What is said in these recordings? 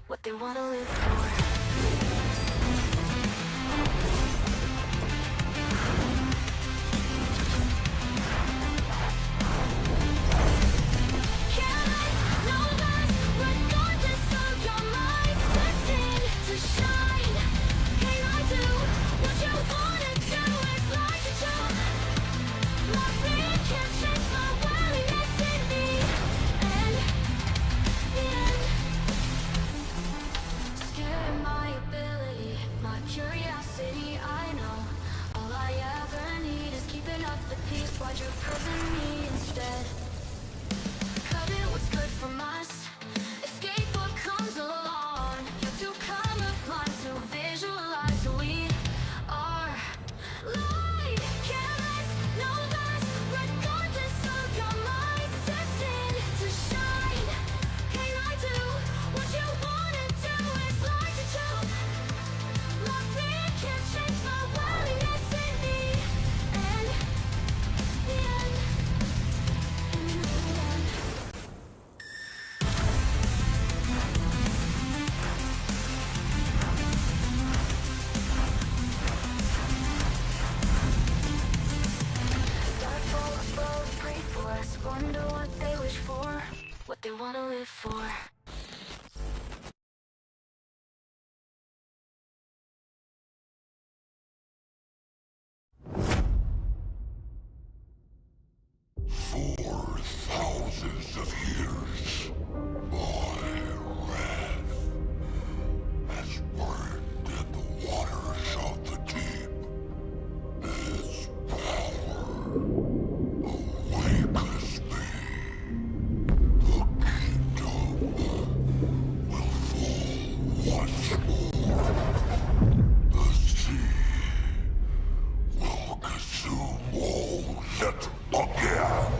what they wanna live for. Why'd you prison me instead? Cut it, what's good from us? Escape what comes along. You're too colorblind to visualize who we are. Light, careless, no less, regardless of your mind. Destined to shine. Can I do what you wanna do? It's like a joke. My fear can't change my willingness in me. And wonder what they wish for, what they wanna live for. For thousands of years, my wrath has burned in the waters of the deep. Its power awakens me. The kingdom will fall once more. The sea will consume all yet again.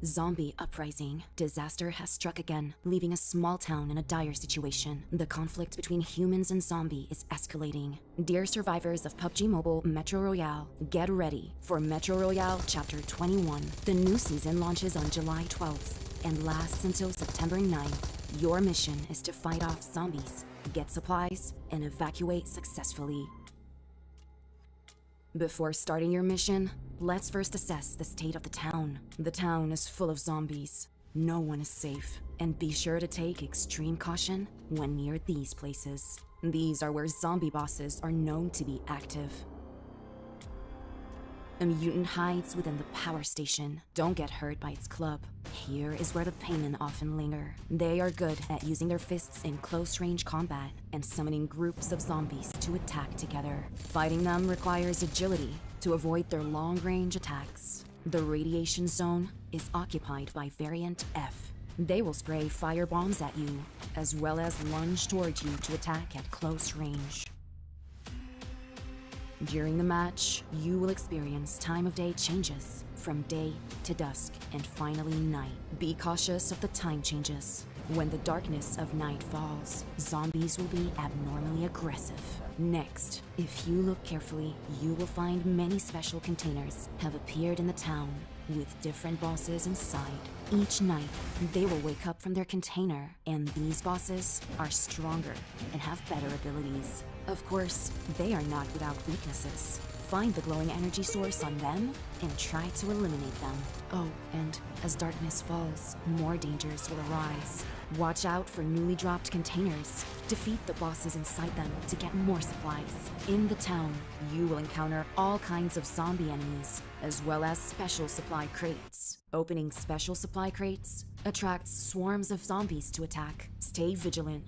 Zombie uprising. Disaster has struck again, leaving a small town in a dire situation. The conflict between humans and zombie is escalating. Dear survivors of PUBG Mobile Metro Royale, get ready for Metro Royale Chapter 21. The new season launches on July 12th and lasts until September 9th. Your mission is to fight off zombies, get supplies, and evacuate successfully. Before starting your mission, let's first assess the state of the town. The town is full of zombies. No one is safe, and be sure to take extreme caution when near these places. These are where zombie bosses are known to be active. A mutant hides within the power station. Don't get hurt by its club. Here is where the paymen often linger. They are good at using their fists in close-range combat and summoning groups of zombies to attack together. Fighting them requires agility to avoid their long-range attacks. The radiation zone is occupied by Variant F. They will spray fire bombs at you, as well as lunge towards you to attack at close range. During the match, you will experience time of day changes, from day to dusk, and finally night. Be cautious of the time changes. When the darkness of night falls, zombies will be abnormally aggressive. Next, if you look carefully, you will find many special containers have appeared in the town, with different bosses inside. Each night, they will wake up from their container, and these bosses are stronger and have better abilities. Of course, they are not without weaknesses. Find the glowing energy source on them and try to eliminate them. Oh, and as darkness falls, more dangers will arise. Watch out for newly dropped containers. Defeat the bosses inside them to get more supplies. In the town, you will encounter all kinds of zombie enemies, as well as special supply crates. Opening special supply crates attracts swarms of zombies to attack. Stay vigilant.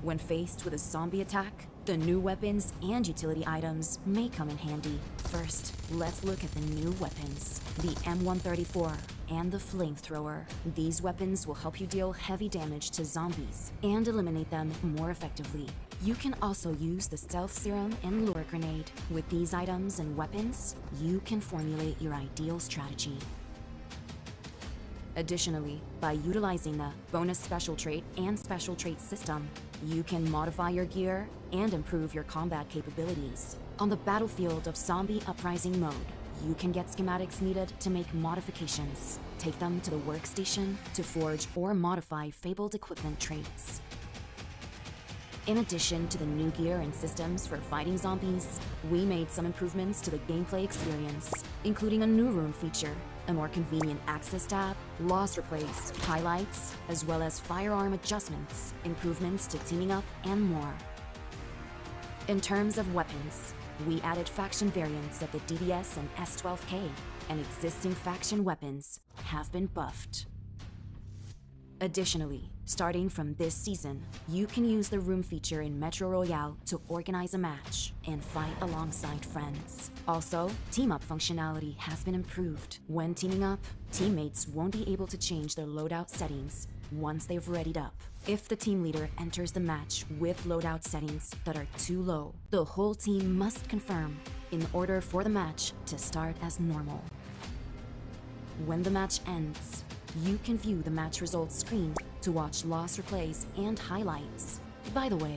When faced with a zombie attack, the new weapons and utility items may come in handy. First, let's look at the new weapons. The M134 and the flamethrower. These weapons will help you deal heavy damage to zombies and eliminate them more effectively. You can also use the stealth serum and lure grenade. With these items and weapons, you can formulate your ideal strategy. Additionally, by utilizing the bonus special trait and special trait system, you can modify your gear and improve your combat capabilities. On the battlefield of zombie uprising mode, you can get schematics needed to make modifications. Take them to the workstation to forge or modify fabled equipment traits. In addition to the new gear and systems for fighting zombies, we made some improvements to the gameplay experience, including a new room feature, a more convenient access tab, loss replays, highlights, as well as firearm adjustments, improvements to teaming up, and more. In terms of weapons, we added faction variants of the DBS and S12K, and existing faction weapons have been buffed. Additionally, starting from this season, you can use the room feature in Metro Royale to organize a match and fight alongside friends. Also, team-up functionality has been improved. When teaming up, teammates won't be able to change their loadout settings once they've readied up. If the team leader enters the match with loadout settings that are too low, the whole team must confirm in order for the match to start as normal. When the match ends, you can view the match results screen to watch loss replays and highlights. By the way,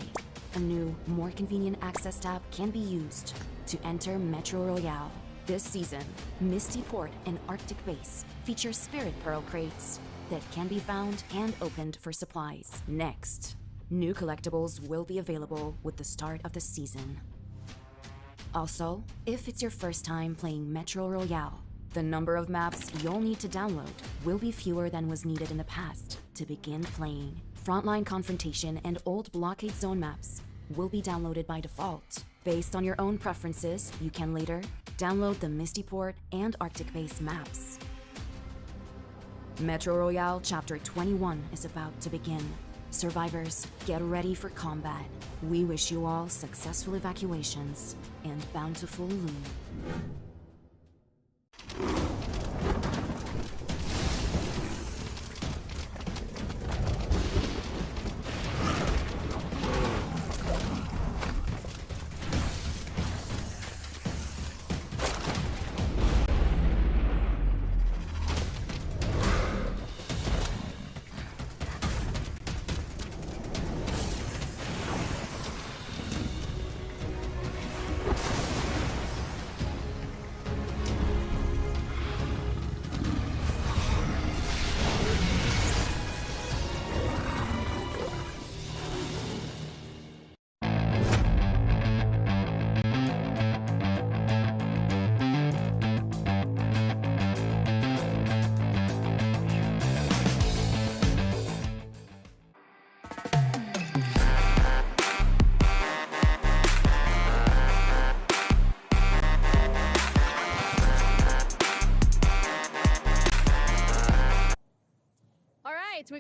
a new, more convenient access tab can be used to enter Metro Royale. This season, Misty Port and Arctic Base feature Spirit Pearl crates that can be found and opened for supplies. Next, new collectibles will be available with the start of the season. Also, if it's your first time playing Metro Royale, the number of maps you'll need to download will be fewer than was needed in the past to begin playing. Frontline Confrontation and Old Blockade Zone maps will be downloaded by default. Based on your own preferences, you can later download the Misty Port and Arctic Base maps. Metro Royale Chapter 21 is about to begin. Survivors, get ready for combat. We wish you all successful evacuations and bountiful loot.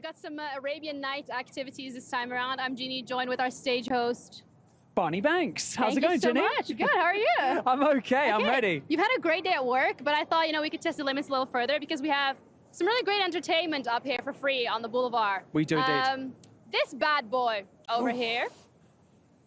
got some Arabian Night activities this time around. I'm Jeannie, joined with our stage host. Barney Banks. How's it going, Thank you Jenny? so much. Good, how are you? I'm okay, I'm ready. You've had a great day at work, but I thought, we could test the limits a little further because we have some really great entertainment up here for free on the Boulevard. We do indeed. This bad boy over here.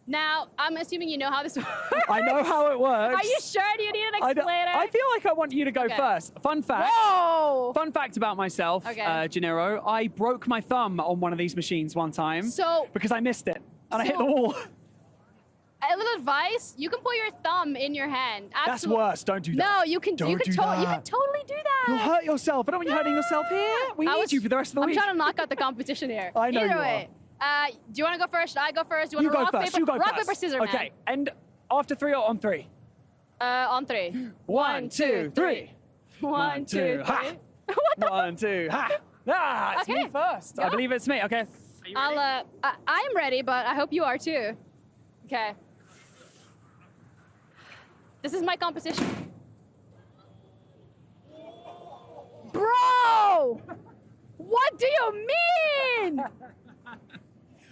Now, I'm assuming you know how this works. I know how it works. Are you sure? Do you need an explainer? I feel like I want you to go first. Fun fact. Whoa! Fun fact about myself, Gennaro. I broke my thumb on one of these machines one time because I missed it and I hit the wall. A little advice: you can put your thumb in your hand. That's worse. Don't do that. No, you can. You can totally do that. You'll hurt yourself. I don't want you hurting yourself here. We need you for the rest of the week. I'm trying to knock out the competition here. I know Either you way. Do you want to go first? Should I go first? Do you want to rock, first. paper, You go rock, first. paper, scissors, man? Okay, and after 3 or on 3? On 3. 1, 2, 3. 1, 2, 3. Ha! What the 1, 2, ha! Ah, it's me first. Yeah. I believe it's me. Okay. Are you ready? I'm ready, but I hope you are too. Okay. This is my competition. Bro! What do you mean?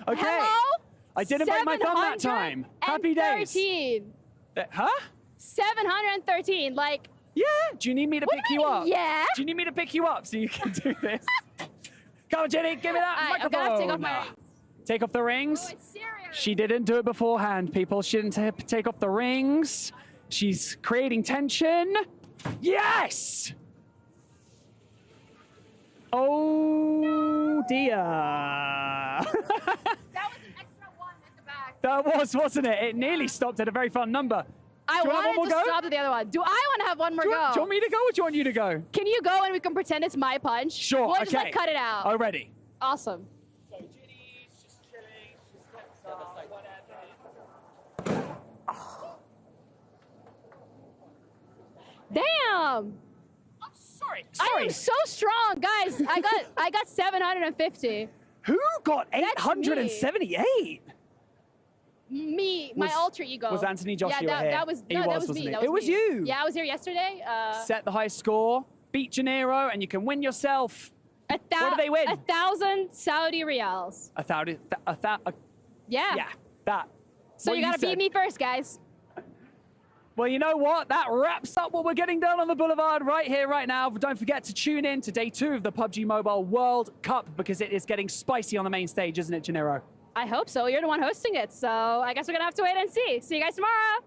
Okay. Hello? I didn't break my thumb that time. Happy days. 713. Huh? 713. Like. Yeah. Do you need me to pick you up? Yeah. Do you need me to pick you up so you can do this? Come on, Jenny. Give me that All right, microphone. I'm gonna have to take off my rings. Take off the rings. Oh, it's serious. She didn't do it beforehand, people. She didn't take off the rings. She's creating tension. Yes! Oh, dear. That was an extra 1 at the back. That was, wasn't it? It nearly stopped at a very fun number. I Do you want wanted one to more go? stop at the other one. Do I want to have one more Do go? you want me to go or do you want you to go? Can you go and we can pretend it's my punch? Sure, We'll okay. just like cut it out. Oh, ready. Awesome. So Ginny's just chilling. She's got some, whatever. Damn. I'm sorry. I am so strong, guys. I got 750. Who got That's 878? Me, my alter ego. Was Anthony Joshua yeah, here? That was He no, that was, was wasn't me. he? That was It was me. you. Yeah, I was here yesterday. Set the highest score, beat Gennaro, and you can win yourself. What do they win? 1,000 Saudi riyals. Yeah, that. So What you gotta said. beat me first, guys. Well, you know what? That wraps up what we're getting done on the Boulevard right here, right now. Don't forget to tune in to day 2 of the PUBG Mobile World Cup because it is getting spicy on the main stage, isn't it, Gennaro? I hope so. You're the one hosting it, so I guess we're gonna have to wait and see. See you guys tomorrow.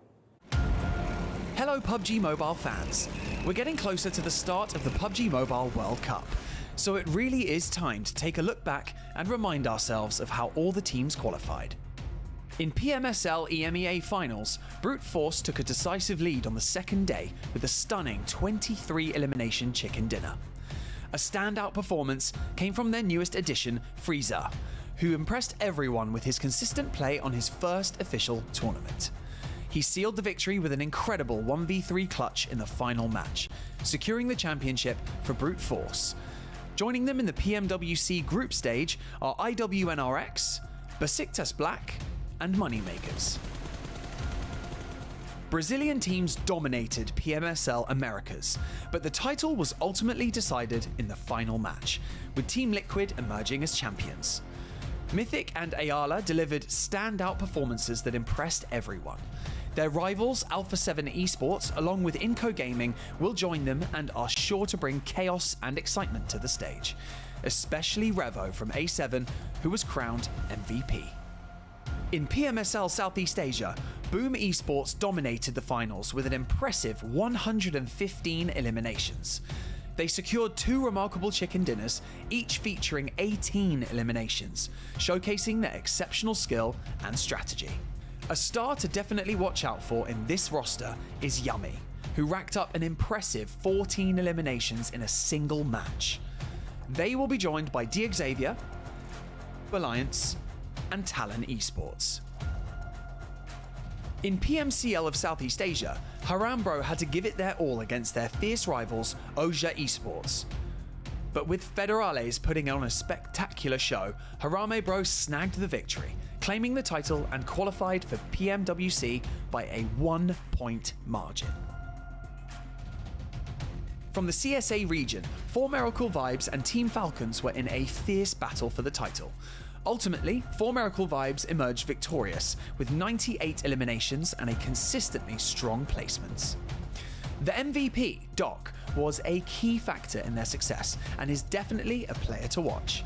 Hello PUBG Mobile fans. We're getting closer to the start of the PUBG Mobile World Cup, so it really is time to take a look back and remind ourselves of how all the teams qualified. In PMSL EMEA finals, Brute Force took a decisive lead on the second day with a stunning 23 elimination chicken dinner. A standout performance came from their newest addition, Freezer, who impressed everyone with his consistent play on his first official tournament. He sealed the victory with an incredible 1v3 clutch in the final match, securing the championship for Brute Force. Joining them in the PMWC group stage are IWNRX, Besiktas Black, and Moneymakers. Brazilian teams dominated PMSL Americas, but the title was ultimately decided in the final match, with Team Liquid emerging as champions. Mythic and Ayala delivered standout performances that impressed everyone. Their rivals, Alpha 7 Esports, along with Inco Gaming, will join them and are sure to bring chaos and excitement to the stage, especially Revo from A7, who was crowned MVP. In PMSL Southeast Asia, Boom Esports dominated the finals with an impressive 115 eliminations. They secured 2 remarkable chicken dinners, each featuring 18 eliminations, showcasing their exceptional skill and strategy. A star to definitely watch out for in this roster is Yummy, who racked up an impressive 14 eliminations in a single match. They will be joined by DXavier, Alliance, and Talon Esports. In PMCL of Southeast Asia, Harambro had to give it their all against their fierce rivals, Oja Esports. But with Federales putting on a spectacular show, Harame Bro snagged the victory, claiming the title and qualified for PMWC by a 1-point margin. From the CSA region, 4 Miracle Vibes and Team Falcons were in a fierce battle for the title. Ultimately, 4 Miracle Vibes emerged victorious, with 98 eliminations and a consistently strong placements. The MVP, Doc, was a key factor in their success and is definitely a player to watch.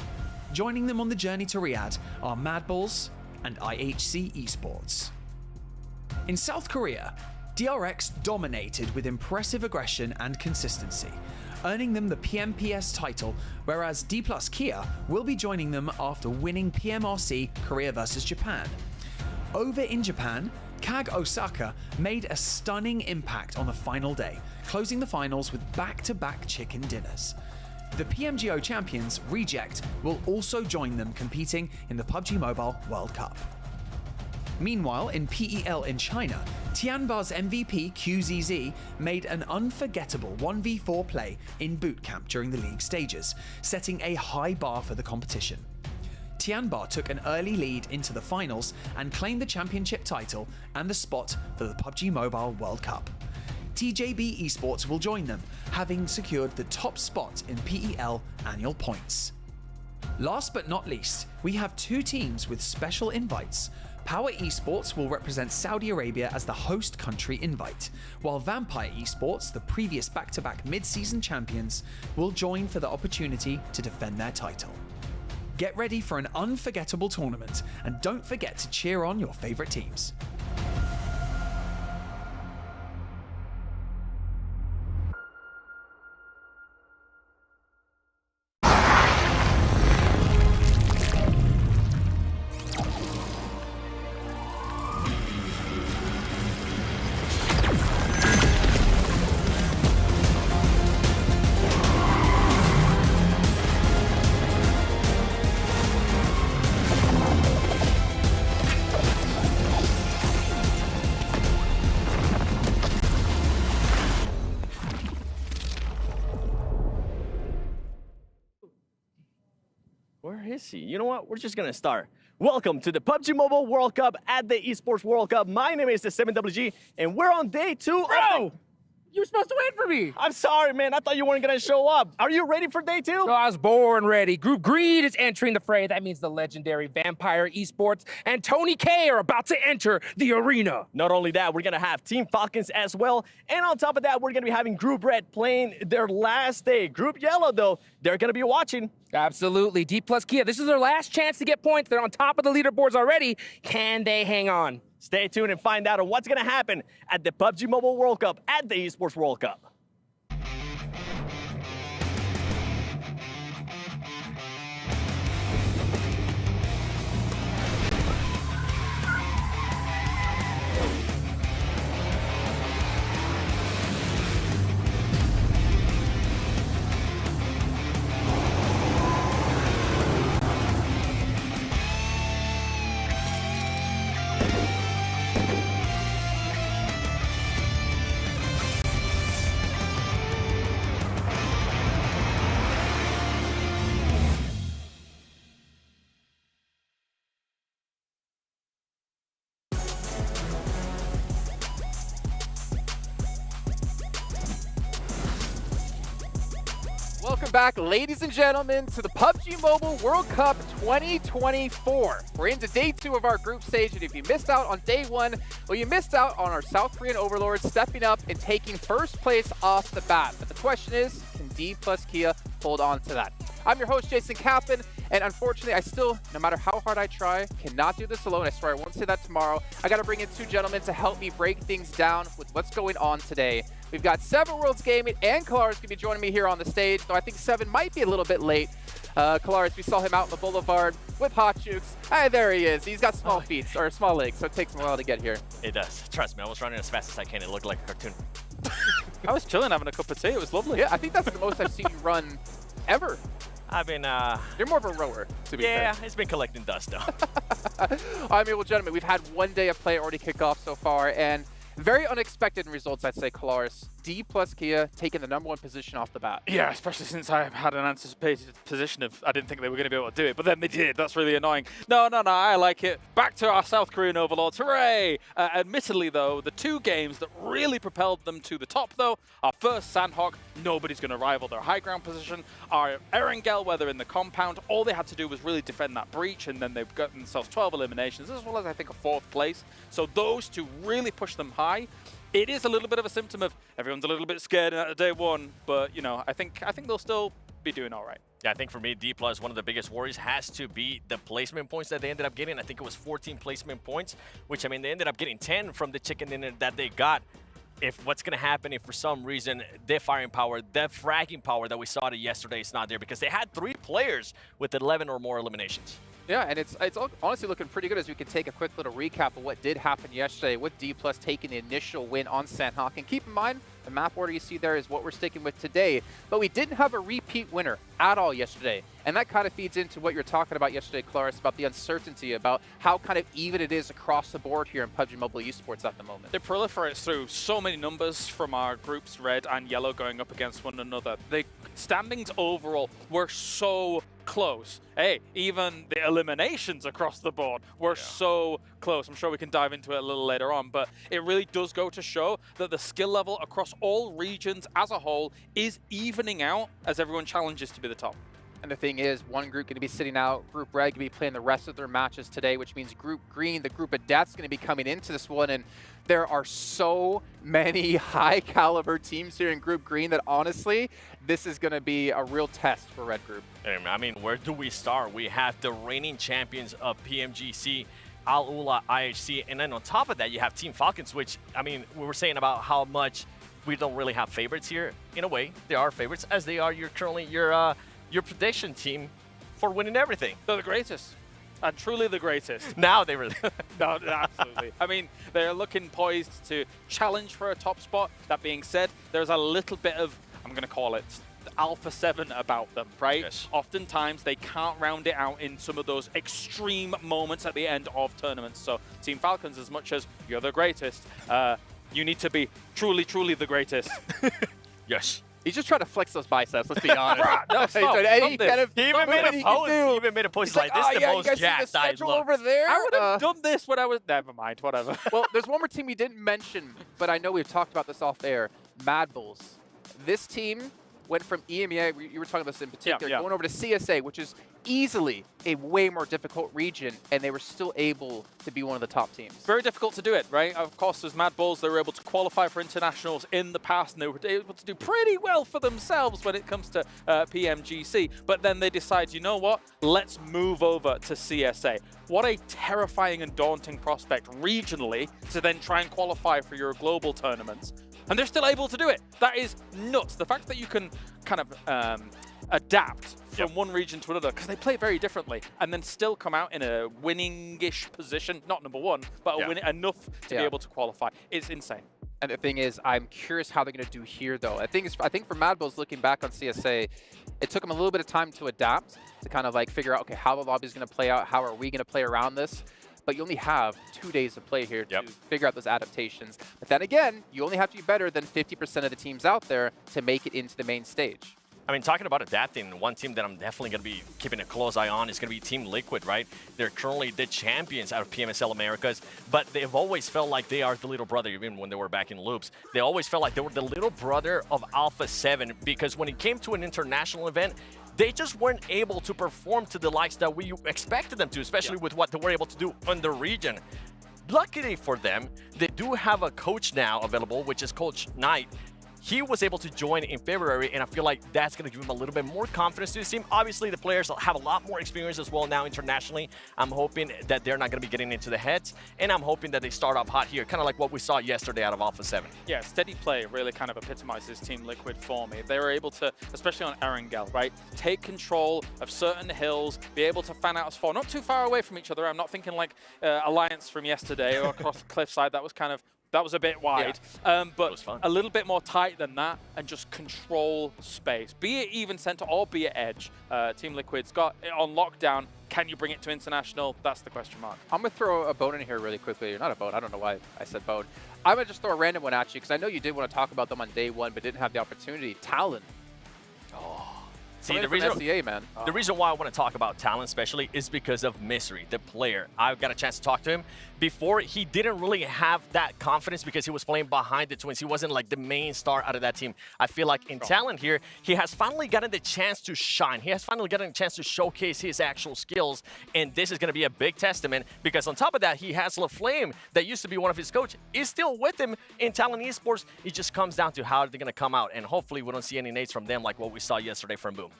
Joining them on the journey to Riyadh are Madballs and IHC Esports. In South Korea, DRX dominated with impressive aggression and consistency, earning them the PMPS title, whereas D+ Kia will be joining them after winning PMRC Korea vs Japan. Over in Japan, KAG Osaka made a stunning impact on the final day, closing the finals with back-to-back chicken dinners. The PMGO champions, Reject, will also join them competing in the PUBG MOBILE World Cup. Meanwhile, in PEL in China, Tianba's MVP QZZ made an unforgettable 1v4 play in boot camp during the league stages, setting a high bar for the competition. Tianba took an early lead into the finals and claimed the championship title and the spot for the PUBG MOBILE World Cup. TJB Esports will join them, having secured the top spot in PEL annual points. Last but not least, we have 2 teams with special invites. Power Esports will represent Saudi Arabia as the host country invite, while Vampire Esports, the previous back-to-back mid-season champions, will join for the opportunity to defend their title. Get ready for an unforgettable tournament, and don't forget to cheer on your favorite teams. Where is he? You know what? We're just gonna start. Welcome to the PUBG Mobile World Cup at the ESPORTS World Cup. My name is the 7WG, and we're on day 2. Bro! You were supposed to wait for me. I'm sorry, man. I thought you weren't gonna show up. Are you ready for day 2? No, I was born ready. Group Greed is entering the fray. That means the legendary Vampire Esports and Tony K are about to enter the arena. Not only that, we're gonna have Team Falcons as well. And on top of that, we're gonna be having Group Red playing their last day. Group Yellow, though, they're gonna be watching. Absolutely. D+ Kia, this is their last chance to get points. They're on top of the leaderboards already. Can they hang on? Stay tuned and find out on what's gonna happen at the PUBG Mobile World Cup at the ESPORTS World Cup. Welcome back, ladies and gentlemen, to the PUBG Mobile World Cup 2024. We're into day 2 of our group stage, and if you missed out on day 1, well, you missed out on our South Korean overlords stepping up and taking first place off the bat. But the question is, can D+ Kia hold on to that? I'm your host, Jason Kaplan, and unfortunately, I still, no matter how hard I try, cannot do this alone. I swear I won't say that tomorrow. I got to bring in 2 gentlemen to help me break things down with what's going on today. We've got Seven Worlds Gaming and Kalaris going to be joining me here on the stage, though I think Seven might be a little bit late. Kalaris, we saw him out in the Boulevard with Hot Jukes. Hey, there he is. He's got small feet, or small legs, so it takes him a while to get here. It does. Trust me, I was running as fast as I can. It looked like a cartoon. I was chilling, having a cup of tea. It was lovely. Yeah, I think that's the most I've seen you run ever. I've been, You're more of a rower, to be fair. yeah, it's been collecting dust, though. I mean, well, gentlemen, we've had one day of play already kick off so far, and very unexpected results, I'd say, Kalaris. D plus Kia taking the #1 position off the bat? Yeah, especially since I had an anticipated position of I didn't think they were going to be able to do it, but then they did. That's really annoying. No, I like it. Back to our South Korean overlords. Hooray! Admittedly, though, the 2 games that really propelled them to the top, though, our first Sandhawk, nobody's going to rival their high ground position. Our Erangel, where they're in the compound, all they had to do was really defend that breach, and then they've got themselves 12 eliminations, as well as, I think, a 4th place. So those 2 really push them high. It is a little bit of a symptom of everyone's a little bit scared at day 1, but, you know, I think they'll still be doing all right. Yeah, I think for me, D+, one of the biggest worries has to be the placement points that they ended up getting. I think it was 14 placement points, which, I mean, they ended up getting 10 from the chicken dinner that they got. If what's going to happen if for some reason their firing power, their fragging power that we saw yesterday is not there, because they had 3 players with 11 or more eliminations. Yeah, and it's honestly looking pretty good as we can take a quick little recap of what did happen yesterday with D+ taking the initial win on Sandhawk. And keep in mind, the map order you see there is what we're sticking with today. But we didn't have a repeat winner at all yesterday. And that kind of feeds into what you're talking about yesterday, Claris, about the uncertainty, about how kind of even it is across the board here in PUBG Mobile Esports at the moment. It proliferates through so many numbers from our groups, red and yellow, going up against one another. The standings overall were so close. Hey, even the eliminations across the board were so close. I'm sure we can dive into it a little later on, but it really does go to show that the skill level across all regions as a whole is evening out as everyone challenges to be the top. And the thing is, one group going to be sitting out, Group Red going to be playing the rest of their matches today, which means Group Green, the group of death, is going to be coming into this one. And there are so many high-caliber teams here in Group Green that, honestly, this is going to be a real test for Red Group. I mean, where do we start? We have the reigning champions of PMGC, Al Ula IHC, and then on top of that, you have Team Falcons, which, I mean, we were saying about how much we don't really have favorites here. In a way, they are favorites, as they are your prediction team for winning everything. They're the greatest. And truly the greatest. Now they really... No, absolutely. I mean, they're looking poised to challenge for a top spot. That being said, there's a little bit of, I'm going to call it, Alpha 7 about them, right? Yes. Oftentimes, they can't round it out in some of those extreme moments at the end of tournaments. So, Team Falcons, as much as you're the greatest, you need to be truly, truly the greatest. Yes. He's just trying to flex those biceps, let's be honest. No, stop. He even made a post like, this is the most jacked I look. Over there? I would have done this when I was... Never mind, whatever. Well, there's one more team we didn't mention, but I know we've talked about this off air. Mad Bulls. This team went from EMEA, you were talking about this in particular, going over to CSA, which is easily a way more difficult region, and they were still able to be one of the top teams. Very difficult to do it, right? Of course, as Mad Bulls, they were able to qualify for internationals in the past, and they were able to do pretty well for themselves when it comes to PMGC. But then they decide, you know what? Let's move over to CSA. What a terrifying and daunting prospect regionally to then try and qualify for your global tournaments. And they're still able to do it. That is nuts. The fact that you can kind of adapt from one region to another, because they play very differently, and then still come out in a winning-ish position, not #1, but enough to be able to qualify. It's insane. And the thing is, I'm curious how they're going to do here, though. I think for Mad Bulls, looking back on CSA, it took them a little bit of time to adapt, to kind of like figure out, okay, how the lobby is going to play out, how are we going to play around this? But you only have 2 days of play here to figure out those adaptations. But then again, you only have to be better than 50% of the teams out there to make it into the main stage. I mean, talking about adapting, one team that I'm definitely going to be keeping a close eye on is going to be Team Liquid, right? They're currently the champions out of PMSL Americas, but they've always felt like they are the little brother, even when they were back in Loops. They always felt like they were the little brother of Alpha 7, because when it came to an international event, they just weren't able to perform to the likes that we expected them to, especially with what they were able to do in the region. Luckily for them, they do have a coach now available, which is Coach Knight. He was able to join in February, and I feel like that's going to give him a little bit more confidence to his team. Obviously, the players have a lot more experience as well now internationally. I'm hoping that they're not going to be getting into the heads, and I'm hoping that they start off hot here, kind of like what we saw yesterday out of Alpha 7. Yeah, steady play really kind of epitomizes Team Liquid for me. They were able to, especially on Erangel, right, take control of certain hills, be able to fan out as far, not too far away from each other. I'm not thinking like Alliance from yesterday or across the cliffside. That was kind of That was a bit wide, but was fun. a little bit more tight than that, and just control space. Be it even center or be it edge. Team Liquid's got it on lockdown. Can you bring it to international? That's the question mark. I'm going to throw a bone in here really quickly. Or not a bone. I don't know why I said bone. I'm going to just throw a random one at you because I know you did want to talk about them on day one, but didn't have the opportunity. Talon. See, the SEA, man. The reason why I want to talk about Talon especially is because of Misery, the player. I got a chance to talk to him. Before, he didn't really have that confidence because he was playing behind the Twins. He wasn't like the main star out of that team. I feel like in Talon here, he has finally gotten the chance to shine. He has finally gotten a chance to showcase his actual skills, and this is going to be a big testament because on top of that, he has LaFlame that used to be one of his coaches. Is still with him in Talon Esports. It just comes down to how they're going to come out, and hopefully we don't see any nades from them like what we saw yesterday from Boom.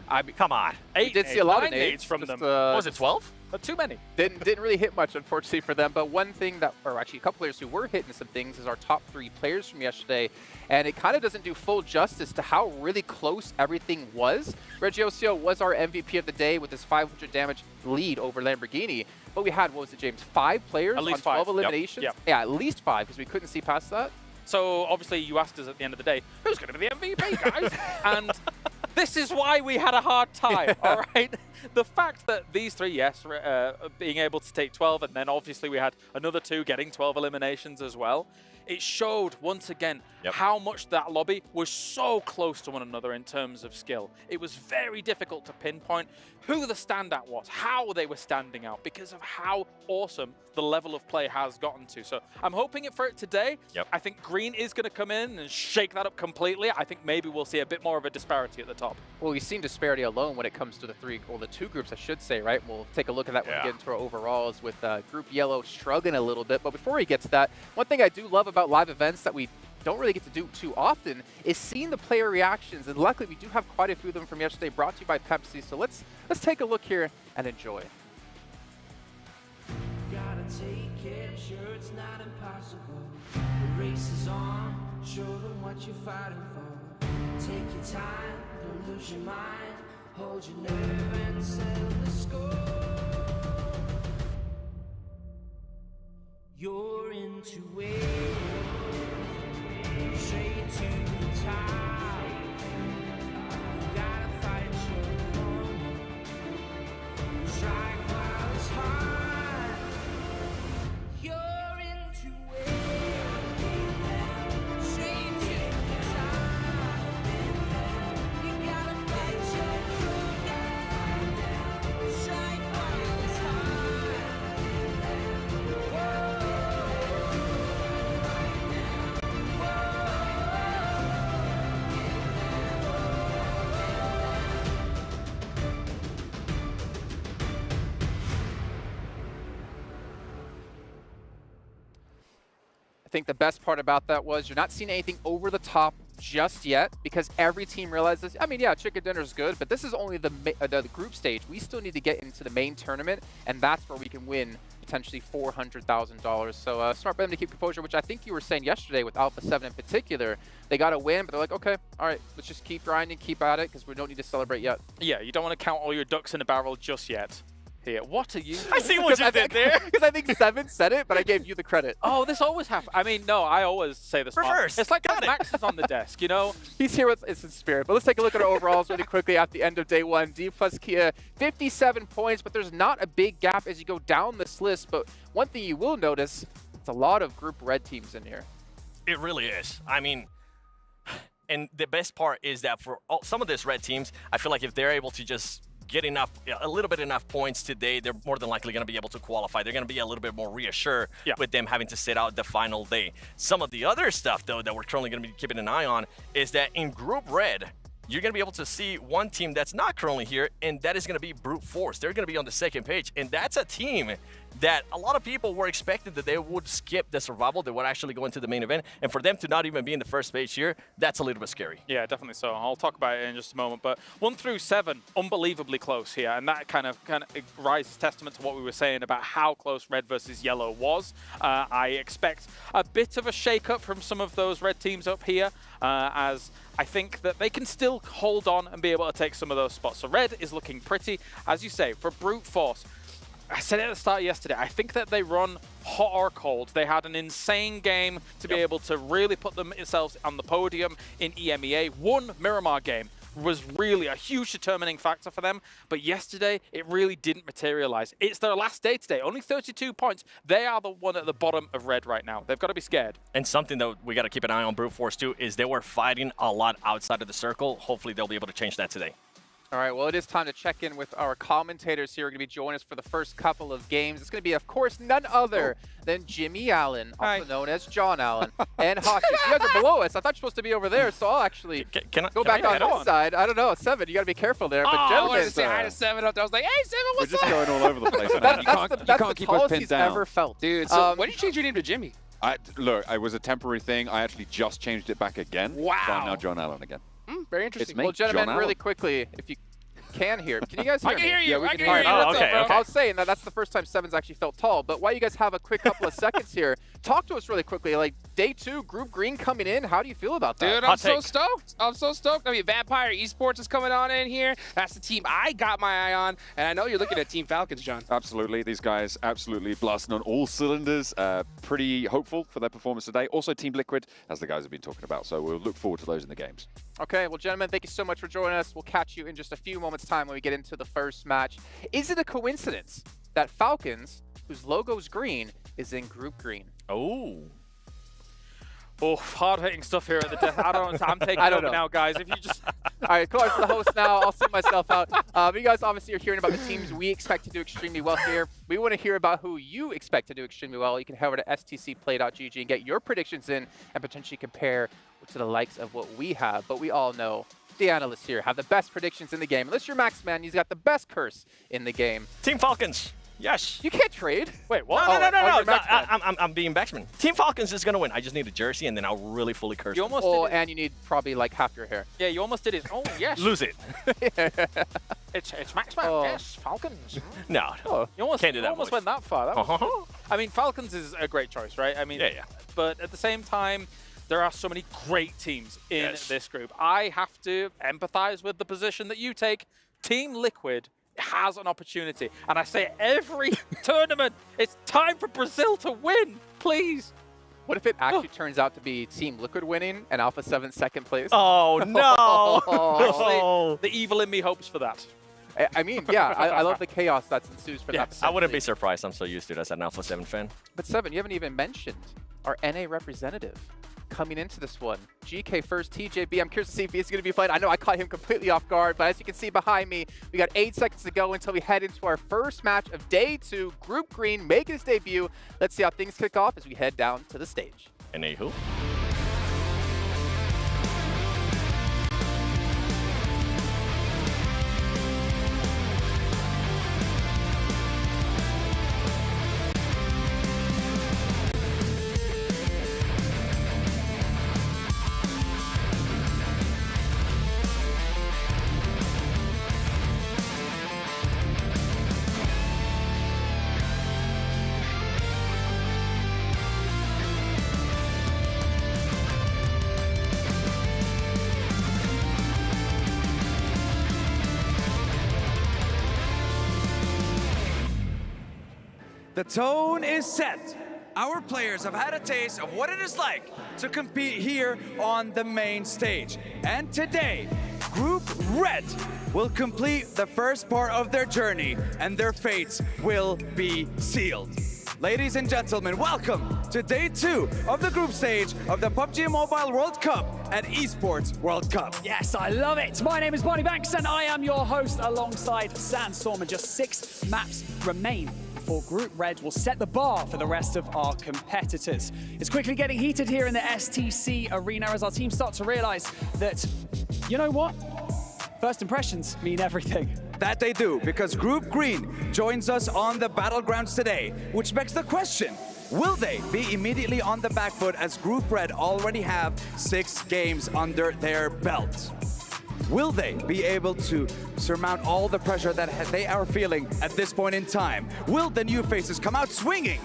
I mean, come on. We did see a lot of nades nades from just, them. Was it 12? But too many. Didn't really hit much, unfortunately, for them. But one thing that, or actually a couple players who were hitting some things is our top 3 players from yesterday. And it kind of doesn't do full justice to how really close everything was. Regiosio was our MVP of the day with his 500 damage lead over Lamborghini. But we had, what was it, James? 5 players at least on 12 5. eliminations? Yep. Yeah, at least 5 because we couldn't see past that. So obviously you asked us at the end of the day, who's going to be the MVP, guys? And this is why we had a hard time, all right? The fact that these 3, yes, being able to take 12, and then obviously we had another 2 getting 12 eliminations as well, it showed once again how much that lobby was so close to one another in terms of skill. It was very difficult to pinpoint who the standout was, how they were standing out, because of how awesome the level of play has gotten to. So I'm hoping for it today. I think Green is going to come in and shake that up completely. I think maybe we'll see a bit more of a disparity at the top. Well, we've seen disparity alone when it comes to the 2 groups, I should say, right? We'll take a look at that when we get into our overalls with Group Yellow struggling a little bit. But before we get to that, one thing I do love about live events that we don't really get to do too often is seeing the player reactions. And luckily, we do have quite a few of them from yesterday, brought to you by Pepsi. So let's take a look here and enjoy. Gotta take it, sure it's not impossible. The race is on, show them what you're fighting for. Take your time, don't lose your mind. Hold your nerve and settle the score. You're into it, straight to the top. You gotta fight your corner, strike while it's hot. You're into it, straight to the top. You gotta fight your corner, strike while it's hot. I think the best part about that was you're not seeing anything over the top just yet because every team realizes, I mean, yeah, chicken dinner is good, but this is only the group stage. We still need to get into the main tournament, and that's where we can win potentially $400,000. So smart for them to keep composure, which I think you were saying yesterday with Alpha 7 in particular. They got to win, but they're like, okay, all right, let's just keep grinding, keep at it, because we don't need to celebrate yet. Yeah, you don't want to count all your ducks in a barrel just yet. Here, what are you? I see what you did there. Because I think 7 said it, but I gave you the credit. Oh, this always happens. I mean, no, I always say this. Reverse. It's like when Max is on the desk, you know? He's here with us in spirit. But let's take a look at our overalls really quickly at the end of day 1. D plus Kia, 57 points, but there's not a big gap as you go down this list. But one thing you will notice, it's a lot of Group Red teams in here. It really is. I mean, and the best part is that for some of these red teams, I feel like if they're able to just get a little bit enough points today, they're more than likely going to be able to qualify. They're going to be a little bit more reassured with them having to sit out the final day. Some of the other stuff, though, that we're currently going to be keeping an eye on is that in Group Red, you're going to be able to see one team that's not currently here, and that is going to be Brute Force. They're going to be on the second page, and that's a team that a lot of people were expecting that they would skip the survival. They would actually go into the main event, and for them to not even be in the first page here, that's a little bit scary. Yeah, definitely so. I'll talk about it in just a moment, but 1 through 7, unbelievably close here, and that kind of rises testament to what we were saying about how close red versus yellow was. I expect a bit of a shake-up from some of those red teams up here, as I think that they can still hold on and be able to take some of those spots. So red is looking pretty, as you say, for Brute Force. I said it at the start yesterday, I think that they run hot or cold. They had an insane game to be able to really put themselves on the podium in EMEA. One Miramar game was really a huge determining factor for them, but yesterday it really didn't materialize. It's their last day today, only 32 points. They are the one at the bottom of red right now. They've got to be scared. And something that we got to keep an eye on Brute Force too is they were fighting a lot outside of the circle. Hopefully they'll be able to change that today. All right, well, it is time to check in with our commentators here. Are going to be joining us for the first couple of games. It's going to be, of course, none other than Jimmy Allen, also known as John Allen, and Hockey. You guys are below us. I thought you were supposed to be over there, so I'll actually go back on this side. I don't know, Seven, you got to be careful there. But I wanted to say hi to Seven up there. I was like, hey, Seven, what's up? We're just going all over the place. That's the tallest he's ever felt. Dude, so why did you change your name to Jimmy? Look, it was a temporary thing. I actually just changed it back again. Wow. So I'm now John Allen again. Very interesting. It's me, well, gentlemen, John really Allen. quickly, if you can hear. Can you guys hear me? I can hear you. Yeah, we I can can hear hear you. you. Oh, okay, okay. I was saying that that's the first time Seven's actually felt tall. But while you guys have a quick couple of seconds here, talk to us really quickly. Like, day 2, Group Green coming in. How do you feel about that? Dude, I'm so stoked. I'm so stoked. I mean, Vampire Esports is coming on in here. That's the team I got my eye on. And I know you're looking at Team Falcons, John. Absolutely. These guys absolutely blasting on all cylinders. Pretty hopeful for their performance today. Also Team Liquid, as the guys have been talking about. So we'll look forward to those in the games. Okay, well, gentlemen, thank you so much for joining us. We'll catch you in just a few moments' time when we get into the first match. Is it a coincidence that Falcons, whose logo is green, is in Group Green? Oh. Oh, hard-hitting stuff here at the death. I don't know. I'm taking it over now, guys. If you just... All right, Clark's the host now. I'll see myself out. You guys obviously are hearing about the teams we expect to do extremely well here. We want to hear about who you expect to do extremely well. You can head over to stcplay.gg and get your predictions in and potentially compare to the likes of what we have. But we all know the analysts here have the best predictions in the game. Unless you're Max Man, he's got the best curse in the game. Team Falcons. Yes. You can't trade. Wait, what? No. I'm being Baxman. Team Falcons is going to win. I just need a jersey, and then I'll really fully curse You them. almost did it. And you need probably like half your hair. Yeah, you almost did it. Oh, yes. Lose it. It's Maxman. Yes, Falcons. No. You almost, Can't do that you almost voice. went that far. That was, I mean, Falcons is a great choice, right? I mean, Yeah. But at the same time, there are so many great teams in this group. I have to empathize with the position that you take. Team Liquid has an opportunity. And I say every tournament, it's time for Brazil to win, please. What if it actually turns out to be Team Liquid winning and Alpha 7 second place? Oh, no. Actually, the evil in me hopes for that. I mean, yeah, I love the chaos that ensues for that. I wouldn't be surprised. I'm so used to it as an Alpha 7 fan. But Seven, you haven't even mentioned our NA representative coming into this one. GK first, TJB. I'm curious to see if he's going to be played. I know I caught him completely off guard, but as you can see behind me, we got 8 seconds to go until we head into our first match of day 2. Group Green making his debut. Let's see how things kick off as we head down to the stage. And who? The tone is set. Our players have had a taste of what it is like to compete here on the main stage. And today, Group Red will complete the first part of their journey, and their fates will be sealed. Ladies and gentlemen, welcome to day 2 of the group stage of the PUBG MOBILE World Cup at ESPORTS World Cup. Yes, I love it. My name is Barney Banks, and I am your host alongside Sandstorm, and just 6 maps remain before Group Red will set the bar for the rest of our competitors. It's quickly getting heated here in the STC arena as our team start to realize that, you know what? First impressions mean everything. That they do, because Group Green joins us on the battlegrounds today, which begs the question, will they be immediately on the back foot as Group Red already have 6 games under their belt? Will they be able to surmount all the pressure that they are feeling at this point in time? Will the new faces come out swinging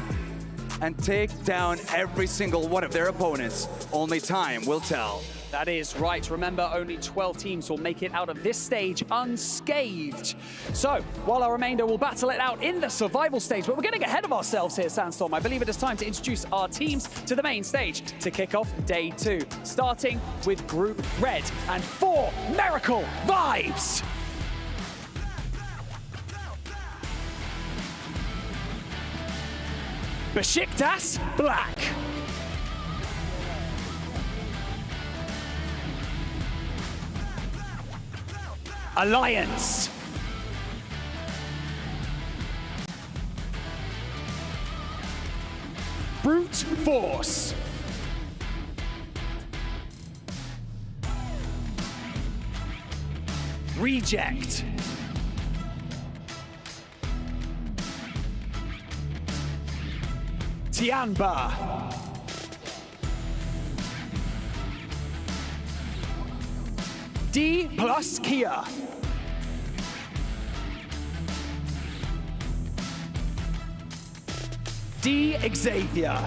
and take down every single one of their opponents? Only time will tell. That is right. Remember, only 12 teams will make it out of this stage unscathed. So, while our remainder will battle it out in the survival stage, but we're getting ahead of ourselves here, Sandstorm. I believe it is time to introduce our teams to the main stage to kick off day 2, starting with Group Red and 4 Miracle Vibes. Besiktas Black. Alliance. Brute Force. Reject. Tianba. D plus Kia. D Xavier.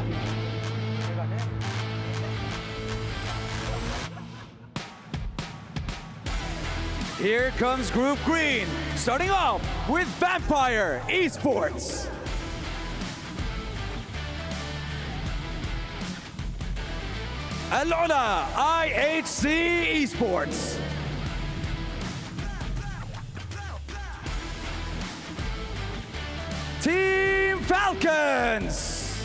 Here comes Group Green, starting off with Vampire Esports. Alona IHC Esports. Team Falcons.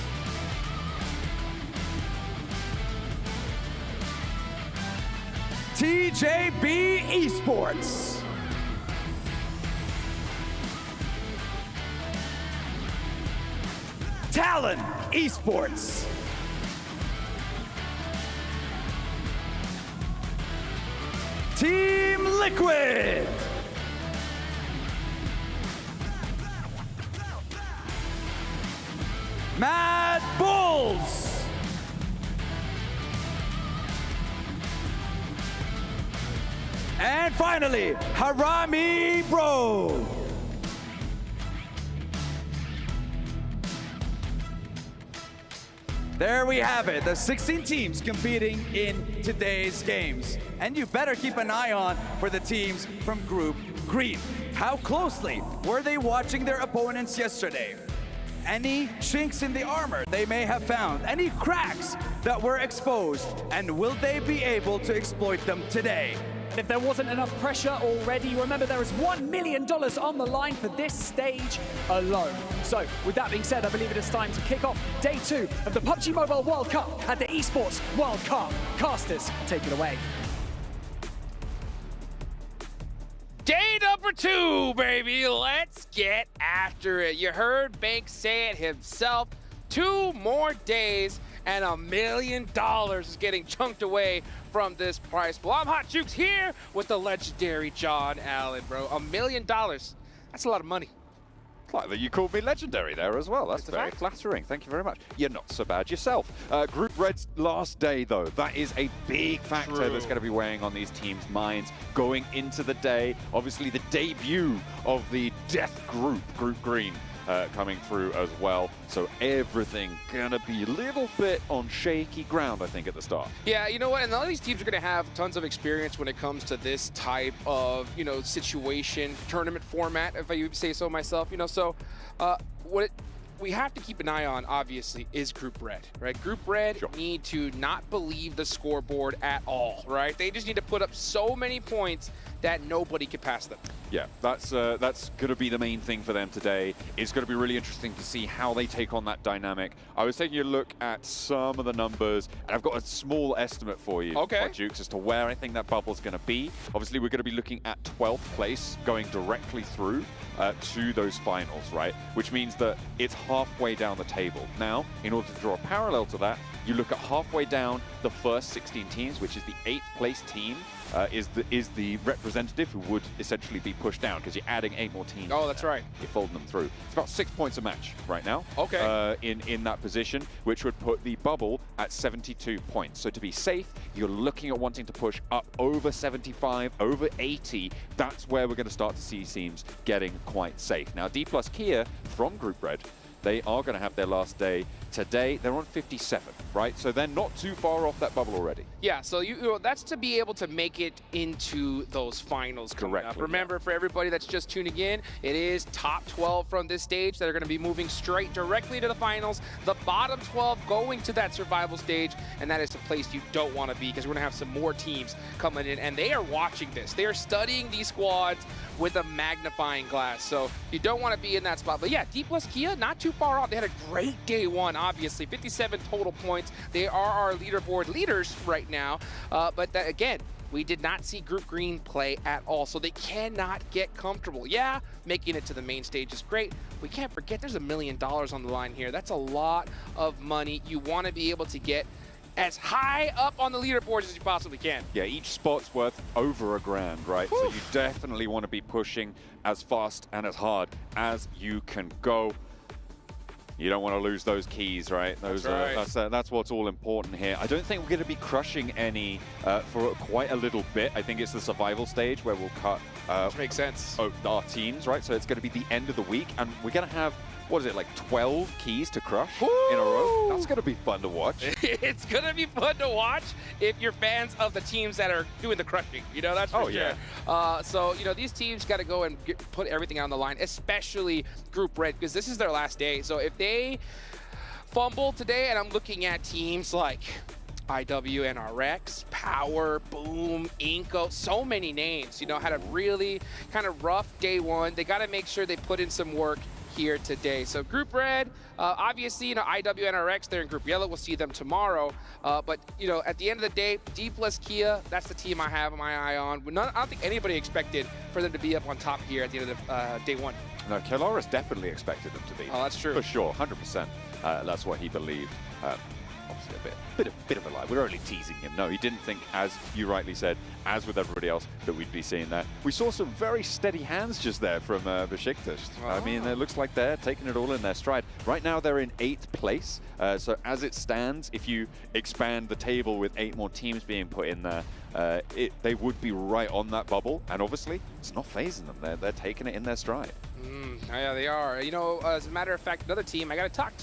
TJB Esports. Talon Esports. Team Liquid. Mad Bulls. And finally, Harami Bro. There we have it, the 16 teams competing in today's games. And you better keep an eye on for the teams from Group Green. How closely were they watching their opponents yesterday? Any chinks in the armor they may have found? Any cracks that were exposed? And will they be able to exploit them today? If there wasn't enough pressure already, remember there is $1 million on the line for this stage alone. So, with that being said, I believe it is time to kick off day 2 of the PUBG Mobile World Cup at the ESPORTS World Cup. Casters, take it away. Day number 2, baby. Let's get after it. You heard Banks say it himself. 2 more days and $1 million is getting chunked away from this prize pool. I'm Hot Jukes here with the legendary John Allen, bro. $1 million. That's a lot of money. Like that you called me legendary there as well. That's very flattering. Thank you very much. You're not so bad yourself. Group Red's last day, though, that is a big factor that's going to be weighing on these teams' minds going into the day. Obviously, the debut of the Death Group, Group Green, coming through as well. So everything gonna be a little bit on shaky ground, I think, at the start. Yeah, you know what? And all these teams are gonna have tons of experience when it comes to this type of, situation, tournament format, if I say so myself. So we have to keep an eye on, obviously, is Group Red, right? Group Red need to not believe the scoreboard at all, right? They just need to put up so many points that nobody can pass them. Yeah, that's going to be the main thing for them today. It's going to be really interesting to see how they take on that dynamic. I was taking a look at some of the numbers, and I've got a small estimate for you, Jukes, as to where I think that bubble's going to be. Obviously, we're going to be looking at 12th place going directly through to those finals, right? Which means that it's halfway down the table. Now, in order to draw a parallel to that, you look at halfway down the first 16 teams, which is the 8th place team, is the representative who would essentially be pushed down because you're adding 8 more teams. Oh, that's right. You're folding them through. It's about 6 points a match right now. Okay. In that position, which would put the bubble at 72 points. So to be safe, you're looking at wanting to push up over 75, over 80. That's where we're going to start to see teams getting quite safe. Now, D plus Kia from Group Red, they are going to have their last day today. They're on 57, right? So they're not too far off that bubble already. Yeah, so you know, that's to be able to make it into those finals coming up. Remember, for everybody that's just tuning in, it is top 12 from this stage that are going to be moving straight directly to the finals. The bottom 12 going to that survival stage, and that is the place you don't want to be, because we're going to have some more teams coming in, and they are watching this. They are studying these squads with a magnifying glass, so you don't want to be in that spot. But yeah, D plus Kia, not too far off. They had a great day one, obviously. 57 total points. They are our leaderboard leaders right now, but that, again, we did not see Group Green play at all, so they cannot get comfortable. Yeah, making it to the main stage is great. We can't forget there's $1 million on the line here. That's a lot of money. You want to be able to get as high up on the leaderboards as you possibly can. Yeah, each spot's worth over $1,000, right? Whew. So you definitely want to be pushing as fast and as hard as you can go. You don't want to lose those keys, right? That's what's all important here. I don't think we're going to be crushing any for quite a little bit. I think it's the survival stage where we'll cut which makes sense. Our teams, right? So it's going to be the end of the week, and we're going to have, what is it, like 12 keys to crush in a row? That's going to be fun to watch. It's going to be fun to watch if you're fans of the teams that are doing the crushing. You know, that's for sure. Yeah. So, you know, these teams got to go and put everything on the line, especially Group Red, because this is their last day. So if they fumble today, and I'm looking at teams like IWNRX, Power, Boom, Inco, so many names, you know, had a really kind of rough day one. They got to make sure they put in some work here today. So Group Red, obviously, you know, IWNRX, they're in Group Yellow. We'll see them tomorrow. But, you know, at the end of the day, D plus Kia, that's the team I have my eye on. I don't think anybody expected for them to be up on top here at the end of day one. No, Keloris definitely expected them to be. Oh, that's true. For sure, 100%. That's what he believed. Obviously a bit of a lie. We're only teasing him. No, he didn't think, as you rightly said, as with everybody else, that we'd be seeing that. We saw some very steady hands just there from Besiktas. Oh. I mean, it looks like they're taking it all in their stride. Right now, they're in 8th place. So as it stands, if you expand the table with 8 more teams being put in there, they would be right on that bubble. And obviously, it's not phasing them. They're taking it in their stride. Yeah, they are. You know, as a matter of fact, another team I got to talk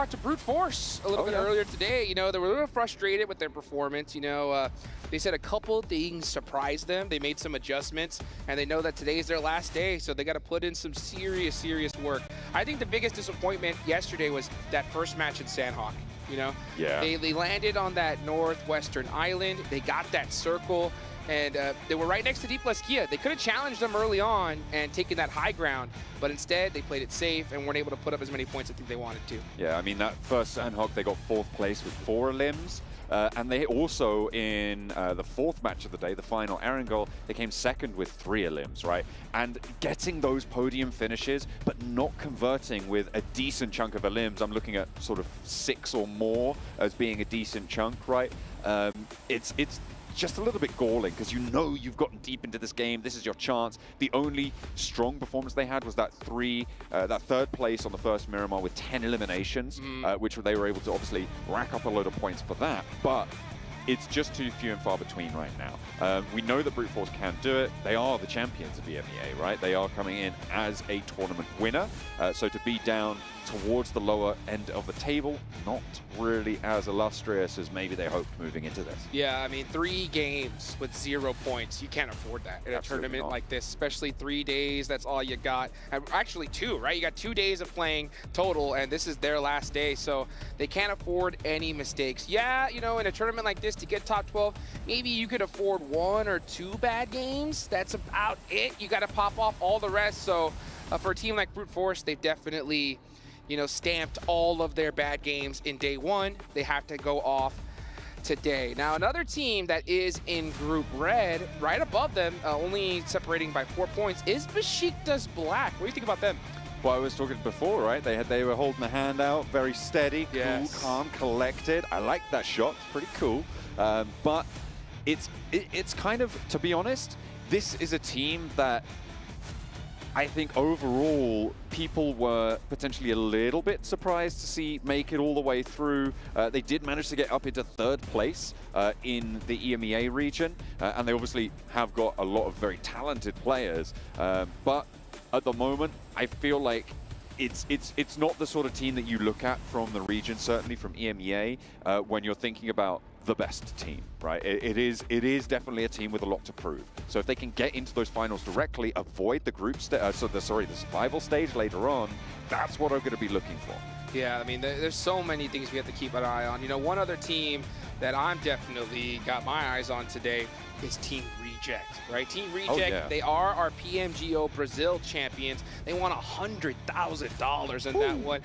to Brute Force a little bit earlier today. You know, they were a little frustrated with their performance. You know, they said a couple things surprised them. They made some adjustments, and they know that today is their last day, so they got to put in some serious work. I think the biggest disappointment yesterday was that first match in Sandhawk. You know, they landed on that northwestern island. They got that circle, and they were right next to D plus Kia. They could have challenged them early on and taken that high ground, but instead they played it safe and weren't able to put up as many points as I think they wanted to. Yeah, I mean, that first Sandhawk, they got 4th place with 4 limbs. And they also, in the 4th match of the day, the final Erangel, they came 2nd with 3 limbs, right? And getting those podium finishes, but not converting with a decent chunk of limbs. I'm looking at sort of 6 or more as being a decent chunk, right? It's just a little bit galling, because you know you've gotten deep into this game. This is your chance. The only strong performance they had was that 3rd place on the first Miramar with 10 eliminations, which they were able to obviously rack up a load of points for that. But it's just too few and far between right now. We know that Brute Force can do it. They are the champions of the EMEA, right? They are coming in as a tournament winner. So to be down towards the lower end of the table, not really as illustrious as maybe they hoped moving into this. Yeah, I mean, 3 games with 0 points, you can't afford that in a tournament like this, especially 3 days, that's all you got. And actually 2, right? You got 2 days of playing total, and this is their last day, so they can't afford any mistakes. Yeah, you know, in a tournament like this, to get top 12, maybe you could afford 1 or 2 bad games. That's about it. You got to pop off all the rest. So for a team like Brute Force, they've definitely, you know, stamped all of their bad games in day one. They have to go off today. Now, another team that is in Group Red, right above them, only separating by 4 points, is Besiktas Black. What do you think about them? Well, I was talking before, right? They were holding the hand out, very steady, cool, calm, collected. I like that shot. It's pretty cool. But it's kind of, to be honest, this is a team that I think overall people were potentially a little bit surprised to see make it all the way through. They did manage to get up into 3rd place in the EMEA region, and they obviously have got a lot of very talented players. But at the moment, I feel like it's not the sort of team that you look at from the region, certainly from EMEA, when you're thinking about the best team, right? It is definitely a team with a lot to prove. So if they can get into those finals directly, avoid the the survival stage later on, that's what I'm going to be looking for. Yeah, I mean, there's so many things we have to keep an eye on. You know, one other team that I'm definitely got my eyes on today is Team Reject, right? Team Reject, They are our PMGO Brazil champions. They won $100,000 in that one.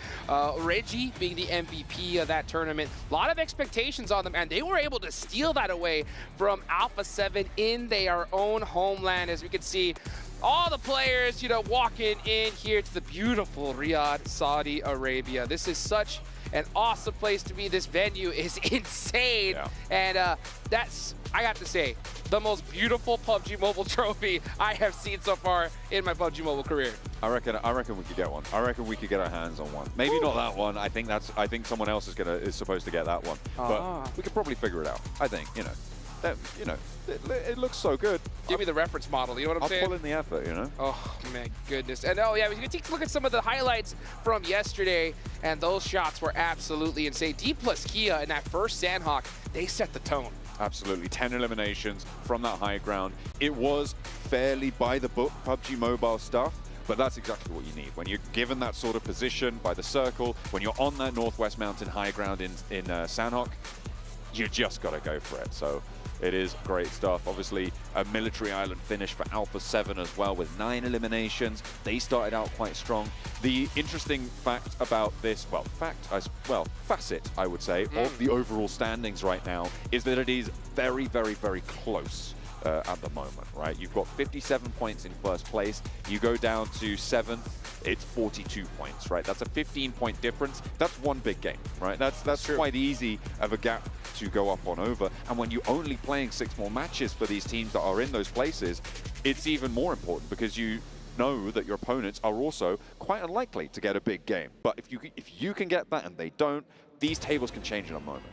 Reggie being the MVP of that tournament. A lot of expectations on them, and they were able to steal that away from Alpha 7 in their own homeland. As we can see, all the players, you know, walking in here to the beautiful Riyadh, Saudi Arabia. This is such an awesome place to be. This venue is insane. Yeah. And that's, I got to say, the most beautiful PUBG Mobile trophy I have seen so far in my PUBG Mobile career. I reckon we could get one. I reckon we could get our hands on one. Maybe not that one. I think someone else is supposed to get that one. But we could probably figure it out. I think, you know, it looks so good. Give me the reference model, you know what I'm saying? I'll pull in the effort, you know? Oh, my goodness. And oh, yeah, we can take a look at some of the highlights from yesterday, and those shots were absolutely insane. D plus Kia in that first Sandhawk, they set the tone. Absolutely. 10 eliminations from that high ground. It was fairly by-the-book PUBG Mobile stuff, but that's exactly what you need. When you're given that sort of position by the circle, when you're on that Northwest Mountain high ground in Sandhawk, you just got to go for it. So it is great stuff. Obviously, a military island finish for Alpha 7 as well with 9 eliminations. They started out quite strong. The interesting fact about this, facet, I would say, of the overall standings right now is that it is very, very, very close at the moment, right? You've got 57 points in first place. You go down to 7th, it's 42 points, right? That's a 15-point difference. That's one big game, right? That's quite easy of a gap to go up on over. And when you're only playing 6 more matches for these teams that are in those places, it's even more important because you know that your opponents are also quite unlikely to get a big game. But if you can get that and they don't, these tables can change in a moment.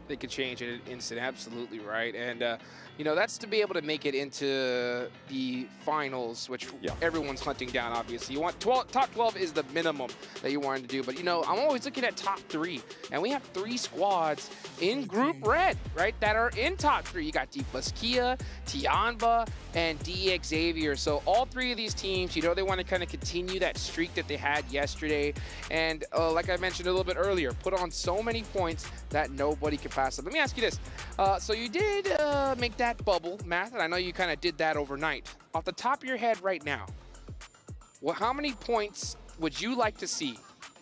They could change in an instant, absolutely right. And, you know, that's to be able to make it into the finals, which everyone's hunting down, obviously. You want top 12 is the minimum that you wanted to do. But, you know, I'm always looking at top 3. And we have 3 squads in Group Red, right, that are in top 3. You got D plus Kia, Tianba, and D Xavier. So all 3 of these teams, you know, they want to kind of continue that streak that they had yesterday. And like I mentioned a little bit earlier, put on so many points that nobody can pass them. Let me ask you this. So you did make that bubble, Matt, and I know you kind of did that overnight. Off the top of your head right now, how many points would you like to see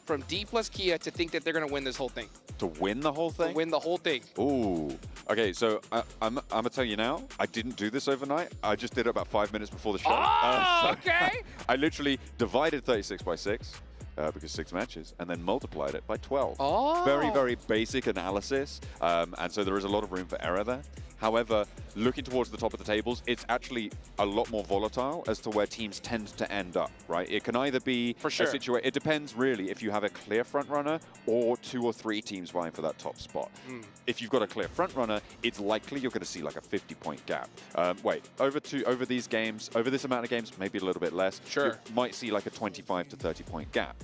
from D plus Kia to think that they're going to win this whole thing? To win the whole thing? To win the whole thing. Ooh. Okay, so I'm going to tell you now, I didn't do this overnight. I just did it about 5 minutes before the show. Oh, okay. I literally divided 36 by 6. Because 6 matches, and then multiplied it by 12. Oh. Very, very basic analysis, and so there is a lot of room for error there. However, looking towards the top of the tables, it's actually a lot more volatile as to where teams tend to end up, right? It can either be a situation, it depends really if you have a clear front runner or 2 or 3 teams vying for that top spot. If you've got a clear front runner, it's likely you're going to see like a 50-point gap. Over these games, over this amount of games, maybe a little bit less. You might see like a 25 to 30-point gap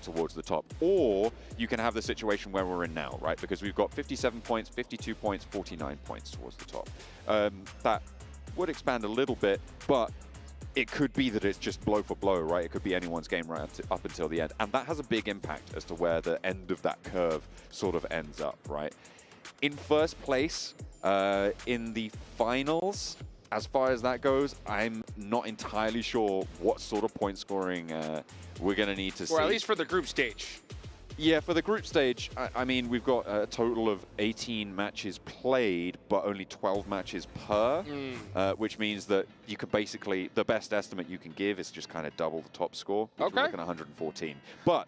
towards the top. Or you can have the situation where we're in now, right? Because we've got 57 points, 52 points, 49 points towards the top. That would expand a little bit, but it could be that it's just blow for blow, right? It could be anyone's game right up until the end. And that has a big impact as to where the end of that curve sort of ends up, right? In first place, in the finals, as far as that goes, I'm not entirely sure what sort of point scoring we're going to need to see. Or at least for the group stage. Yeah, for the group stage, I mean, we've got a total of 18 matches played, but only 12 matches per, which means that you could basically, the best estimate you can give is just kind of double the top score, which we're looking at 114. But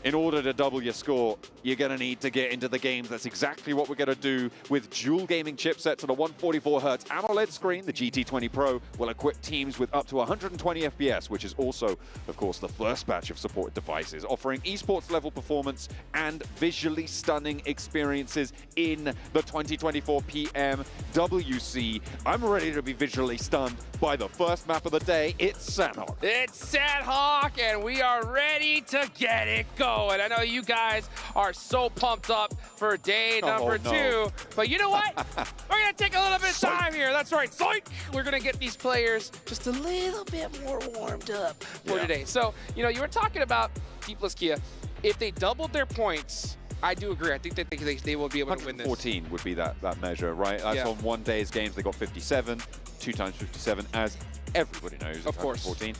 in order to double your score, you're going to need to get into the games. That's exactly what we're going to do with dual gaming chipsets and a 144Hz AMOLED screen. The GT20 Pro will equip teams with up to 120 FPS, which is also, of course, the first batch of supported devices, offering esports level performance and visually stunning experiences in the 2024 PMWC. I'm ready to be visually stunned by the first map of the day. It's Sandhawk. It's Sandhawk, and we are ready to get it going. I know you guys are so pumped up for day number 2, but you know what? We're gonna take a little bit of time here. That's right, psych! We're gonna get these players just a little bit more warmed up for today. So, you know, you were talking about D plus Kia. If they doubled their points, I do agree. I think that they will be able to win this. 114 would be that measure, right? That's on one day's games. They got 57, 2 times 57, as everybody knows. Of course. 14.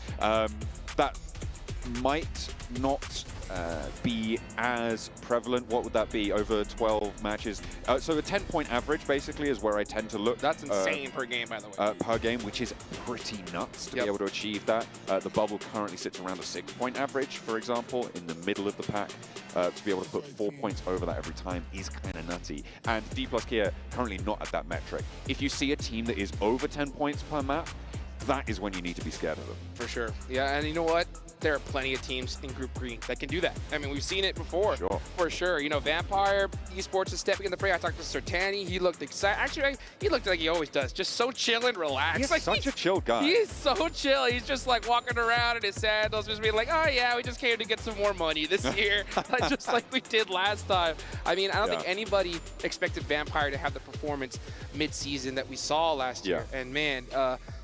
That might not be as prevalent. What would that be over 12 matches? So a 10-point average basically is where I tend to look. That's insane per game, by the way. Per game, which is pretty nuts to be able to achieve that. The bubble currently sits around a 6-point average, for example, in the middle of the pack. To be able to put 4 points over that every time is kind of nutty. And D plus Kia currently not at that metric. If you see a team that is over 10 points per map, that is when you need to be scared of them. For sure. Yeah, and you know what? There are plenty of teams in Group Green that can do that. I mean, we've seen it before, for sure. You know, Vampire Esports is stepping in the fray. I talked to Sertani. He looked excited. Actually, he looked like he always does. Just so chill and relaxed. He's like, such a chill guy. He's so chill. He's just like walking around in his sandals, just being like, oh yeah, we just came to get some more money this year. Just like we did last time. I mean, I don't think anybody expected Vampire to have the performance mid-season that we saw last year. And man,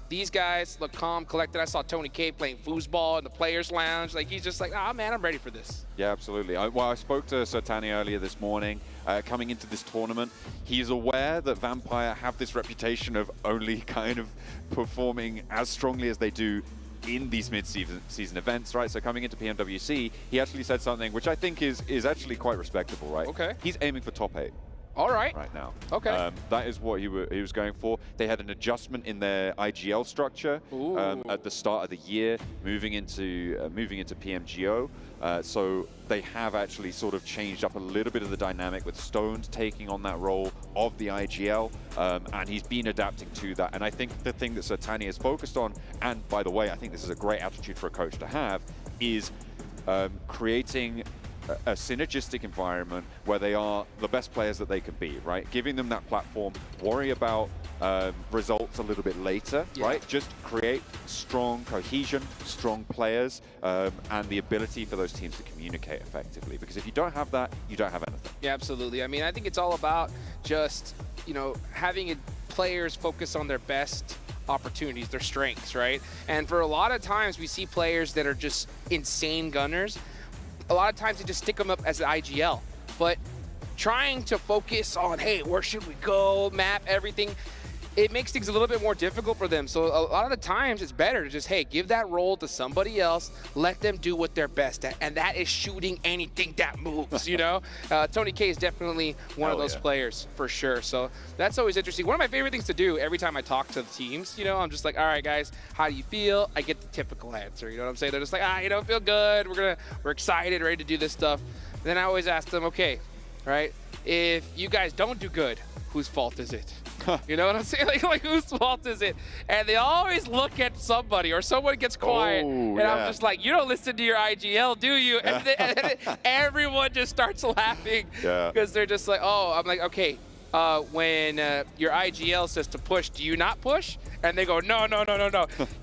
these guys look calm, collected. I saw Tony K playing foosball in the players' lounge. Like, he's just like, ah, man, I'm ready for this. Yeah, absolutely. I spoke to Sertani earlier this morning. Coming into this tournament, he's aware that Vampire have this reputation of only kind of performing as strongly as they do in these mid-season events, right? So coming into PMWC, he actually said something which I think is actually quite respectable, right? Okay. He's aiming for top 8. All right. Right now. Okay. That is what he was going for. They had an adjustment in their IGL structure at the start of the year, moving into PMGO. So they have actually sort of changed up a little bit of the dynamic with Stones taking on that role of the IGL, and he's been adapting to that. And I think the thing that Sertani is focused on, and by the way, I think this is a great attitude for a coach to have, is creating a synergistic environment where they are the best players that they can be, right? Giving them that platform, worry about results a little bit later, right? Just create strong cohesion, strong players, and the ability for those teams to communicate effectively. Because if you don't have that, you don't have anything. Yeah, absolutely. I mean, I think it's all about just, you know, having players focus on their best opportunities, their strengths, right? And for a lot of times, we see players that are just insane gunners. A lot of times they just stick them up as an IGL, but trying to focus on, hey, where should we go, map everything, it makes things a little bit more difficult for them. So a lot of the times it's better to just, hey, give that role to somebody else, let them do what they're best at, and that is shooting anything that moves, you know? Tony K is definitely one of those players, for sure. So that's always interesting. One of my favorite things to do every time I talk to the teams, you know, I'm just like, all right, guys, how do you feel? I get the typical answer, you know what I'm saying? They're just like, you know, feel good, we're excited, ready to do this stuff. And then I always ask them, okay, right, if you guys don't do good, whose fault is it? You know what I'm saying? Like whose fault is it? And they always look at somebody, or someone gets quiet, and I'm just like, you don't listen to your IGL, do you? And then everyone just starts laughing because they're just like, oh, I'm like, okay, when your IGL says to push, do you not push? And they go, no.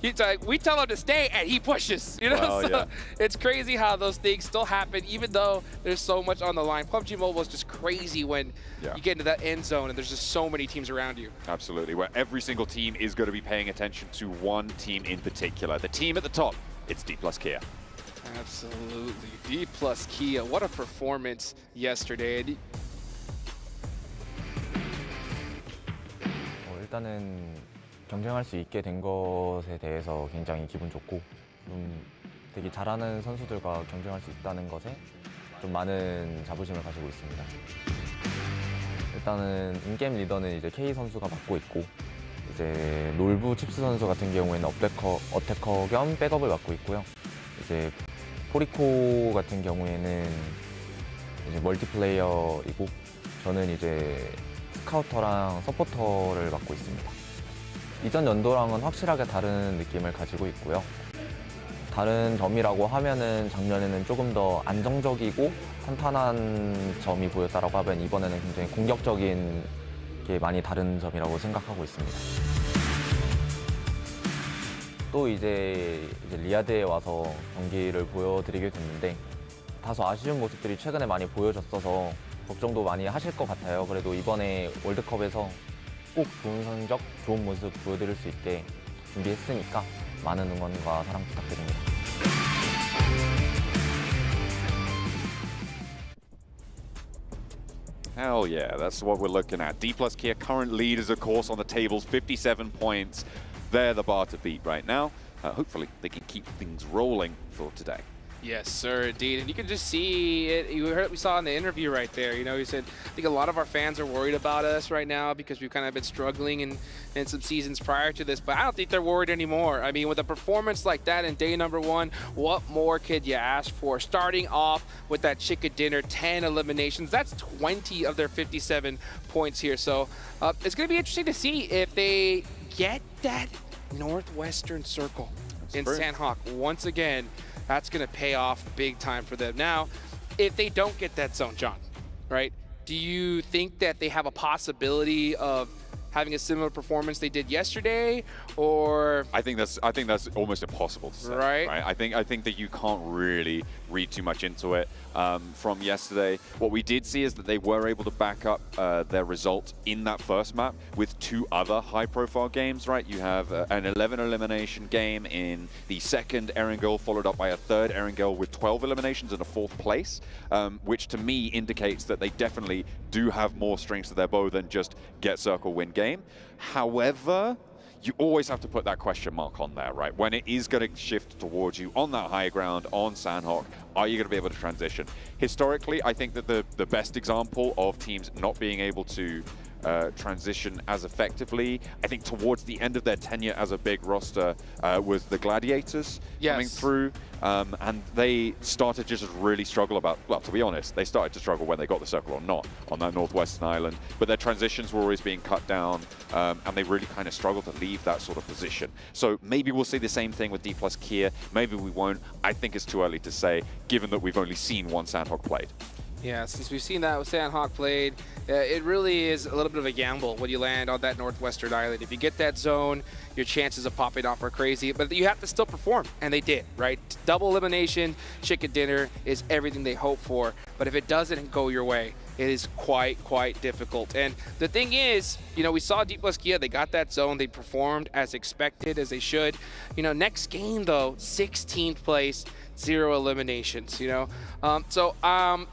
He's like, we tell him to stay, and he pushes. You know, so it's crazy how those things still happen, even though there's so much on the line. PUBG Mobile is just crazy when you get into that end zone, and there's just so many teams around you. Absolutely, where every single team is going to be paying attention to one team in particular. The team at the top, it's D plus Kia. Absolutely, D plus Kia. What a performance yesterday. 일단은 경쟁할 수 있게 된 것에 대해서 굉장히 기분 좋고 좀 되게 잘하는 선수들과 경쟁할 수 있다는 것에 좀 많은 자부심을 가지고 있습니다. 일단은 인게임 리더는 이제 K 선수가 맡고 있고 이제 롤부 칩스 선수 같은 경우에는 어태커 겸 백업을 맡고 있고요. 이제 포리코 같은 경우에는 이제 멀티플레이어이고 저는 이제 스카우터랑 서포터를 맡고 있습니다. 이전 연도랑은 확실하게 다른 느낌을 가지고 있고요. 다른 점이라고 하면은 작년에는 조금 더 안정적이고 탄탄한 점이 보였다라고 하면 이번에는 굉장히 공격적인 게 많이 다른 점이라고 생각하고 있습니다. 또 이제 리아드에 와서 경기를 보여드리게 됐는데 다소 아쉬운 모습들이 최근에 많이 보여졌어서 걱정도 많이 하실 것 같아요. 그래도 이번에 월드컵에서 꼭 좋은 성적, 좋은 모습 보여드릴 수 있게 준비했으니까 많은 응원과 사랑 부탁드립니다. Hell yeah, that's what we're looking at. D plus Kia, current leaders, of course, on the tables, 57 points. They're the bar to beat right now. Hopefully, they can keep things rolling for today. Yes, sir, indeed. And you can just see it. You heard we saw in the interview right there. You know, he said, I think a lot of our fans are worried about us right now because we've kind of been struggling in some seasons prior to this. But I don't think they're worried anymore. I mean, with a performance like that in day number 1, what more could you ask for? Starting off with that chicken dinner, 10 eliminations. That's 20 of their 57 points here. So it's going to be interesting to see if they get that Northwestern Circle in Sandhawk once again. That's going to pay off big time for them. Now, if they don't get that zone, John, right, do you think that they have a possibility of having a similar performance they did yesterday, or? I think that's almost impossible to say. Right. I think that you can't really read too much into it from yesterday. What we did see is that they were able to back up their result in that first map with 2 other high-profile games. Right, you have an 11 elimination game in the second Erangel, followed up by a third Erangel with 12 eliminations and a 4th place, which to me indicates that they definitely do have more strings to their bow than just get circle, win game. However, you always have to put that question mark on there, right? When it is going to shift towards you on that high ground, on Sandhawk, are you going to be able to transition? Historically, I think that the best example of teams not being able to transition as effectively, I think towards the end of their tenure as a big roster, was the Gladiators coming through, and they started to just really struggle well, to be honest, they started to struggle when they got the circle or not on that Northwestern Island, but their transitions were always being cut down, and they really kind of struggled to leave that sort of position. So maybe we'll see the same thing with D plus Kia, maybe we won't. I think it's too early to say, given that we've only seen one Sandhawk played. Yeah, since we've seen that with Sandhawk played, it really is a little bit of a gamble when you land on that Northwestern Island. If you get that zone, your chances of popping off are crazy, but you have to still perform, and they did, right? Double elimination, chicken dinner is everything they hope for, but if it doesn't go your way, it is quite difficult. And the thing is, you know, we saw D plus Kia, they got that zone, they performed as expected, as they should. You know, next game though, 16th place, 0 eliminations, you know?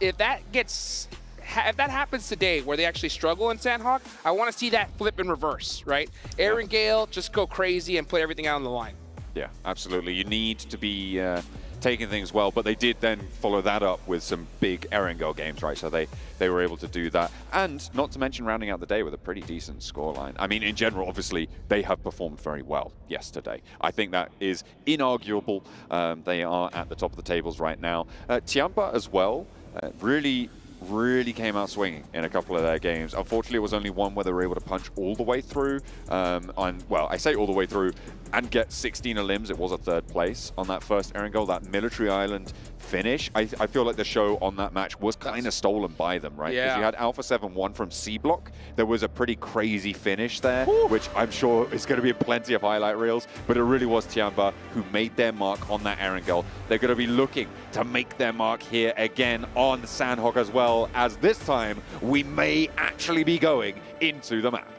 If that happens today, where they actually struggle in Sandhawk, I want to see that flip in reverse, right? Aaron Gale, just go crazy and put everything out on the line. Yeah, absolutely. You need to be taking things well, but they did then follow that up with some big Erangel games, right? So they were able to do that. And not to mention rounding out the day with a pretty decent scoreline. I mean, in general, obviously, they have performed very well yesterday. I think that is inarguable. They are at the top of the tables right now. Tiampa as well, really came out swinging in a couple of their games. Unfortunately, it was only one where they were able to punch all the way through. Well, I say all the way through and get 16 elims. It was a 3rd place on that first Erangel, that Military Island finish. I feel like the show on that match was kind of stolen by them, right? Because you had Alpha 7-1 from C Block. There was a pretty crazy finish there, which I'm sure is going to be plenty of highlight reels, but it really was Tiamba who made their mark on that Erangel. They're going to be looking to make their mark here again on Sandhawk as well, as this time we may actually be going into the map.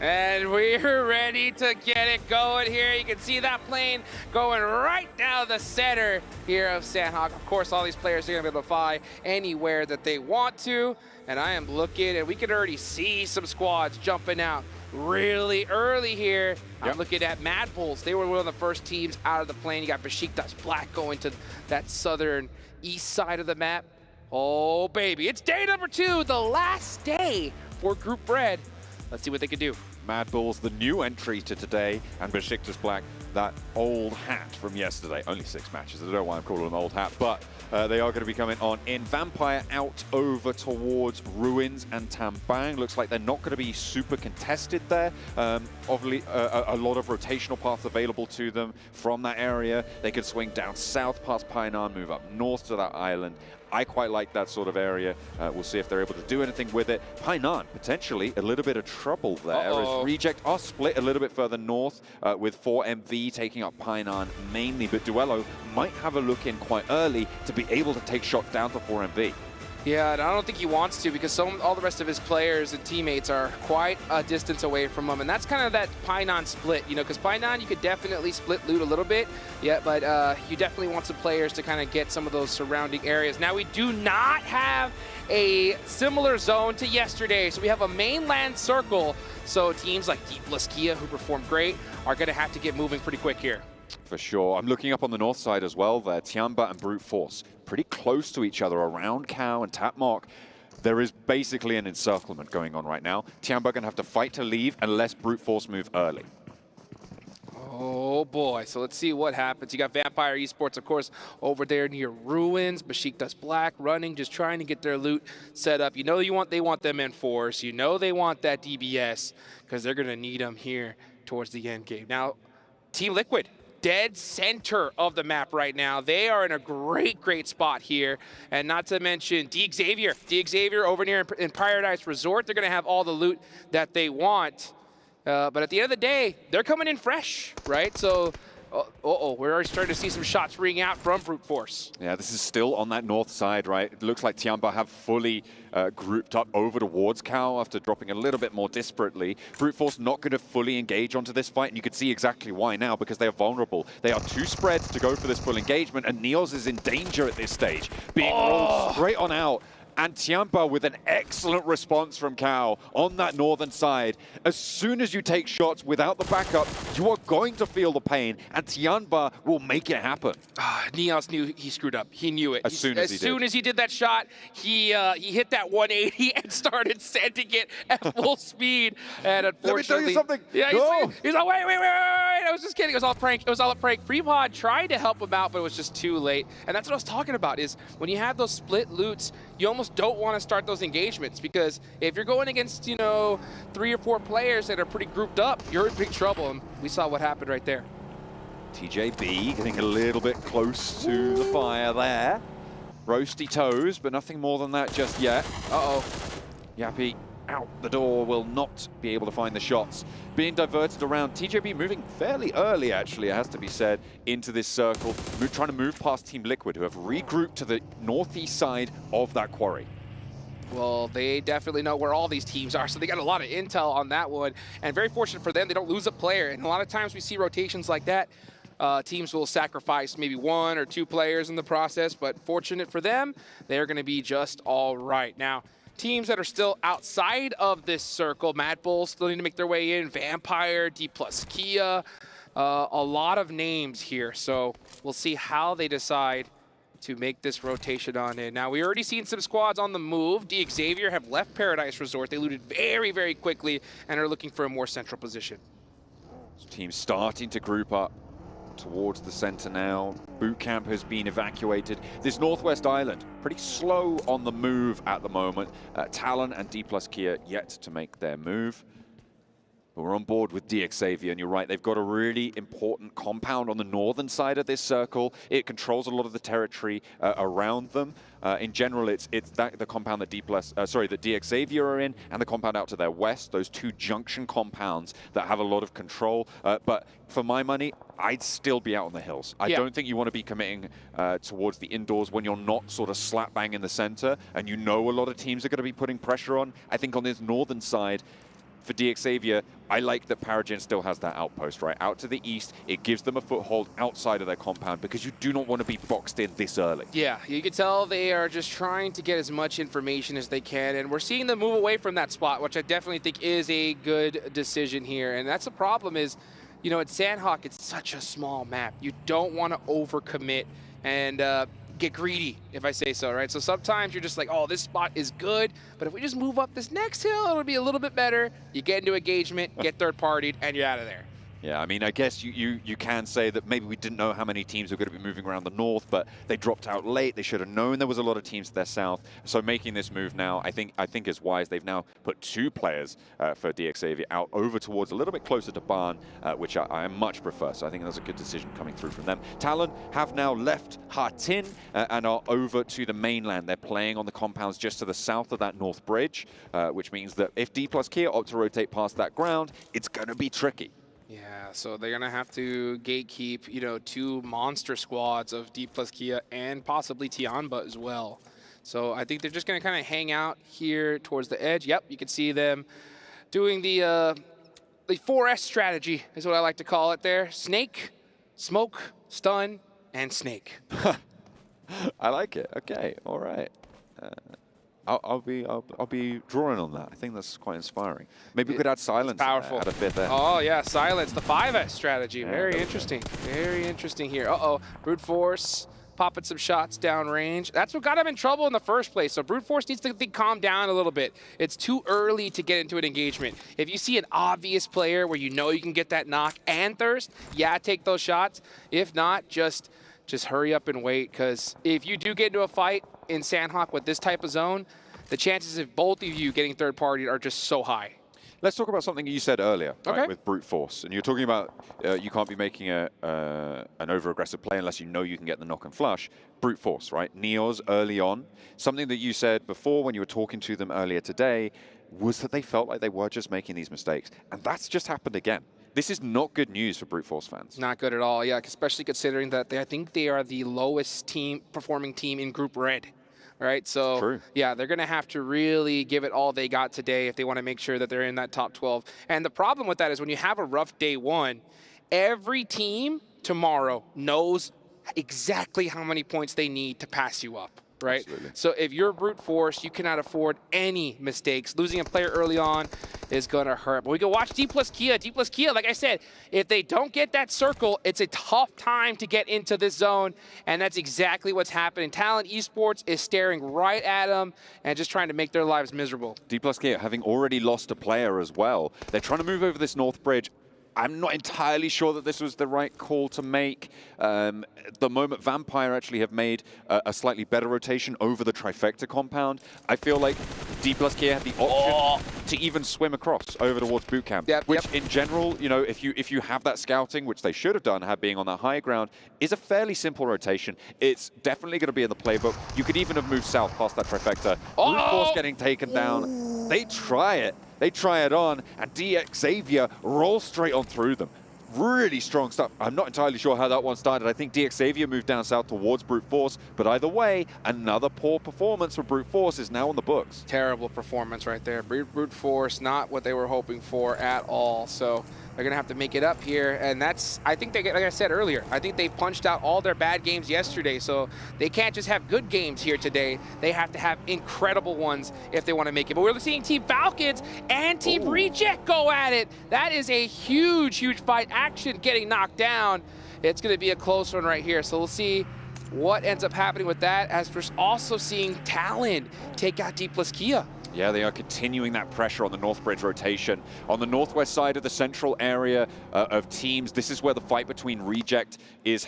And we're ready to get it going here. You can see that plane going right down the center here of Sandhawk. Of course, all these players are going to be able to fly anywhere that they want to. And I am looking, and we can already see some squads jumping out really early here. I'm looking at Mad Bulls. They were one of the first teams out of the plane. You got Besiktas Black going to that southern east side of the map. Oh, baby. It's day number 2, the last day for Group Red. Let's see what they can do. Mad Bulls, the new entry to today, and Besiktas Black that old hat from yesterday. Only 6 matches. I don't know why I'm calling them old hat, but they are going to be coming on in. Vampire out over towards Ruins and Tambang. Looks like they're not going to be super contested there. Obviously, a lot of rotational paths available to them from that area. They could swing down south past Painan, move up north to that island. I quite like that sort of area. We'll see if they're able to do anything with it. Painan, potentially a little bit of trouble there as Reject are split a little bit further north with 4MV taking up Painan mainly, but Duello might have a look in quite early to be able to take shots down to 4MV. Yeah, and I don't think he wants to because all the rest of his players and teammates are quite a distance away from him. And that's kind of that Painan split, you know, because Painan, you could definitely split loot a little bit. Yeah, but you definitely want some players to kind of get some of those surrounding areas. Now, we do not have a similar zone to yesterday. So we have a mainland circle. So teams like DPlus Kia, who performed great, are going to have to get moving pretty quick here. For sure. I'm looking up on the north side as well there. Tiamba and Brute Force pretty close to each other around Cow and Tapmark. There is basically an encirclement going on right now. Tiamba going to have to fight to leave unless Brute Force move early. Oh boy, so let's see what happens. You got Vampire Esports, of course, over there near Ruins. Bashik does Black running, just trying to get their loot set up. You know they want them in force. You know they want that DBS because they're going to need them here towards the end game. Now, Team Liquid, dead center of the map right now. They are in a great spot here. And not to mention D-Xavier over near in Paradise Resort. They're going to have all the loot that they want. But at the end of the day, they're coming in fresh, right? So, we're already starting to see some shots ring out from Brute Force. Yeah, this is still on that north side, right? It looks like Tiamba have fully grouped up over towards Cow after dropping a little bit more disparately. Brute Force not going to fully engage onto this fight, and you can see exactly why now, because they are vulnerable. They are too spread to go for this full engagement, and Neos is in danger at this stage, being rolled straight on out. And Tiamba with an excellent response from Cow on that northern side. As soon as you take shots without the backup, you are going to feel the pain, and Tiamba will make it happen. Neos knew he screwed up. He knew it. As soon as he did that shot, he hit that 180 and started sending it at full speed. And unfortunately, let me tell you something. Yeah, he's like, wait. I was just kidding. It was all a prank. It was all a prank. Freepod tried to help him out, but it was just too late. And that's what I was talking about. Is when you have those split loots, you almost don't want to start those engagements, because if you're going against, 3 or 4 players that are pretty grouped up, you're in big trouble. And we saw what happened right there. TJB getting a little bit close to the fire there. Roasty toes, but nothing more than that just yet. Yappy out the door, will not be able to find the shots. Being diverted around. TJB moving fairly early, actually, it has to be said, into this circle. Trying to move past Team Liquid, who have regrouped to the northeast side of that quarry. Well, they definitely know where all these teams are, so they got a lot of intel on that one. And very fortunate for them, they don't lose a player. And a lot of times we see rotations like that. Teams will sacrifice maybe 1 or 2 players in the process, but fortunate for them, they're going to be just all right. Now, teams that are still outside of this circle, Mad Bulls still need to make their way in, Vampire, DPlus Kia, a lot of names here. So we'll see how they decide to make this rotation on in. Now, we already seen some squads on the move. D-Xavier have left Paradise Resort. They looted very quickly and are looking for a more central position. Teams starting to group up towards the center now. Boot camp has been evacuated. This northwest island, pretty slow on the move at the moment. Talon and DPlus Kia yet to make their move. But we're on board with DXavier, and you're right, they've got a really important compound on the northern side of this circle. It controls a lot of the territory around them. In general, it's the compound that DXavier are in, and the compound out to their west, those 2 junction compounds that have a lot of control. But for my money, I'd still be out on the hills. I don't think you want to be committing towards the indoors when you're not sort of slap bang in the center, and you know a lot of teams are going to be putting pressure on. I think on this northern side, for DXavier, I like that Paragen still has that outpost, right? Out to the east, it gives them a foothold outside of their compound, because you do not want to be boxed in this early. Yeah, you can tell they are just trying to get as much information as they can, and we're seeing them move away from that spot, which I definitely think is a good decision here. And that's the problem is, at Sandhawk, it's such a small map. You don't want to overcommit and get greedy, if I say so, right? So sometimes you're just like, oh, this spot is good, but if we just move up this next hill, it'll be a little bit better. You get into engagement, get third-partied, and you're out of there. Yeah, I mean, I guess you can say that maybe we didn't know how many teams were going to be moving around the north, but they dropped out late. They should have known there was a lot of teams to their south. So making this move now, I think is wise. They've now put 2 players for DXAV out over towards a little bit closer to Barn, which I much prefer. So I think that's a good decision coming through from them. Talon have now left Hatin and are over to the mainland. They're playing on the compounds just to the south of that north bridge, which means that if D plus Kia opt to rotate past that ground, it's going to be tricky. Yeah, so they're going to have to gatekeep, you know, 2 monster squads of D plus Kia and possibly Tianba as well. So I think they're just going to kind of hang out here towards the edge. Yep, you can see them doing the 4S strategy is what I like to call it there. Snake, smoke, stun, and snake. I like it. Okay, all right. I'll be drawing on that. I think that's quite inspiring. Maybe we could add silence. Powerful. Add a bit there. Oh yeah, silence. The 5S strategy. Yeah, Very interesting. Very interesting here. Uh-oh. Brute Force popping some shots downrange. That's what got him in trouble in the first place. So Brute Force needs to calm down a little bit. It's too early to get into an engagement. If you see an obvious player where you know you can get that knock and thirst, yeah, take those shots. If not, just hurry up and wait, because if you do get into a fight in Sandhawk with this type of zone, the chances of both of you getting third party are just so high. Let's talk about something you said earlier, right, with brute force. And you're talking about you can't be making an over-aggressive play unless you know you can get the knock and flush. Brute force, right? Neos early on. Something that you said before when you were talking to them earlier today was that they felt like they were just making these mistakes. And that's just happened again. This is not good news for brute force fans. Not good at all, yeah, especially considering that I think they are the lowest performing team in Group Red. Right, so yeah, they're going to have to really give it all they got today if they want to make sure that they're in that top 12. And the problem with that is when you have a rough day 1, every team tomorrow knows exactly how many points they need to pass you up. Right? Absolutely. So if you're brute force, you cannot afford any mistakes. Losing a player early on is going to hurt. But we can watch D plus Kia. D plus Kia, like I said, if they don't get that circle, it's a tough time to get into this zone, and that's exactly what's happening. Talent Esports is staring right at them and just trying to make their lives miserable. D plus Kia having already lost a player as well. They're trying to move over this north bridge. I'm not entirely sure that this was the right call to make. The moment Vampire actually have made a slightly better rotation over the trifecta compound, I feel like D plus Kia had the option to even swim across over towards boot camp, which in general, you know, if you have that scouting, which they should have done, being on that high ground, is a fairly simple rotation. It's definitely going to be in the playbook. You could even have moved south past that trifecta. Brute Force getting taken down. They try it. They try it on, and DXavier rolls straight on through them. Really strong stuff. I'm not entirely sure how that one started. I think DXavier moved down south towards Brute Force, but either way, another poor performance for Brute Force is now on the books. Terrible performance right there. Brute Force, not what they were hoping for at all. So they're going to have to make it up here, and that's, I think, like I said earlier, I think they punched out all their bad games yesterday, so they can't just have good games here today. They have to have incredible ones if they want to make it. But we're seeing Team Falcons and Team Reject go at it. That is a huge, huge fight. Action getting knocked down. It's going to be a close one right here, so we'll see what ends up happening with that, as we're also seeing Talon take out D plus Kia. Yeah, they are continuing that pressure on the North Bridge rotation. On the northwest side of the central area of teams, this is where the fight between Reject and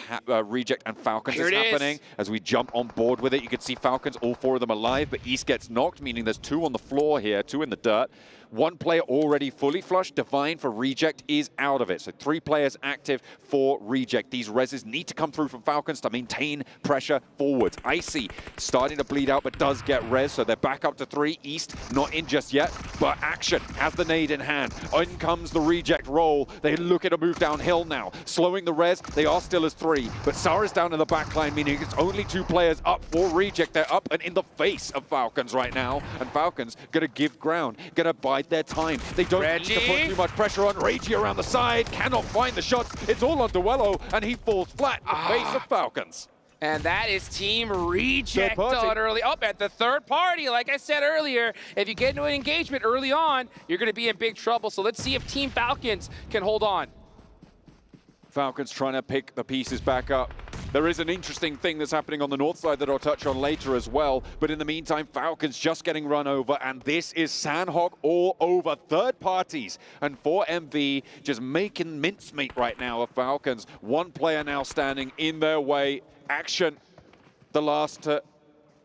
Falcons is happening. As we jump on board with it, you can see Falcons, all 4 of them alive, but East gets knocked, meaning there's 2 on the floor here, 2 in the dirt. 1 player already fully flushed. Divine for Reject is out of it. So 3 players active for Reject. These reses need to come through from Falcons to maintain pressure forwards. Icy starting to bleed out, but does get res, so they're back up to 3. East not in just yet, but Action has the nade in hand. In comes the Reject roll. They look at a move downhill now. Slowing the res, they are still as 3, but Sara's down in the back line, meaning it's only 2 players up for Reject. They're up and in the face of Falcons right now, and Falcons gonna give ground, gonna buy their time. They don't need to put too much pressure on. Reggie around the side, cannot find the shots. It's all on Duello, and he falls flat in the face of Falcons. And that is Team Reject on early. Up at the third party, like I said earlier, if you get into an engagement early on, you're going to be in big trouble. So let's see if Team Falcons can hold on. Falcons trying to pick the pieces back up. There is an interesting thing that's happening on the north side that I'll touch on later as well. But in the meantime, Falcons just getting run over, and this is Sandhawk all over. Third parties and 4MV just making mincemeat right now of Falcons. One player now standing in their way. Action, the last to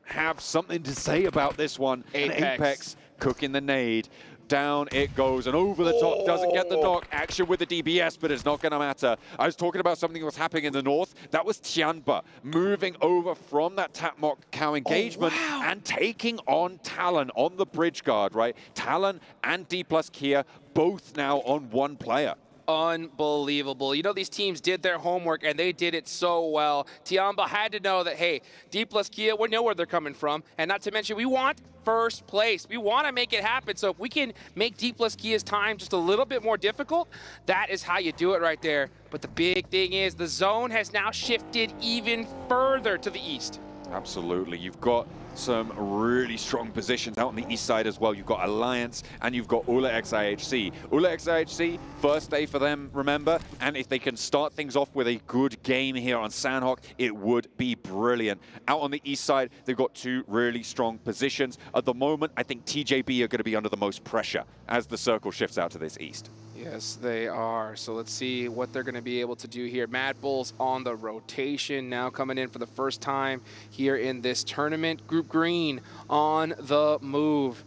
have something to say about this one. Apex cooking the nade. Down it goes, and over the top, doesn't get the knock. Action with the DBS, but it's not going to matter. I was talking about something that was happening in the north. That was Tianba moving over from that Tapmock cow engagement and taking on Talon on the bridge guard, right? Talon and D plus Kia both now on one player. Unbelievable. You know, these teams did their homework, and they did it so well. Tiamba had to know that, hey, D plus Kia, we know where they're coming from. And not to mention, we want first place. We want to make it happen. So if we can make D plus Kia's time just a little bit more difficult, that is how you do it right there. But the big thing is the zone has now shifted even further to the east. Absolutely. You've got some really strong positions out on the east side as well. You've got Alliance and you've got ULA X IHC. ULA X IHC, first day for them, remember? And if they can start things off with a good game here on Sandhawk, it would be brilliant. Out on the east side, they've got two really strong positions. At the moment, I think TJB are going to be under the most pressure as the circle shifts out to this east. Yes, they are. So let's see what they're going to be able to do here. Mad Bulls on the rotation now, coming in for the first time here in this tournament. Group Green on the move.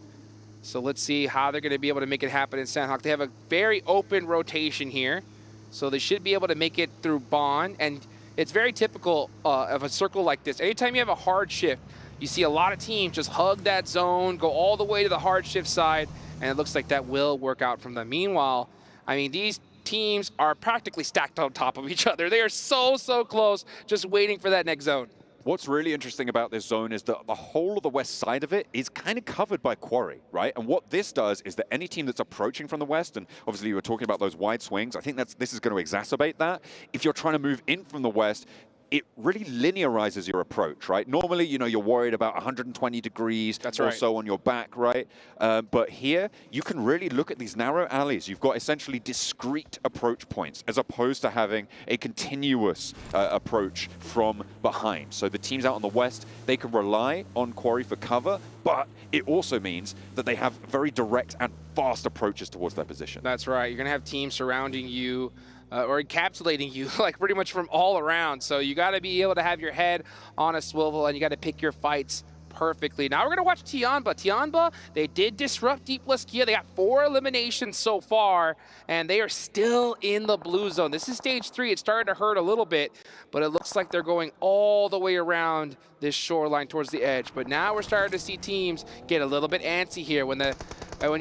So let's see how they're going to be able to make it happen in Sandhawk. They have a very open rotation here, so they should be able to make it through Bond. And it's very typical of a circle like this. Anytime you have a hard shift, you see a lot of teams just hug that zone, go all the way to the hard shift side, and it looks like that will work out from them. Meanwhile, I mean, these teams are practically stacked on top of each other. They are so, so close, just waiting for that next zone. What's really interesting about this zone is that the whole of the west side of it is kind of covered by quarry, right? And what this does is that any team that's approaching from the west, and obviously you were talking about those wide swings, I think this is going to exacerbate that. If you're trying to move in from the west, it really linearizes your approach, right? Normally, you know, you're worried about 120 degrees or so on your back, right? But here, you can really look at these narrow alleys. You've got essentially discrete approach points as opposed to having a continuous approach from behind. So the teams out on the west, they can rely on quarry for cover, but it also means that they have very direct and fast approaches towards their position. That's right. You're going to have teams surrounding you or encapsulating you like pretty much from all around. So you got to be able to have your head on a swivel, and you got to pick your fights perfectly. Now we're going to watch Tianba. Tianba, they did disrupt D plus Kia. They got 4 eliminations so far, and they are still in the blue zone. This is stage 3. It started to hurt a little bit, but it looks like they're going all the way around this shoreline towards the edge. But now we're starting to see teams get a little bit antsy here. When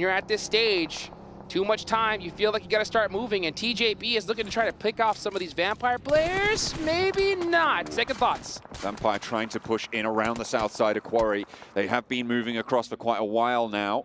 you're at this stage, too much time, you feel like you got to start moving, and TJB is looking to try to pick off some of these Vampire players. Maybe not. Second thoughts. Vampire trying to push in around the south side of Quarry. They have been moving across for quite a while now.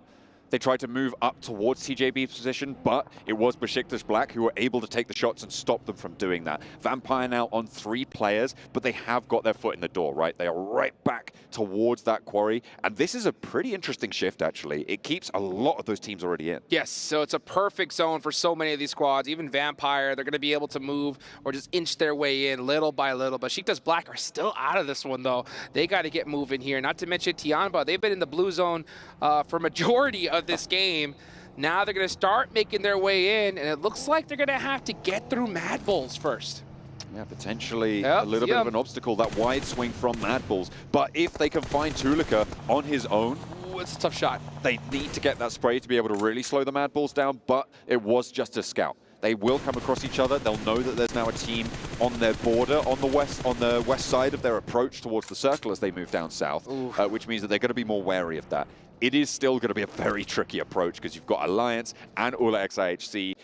They tried to move up towards TJB's position, but it was Besiktas Black who were able to take the shots and stop them from doing that. Vampire now on 3 players, but they have got their foot in the door, right? They are right back towards that quarry, and this is a pretty interesting shift, actually. It keeps a lot of those teams already in. Yes, so it's a perfect zone for so many of these squads. Even Vampire, they're going to be able to move or just inch their way in little by little. But Besiktas Black are still out of this one, though. They got to get moving here. Not to mention Tianba, they've been in the blue zone for majority of this game. Now they're going to start making their way in, and it looks like they're going to have to get through Mad Bulls first. Yeah, potentially a little bit of an obstacle, that wide swing from Mad Bulls. But if they can find Tulika on his own, it's a tough shot. They need to get that spray to be able to really slow the Mad Bulls down, but it was just a scout. They will come across each other. They'll know that there's now a team on their border on the west side of their approach towards the circle as they move down south, which means that they're going to be more wary of that. It is still going to be a very tricky approach because you've got Alliance and ULA X IHC,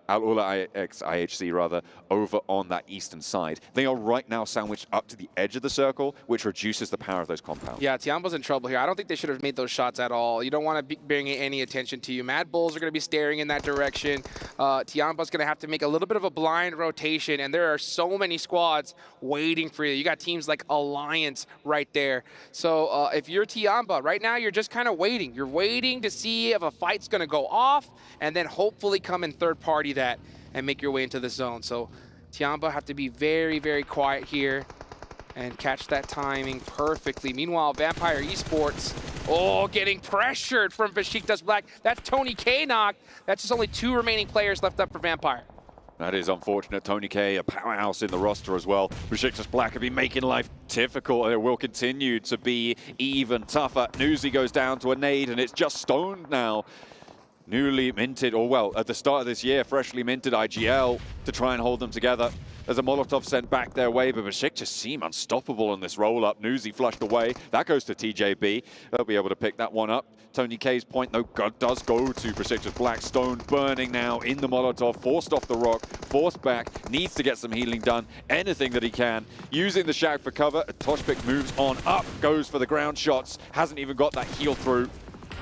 ULA X IHC rather, over on that eastern side. They are right now sandwiched up to the edge of the circle, which reduces the power of those compounds. Yeah, Tiamba's in trouble here. I don't think they should have made those shots at all. You don't want to bring any attention to you. Mad Bulls are going to be staring in that direction. Tiamba's going to have to make a little bit of a blind rotation, and there are so many squads waiting for you. You got teams like Alliance right there. So if you're Tiamba, right now you're just kind of waiting. You're waiting to see if a fight's going to go off, and then hopefully come in third party that and make your way into the zone. So Tiamba have to be very, very quiet here and catch that timing perfectly. Meanwhile, Vampire Esports, getting pressured from Besiktas Black. That's Tony K knocked. That's just only 2 remaining players left up for Vampire. That is unfortunate. Tony K, a powerhouse in the roster as well. Besiktas Black have been making life difficult, and it will continue to be even tougher. Newsy goes down to a nade, and it's just stoned now. Newly minted, or well, at the start of this year, freshly minted IGL to try and hold them together. There's a Molotov sent back their way, but Besiktas seem unstoppable in this roll-up. Newsy flushed away. That goes to TJB. They'll be able to pick that one up. Tony K's point, though, does go to Besiktas Black. Stone burning now in the Molotov, forced off the rock, forced back, needs to get some healing done, anything that he can. Using the shack for cover, Toshpik moves on up, goes for the ground shots, hasn't even got that heal through.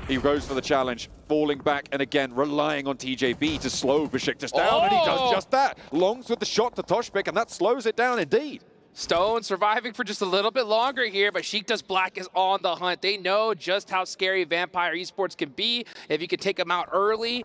He goes for the challenge, falling back, and again, relying on TJB to slow Besiktas down, and he does just that. Longs with the shot to Toshpik, and that slows it down indeed. Stone surviving for just a little bit longer here, but Besiktas Black is on the hunt. They know just how scary Vampire Esports can be. If you can take them out early,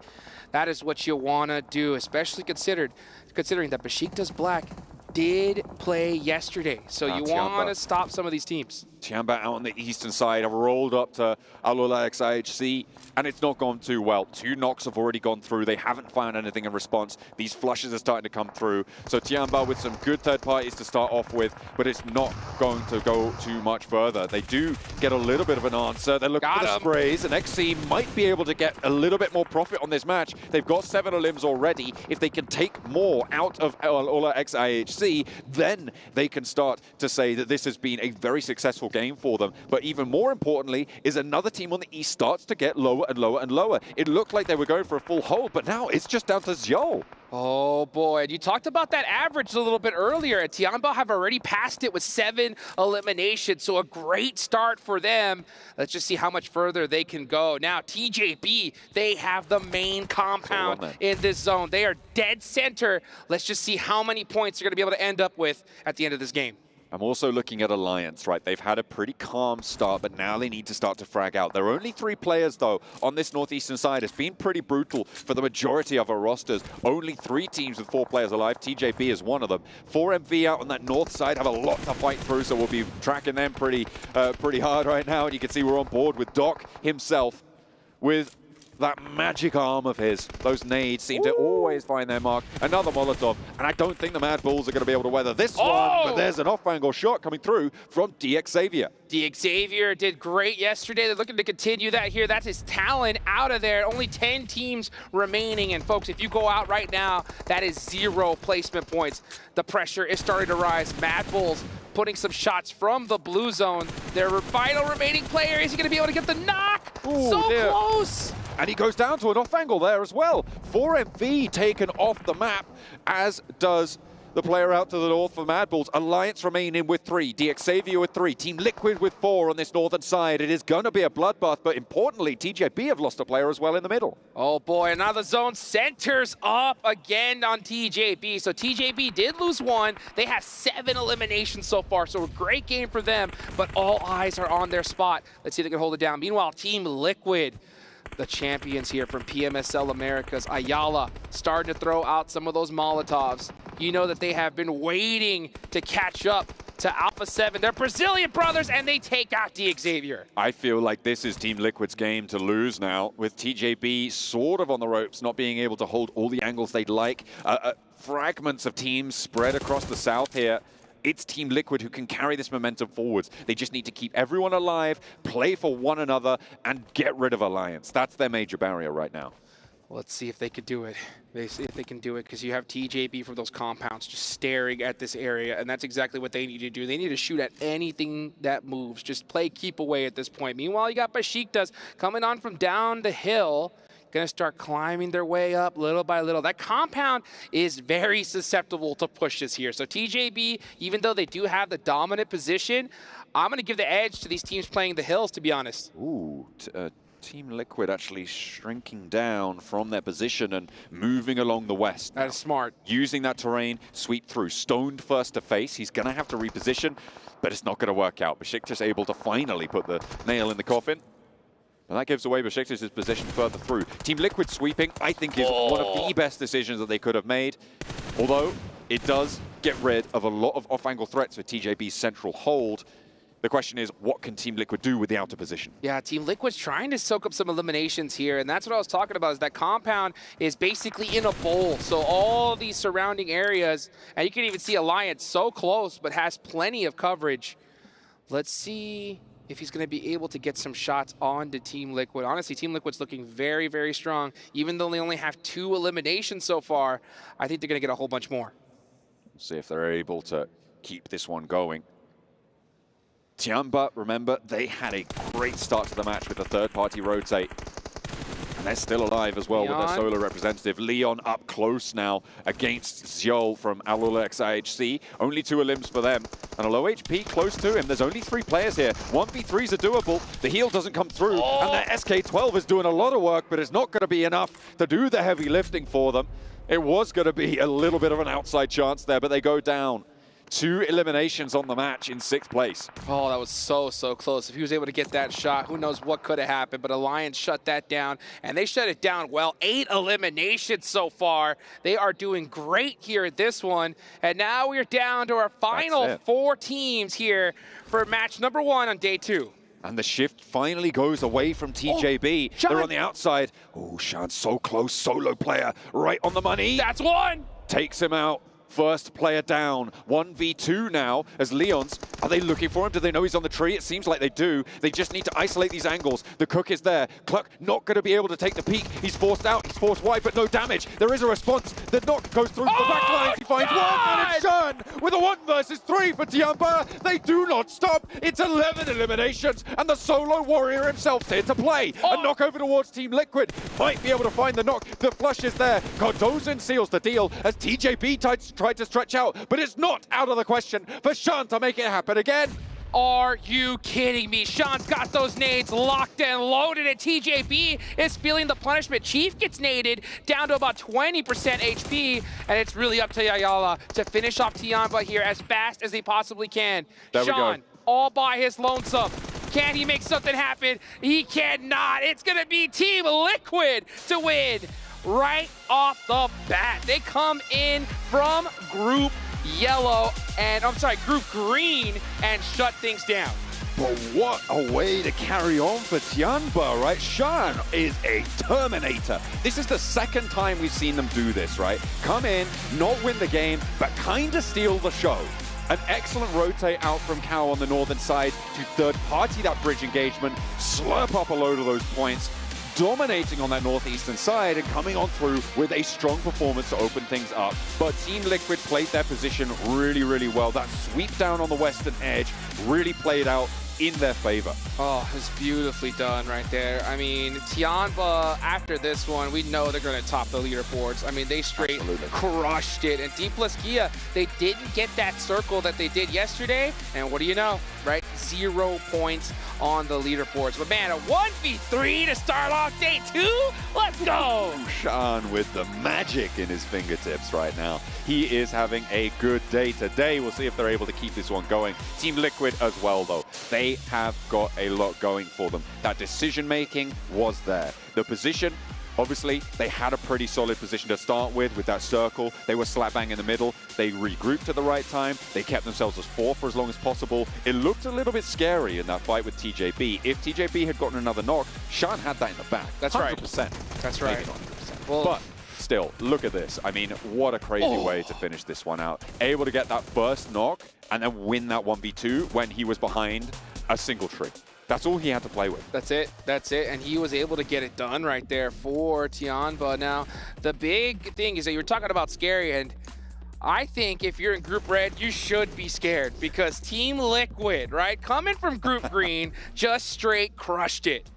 that is what you want to do, especially considering that Besiktas Black did play yesterday. So you want to stop some of these teams. Tiamba out on the eastern side have rolled up to Alola XIHC, and it's not gone too well. 2 knocks have already gone through. They haven't found anything in response. These flushes are starting to come through. So Tiamba with some good third parties to start off with, but it's not going to go too much further. They do get a little bit of an answer. They're looking for the sprays, and XC might be able to get a little bit more profit on this match. They've got 7 limbs already. If they can take more out of Alola XIHC, then they can start to say that this has been a very successful game for them. But even more importantly is another team on the east starts to get lower and lower and lower. It looked like they were going for a full hold, but now it's just down to Zhou. Oh boy, and you talked about that average a little bit earlier. Tiamba have already passed it with 7 eliminations, so a great start for them. Let's just see how much further they can go. Now TJB, they have the main compound in this zone. They are dead center. Let's just see how many points they're going to be able to end up with at the end of this game. I'm also looking at Alliance, right? They've had a pretty calm start, but now they need to start to frag out. There are only 3 players, though, on this northeastern side. It's been pretty brutal for the majority of our rosters. Only 3 teams with 4 players alive. TJB is one of them. 4MV out on that north side have a lot to fight through, so we'll be tracking them pretty hard right now. And you can see we're on board with Doc himself with that magic arm of his. Those nades seem to always find their mark. Another Molotov, and I don't think the Mad Bulls are going to be able to weather this one, but there's an off-angle shot coming through from DX Xavier. DX Xavier did great yesterday. They're looking to continue that here. That's his talent out of there. Only 10 teams remaining, and folks, if you go out right now, that is 0 placement points. The pressure is starting to rise. Mad Bulls putting some shots from the blue zone. Their final remaining player, is he going to be able to get the knock? Close! And he goes down to an off angle there as well. 4MV taken off the map, as does the player out to the north for Mad Bulls. Alliance remaining with 3, DX Xavier with 3, Team Liquid with 4 on this northern side. It is going to be a bloodbath, but importantly, TJB have lost a player as well in the middle. Oh boy, and now the zone centers up again on TJB. So TJB did lose 1. They have 7 eliminations so far, so a great game for them, but all eyes are on their spot. Let's see if they can hold it down. Meanwhile, Team Liquid, the champions here from PMSL Americas, Ayala, starting to throw out some of those Molotovs. You know that they have been waiting to catch up to Alpha 7. They're Brazilian brothers, and they take out DX Xavier. I feel like this is Team Liquid's game to lose now, with TJB sort of on the ropes, not being able to hold all the angles they'd like. Fragments of teams spread across the south here. It's Team Liquid who can carry this momentum forwards. They just need to keep everyone alive, play for one another, and get rid of Alliance. That's their major barrier right now. Let's see if they could do it. See if they can do it, because you have TJB from those compounds just staring at this area, and that's exactly what they need to do. They need to shoot at anything that moves. Just play keep away at this point. Meanwhile, you got Besiktas coming on from down the hill, going to start climbing their way up little by little. That compound is very susceptible to pushes here. So TJB, even though they do have the dominant position, I'm going to give the edge to these teams playing the hills, to be honest. Ooh, Team Liquid actually shrinking down from their position and moving along the west. That is smart. Using that terrain, sweep through. Stoned first to face. He's going to have to reposition, but it's not going to work out. Besiktas able to finally put the nail in the coffin. And that gives away Besiktas' position further through. Team Liquid sweeping, I think, is one of the best decisions that they could have made. Although, It does get rid of a lot of off-angle threats for TJB's central hold. The question is, what can Team Liquid do with the outer position? Yeah, Team Liquid's trying to soak up some eliminations here, and that's what I was talking about, is that compound is basically in a bowl. So all these surrounding areas, and you can even see Alliance so close, but has plenty of coverage. Let's see if he's going to be able to get some shots onto Team Liquid. Honestly, Team Liquid's looking very, very strong. Even though they only have 2 eliminations so far, I think they're going to get a whole bunch more. See if they're able to keep this one going. Tianba, remember, they had a great start to the match with the third-party rotate. And they're still alive as well with their solo representative. Leon up close now against Xiol from Alulex IHC. Only 2 elims for them. And a low HP close to him. There's only 3 players here. 1v3s are doable. The heal doesn't come through. And their SK12 is doing a lot of work, but it's not going to be enough to do the heavy lifting for them. It was going to be a little bit of an outside chance there, but they go down. 2 eliminations on the match in 6th place. Oh, that was so, so close. If he was able to get that shot, who knows what could have happened, but Alliance shut that down, and they shut it down well. 8 eliminations so far. They are doing great here at this one, and now we're down to our final 4 teams here for match number 1 on day 2. And the shift finally goes away from TJB. They're on the outside. Oh, Shan's so close. Solo player right on the money. That's 1. Takes him out. First player down. 1v2 now as Leon's. Are they looking for him? Do they know he's on the tree? It seems like they do. They just need to isolate these angles. The cook is there. Cluck not going to be able to take the peek. He's forced out. He's forced wide, but no damage. There is a response. The knock goes through the back lines. He finds 1, and it's Shan with a 1 versus 3 for Tianba. They do not stop. It's 11 eliminations, and the solo warrior himself here to play. A knock over towards Team Liquid. Might be able to find the knock. The flush is there. Cardozen seals the deal as TJB tried to stretch out, but it's not out of the question for Shan to make it happen again. Are you kidding me? Sean's got those nades locked and loaded, and TJB is feeling the punishment. Chief gets naded down to about 20% HP, and it's really up to Ayala to finish off Tianba here as fast as he possibly can. There Sean, all by his lonesome. Can he make something happen? He cannot. It's going to be Team Liquid to win right off the bat. They come in from Group Yellow, and I'm sorry, Group Green, and shut things down. But what a way to carry on for Tianba, right? Shan is a Terminator. This is the 2nd time we've seen them do this, right? Come in, not win the game, but kind of steal the show. An excellent rotate out from Cow on the northern side to third party that bridge engagement, slurp up a load of those points, dominating on that northeastern side and coming on through with a strong performance to open things up. But Team Liquid played their position really, really well. That sweep down on the western edge really played out in their favor. Oh, it's beautifully done right there. I mean, Tianba, after this one, we know they're going to top the leaderboards. I mean, they straight crushed it. And D plus Kia, they didn't get that circle that they did yesterday. And what do you know, right? 0 points on the leaderboards. But man, a 1v3 to start off day 2? Let's go! Shan with the magic in his fingertips right now. He is having a good day today. We'll see if they're able to keep this one going. Team Liquid as well, though. They have got a lot going for them. That decision-making was there. The position, obviously, they had a pretty solid position to start with that circle. They were slap bang in the middle. They regrouped at the right time. They kept themselves as 4 for as long as possible. It looked a little bit scary in that fight with TJB. If TJB had gotten another knock, Shan had that in the back. That's 100%. right. That's right. Maybe not 100%. Well, but still, look at this. I mean, what a crazy way to finish this one out. Able to get that first knock and then win that 1v2 when he was behind a single tree. That's all he had to play with. That's it. That's it. And he was able to get it done right there for Tianba. Now, the big thing is that you were talking about scary, and I think if you're in Group Red, you should be scared because Team Liquid, right, coming from Group Green, just straight crushed it.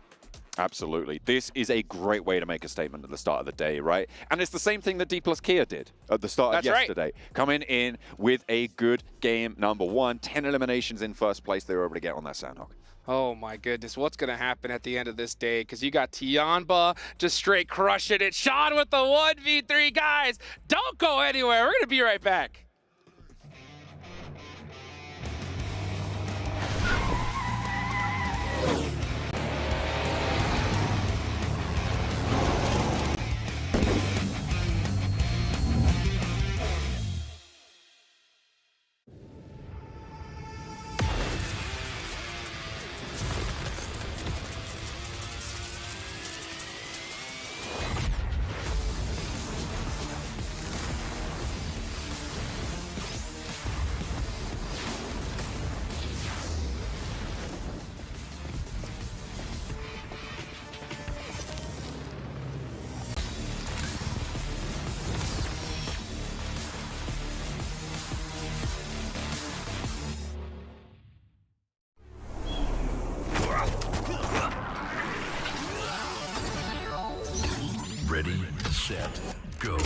Absolutely. This is a great way to make a statement at the start of the day, right? And it's the same thing that D plus Kia did at the start of yesterday. Right. Coming in with a good game number 1, 10 eliminations in first place. They were able to get on that Sandhawk. Oh my goodness, what's going to happen at the end of this day? Because you got Tianba just straight crushing it. Sean with the 1v3. Guys, don't go anywhere. We're going to be right back. Ready, set, go.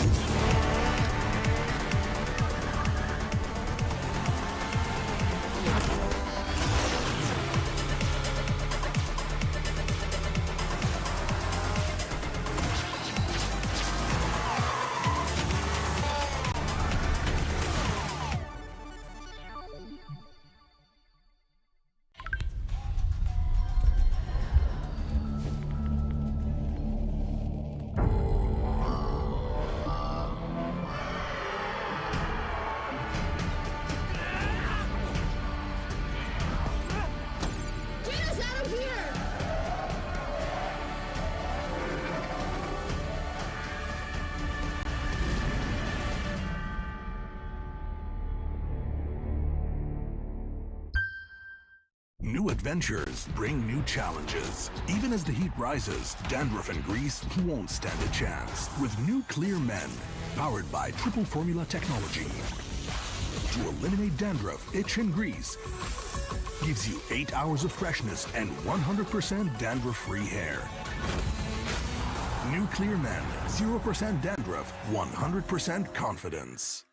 New adventures bring new challenges. Even as the heat rises, dandruff and grease won't stand a chance. With new Clear Men, powered by triple formula technology. To eliminate dandruff, itch and grease, gives you 8 hours of freshness and 100% dandruff-free hair. New Clear Men, 0% dandruff, 100% confidence.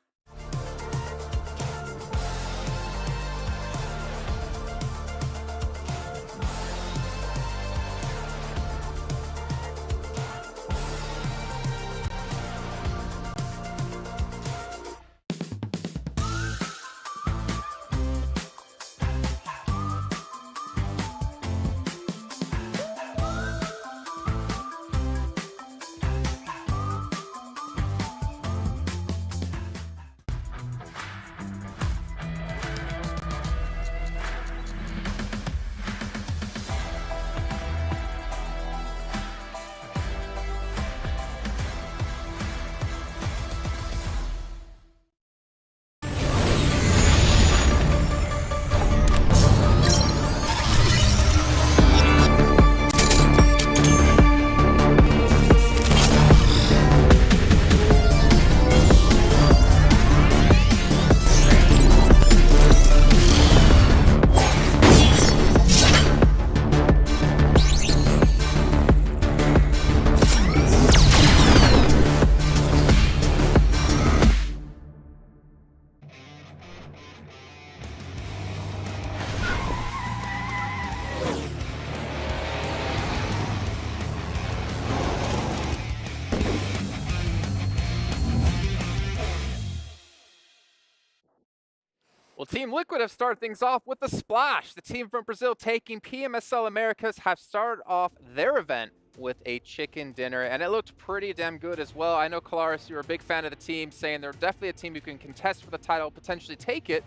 Well, Team Liquid have started things off with a splash. The team from Brazil taking PMSL Americas have started off their event with a chicken dinner, and it looked pretty damn good as well. I know, Kalaris, you're a big fan of the team, saying they're definitely a team who can contest for the title, potentially take it,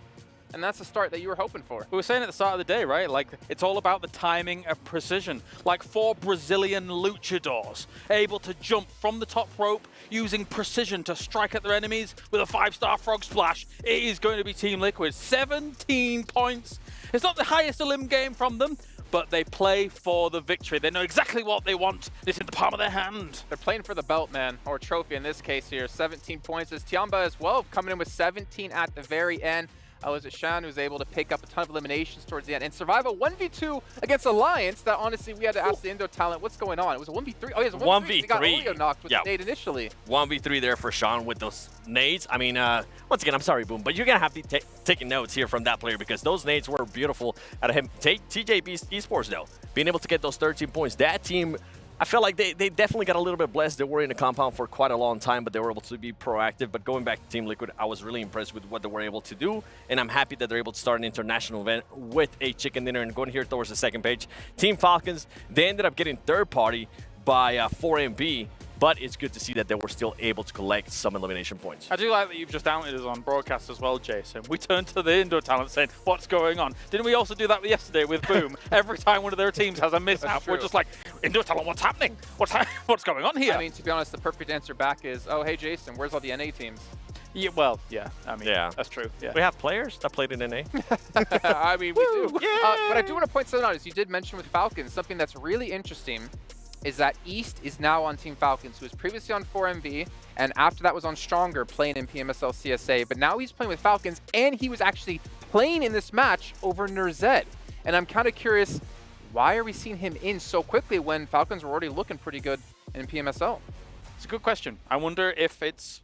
and that's the start that you were hoping for. We were saying at the start of the day, right? Like, it's all about the timing and precision. Like 4 Brazilian luchadors, able to jump from the top rope using precision to strike at their enemies with a 5-star frog splash. It is going to be Team Liquid. 17 points. It's not the highest elim game from them, but they play for the victory. They know exactly what they want. It's in the palm of their hand. They're playing for the belt, man, or trophy in this case here. 17 points is Tiamba as well, coming in with 17 at the very end. Was it Shan who was able to pick up a ton of eliminations towards the end and survive a 1v2 against Alliance that honestly we had to ask the Indo talent what's going on. It was a 1v3. Oh, yeah, it was a 1v3. He got Olio knocked with the nade initially. 1v3 there for Sean with those nades. I mean, once again, I'm sorry, Boom, but you're going to have to taking notes here from that player because those nades were beautiful out of him. TJ Esports, though, being able to get those 13 points. That team, I feel like they definitely got a little bit blessed. They were in the compound for quite a long time, but they were able to be proactive. But going back to Team Liquid, I was really impressed with what they were able to do, and I'm happy that they're able to start an international event with a chicken dinner. And going here towards the second page, Team Falcons, they ended up getting third party by 4MB, but it's good to see that they were still able to collect some elimination points. I do like that you've just outed us on broadcast as well, Jason. We turned to the Indo talent saying, what's going on? Didn't we also do that yesterday with Boom? Every time one of their teams has a mishap, we're just like, Indo talent, what's happening? What's going on here? I mean, to be honest, the perfect answer back is, oh, hey, Jason, where's all the NA teams? Yeah, well, yeah. I mean, that's true. Yeah. We have players that played in NA. I mean, we do. But I do want to point something out, as you did mention with Falcons, something that's really interesting is that East is now on Team Falcons, who was previously on 4MV, and after that was on Stronger, playing in PMSL CSA. But now he's playing with Falcons, and he was actually playing in this match over Nurzed. And I'm kind of curious, why are we seeing him in so quickly when Falcons were already looking pretty good in PMSL? It's a good question. I wonder if it's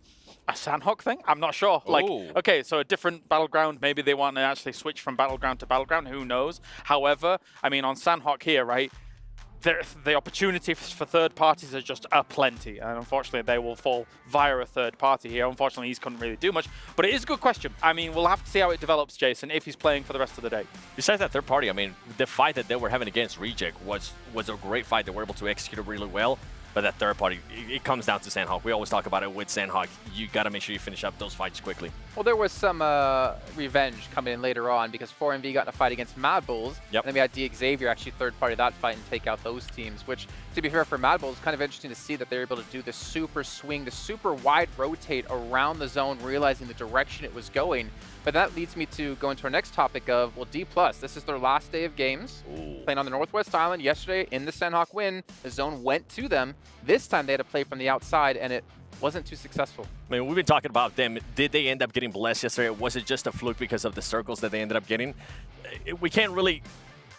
a Sandhawk thing? I'm not sure. Like, okay, so a different battleground. Maybe they want to actually switch from battleground to battleground. Who knows? However, I mean, on Sandhawk here, right, the opportunity for third parties are just aplenty. And unfortunately, they will fall via a third party here. Unfortunately, he couldn't really do much. But it is a good question. I mean, we'll have to see how it develops, Jason, if he's playing for the rest of the day. Besides that third party, I mean, the fight that they were having against Reject was a great fight. They were able to execute it really well. But that third party, it comes down to Sandhawk. We always talk about it with Sandhawk. You got to make sure you finish up those fights quickly. Well, there was some revenge coming in later on because 4MV got in a fight against Mad Bulls. Yep. And then we had DXavier actually third party that fight and take out those teams, which, to be fair, for Mad Bulls, kind of interesting to see that they're able to do the super swing, the super wide rotate around the zone, realizing the direction it was going. But that leads me to go into our next topic of, well, D+. This is their last day of games. Playing on the Northwest Island yesterday in the Sandhawk win. The zone went to them. This time they had to play from the outside, and it wasn't too successful. I mean, we've been talking about them. Did they end up getting blessed yesterday? Was it just a fluke because of the circles that they ended up getting? We can't really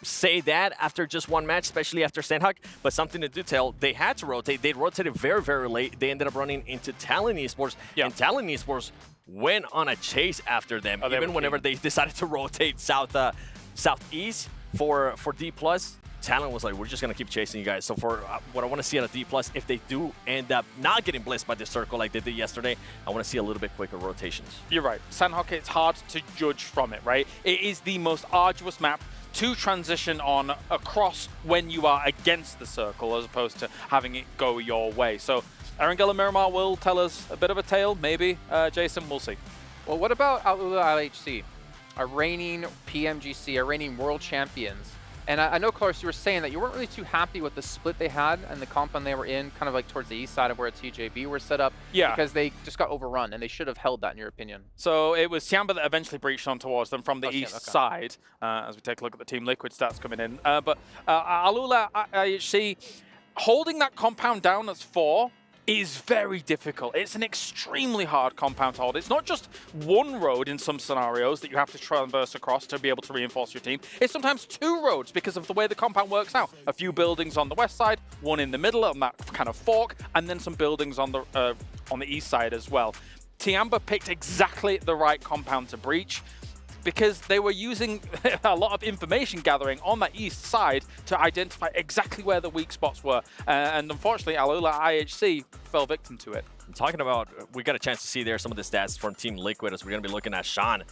say that after just one match, especially after Sandhawk, but something to do tell, they had to rotate. They rotated very, very late. They ended up running into Talon Esports, and Talon Esports went on a chase after them, even whenever they decided to rotate southeast for D+. Talon was like, we're just going to keep chasing you guys. So for what I want to see out of D+, if they do end up not getting blessed by this circle like they did yesterday, I want to see a little bit quicker rotations. You're right. Sandhawk, it's hard to judge from it, right? It is the most arduous map to transition on across when you are against the circle as opposed to having it go your way. So Erangel and Miramar will tell us a bit of a tale, maybe. Jason, we'll see. Well, what about Alula LHC, a reigning PMGC, a reigning world champions? And I know, Clark, you were saying that you weren't really too happy with the split they had and the compound they were in, kind of like towards the east side of where TJB were set up. Yeah. Because they just got overrun, and they should have held that, in your opinion. So it was Tiamba that eventually breached on towards them from the east side, as we take a look at the Team Liquid stats coming in. But Alula IHC, holding that compound down as 4 is very difficult. It's an extremely hard compound to hold. It's not just one road in some scenarios that you have to traverse across to be able to reinforce your team. It's sometimes 2 roads because of the way the compound works out. A few buildings on the west side, one in the middle on that kind of fork, and then some buildings on the east side as well. Tiamba picked exactly the right compound to breach, because they were using a lot of information gathering on that east side to identify exactly where the weak spots were. And unfortunately, Alula IHC fell victim to it. I'm talking about, we got a chance to see there some of the stats from Team Liquid as we're going to be looking at Sean.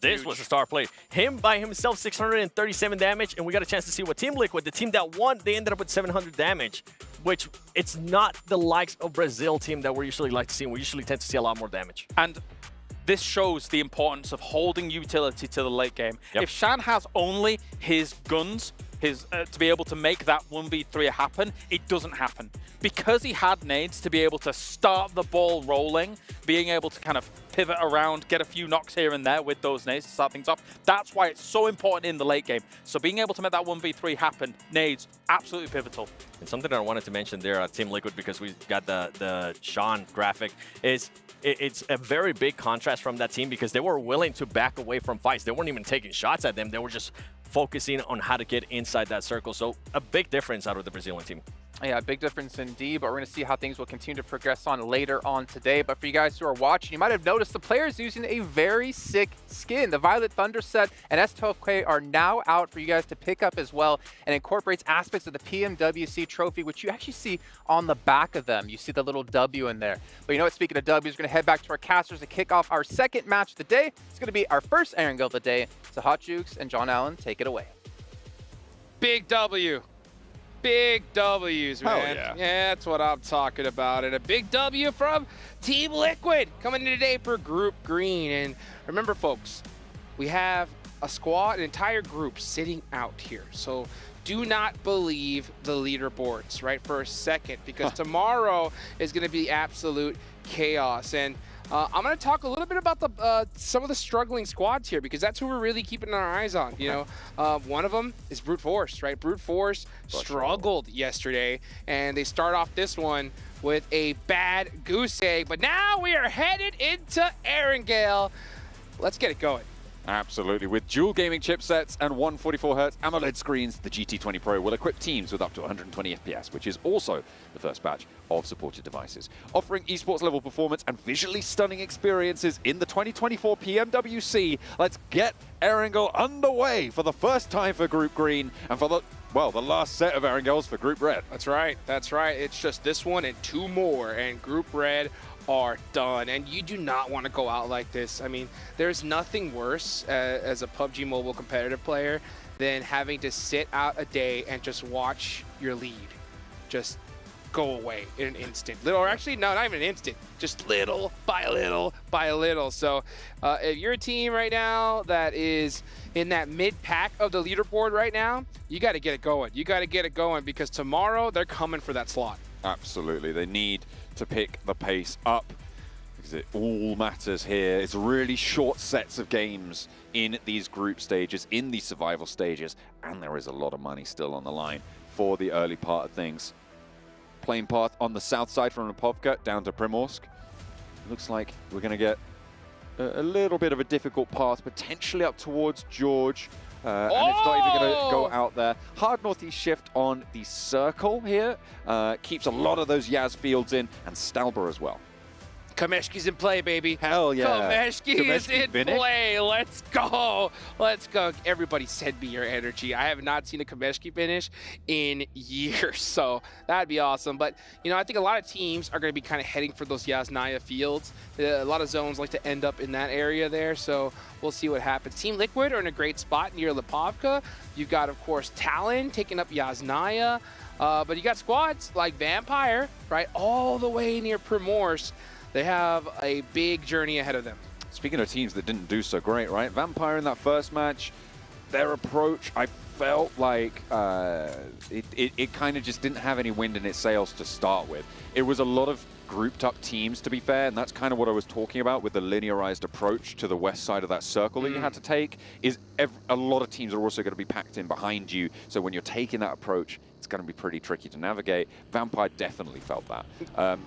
This was a star play. Him by himself, 637 damage, and we got a chance to see what Team Liquid, the team that won, they ended up with 700 damage, which it's not the likes of Brazil team that we usually like to see. We usually tend to see a lot more damage. And this shows the importance of holding utility to the late game. Yep. If Shan has only his guns, to be able to make that 1v3 happen, it doesn't happen. Because he had nades to be able to start the ball rolling, being able to kind of pivot around, get a few knocks here and there with those nades to start things off. That's why it's so important in the late game. So being able to make that 1v3 happen, nades, absolutely pivotal. And something that I wanted to mention there at Team Liquid, because we got the Sean graphic, is it's a very big contrast from that team because they were willing to back away from fights. They weren't even taking shots at them. They were just focusing on how to get inside that circle. So a big difference out of the Brazilian team. Yeah, big difference indeed, but we're going to see how things will continue to progress on later on today. But for you guys who are watching, you might have noticed the players using a very sick skin. The Violet Thunder set and S12K are now out for you guys to pick up as well, and incorporates aspects of the PMWC trophy, which you actually see on the back of them. You see the little W in there. But you know what, speaking of W's, we're going to head back to our casters to kick off our second match of the day. It's going to be our first Erangel of the day. So Hot Jukes and John Allen, take it away. Big W. Big W's, man. Hell yeah. Yeah, that's what I'm talking about. And a big W from Team Liquid coming in today for Group Green. And remember, folks, we have a squad, an entire group sitting out here. So do not believe the leaderboards, right, for a second, because tomorrow is going to be absolute chaos. And I'm going to talk a little bit about some of the struggling squads here, because that's who we're really keeping our eyes on. You know, one of them is Brute Force, right? Brute Force struggled yesterday, and they start off this one with a bad goose egg. But now we are headed into Erangel. Let's get it going. Absolutely. With dual gaming chipsets and 144Hz AMOLED screens, the GT20 Pro will equip teams with up to 120 FPS, which is also the first batch of supported devices. Offering esports level performance and visually stunning experiences in the 2024 PMWC, let's get Erangel underway for the first time for Group Green and for the last set of Erangels for Group Red. That's right. That's right. It's just this one and 2 more, and Group Red are done. And you do not want to go out like this. I mean, there's nothing worse as a PUBG Mobile competitive player than having to sit out a day and just watch your lead just go away in an instant. Or actually, no, not even an instant. Just little by little by little. So if you're a team right now that is in that mid-pack of the leaderboard right now, you got to get it going. You got to get it going because tomorrow they're coming for that slot. Absolutely. They need to pick the pace up because it all matters here. It's really short sets of games in these group stages, in these survival stages, and there is a lot of money still on the line for the early part of things. Plane path on the south side from Napovka down to Primorsk. Looks like we're going to get a little bit of a difficult path, potentially up towards George. And it's not even going to go out there. Hard northeast shift on the circle here. Keeps a lot of those Yaz fields in, and Stalber as well. Kameshki's in play, baby. Hell yeah. Kameshki is in play. Let's go. Let's go. Everybody send me your energy. I have not seen a Kameshki finish in years, so that'd be awesome. But, you know, I think a lot of teams are going to be kind of heading for those Yasnaya fields. A lot of zones like to end up in that area there, so we'll see what happens. Team Liquid are in a great spot near Lipovka. You've got, of course, Talon taking up Yasnaya. But you got squads like Vampire, right, all the way near Primorsk. They have a big journey ahead of them. Speaking of teams that didn't do so great, right? Vampire in that first match, their approach, I felt like it kind of just didn't have any wind in its sails to start with. It was a lot of grouped up teams, to be fair, and that's kind of what I was talking about with the linearized approach to the west side of that circle that you had to take, is a lot of teams are also going to be packed in behind you, so when you're taking that approach, it's going to be pretty tricky to navigate. Vampire definitely felt that.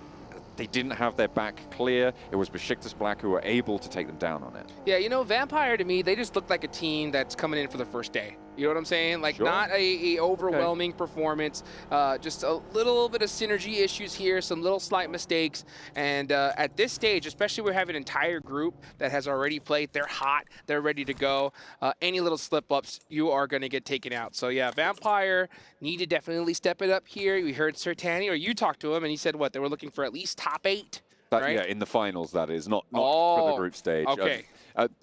They didn't have their back clear. It was Besiktas Black who were able to take them down on it. Yeah, you know, Vampire to me, they just look like a team that's coming in for the first day. You know what I'm saying? Like, Sure. not a overwhelming performance, just a little bit of synergy issues here, some little slight mistakes. And at this stage, especially we have an entire group that has already played, they're hot, they're ready to go. Any little slip-ups, you are going to get taken out. So yeah, Vampire need to definitely step it up here. We heard Sertani, or you talked to him, and he said what? They were looking for at least top 8. Right? Yeah, in the finals, that is, not for the group stage. Okay.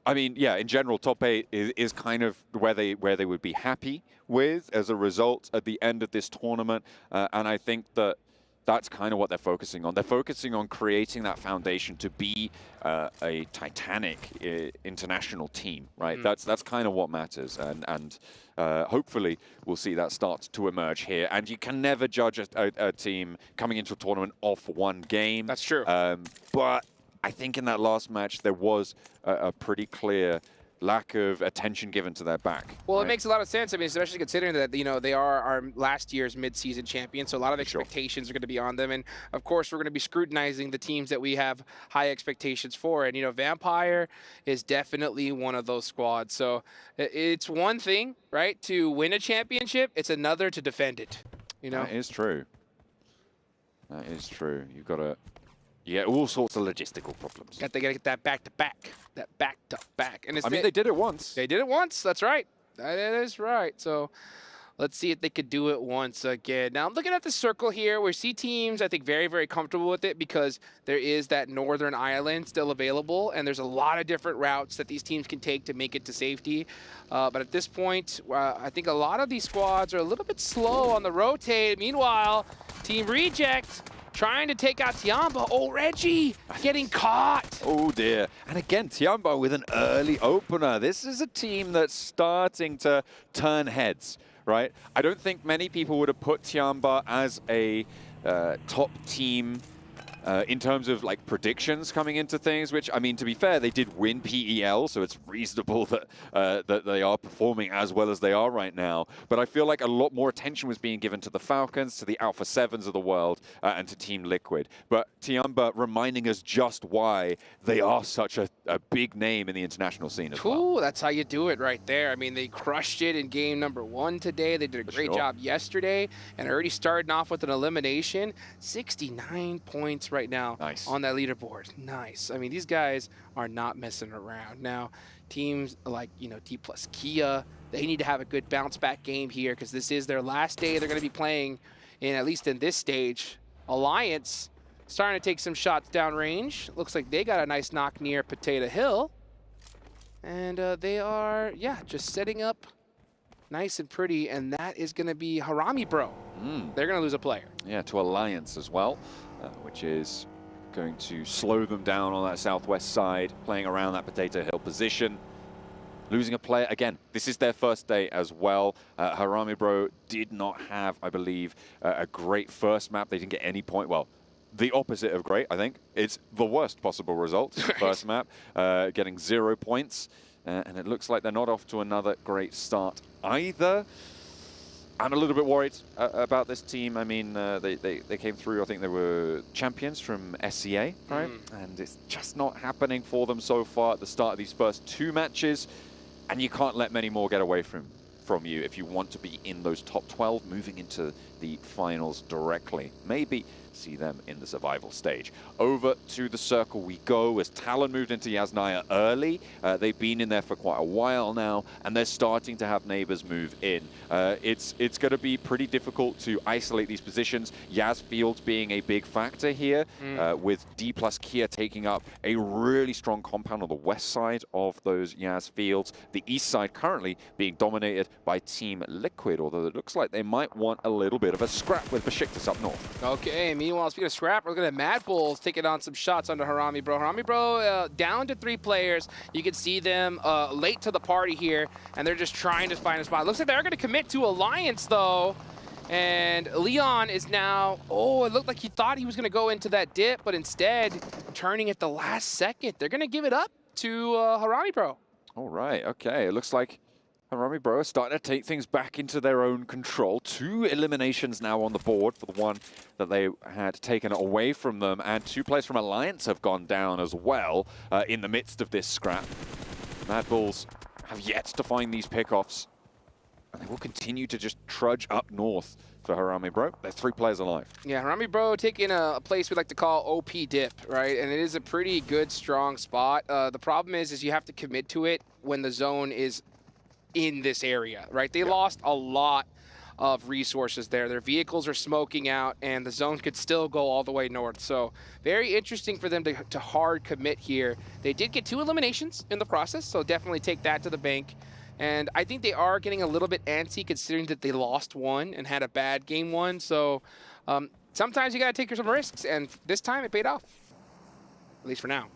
I mean, yeah, in general, top 8 is kind of where they would be happy with as a result at the end of this tournament. And I think that that's kind of what they're focusing on. They're focusing on creating that foundation to be a titanic international team, right? That's kind of what matters. And hopefully we'll see that start to emerge here. And you can never judge a team coming into a tournament off one game. That's true. But I think in that last match, there was a pretty clear lack of attention given to their back. Well, right? It makes a lot of sense. I mean, especially considering that, you know, they are our last year's mid-season champions, so a lot of expectations are going to be on them. And, of course, we're going to be scrutinizing the teams that we have high expectations for. And, you know, Vampire is definitely one of those squads. So it's one thing, right, to win a championship. It's another to defend it, you know? That is true. That is true. You've got to... Yeah, all sorts of logistical problems. They got to get that back-to-back. That back-to-back. And I mean, they did it once. They did it once. That's right. That is right. So let's see if they could do it once again. Now, I'm looking at the circle here. We see teams, I think, very, very comfortable with it because there is that northern island still available, and there's a lot of different routes that these teams can take to make it to safety. But at this point, I think a lot of these squads are a little bit slow on the rotate. Meanwhile, Team Reject trying to take out Tiamba. Oh, Reggie getting caught. Oh, dear. And again, Tiamba with an early opener. This is a team that's starting to turn heads, right? I don't think many people would have put Tiamba as a top team in terms of like predictions coming into things, which, I mean, to be fair, they did win PEL, so it's reasonable that that they are performing as well as they are right now. But I feel like a lot more attention was being given to the Falcons, to the Alpha 7s of the world, and to Team Liquid. But Tiamba reminding us just why they are such a big name in the international scene as well. Ooh, that's how you do it right there. I mean, they crushed it in game number 1 today. They did a great job yesterday, and already starting off with an elimination. 69 points right now on that leaderboard. Nice. I mean, these guys are not messing around. Now, teams like, you know, T+ Kia, they need to have a good bounce back game here because this is their last day they're going to be playing in, at least in this stage. Alliance starting to take some shots downrange. Looks like they got a nice knock near Potato Hill. And they are, just setting up nice and pretty, and that is going to be Harami Bro. They're going to lose a player. Yeah, to Alliance as well, which is going to slow them down on that southwest side, playing around that Potato Hill position. Losing a player, again, this is their first day as well. Harami Bro did not have, I believe, a great first map. They didn't get any point. Well, the opposite of great, I think. It's the worst possible result, first map, getting 0 points. And it looks like they're not off to another great start either. I'm a little bit worried about this team. I mean, they came through, I think they were champions from SEA, right? And it's just not happening for them so far at the start of these first 2 matches. And you can't let many more get away from you if you want to be in those top 12, moving into the finals directly. Maybe see them in the survival stage. Over to the circle we go as Talon moved into Yasnaya early. They've been in there for quite a while now, and they're starting to have neighbors move in. It's going to be pretty difficult to isolate these positions. Yas Fields being a big factor here, with D+ Kia taking up a really strong compound on the west side of those Yas Fields. The east side currently being dominated by Team Liquid, although it looks like they might want a little bit of a scrap with Besiktas up north. Okay, meanwhile, speaking of scrap, we're looking at Mad Bulls taking on some shots under Harami Bro. Harami Bro down to 3 players. You can see them late to the party here, and they're just trying to find a spot. Looks like they're going to commit to Alliance, though. And Leon is now, it looked like he thought he was going to go into that dip, but instead, turning at the last second. They're going to give it up to Harami Bro. All right, okay. It looks like Harami Bro are starting to take things back into their own control. 2 eliminations now on the board for the one that they had taken away from them, and 2 players from Alliance have gone down as well in the midst of this scrap. Mad Bulls have yet to find these pickoffs, and they will continue to just trudge up north for Harami Bro. There's 3 players alive. Yeah, Harami Bro taking a place we like to call OP dip, right? And it is a pretty good, strong spot. The problem is you have to commit to it when the zone is in this area, right? They lost a lot of resources there. Their vehicles are smoking out, and the zone could still go all the way north. So very interesting for them to hard commit here. They did get 2 eliminations in the process, so definitely take that to the bank. And I think they are getting a little bit antsy considering that they lost 1 and had a bad game 1. So sometimes you got to take some risks, and this time it paid off, at least for now.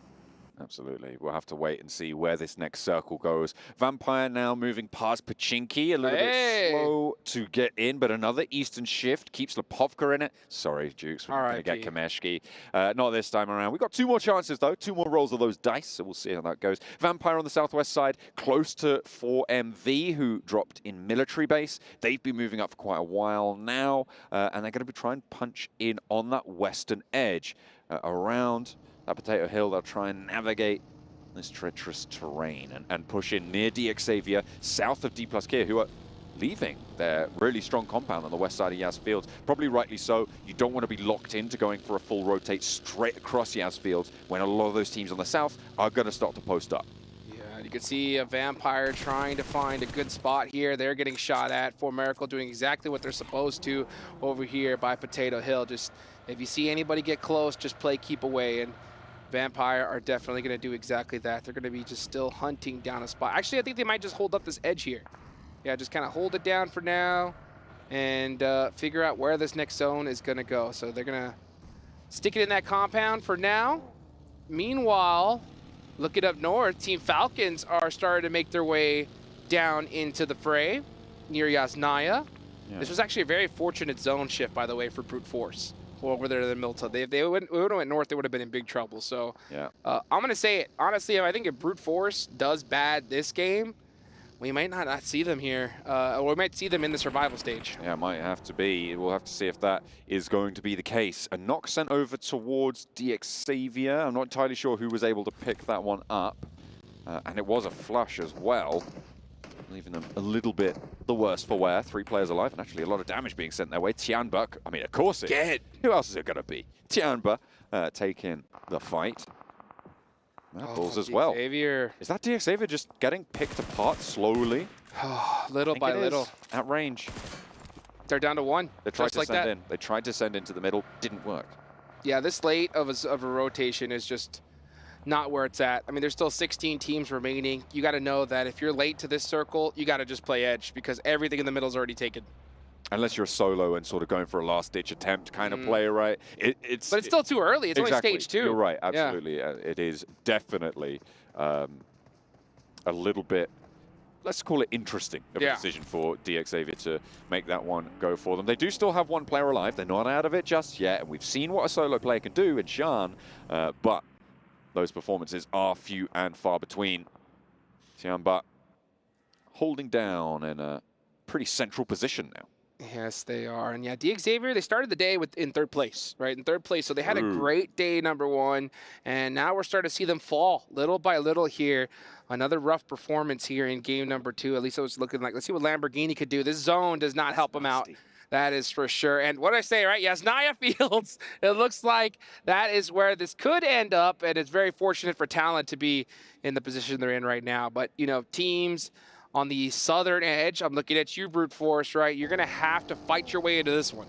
Absolutely. We'll have to wait and see where this next circle goes. Vampire now moving past Pachinki, a little bit slow to get in, but another Eastern shift keeps Lepovka in it. Sorry, Jukes, we're going to get Kameshki. Not this time around. We've got 2 more chances, though. 2 more rolls of those dice, so we'll see how that goes. Vampire on the southwest side, close to 4MV, who dropped in military base. They've been moving up for quite a while now, and they're going to be trying to punch in on that western edge around that Potato Hill. They'll try and navigate this treacherous terrain and push in near DXavier, south of D+ Kia, who are leaving their really strong compound on the west side of Yas Fields. Probably rightly so. You don't want to be locked into going for a full rotate straight across Yas Fields when a lot of those teams on the south are going to start to post up. Yeah, you can see a Vampire trying to find a good spot here. They're getting shot at. For Miracle doing exactly what they're supposed to over here by Potato Hill. Just if you see anybody get close, just play keep away. And Vampire are definitely going to do exactly that. They're going to be just still hunting down a spot. Actually, I think they might just hold up this edge here. Yeah, just kind of hold it down for now and figure out where this next zone is going to go. So they're going to stick it in that compound for now. Meanwhile, look it up north, Team Falcons are starting to make their way down into the fray near Yasnaya. Yeah. This was actually a very fortunate zone shift, by the way, for Brute Force. over there to the middle. If they would have went north, they would have been in big trouble. So yeah, I'm going to say it. Honestly, I think if Brute Force does bad this game, we might not see them here, or we might see them in the survival stage. Yeah, it might have to be. We'll have to see if that is going to be the case. A knock sent over towards Xavier. I'm not entirely sure who was able to pick that one up. And it was a flush as well, leaving them a little bit the worse for wear. 3 players alive, and actually a lot of damage being sent their way. Tianba, I mean, of course it is. Who else is it going to be? Tianba taking the fight. Balls as well. Xavier. Is that Xavier just getting picked apart slowly? Little by little. At range. They're down to 1. They tried to send in. They tried to send into the middle. Didn't work. Yeah, this late of a rotation is just not where it's at. I mean, there's still 16 teams remaining. You got to know that if you're late to this circle, you got to just play edge because everything in the middle is already taken. Unless you're a solo and sort of going for a last-ditch attempt kind of player, right? But it's still too early. It's exactly. only stage 2. You're right, absolutely. Yeah. It is definitely a little bit, let's call it interesting of a decision for Xavier to make that one go for them. They do still have 1 player alive. They're not out of it just yet, and we've seen what a solo player can do in Shan, but those performances are few and far between. Tianba holding down in a pretty central position now. Yes, they are. And yeah, Xavier, they started the day in 3rd place, right? In 3rd place. So they had a great day, number 1. And now we're starting to see them fall little by little here. Another rough performance here in game number 2. At least it was looking like, let's see what Lamborghini could do. This zone does not help them out. That is for sure. And what did I say, right? Yes, Naya Fields. It looks like that is where this could end up. And it's very fortunate for Talent to be in the position they're in right now. But, you know, teams on the southern edge, I'm looking at you, Brute Force, right? You're going to have to fight your way into this one.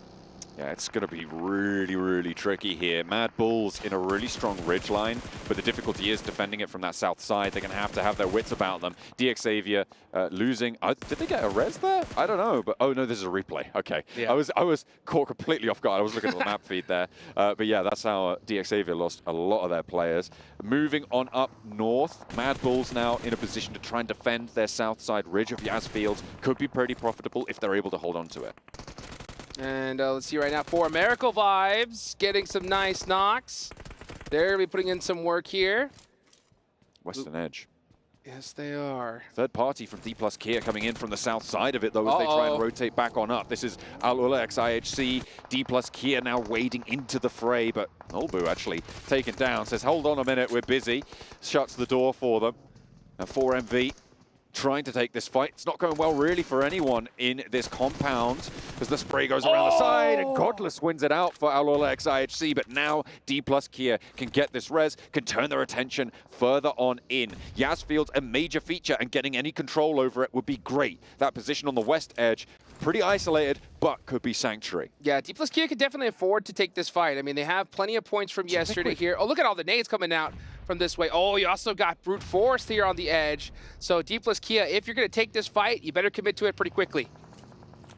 Yeah, it's going to be really, really tricky here. Mad Bulls in a really strong ridge line, but the difficulty is defending it from that south side. They're going to have their wits about them. Xavier losing. Did they get a res there? I don't know, but oh no, this is a replay. Okay, yeah. I was caught completely off guard. I was looking at the map feed there, but yeah, that's how Xavier lost a lot of their players. Moving on up north, Mad Bulls now in a position to try and defend their south side ridge of Yas Fields. Could be pretty profitable if they're able to hold on to it. And let's see right now, for Miracle Vibes, getting some nice knocks. They're be putting in some work here. Western Edge. Yes, they are. Third party from D+ Kia coming in from the south side of it, though, as they try and rotate back on up. This is Al-Ulex IHC. D+ Kia now wading into the fray, but Olbu actually taken down. Says, hold on a minute, we're busy. Shuts the door for them. Now 4MV trying to take this fight. It's not going well really for anyone in this compound as the spray goes around the side and Godless wins it out for Al-Ulex IHC, but now D+ Kia can get this res, can turn their attention further on in. Yasfield's a major feature and getting any control over it would be great. That position on the west edge, pretty isolated, but could be Sanctuary. Yeah, D+ Kia could definitely afford to take this fight. I mean, they have plenty of points from yesterday here. Oh, look at all the nades coming out from this way. Oh, you also got Brute Force here on the edge. So D+ Kia, if you're going to take this fight, you better commit to it pretty quickly.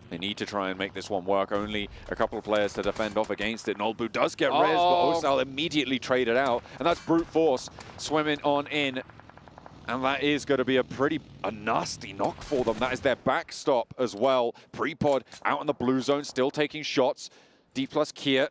They need to try and make this one work. Only a couple of players to defend off against it. Nolbu does get res, but Osal immediately traded out. And that's Brute Force swimming on in. And that is going to be a nasty knock for them. That is their backstop as well. Prepod out in the blue zone, still taking shots. D+ Kia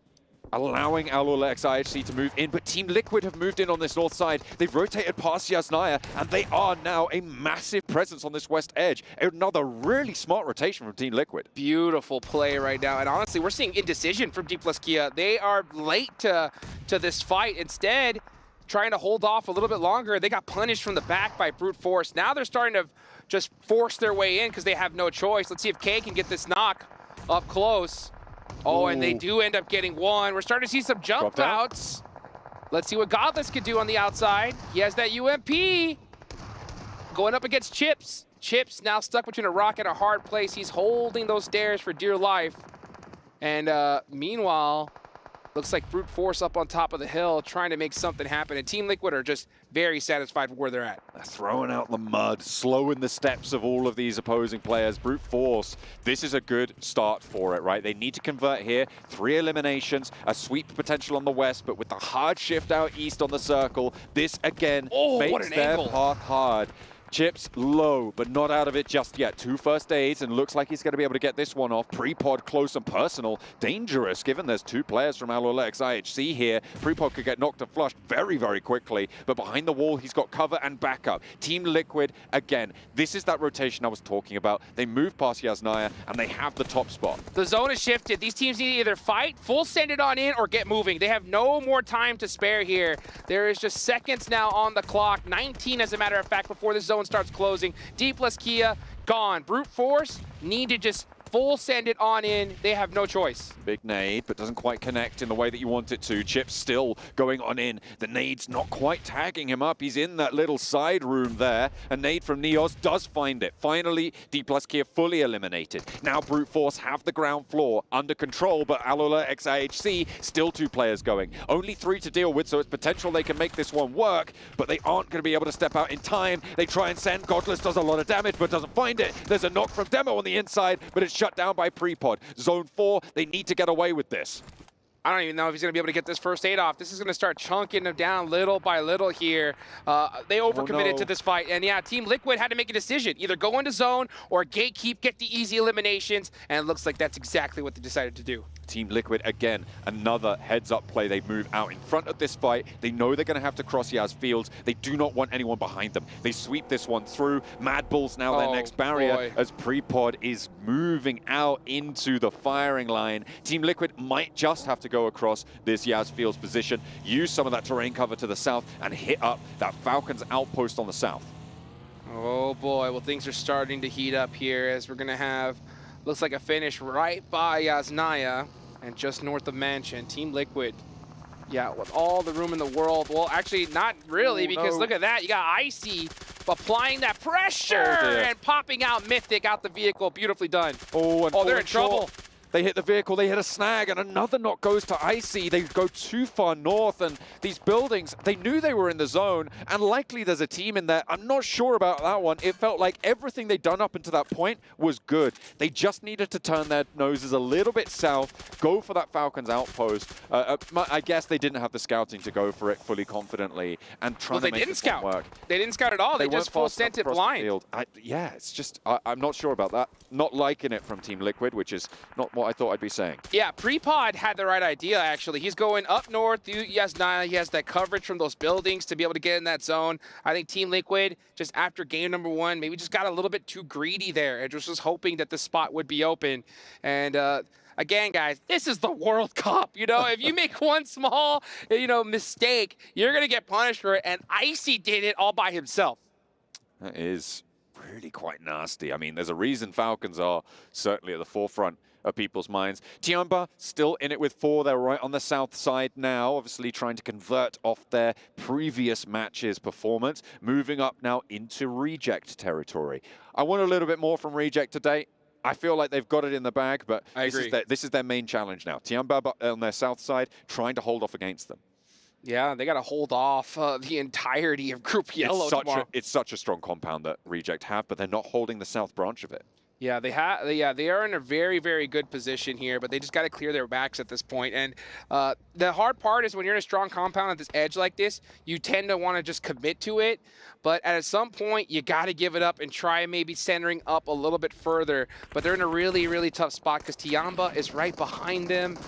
allowing Al-Ulex IHC to move in, but Team Liquid have moved in on this north side. They've rotated past Yasnaya, and they are now a massive presence on this west edge. Another really smart rotation from Team Liquid. Beautiful play right now, and honestly, we're seeing indecision from D+ Kia. They are late to this fight. Instead, trying to hold off a little bit longer. They got punished from the back by Brute Force. Now they're starting to just force their way in because they have no choice. Let's see if K can get this knock up close. Oh, and they do end up getting one. We're starting to see some jump outs. Let's see what Godless could do on the outside. He has that UMP. Going up against Chips. Chips now stuck between a rock and a hard place. He's holding those stairs for dear life. And meanwhile, looks like Brute Force up on top of the hill trying to make something happen. And Team Liquid are just very satisfied with where they're at. They're throwing out the mud, slowing the steps of all of these opposing players. Brute Force, this is a good start for it, right? They need to convert here. 3 eliminations, a sweep potential on the west, but with the hard shift out east on the circle, this again makes their path hard. Chips low, but not out of it just yet. 2 first aids, and looks like he's going to be able to get this one off. Pre-pod close and personal. Dangerous, given there's 2 players from Alola IHC here. Pre-pod could get knocked and flushed very, very quickly, but behind the wall, he's got cover and backup. Team Liquid, again, this is that rotation I was talking about. They move past Yasnaya, and they have the top spot. The zone is shifted. These teams need to either fight, full send it on in, or get moving. They have no more time to spare here. There is just seconds now on the clock. 19, as a matter of fact, before the zone starts closing. D plus Kia, gone. Brute Force need to just full send it on in. They have no choice. Big nade, but doesn't quite connect in the way that you want it to. Chip's still going on in. The nade's not quite tagging him up. He's in that little side room there. A nade from Neos does find it. Finally, D plus Kia fully eliminated. Now Brute Force have the ground floor under control, but Alola IHC still 2 players going. Only 3 to deal with, so it's potential they can make this one work, but they aren't going to be able to step out in time. They try and send. Godless does a lot of damage, but doesn't find it. There's a knock from Demo on the inside, but it's shut down by Pre-pod. Zone 4, they need to get away with this. I don't even know if he's going to be able to get this first aid off. This is going to start chunking them down little by little here. They overcommitted to this fight. And yeah, Team Liquid had to make a decision. Either go into zone or gatekeep, get the easy eliminations. And it looks like that's exactly what they decided to do. Team Liquid, again, another heads-up play. They move out in front of this fight. They know they're going to have to cross Yaz Fields. They do not want anyone behind them. They sweep this one through. Mad Bull's now their next barrier as Pre-pod is moving out into the firing line. Team Liquid might just have to go across this Yaz Fields position, use some of that terrain cover to the south, and hit up that Falcons outpost on the south. Oh boy, well things are starting to heat up here as we're going to have, looks like a finish right by Yasnaya and just north of Mansion. Team Liquid, yeah, with all the room in the world. Well, actually not really, because look at that. You got Icy applying that pressure and popping out Mythic out the vehicle. Beautifully done. Oh, they're in trouble. They hit the vehicle, they hit a snag, and another knock goes to Icy. They go too far north, and these buildings, they knew they were in the zone, and likely there's a team in there. I'm not sure about that one. It felt like everything they'd done up until that point was good. They just needed to turn their noses a little bit south, go for that Falcons outpost. I guess they didn't have the scouting to go for it fully confidently, and try to make this one work. They didn't scout at all. They just full sent it blind. Yeah, it's just, I'm not sure about that. Not liking it from Team Liquid, which is not what I thought I'd be saying. Yeah, Pre-pod had the right idea, actually. He's going up north through Yasnaya. He has that coverage from those buildings to be able to get in that zone. I think Team Liquid, just after game number 1, maybe just got a little bit too greedy there and just was hoping that the spot would be open. And again, guys, this is the World Cup. You know, if you make one small, mistake, you're going to get punished for it. And Icy did it all by himself. That is really quite nasty. I mean, there's a reason Falcons are certainly at the forefront of people's minds. Tiamba still in it with 4. They're right on the south side now, obviously trying to convert off their previous match's performance, moving up now into Reject territory. I want a little bit more from Reject today. I feel like they've got it in the bag, but this is their main challenge now. Tiamba on their south side trying to hold off against them. Yeah, they got to hold off the entirety of Group Yellow tomorrow. It's such a strong compound that Reject have, but they're not holding the south branch of it. Yeah, they are in a very, very good position here, but they just got to clear their backs at this point. And the hard part is when you're in a strong compound at this edge like this, you tend to want to just commit to it. But at some point, you got to give it up and try maybe centering up a little bit further. But they're in a really, really tough spot because Tiamba is right behind them.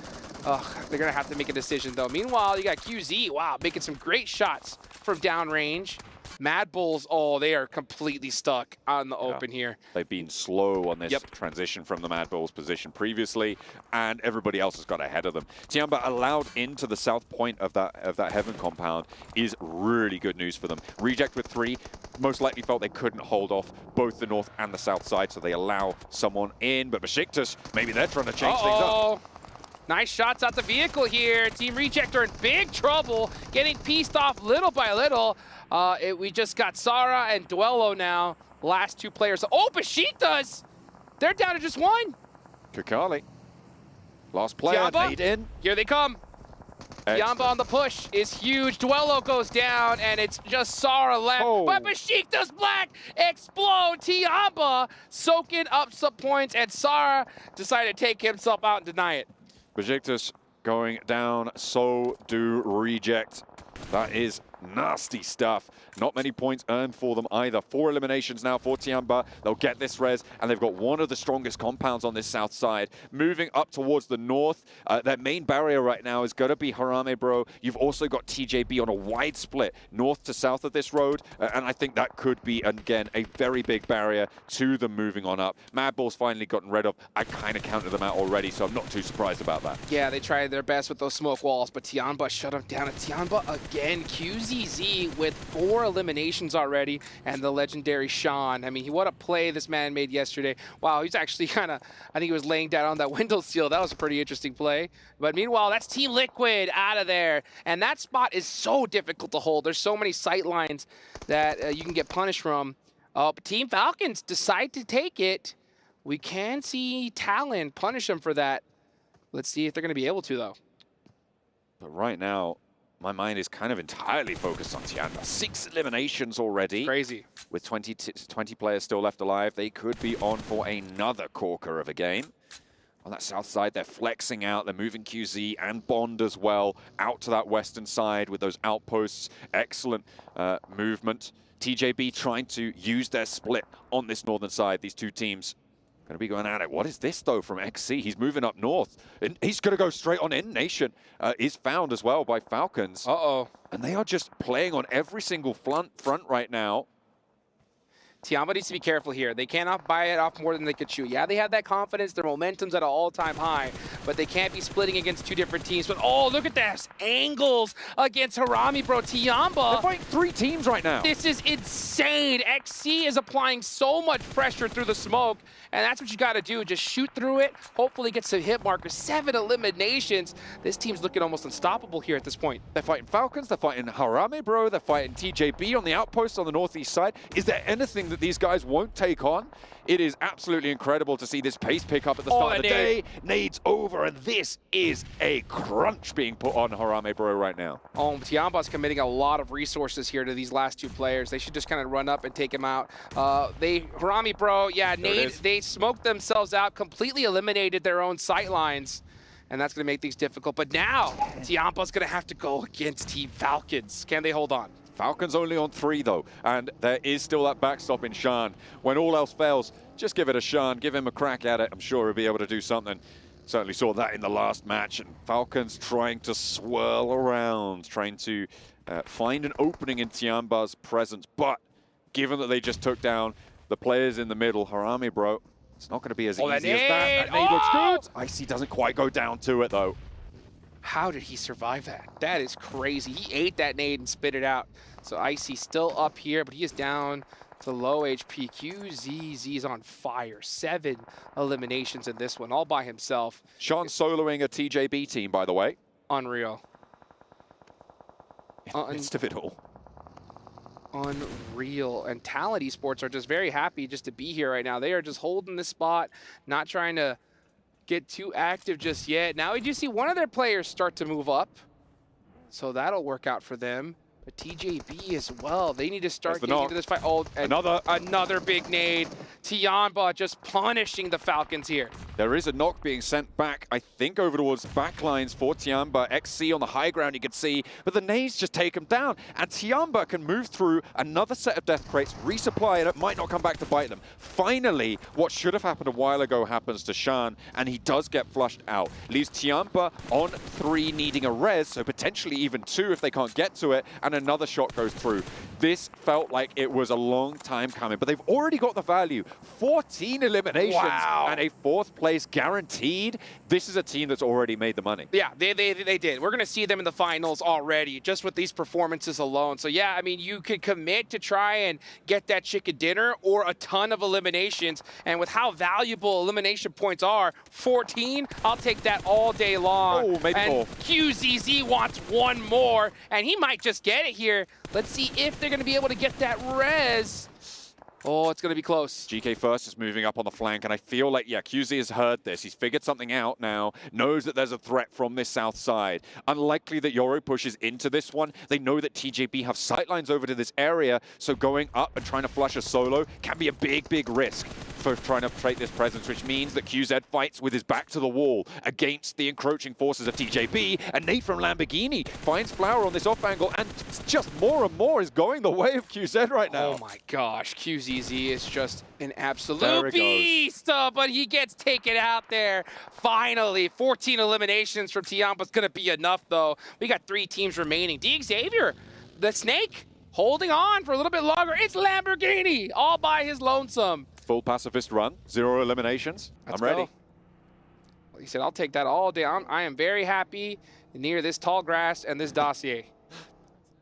They're going to have to make a decision, though. Meanwhile, you got QZ, wow, making some great shots from downrange. Mad Bulls, they are completely stuck on the open here. They've been slow on this transition from the Mad Bulls position previously, and everybody else has got ahead of them. Tiamba allowed into the south point of that Heaven compound is really good news for them. Reject with 3, most likely felt they couldn't hold off both the north and the south side, so they allow someone in, but Besiktas, maybe they're trying to change things up. Nice shots out the vehicle here. Team Reject are in big trouble, getting pieced off little by little. We just got Sara and Duello now, last 2 players. Oh, Besiktas! They're down to just 1. Kakali, last player, made in. Here they come. Tiamba on the push is huge. Duello goes down, and it's just Sara left. But Besiktas Black explode. Tiamba soaking up some points, and Sara decided to take himself out and deny it. Besiktas going down, so do Reject. That is Nasty stuff. Not many points earned for them either. 4 eliminations now for Tiamba. They'll get this res, and they've got one of the strongest compounds on this south side. Moving up towards the north, their main barrier right now is going to be Harame Bro. You've also got TJB on a wide split north to south of this road, and I think that could be, again, a very big barrier to them moving on up. Madball's finally gotten rid of. I kind of counted them out already, so I'm not too surprised about that. Yeah, they tried their best with those smoke walls, but Tiamba shut them down. And Tiamba again, QZZ with 4 eliminations already, and the legendary Sean. I mean, what a play this man made yesterday. Wow, he's actually kind of, I think he was laying down on that window seal. That was a pretty interesting play. But meanwhile, that's Team Liquid out of there. And that spot is so difficult to hold. There's so many sight lines that you can get punished from. Team Falcons decide to take it. We can see Talon punish them for that. Let's see if they're going to be able to, though. But right now, my mind is kind of entirely focused on Tianda. 6 eliminations already. Crazy. With 20 players still left alive, they could be on for another corker of a game. On that south side, they're flexing out. They're moving QZ and Bond as well out to that western side with those outposts. Excellent movement. TJB trying to use their split on this northern side. These two teams going to be going at it. What is this, though, from XC? He's moving up north. And he's going to go straight on in. Nation is found as well by Falcons. Uh-oh. And they are just playing on every single front right now. Tiamba needs to be careful here. They cannot buy it off more than they could chew. Yeah, they have that confidence. Their momentum's at an all-time high, but they can't be splitting against 2 different teams. But, oh, look at this. Angles against Harame Bro. Tiamba. They're fighting 3 teams right now. This is insane. XC is applying so much pressure through the smoke, and that's what you got to do. Just shoot through it. Hopefully get some hit markers. 7 eliminations. This team's looking almost unstoppable here at this point. They're fighting Falcons. They're fighting Harame Bro. They're fighting TJB on the outpost on the northeast side. Is there anything that these guys won't take on? It is absolutely incredible to see this pace pick up at the start of the day. Nades over, and this is a crunch being put on Harame Bro right now. Oh, Tiamba's committing a lot of resources here to these last 2 players. They should just kind of run up and take him out. Harame Bro, yeah, Nades, they smoked themselves out, completely eliminated their own sight lines. And that's going to make things difficult. But now, Tiamba's going to have to go against Team Falcons. Can they hold on? Falcons only on 3, though, and there is still that backstop in Shan. When all else fails, just give it a Shan, give him a crack at it. I'm sure he'll be able to do something. Certainly saw that in the last match, and Falcons trying to swirl around, trying to find an opening in Tiamba's presence. But given that they just took down the players in the middle, Harame Bro, it's not going to be as easy as that. That nade looks good. Icy doesn't quite go down to it, though. How did he survive that? That is crazy. He ate that nade and spit it out. So Icy still up here, but he is down to low HP. QZZ's on fire. 7 eliminations in this one, all by himself. Sean soloing a TJB team, by the way. Unreal. In the midst of it all. Unreal. And Talent Esports are just very happy just to be here right now. They are just holding this spot, not trying to get too active just yet. Now we do see one of their players start to move up, so that'll work out for them. But TJB as well, they need to start getting into this fight. Oh, another big nade. Tiamba just punishing the Falcons here. There is a knock being sent back, I think, over towards backlines for Tiamba. XC on the high ground, you can see, but the nades just take him down. And Tiamba can move through another set of death crates, resupply, and it might not come back to bite them. Finally, what should have happened a while ago happens to Shan, and he does get flushed out. Leaves Tiamba on 3, needing a res, so potentially even 2 if they can't get to it, and another shot goes through. This felt like it was a long time coming, but they've already got the value. 14 eliminations and a 4th place guaranteed. This is a team that's already made the money. Yeah, they did. We're going to see them in the finals already, just with these performances alone. So yeah, I mean, you could commit to try and get that chicken dinner or a ton of eliminations. And with how valuable elimination points are, 14, I'll take that all day long. Oh, maybe and more. QZZ wants 1 more, and he might just get it here. Let's see if they're going to be able to get that res. Oh, it's going to be close. GK First is moving up on the flank, and I feel like, yeah, QZ has heard this. He's figured something out now, knows that there's a threat from this south side. Unlikely that Yoru pushes into this one. They know that TJB have sightlines over to this area, so going up and trying to flush a solo can be a big, big risk for trying to trait this presence, which means that QZ fights with his back to the wall against the encroaching forces of TJB, and Nate from Lamborghini finds Flower on this off angle, and just more and more is going the way of QZ right now. Oh my gosh, QZZ is just an absolute beast, but he gets taken out there. Finally, 14 eliminations from Tiampa's gonna be enough though. We got 3 teams remaining. D Xavier, the Snake, holding on for a little bit longer. It's Lamborghini, all by his lonesome. Full pacifist run, 0 eliminations. I'm ready. He said, I'll take that all day. I am very happy near this tall grass and this dossier.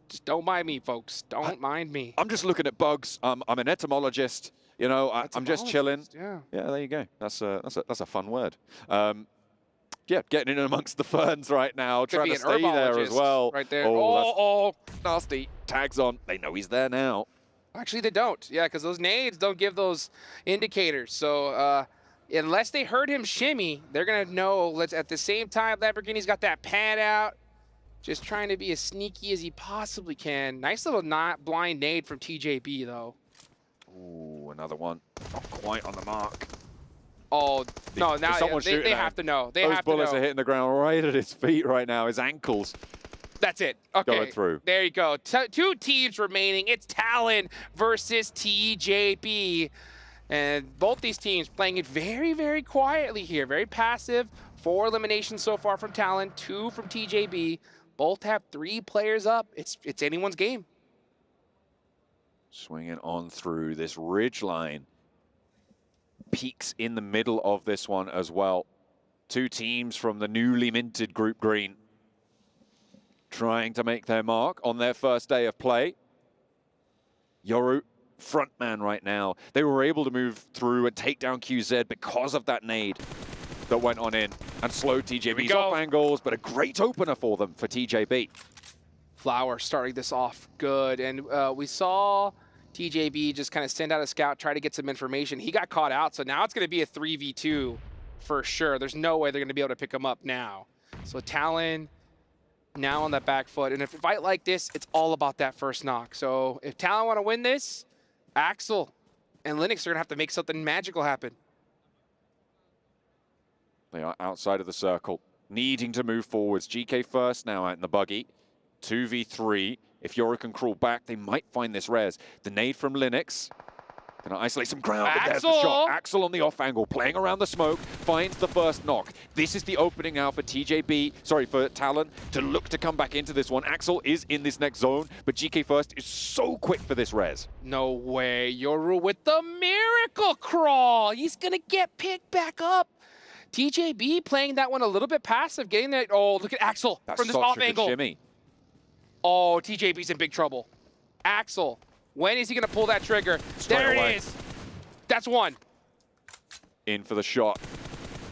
Just don't mind me, folks. Don't mind me. I'm just looking at bugs. I'm an etymologist. You know, I'm just chilling. Yeah. Yeah, there you go. That's a fun word. Yeah, getting in amongst the ferns right now, trying to stay there as well. Right there. Oh, nasty. Tags on. They know he's there now. Actually, they don't. Yeah, because those nades don't give those indicators. So unless they heard him shimmy, they're going to know. At the same time, Lamborghini's got that pad out. Just trying to be as sneaky as he possibly can. Nice little not blind nade from TJB, though. Ooh, another one. Not quite on the mark. Oh, no, now they have to know. They have to know. Those bullets are hitting the ground right at his feet right now, his ankles. That's it. Okay. Going through. There you go. 2 teams remaining. It's Talon versus TJB. And both these teams playing it very, very quietly here. Very passive. 4 eliminations so far from Talon, 2 from TJB. Both have 3 players up. It's anyone's game. Swinging on through this ridge line. Peaks in the middle of this one as well. 2 teams from the newly minted Group Green trying to make their mark on their first day of play. Yoru, frontman right now. They were able to move through and take down QZ because of that nade that went on in and slowed TJB's off angles, but a great opener for them, for TJB. Flower starting this off good, and we saw TJB just kind of send out a scout, try to get some information. He got caught out, so now it's going to be a 3v2 for sure. There's no way they're going to be able to pick him up now. So Talon now on that back foot, and if a fight like this, it's all about that first knock. So if Talon want to win this, Axel and Linux are going to have to make something magical happen. They are outside of the circle, needing to move forwards. GK First now out in the buggy. 2v3. If Yoru can crawl back, they might find this res. The nade from Linux. Gonna isolate some ground, but there's the shot. Axel on the off angle, playing around the smoke, finds the first knock. This is the opening now for for Talon to look to come back into this one. Axel is in this next zone, but GK First is so quick for this res. No way. Yoru with the miracle crawl. He's gonna get picked back up. TJB playing that one a little bit passive, getting that. Oh, look at Axel from this off angle. Shimmy. Oh, TJB's in big trouble. Axel, when is he going to pull that trigger? There it is. That's one. In for the shot.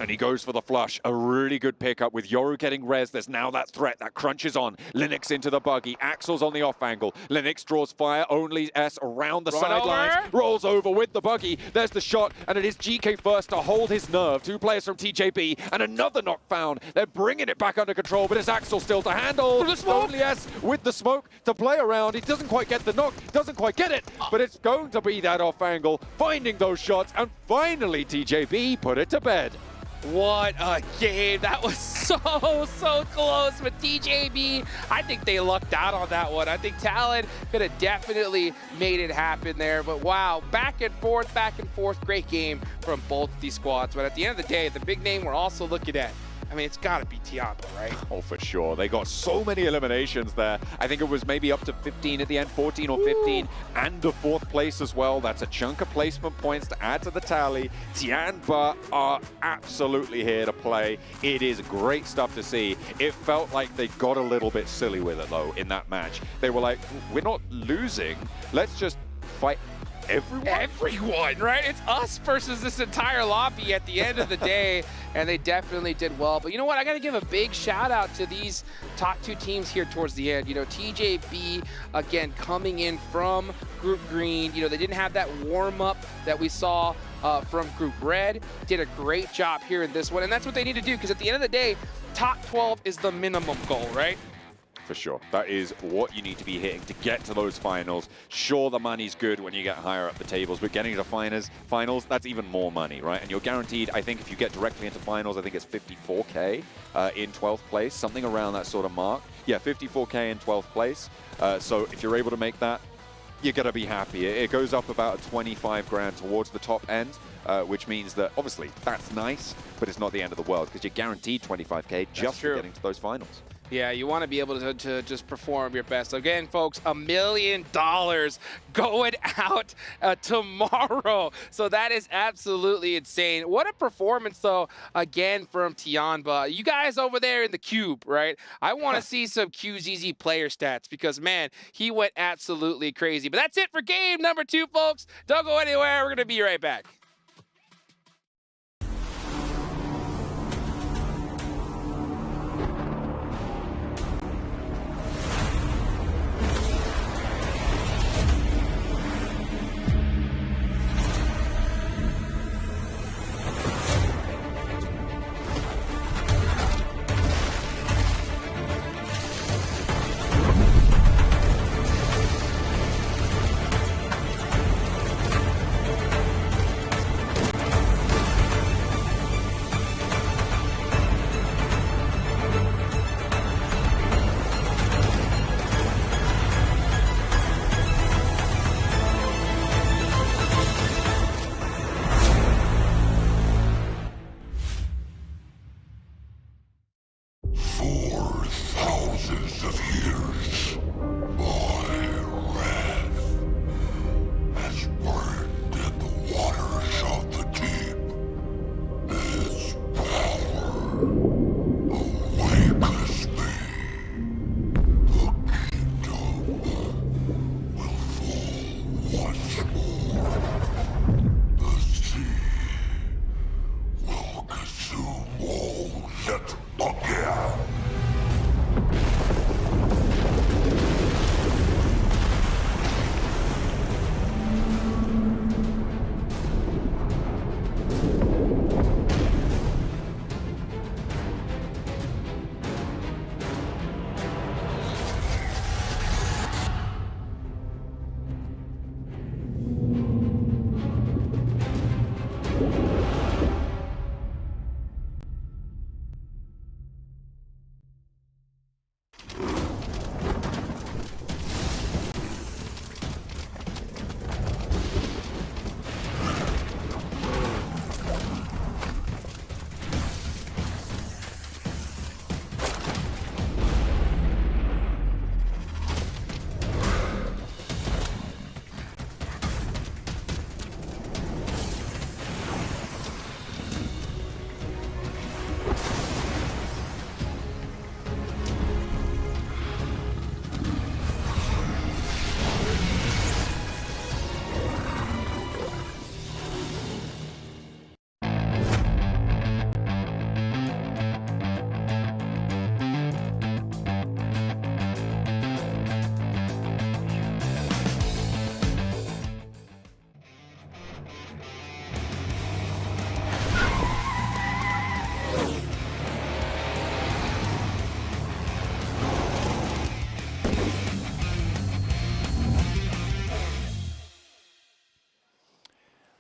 And he goes for the flush. A really good pickup with Yoru getting res. There's now that threat. That crunch is on. Linux into the buggy. Axel's on the off angle. Linux draws fire. Only S around the sidelines. Rolls over with the buggy. There's the shot. And it is GK First to hold his nerve. 2 players from TJB. And another knock found. They're bringing it back under control. But it's Axel still to handle. Only S with the smoke to play around. He doesn't quite get the knock. Doesn't quite get it. But it's going to be that off angle. Finding those shots. And finally TJB put it to bed. What a game. That was so close with TJB. I think they lucked out on that one. I think Talon could have definitely made it happen there. But wow, back and forth. Great game from both these squads. But at the end of the day, the big name we're also looking at, I mean, it's got to be Tiampa, right? Oh, for sure. They got so many eliminations there. I think it was maybe up to 15 at the end, 14 or 15, and a 4th place as well. That's a chunk of placement points to add to the tally. Tiampa are absolutely here to play. It is great stuff to see. It felt like they got a little bit silly with it, though, in that match. They were like, we're not losing. Let's just fight everyone. Everyone, right? It's us versus this entire lobby at the end of the day, and they definitely did well. But you know what? I got to give a big shout out to these top 2 teams here towards the end. You know, TJB, again, coming in from Group Green. You know, they didn't have that warm-up that we saw from Group Red. Did a great job here in this one, and that's what they need to do, because at the end of the day, top 12 is the minimum goal, right? For sure. That is what you need to be hitting to get to those finals. Sure, the money's good when you get higher up the tables, but getting to finals, that's even more money, right? And you're guaranteed, I think if you get directly into finals, I think it's 54K in 12th place, something around that sort of mark. Yeah, 54K in 12th place. So if you're able to make that, you're going to be happy. It goes up about 25 grand towards the top end, which means that obviously that's nice, but it's not the end of the world because you're guaranteed 25K just for getting to those finals. Yeah, you want to be able to just perform your best. Again, folks, $1 million going out tomorrow. So that is absolutely insane. What a performance, though, again, from Tianba. You guys over there in the cube, right? I want to see some QZZ player stats because, man, he went absolutely crazy. But that's it for game number 2, folks. Don't go anywhere. We're going to be right back.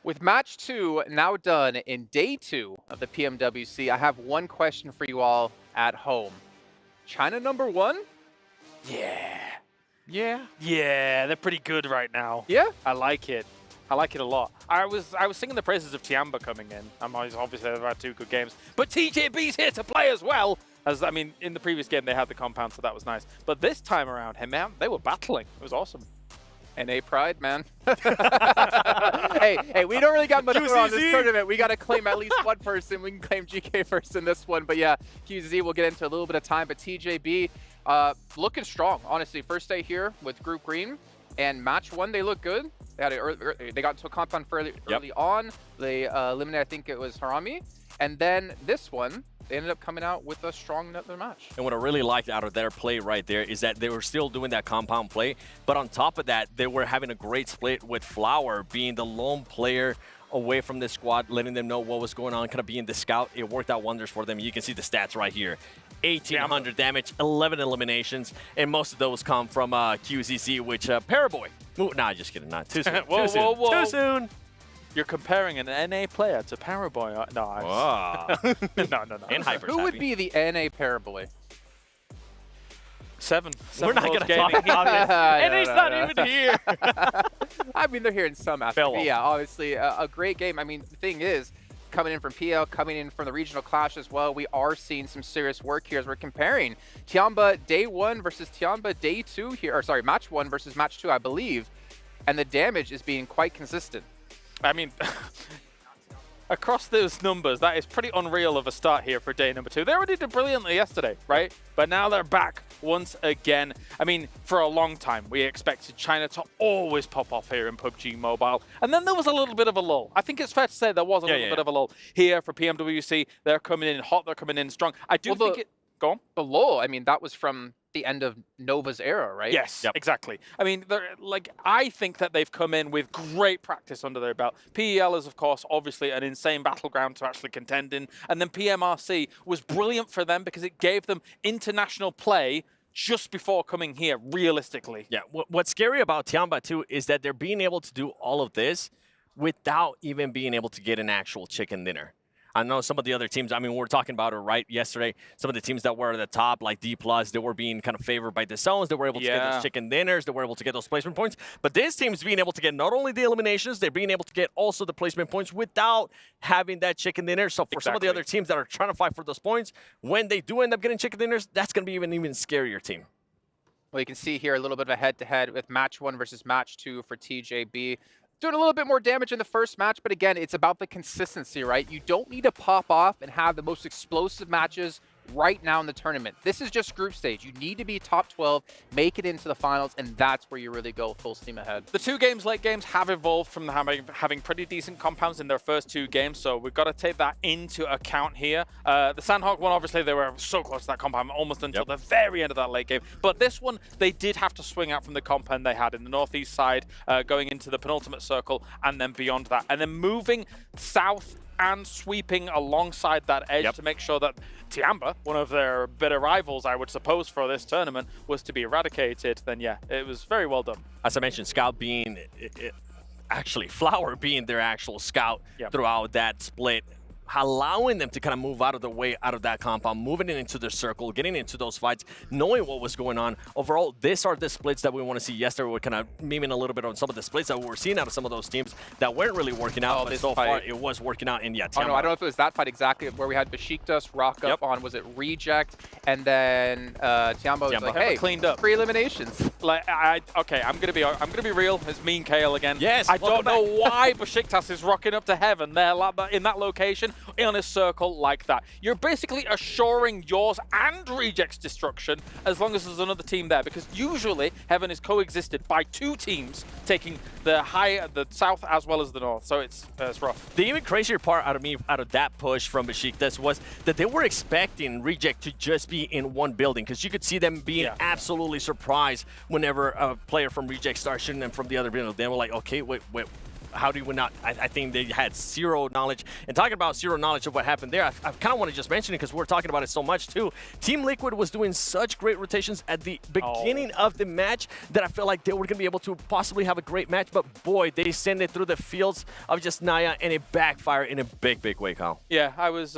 With match 2 now done in day 2 of the PMWC, I have one question for you all at home. China #1? Yeah. Yeah? Yeah, they're pretty good right now. Yeah? I like it. I like it a lot. I was singing the praises of Tianba coming in. Obviously they've had 2 good games. But TJB's here to play as well. As I mean, in the previous game they had the compound, so that was nice. But this time around, hey man, they were battling. It was awesome. NA pride, man. hey, we don't really got much on this tournament. We got to claim at least one person. We can claim GK first in this one. But yeah, QZ we'll get into a little bit of time. But TJB looking strong, honestly. First day here with Group Green. And match 1, they look good. They got into a compound fairly early on. They eliminated, I think it was Harami. And then this one, they ended up coming out with a strong another match. And what I really liked out of their play right there is that they were still doing that compound play, but on top of that, they were having a great split with Flower being the lone player away from the squad, letting them know what was going on, kind of being the scout. It worked out wonders for them. You can see the stats right here. 1,800 damage, 11 eliminations, and most of those come from QZC, which Paraboy. Nah, just kidding. Not too soon. Whoa, too soon. whoa, whoa. Too soon. You're comparing an NA player to Paraboy. No, no. And Hyper's Who would happy. be the NA Paraboy? Seven We're not going to talk gaming. about it. And he's not even here. I mean, they're here in some aspect. But yeah, obviously a great game. I mean, the thing is, coming in from PL, coming in from the regional clash as well, we are seeing some serious work here as we're comparing Tiamba day 1 versus Tiamba day 2 here, or sorry, match 1 versus match 2, I believe, and the damage is being quite consistent. I mean, across those numbers, that is pretty unreal of a start here for day number 2. They already did brilliantly yesterday, right? But now they're back once again. I mean, for a long time, we expected China to always pop off here in PUBG Mobile. And then there was a little bit of a lull. I think it's fair to say there was a little bit of a lull here for PMWC. They're coming in hot. They're coming in strong. I do think it... Go on. The lull, I mean, that was from the end of Nova's era, right? Yes, exactly. I mean, I think that they've come in with great practice under their belt. PEL is, of course, obviously an insane battleground to actually contend in. And then PMRC was brilliant for them because it gave them international play just before coming here, realistically. Yeah, what's scary about Tiamba, too, is that they're being able to do all of this without even being able to get an actual chicken dinner. I know some of the other teams, I mean, we were talking about it right yesterday. Some of the teams that were at the top, like D+, they were being kind of favored by the zones. They were able to get those chicken dinners. They were able to get those placement points. But this team's being able to get not only the eliminations, they're being able to get also the placement points without having that chicken dinner. So for some of the other teams that are trying to fight for those points, when they do end up getting chicken dinners, that's going to be even scarier team. Well, you can see here a little bit of a head-to-head with match 1 versus match 2 for TJB. Doing a little bit more damage in the first match, but again, it's about the consistency, right? You don't need to pop off and have the most explosive matches right now in the tournament. This is just group stage. You need to be top 12, make it into the finals, and that's where you really go full steam ahead. The 2 games, late games, have evolved from having pretty decent compounds in their first 2 games, so we've got to take that into account here. The Sandhawk one, obviously, they were so close to that compound almost until the very end of that late game. But this one, they did have to swing out from the compound they had in the northeast side, going into the penultimate circle, and then beyond that. And then moving south and sweeping alongside that edge to make sure that Tiamba, one of their bitter rivals, I would suppose, for this tournament, was to be eradicated, then yeah, it was very well done. As I mentioned, Scout being, actually Flower being their actual scout throughout that split, allowing them to kind of move out of the way, out of that compound, moving it into their circle, getting into those fights, knowing what was going on. Overall, these are the splits that we want to see. Yesterday, we're kind of memeing a little bit on some of the splits that we were seeing out of some of those teams that weren't really working out, but so far it was working out. And yeah, oh, no, I don't know if it was that fight exactly where we had Besiktas rock up on, was it Reject, and then Tiamba was like, hey, cleaned up 3 eliminations. Like, okay, I'm gonna be real. It's Mean Kale again. Yes, I don't know why Besiktas is rocking up to heaven there in that location in a circle like that. You're basically assuring yours and Reject's destruction as long as there's another team there, because usually heaven is coexisted by 2 teams taking the south as well as the north. So it's rough. The even crazier part out of that push from Besiktas was that they were expecting Reject to just be in one building, because you could see them being absolutely surprised whenever a player from Reject started shooting them from the other building. They were like, okay, wait, how do we not? I think they had zero knowledge. And talking about zero knowledge of what happened there, I kind of want to just mention it because we're talking about it so much too. Team Liquid was doing such great rotations at the beginning of the match that I felt like they were going to be able to possibly have a great match. But boy, they sent it through the fields of just Naya, and it backfired in a big way, Kyle. Yeah, I was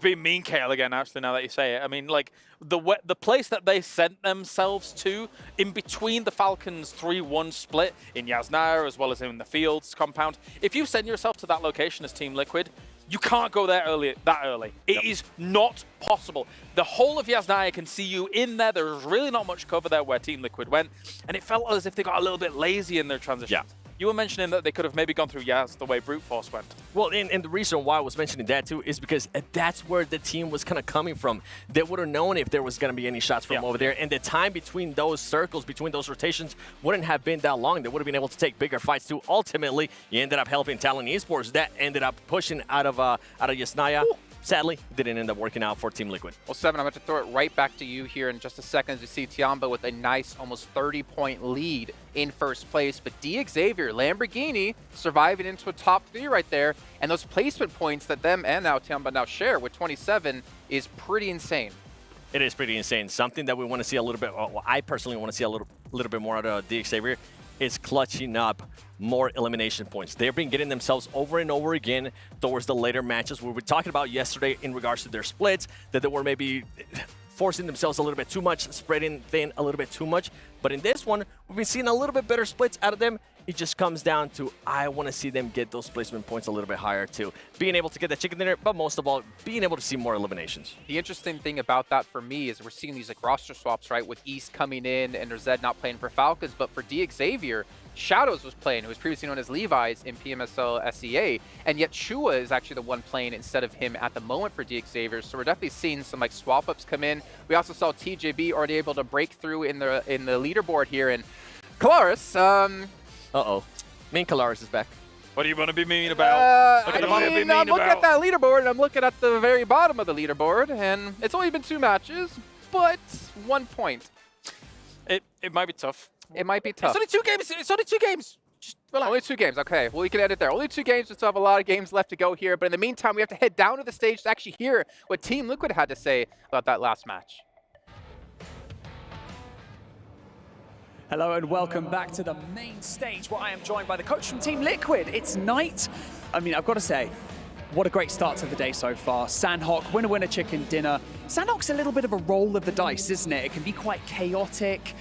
being Mean Kale again, actually, now that you say it. I mean, like, the place that they sent themselves to in between the Falcons 3-1 split in Yasnaya as well as in the Fields compound, if you send yourself to that location as Team Liquid, you can't go there that early. It is not possible. The whole of Yasnaya can see you in there. There's really not much cover there where Team Liquid went, and it felt as if they got a little bit lazy in their transition. You were mentioning that they could have maybe gone through Yaz the way Brute Force went. Well, and the reason why I was mentioning that too is because that's where the team was kind of coming from. They would have known if there was going to be any shots from over there, and the time between those circles, between those rotations, wouldn't have been that long. They would have been able to take bigger fights too. Ultimately, you ended up helping Talent Esports. That ended up pushing out of Yasnaya. Sadly, didn't end up working out for Team Liquid. Well, Seven, I'm going to throw it right back to you here in just a second as you see Tiamba with a nice, almost 30-point lead in first place. But Xavier, Lamborghini, surviving into a top 3 right there. And those placement points that them and now Tiamba now share with 27 is pretty insane. It is pretty insane. Something that we want to see a little bit, well, I personally want to see a little bit more out of Xavier is clutching up more elimination points. They've been getting themselves over and over again towards the later matches. We were talking about yesterday in regards to their splits, that they were maybe forcing themselves a little bit too much, spreading thin a little bit too much. But in this one, we've been seeing a little bit better splits out of them. It just comes down to, I want to see them get those placement points a little bit higher too. Being able to get that chicken dinner, but most of all, being able to see more eliminations. The interesting thing about that for me is we're seeing these like roster swaps, right? With East coming in and Zed not playing for Falcons, but for Xavier, Shadows was playing, who was previously known as Levi's in PMSL SEA, and yet Chua is actually the one playing instead of him at the moment for Xavier. So we're definitely seeing some like swap ups come in. We also saw TJB already able to break through in the leaderboard here, and Kalaris, uh-oh. Mean Kalaris is back. What do you want to be mean about? I'm looking at that leaderboard, and I'm looking at the very bottom of the leaderboard, and it's only been 2 matches, but 1 point. It might be tough. It might be tough. It's only 2 games. It's only 2 games. Just relax. Only 2 games. Okay. Well, we can end it there. Only 2 games. We still have a lot of games left to go here. But in the meantime, we have to head down to the stage to actually hear what Team Liquid had to say about that last match. Hello and welcome back to the main stage where I am joined by the coach from Team Liquid. It's night. I mean, I've got to say, what a great start to the day so far. Sandhawk, winner, chicken dinner. Sandhawk's a little bit of a roll of the dice, isn't it? It can be quite chaotic.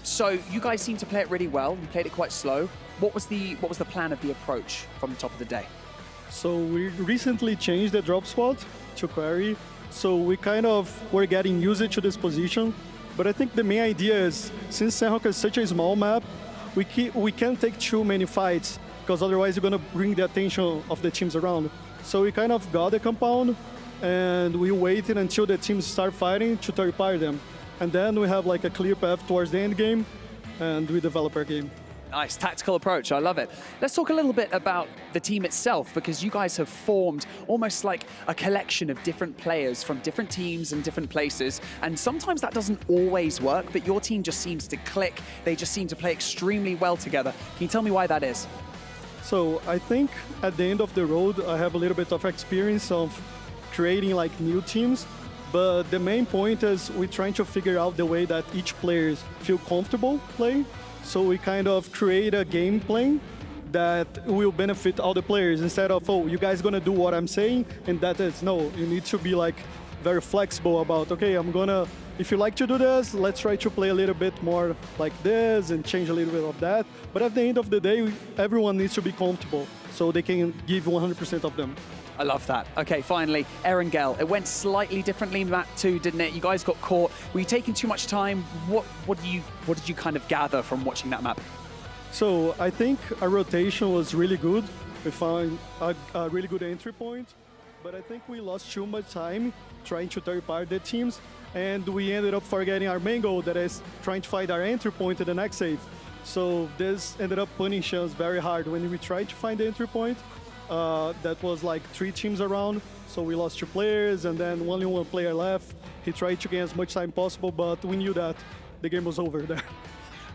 So you guys seem to play it really well. You played it quite slow. What was the plan of the approach from the top of the day? So we recently changed the drop spot to carry. So we kind of were getting used to this position. But I think the main idea is, since Sandhawk is such a small map, we can't take too many fights, because otherwise you're going to bring the attention of the teams around. So we kind of got the compound, and we waited until the teams start fighting to third-party them. And then we have like a clear path towards the end game, and we develop our game. Nice tactical approach, I love it. Let's talk a little bit about the team itself, because you guys have formed almost like a collection of different players from different teams and different places, and sometimes that doesn't always work, but your team just seems to click. They just seem to play extremely well together. Can you tell me why that is? So I think at the end of the road, I have a little bit of experience of creating like new teams, but the main point is we're trying to figure out the way that each player feel comfortable playing. So we kind of create a game plan that will benefit all the players, instead of, oh, you guys gonna do what I'm saying, and that is, no, you need to be like very flexible about, okay, if you like to do this, let's try to play a little bit more like this and change a little bit of that. But at the end of the day, everyone needs to be comfortable so they can give 100% of them. I love that. Okay, finally, Erangel. It went slightly differently in map 2, didn't it? You guys got caught. Were you taking too much time? What did you kind of gather from watching that map? So I think our rotation was really good. We found a really good entry point, but I think we lost too much time trying to third-party the teams, and we ended up forgetting our main goal, that is trying to find our entry point in the next save. So this ended up punishing us very hard. When we tried to find the entry point, that was like 3 teams around, so we lost 2 players, and then only 1 player left. He tried to gain as much time possible, but we knew that the game was over there.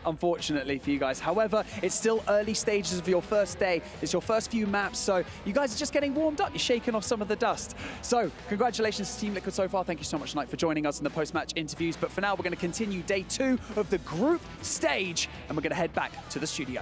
Unfortunately for you guys. However, it's still early stages of your first day. It's your first few maps, so you guys are just getting warmed up. You're shaking off some of the dust. So congratulations to Team Liquid so far. Thank you so much, Knight, for joining us in the post-match interviews. But for now, we're going to continue day 2 of the group stage, and we're going to head back to the studio.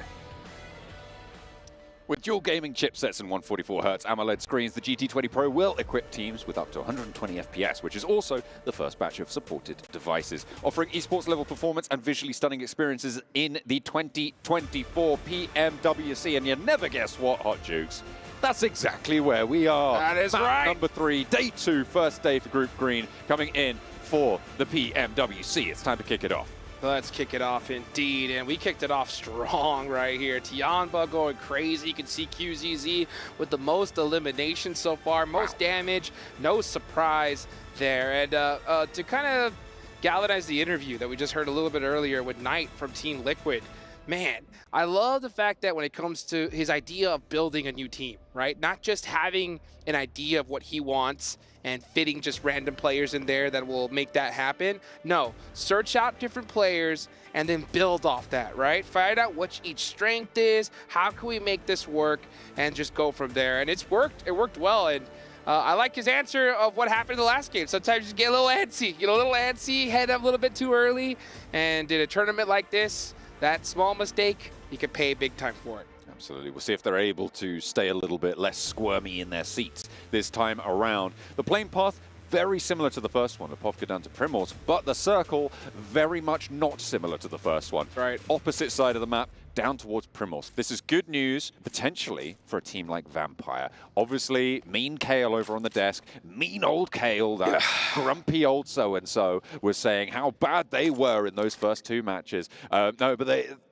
With dual gaming chipsets and 144Hz AMOLED screens, the GT20 Pro will equip teams with up to 120 FPS, which is also the first batch of supported devices, offering esports level performance and visually stunning experiences in the 2024 PMWC. And you never guess what, Hot Jukes? That's exactly where we are. That is Map right. Number 3, day 2, first day for Group Green, coming in for the PMWC. It's time to kick it off. Let's kick it off indeed, and we kicked it off strong right here. Tianba going crazy. You can see QZZ with the most eliminations so far, most damage, no surprise there. And to kind of galvanize the interview that we just heard a little bit earlier with Knight from Team Liquid, man, I love the fact that when it comes to his idea of building a new team, right? Not just having an idea of what he wants and fitting just random players in there that will make that happen. No, search out different players and then build off that, right? Find out what each strength is, how can we make this work, and just go from there. And it's worked. It worked well. And I like his answer of what happened in the last game. Sometimes you get a little antsy, head up a little bit too early, and in a tournament like this, that small mistake, you can pay big time for it. Absolutely. We'll see if they're able to stay a little bit less squirmy in their seats this time around. The playing path, very similar to the first one, Apovka down to Primos, but the circle, very much not similar to the first one. Right. Opposite side of the map, down towards Primos. This is good news, potentially, for a team like Vampire. Obviously, mean Kale over on the desk, mean old Kale, that grumpy old so-and-so, was saying how bad they were in those first two matches. No, but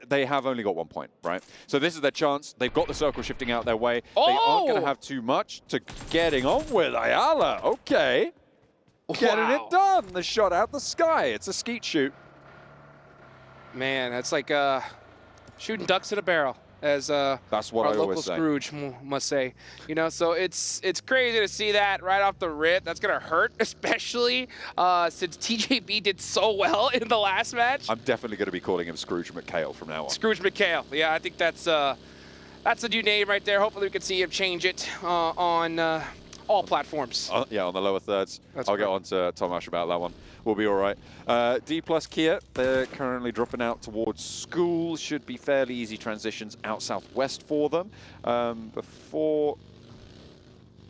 they have only got 1 point, right? So this is their chance. They've got the circle shifting out their way. They aren't going to have too much to getting on with. Ayala, okay. Getting it done. The shot out the sky. It's a skeet shoot. Man, that's like shooting ducks in a barrel, as that's what our I local always say. Scrooge must say. You know, so it's crazy to see that right off the rip. That's gonna hurt, especially since TJB did so well in the last match. I'm definitely going to be calling him Scrooge McHale from now on. Scrooge McHale. Yeah, I think that's a new name right there. Hopefully we can see him change it on all platforms. Yeah, on the lower thirds. That's I'll get on to Tomash about that one. We'll be all right. D plus Kia, they're currently dropping out towards school. Should be fairly easy transitions out southwest for them. Before,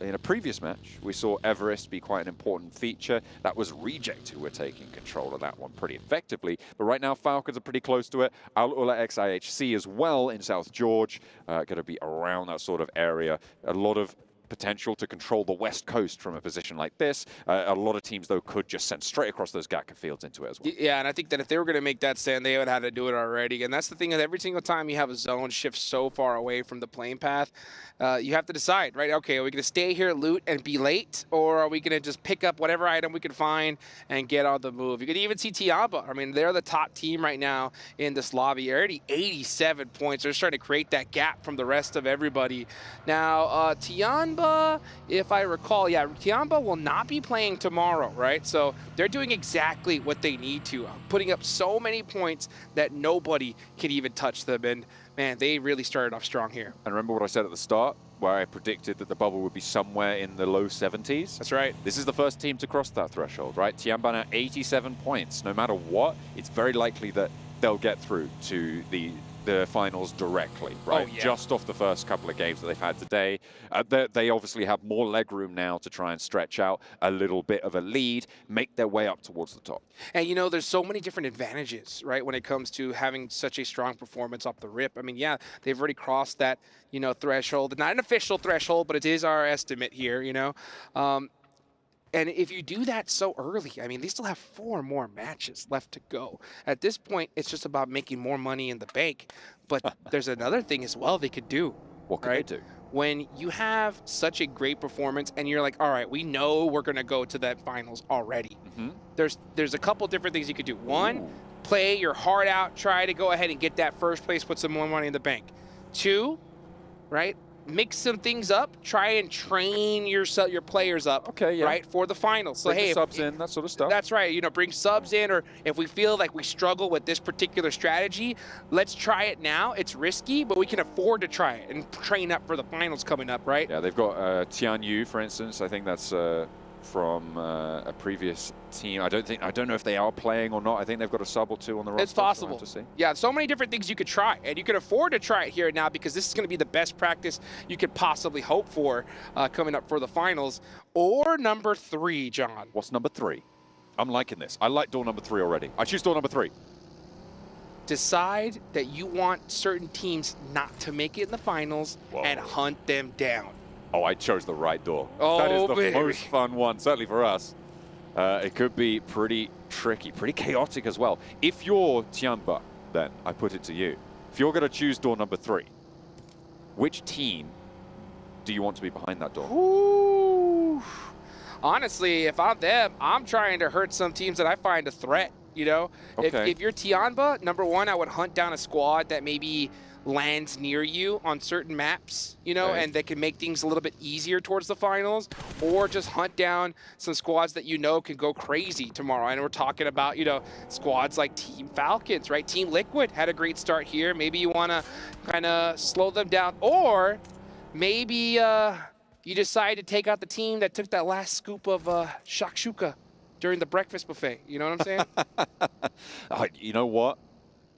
in a previous match, we saw Everest be quite an important feature. That was Reject who were taking control of that one pretty effectively. But right now, Falcons are pretty close to it. Al Ula XIHC as well in South George. Going to be around that sort of area. A lot of potential to control the west coast from a position like this. A lot of teams, though, could just send straight across those Gatka fields into it as well. Yeah, and I think that if they were going to make that stand, they would have had to do it already. And that's the thing, that every single time you have a zone shift so far away from the playing path, you have to decide, right? Okay, are we going to stay here, loot, and be late? Or are we going to just pick up whatever item we can find and get on the move? You could even see Tianba. I mean, they're the top team right now in this lobby. Already 87 points. They're starting to create that gap from the rest of everybody. Now, Tianba, if I recall, yeah, Tianba will not be playing tomorrow, right? So they're doing exactly what they need to, putting up so many points that nobody can even touch them. And man, they really started off strong here. And remember what I said at the start, where I predicted that the bubble would be somewhere in the low 70s? That's right. This is the first team to cross that threshold, right? Tianba now 87 points. No matter what, it's very likely that they'll get through to the finals directly, right? Oh, yeah. Just off the first couple of games that they've had today. They obviously have more leg room now to try and stretch out a little bit of a lead, make their way up towards the top. And you know, there's so many different advantages, right, when it comes to having such a strong performance off the rip. I mean, yeah, they've already crossed that, you know, threshold. Not an official threshold, but it is our estimate here, you know. And if you do that so early, I mean, they still have 4 more matches left to go. At this point, it's just about making more money in the bank. But there's another thing as well they could do. What could they do? When you have such a great performance and you're like, all right, we know we're going to go to that finals already. There's a couple different things you could do. One, play your heart out, try to go ahead and get that first place, put some more money in the bank. 2, right? Mix some things up, try and train your players up, right, for the finals. So, bring hey, subs in, that sort of stuff. That's right. You know, bring subs in, or if we feel like we struggle with this particular strategy, let's try it now. It's risky, but we can afford to try it and train up for the finals coming up, right? Yeah, they've got Tian Yu, for instance. I think that's from a previous team. I don't know if they are playing or not. I think they've got a sub or 2 on the roster. It's possible. So yeah, so many different things you could try, and you can afford to try it here now because this is going to be the best practice you could possibly hope for coming up for the finals. Or number 3, John. What's number 3? I'm liking this. I like door number 3 already. I choose door number 3. Decide that you want certain teams not to make it in the finals and hunt them down. Oh, I chose the right door. Oh, that is the baby. most fun one, certainly for us. It could be pretty tricky, pretty chaotic as well. If you're Tianba, then I put it to you. If you're going to choose door number 3, which team do you want to be behind that door? Ooh. Honestly, if I'm them, I'm trying to hurt some teams that I find a threat, you know? Okay. If you're Tianba, number 1, I would hunt down a squad that maybe lands near you on certain maps, you know, and that can make things a little bit easier towards the finals, or just hunt down some squads that you know can go crazy tomorrow. And we're talking about, you know, squads like Team Falcons, right? Team Liquid had a great start here. Maybe you want to kind of slow them down, or maybe you decide to take out the team that took that last scoop of shakshuka during the breakfast buffet. You know what I'm saying? You know what?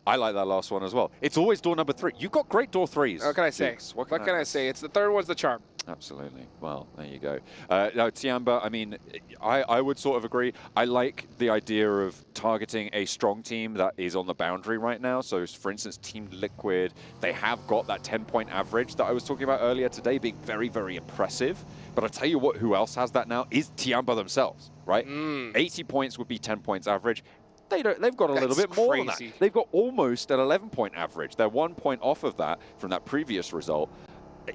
I like that last one as well. It's always door number 3. You've got great door 3s. What can I say? What can I say? It's the third one's the charm. Absolutely. Well, there you go. No, Tianba, I mean, I would sort of agree. I like the idea of targeting a strong team that is on the boundary right now. So, for instance, Team Liquid, they have got that 10-point average that I was talking about earlier today being very, very impressive. But I'll tell you what, who else has that now is Tianba themselves, right? 80 points would be 10 points average. They've got a little bit more than that. They've got almost an 11-point average. They're 1 point off of that from that previous result.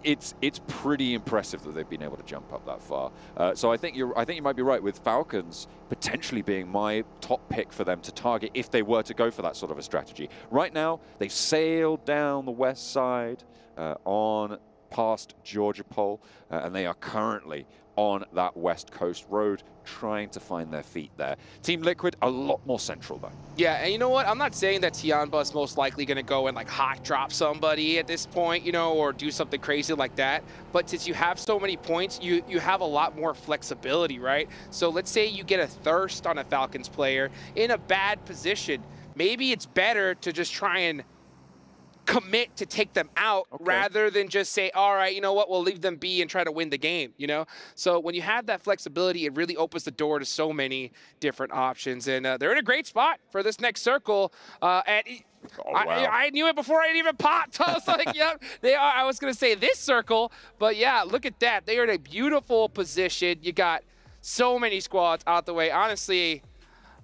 It's pretty impressive that they've been able to jump up that far. So I think you might be right with Falcons potentially being my top pick for them to target if they were to go for that sort of a strategy. Right now, they've sailed down the west side on past Georgia Pole, and they are currently on that west coast road trying to find their feet there. Team Liquid, a lot more central though. Yeah, and you know what? I'm not saying that Tianba is most likely going to go and like hot drop somebody at this point, you know, or do something crazy like that. But since you have so many points, you have a lot more flexibility, right? So let's say you get a thirst on a Falcons player in a bad position. Maybe it's better to just try and commit to take them out rather than just say, all right, you know what, we'll leave them be and try to win the game, you know? So when you have that flexibility, it really opens the door to so many different options. And they're in a great spot for this next circle. I knew it before I even popped. I was like, yep, they are. I was going to say this circle, but yeah, look at that. They are in a beautiful position. You got so many squads out the way. Honestly,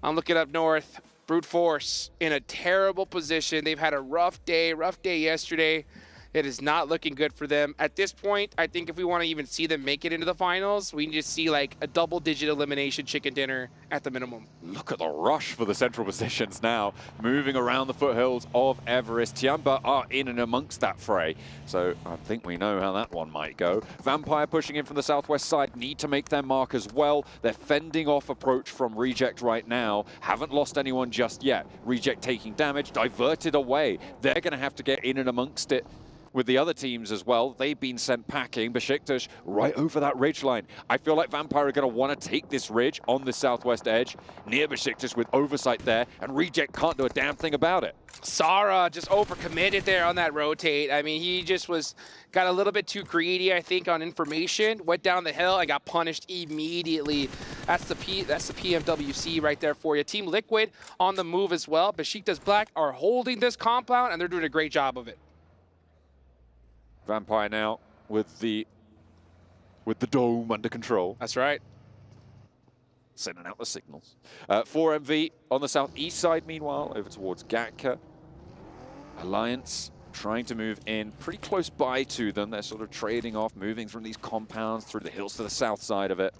I'm looking up north. Brute Force in a terrible position. They've had a rough day yesterday. It is not looking good for them. At this point, I think if we want to even see them make it into the finals, we can just see like a double-digit elimination chicken dinner at the minimum. Look at the rush for the central positions now, moving around the foothills of Everest. Tianba are in and amongst that fray, so I think we know how that one might go. Vampire pushing in from the southwest side, need to make their mark as well. They're fending off approach from Reject right now. Haven't lost anyone just yet. Reject taking damage, diverted away. They're going to have to get in and amongst it with the other teams as well. They've been sent packing. Besiktas right over that ridge line. I feel like Vampire are going to want to take this ridge on the southwest edge near Besiktas with oversight there, and Reject can't do a damn thing about it. Sara just overcommitted there on that rotate. I mean, he just got a little bit too greedy, I think, on information. Went down the hill and got punished immediately. That's the PMWC right there for you. Team Liquid on the move as well. Besiktas Black are holding this compound, and they're doing a great job of it. Vampire now with the dome under control. That's right. Sending out the signals. 4MV on the southeast side, meanwhile, over towards Gatka. Alliance trying to move in pretty close by to them. They're sort of trading off, moving from these compounds through the hills to the south side of it.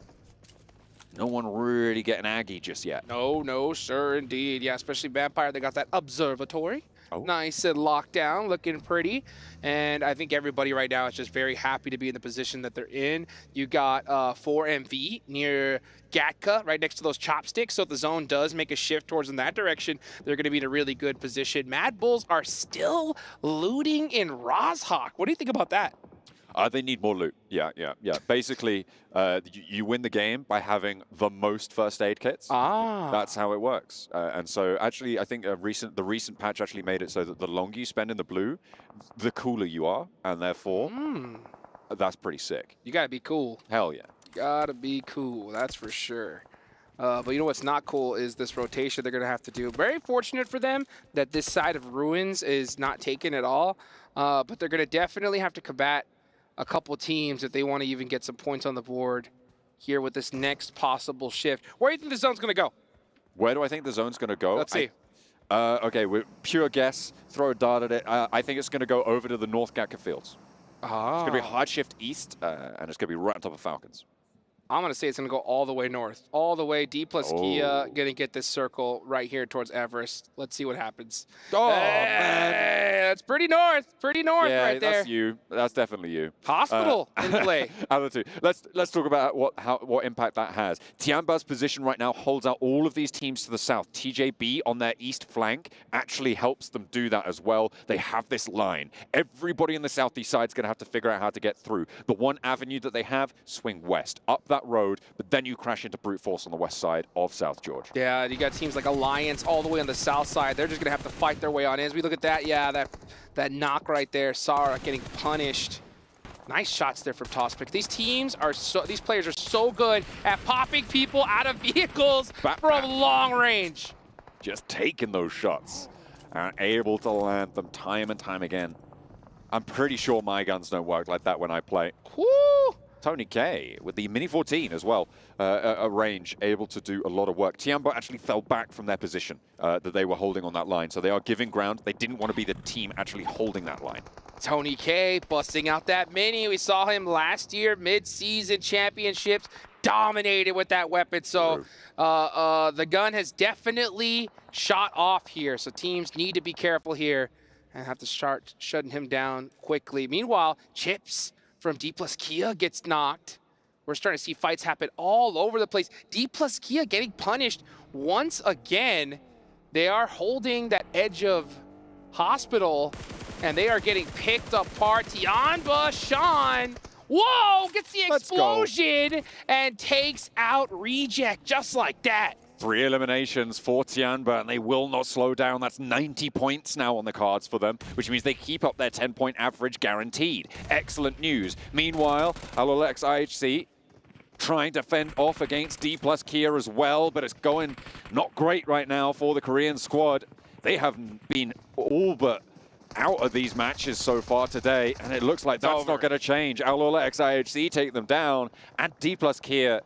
No one really getting aggy just yet. No, sir, indeed. Yeah, especially Vampire. They got that observatory. Nice and locked down, looking pretty. And I think everybody right now is just very happy to be in the position that they're in. You got 4MV near Gatka, right next to those chopsticks. So if the zone does make a shift towards in that direction, they're going to be in a really good position. Mad Bulls are still looting in Rozhok. What do you think about that? They need more loot. Yeah. Basically, you win the game by having the most first aid kits. That's how it works. And so, actually, I think the recent patch actually made it so that the longer you spend in the blue, the cooler you are, and therefore, that's pretty sick. You gotta be cool. Hell yeah. Gotta be cool. That's for sure. But you know what's not cool is this rotation they're gonna have to do. Very fortunate for them that this side of Ruins is not taken at all. But they're gonna definitely have to combat a couple teams if they want to even get some points on the board here with this next possible shift. Where do you think the zone's going to go? Where do I think the zone's going to go? Let's see. Okay, with pure guess, throw a dart at it. I think it's going to go over to the North Gatka Fields. It's going to be hard shift east, and it's going to be right on top of Falcons. I'm going to say it's going to go all the way north. All the way, D plus Kia going to get this circle right here towards Everest. Let's see what happens. Oh, man. That's pretty north Yeah, right there. that's you. That's definitely you. Hospital in play. Other two. Let's talk about what impact that has. Tianba's position right now holds out all of these teams to the south. TJB on their east flank actually helps them do that as well. They have this line. Everybody in the southeast side is going to have to figure out how to get through. The one avenue that they have, swing west, up that road, but then you crash into brute force on the west side of South Georgia. Yeah, you got teams like Alliance all the way on the south side. They're just going to have to fight their way on in. As we look at that, yeah, that knock right there, Sara getting punished. Nice shots there from Tosspick. These players are so good at popping people out of vehicles from long range. Just taking those shots and able to land them time and time again. I'm pretty sure my guns don't work like that when I play. Woo! Tony K with the Mini 14 as well, a range, able to do a lot of work. Tianba actually fell back from their position that they were holding on that line, so they are giving ground. They didn't want to be the team actually holding that line. Tony K busting out that Mini. We saw him last year, mid-season championships, dominated with that weapon. So the gun has definitely shot off here, so teams need to be careful here and have to start shutting him down quickly. Meanwhile, Chips from D plus Kia gets knocked. We're starting to see fights happen all over the place. D plus Kia getting punished once again. They are holding that edge of hospital, and they are getting picked apart. Tianba, Sean, whoa, gets the explosion and takes out Reject just like that. 3 eliminations for Tianba, and they will not slow down. That's 90 points now on the cards for them, which means they keep up their 10-point average guaranteed. Excellent news. Meanwhile, Alolex IHC trying to fend off against D plus Kia as well, but it's going not great right now for the Korean squad. They have been all but out of these matches so far today, and it looks like that's not going to change. Alolex IHC take them down, and D plus Kia,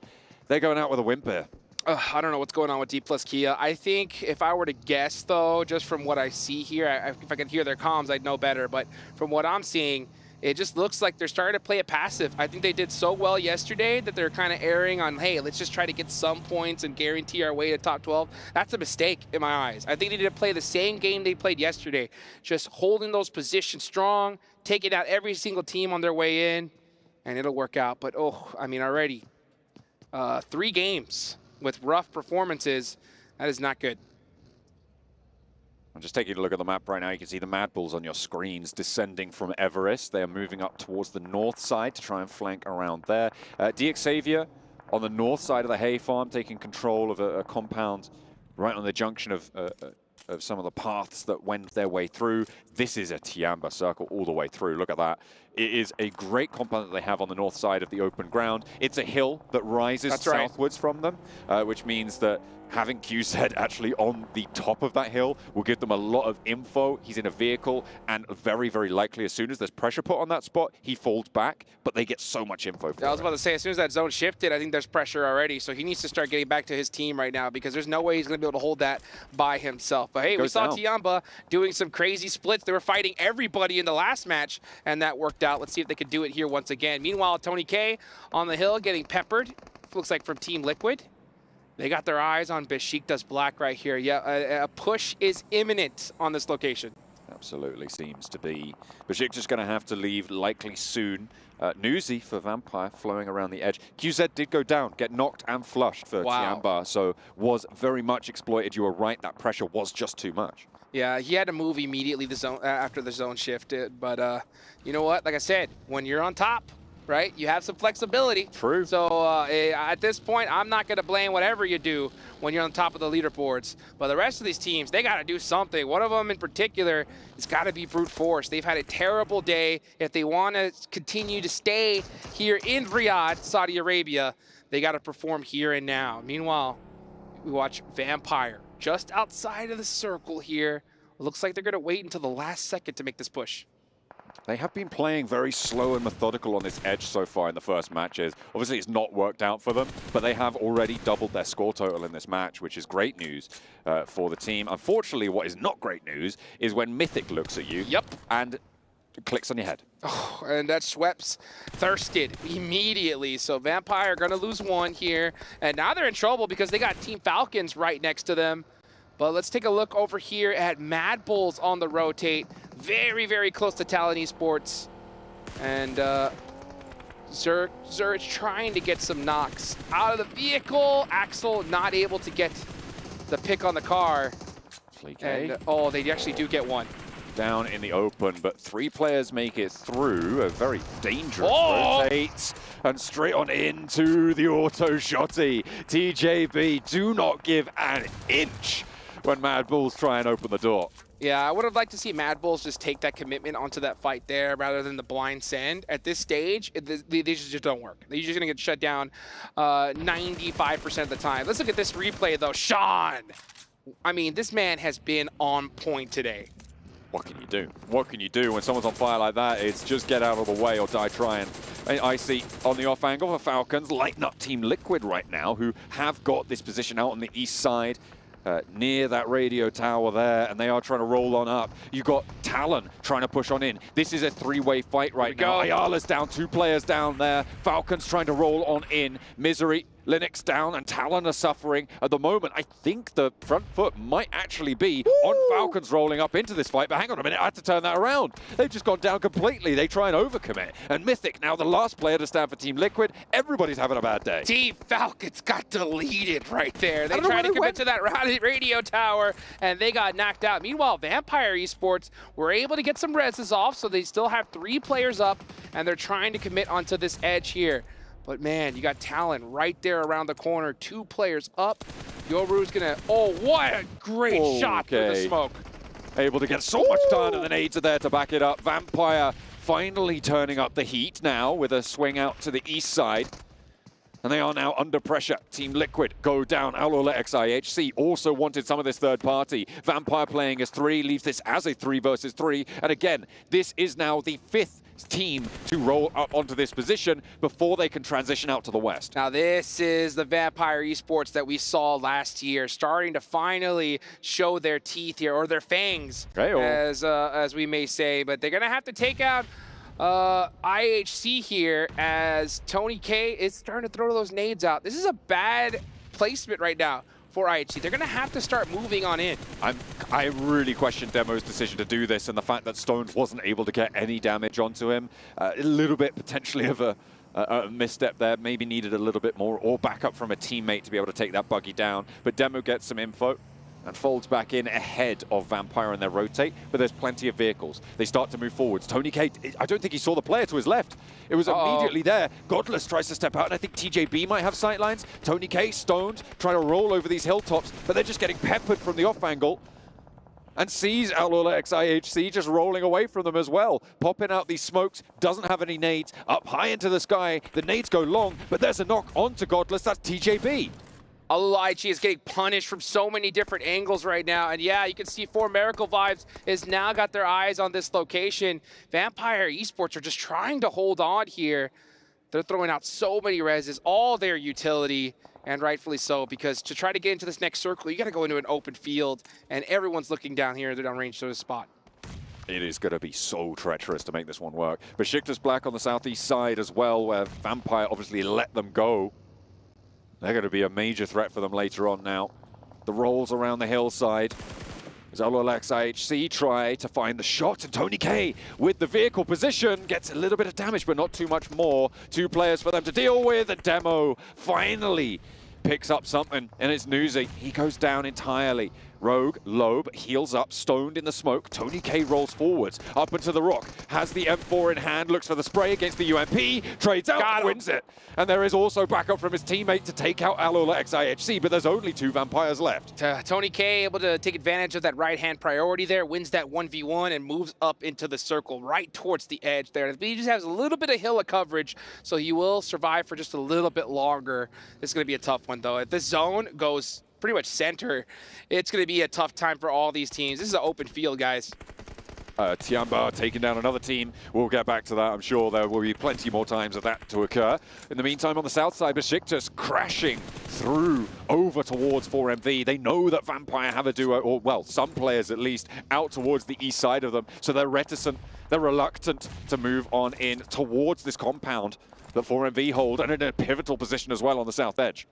they're going out with a whimper. I don't know what's going on with D plus Kia. I think if I were to guess, though, just from what I see here, if I could hear their comms, I'd know better. But from what I'm seeing, it just looks like they're starting to play it passive. I think they did so well yesterday that they're kind of erring on, hey, let's just try to get some points and guarantee our way to top 12. That's a mistake in my eyes. I think they need to play the same game they played yesterday, just holding those positions strong, taking out every single team on their way in, and it'll work out. But, I mean, already 3 games with rough performances, that is not good. I'm just taking a look at the map right now. You can see the Mad Bulls on your screens descending from Everest. They are moving up towards the north side to try and flank around there. DX Xavier on the north side of the hay farm, taking control of a compound right on the junction of some of the paths that went their way through. This is a Tianba circle all the way through. Look at that. It is a great compound that they have on the north side of the open ground. It's a hill that rises southwards from them, which means that having QZ actually on the top of that hill will give them a lot of info. He's in a vehicle, and very, very likely as soon as there's pressure put on that spot, he folds back, but they get so much info for I was about to say, as soon as that zone shifted, I think there's pressure already, so he needs to start getting back to his team right now because there's no way he's going to be able to hold that by himself. But hey, we saw Tianba doing some crazy splits. They were fighting everybody in the last match, and that worked out. Let's see if they can do it here once again. Meanwhile, Tony K on the hill getting peppered. Looks like from Team Liquid. They got their eyes on Besiktas Black right here. Yeah, a push is imminent on this location. Absolutely seems to be. Besiktas going to have to leave likely soon. Newsy for Vampire flowing around the edge. QZ did go down, get knocked and flushed for Tianba, so was very much exploited. You were right, that pressure was just too much. Yeah, he had to move immediately after the zone shifted, but you know what? Like I said, when you're on top, right, you have some flexibility. True. So at this point, I'm not going to blame whatever you do when you're on top of the leaderboards. But the rest of these teams, they got to do something. One of them in particular, it's got to be brute force. They've had a terrible day. If they want to continue to stay here in Riyadh, Saudi Arabia, they got to perform here and now. Meanwhile, we watch Vampire just outside of the circle here. Looks like they're going to wait until the last second to make this push. They have been playing very slow and methodical on this edge so far in the first matches. Obviously, it's not worked out for them, but they have already doubled their score total in this match, which is great news for the team. Unfortunately, what is not great news is when Mythic looks at you and clicks on your head. Oh, and that Schweppes thirsted immediately. So Vampire going to lose one here. And now they're in trouble because they got Team Falcons right next to them. But let's take a look over here at Mad Bulls on the rotate. Very, very close to Talon Esports. And Zurich trying to get some knocks out of the vehicle. Axel not able to get the pick on the car. And, oh, they actually do get one. Down in the open, but 3 players make it through. A very dangerous rotate. And straight on into the auto shotty. TJB do not give an inch when Mad Bulls try and open the door. Yeah, I would have liked to see Mad Bulls just take that commitment onto that fight there rather than the blind send. At this stage, these just don't work. They're just going to get shut down 95% of the time. Let's look at this replay, though. Sean! I mean, this man has been on point today. What can you do? What can you do when someone's on fire like that? It's just get out of the way or die trying. I see on the off angle for Falcons, lighten up Team Liquid right now, who have got this position out on the east side. Near that radio tower there, and they are trying to roll on up. You've got Talon trying to push on in. This is a 3-way fight right now. Ayala's down, 2 players down there. Falcons trying to roll on in. Misery, Linux down, and Talon are suffering. At the moment, I think the front foot might actually be on Falcons rolling up into this fight, but hang on a minute, I had to turn that around. They've just gone down completely. They try and overcommit. And Mythic, now the last player to stand for Team Liquid. Everybody's having a bad day. Team Falcons got deleted right there. They tried to commit to that radio tower, and they got knocked out. Meanwhile, Vampire Esports were able to get some reses off, so they still have 3 players up, and they're trying to commit onto this edge here. But man, you got Talon right there around the corner. 2 players up. Yoru's gonna, oh, what a great shot through the smoke. Able to get so much done, and the nades are there to back it up. Vampire finally turning up the heat now with a swing out to the east side. And they are now under pressure. Team Liquid go down. Alola XIHC also wanted some of this third party. Vampire playing as 3, leaves this as a 3 versus 3. And again, this is now the 5th team to roll up onto this position before they can transition out to the west. Now this is the Vampire Esports that we saw last year, starting to finally show their teeth here, or their fangs, as we may say. But they're gonna have to take out IHC here, as Tony K is starting to throw those nades out. This is a bad placement right now for IHC. They're going to have to start moving on in. I really question Demo's decision to do this, and the fact that Stones wasn't able to get any damage onto him. A little bit potentially of a misstep there. Maybe needed a little bit more, or backup from a teammate to be able to take that buggy down. But Demo gets some info and folds back in ahead of Vampire in their rotate, but there's plenty of vehicles. They start to move forwards. Tony K, I don't think he saw the player to his left. It was immediately there. Godless tries to step out, and I think TJB might have sightlines. Tony K, stoned, trying to roll over these hilltops, but they're just getting peppered from the off angle, and sees Alola XIHC just rolling away from them as well. Popping out these smokes, doesn't have any nades, up high into the sky. The nades go long, but there's a knock onto Godless. That's TJB. IHC is getting punished from so many different angles right now. And yeah, you can see 4 Miracle Vibes has now got their eyes on this location. Vampire Esports are just trying to hold on here. They're throwing out so many reses, all their utility, and rightfully so, because to try to get into this next circle, you got to go into an open field, and everyone's looking down here. They're downrange to the spot. It is going to be so treacherous to make this one work. Besiktas Black on the southeast side as well, where Vampire obviously let them go. They're going to be a major threat for them later on now. The rolls around the hillside. As Alola XIHC try to find the shot, and Tony K with the vehicle position gets a little bit of damage, but not too much more. 2 players for them to deal with, and Demo finally picks up something, and it's Newsy. He goes down entirely. Rogue, Lobe, heals up, stoned in the smoke. Tony K rolls forwards, up into the rock, has the M4 in hand, looks for the spray against the UMP, trades out, wins it. And there is also backup from his teammate to take out Alola XIHC, but there's only 2 Vampires left. Tony K able to take advantage of that right-hand priority there, wins that 1v1, and moves up into the circle right towards the edge there. He just has a little bit of hill of coverage, so he will survive for just a little bit longer. This is going to be a tough one, though. If this zone goes pretty much center, it's going to be a tough time for all these teams. This is an open field, guys. Tiamba taking down another team. We'll get back to that. I'm sure there will be plenty more times of that to occur. In the meantime, on the south side, Besiktas crashing through over towards 4MV. They know that Vampire have a duo, or well, some players at least, out towards the east side of them. So they're reticent, they're reluctant to move on in towards this compound that 4MV hold, and in a pivotal position as well on the south edge.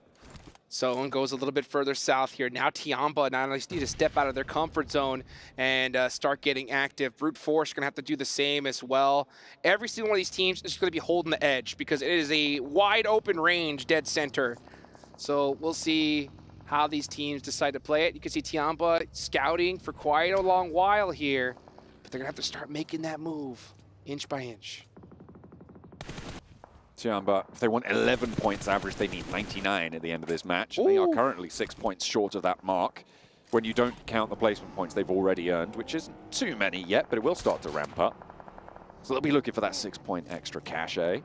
Zone goes a little bit further south here. Now Tiamba not only need to step out of their comfort zone and start getting active. Brute Force going to have to do the same as well. Every single one of these teams is going to be holding the edge because it is a wide open range dead center. So we'll see how these teams decide to play it. You can see Tiamba scouting for quite a long while here, but they're going to have to start making that move inch by inch. Tiamba, if they want 11 points average, they need 99 at the end of this match. They are currently 6 points short of that mark. When you don't count the placement points they've already earned, which isn't too many yet, but it will start to ramp up. So they'll be looking for that 6-point extra cachet.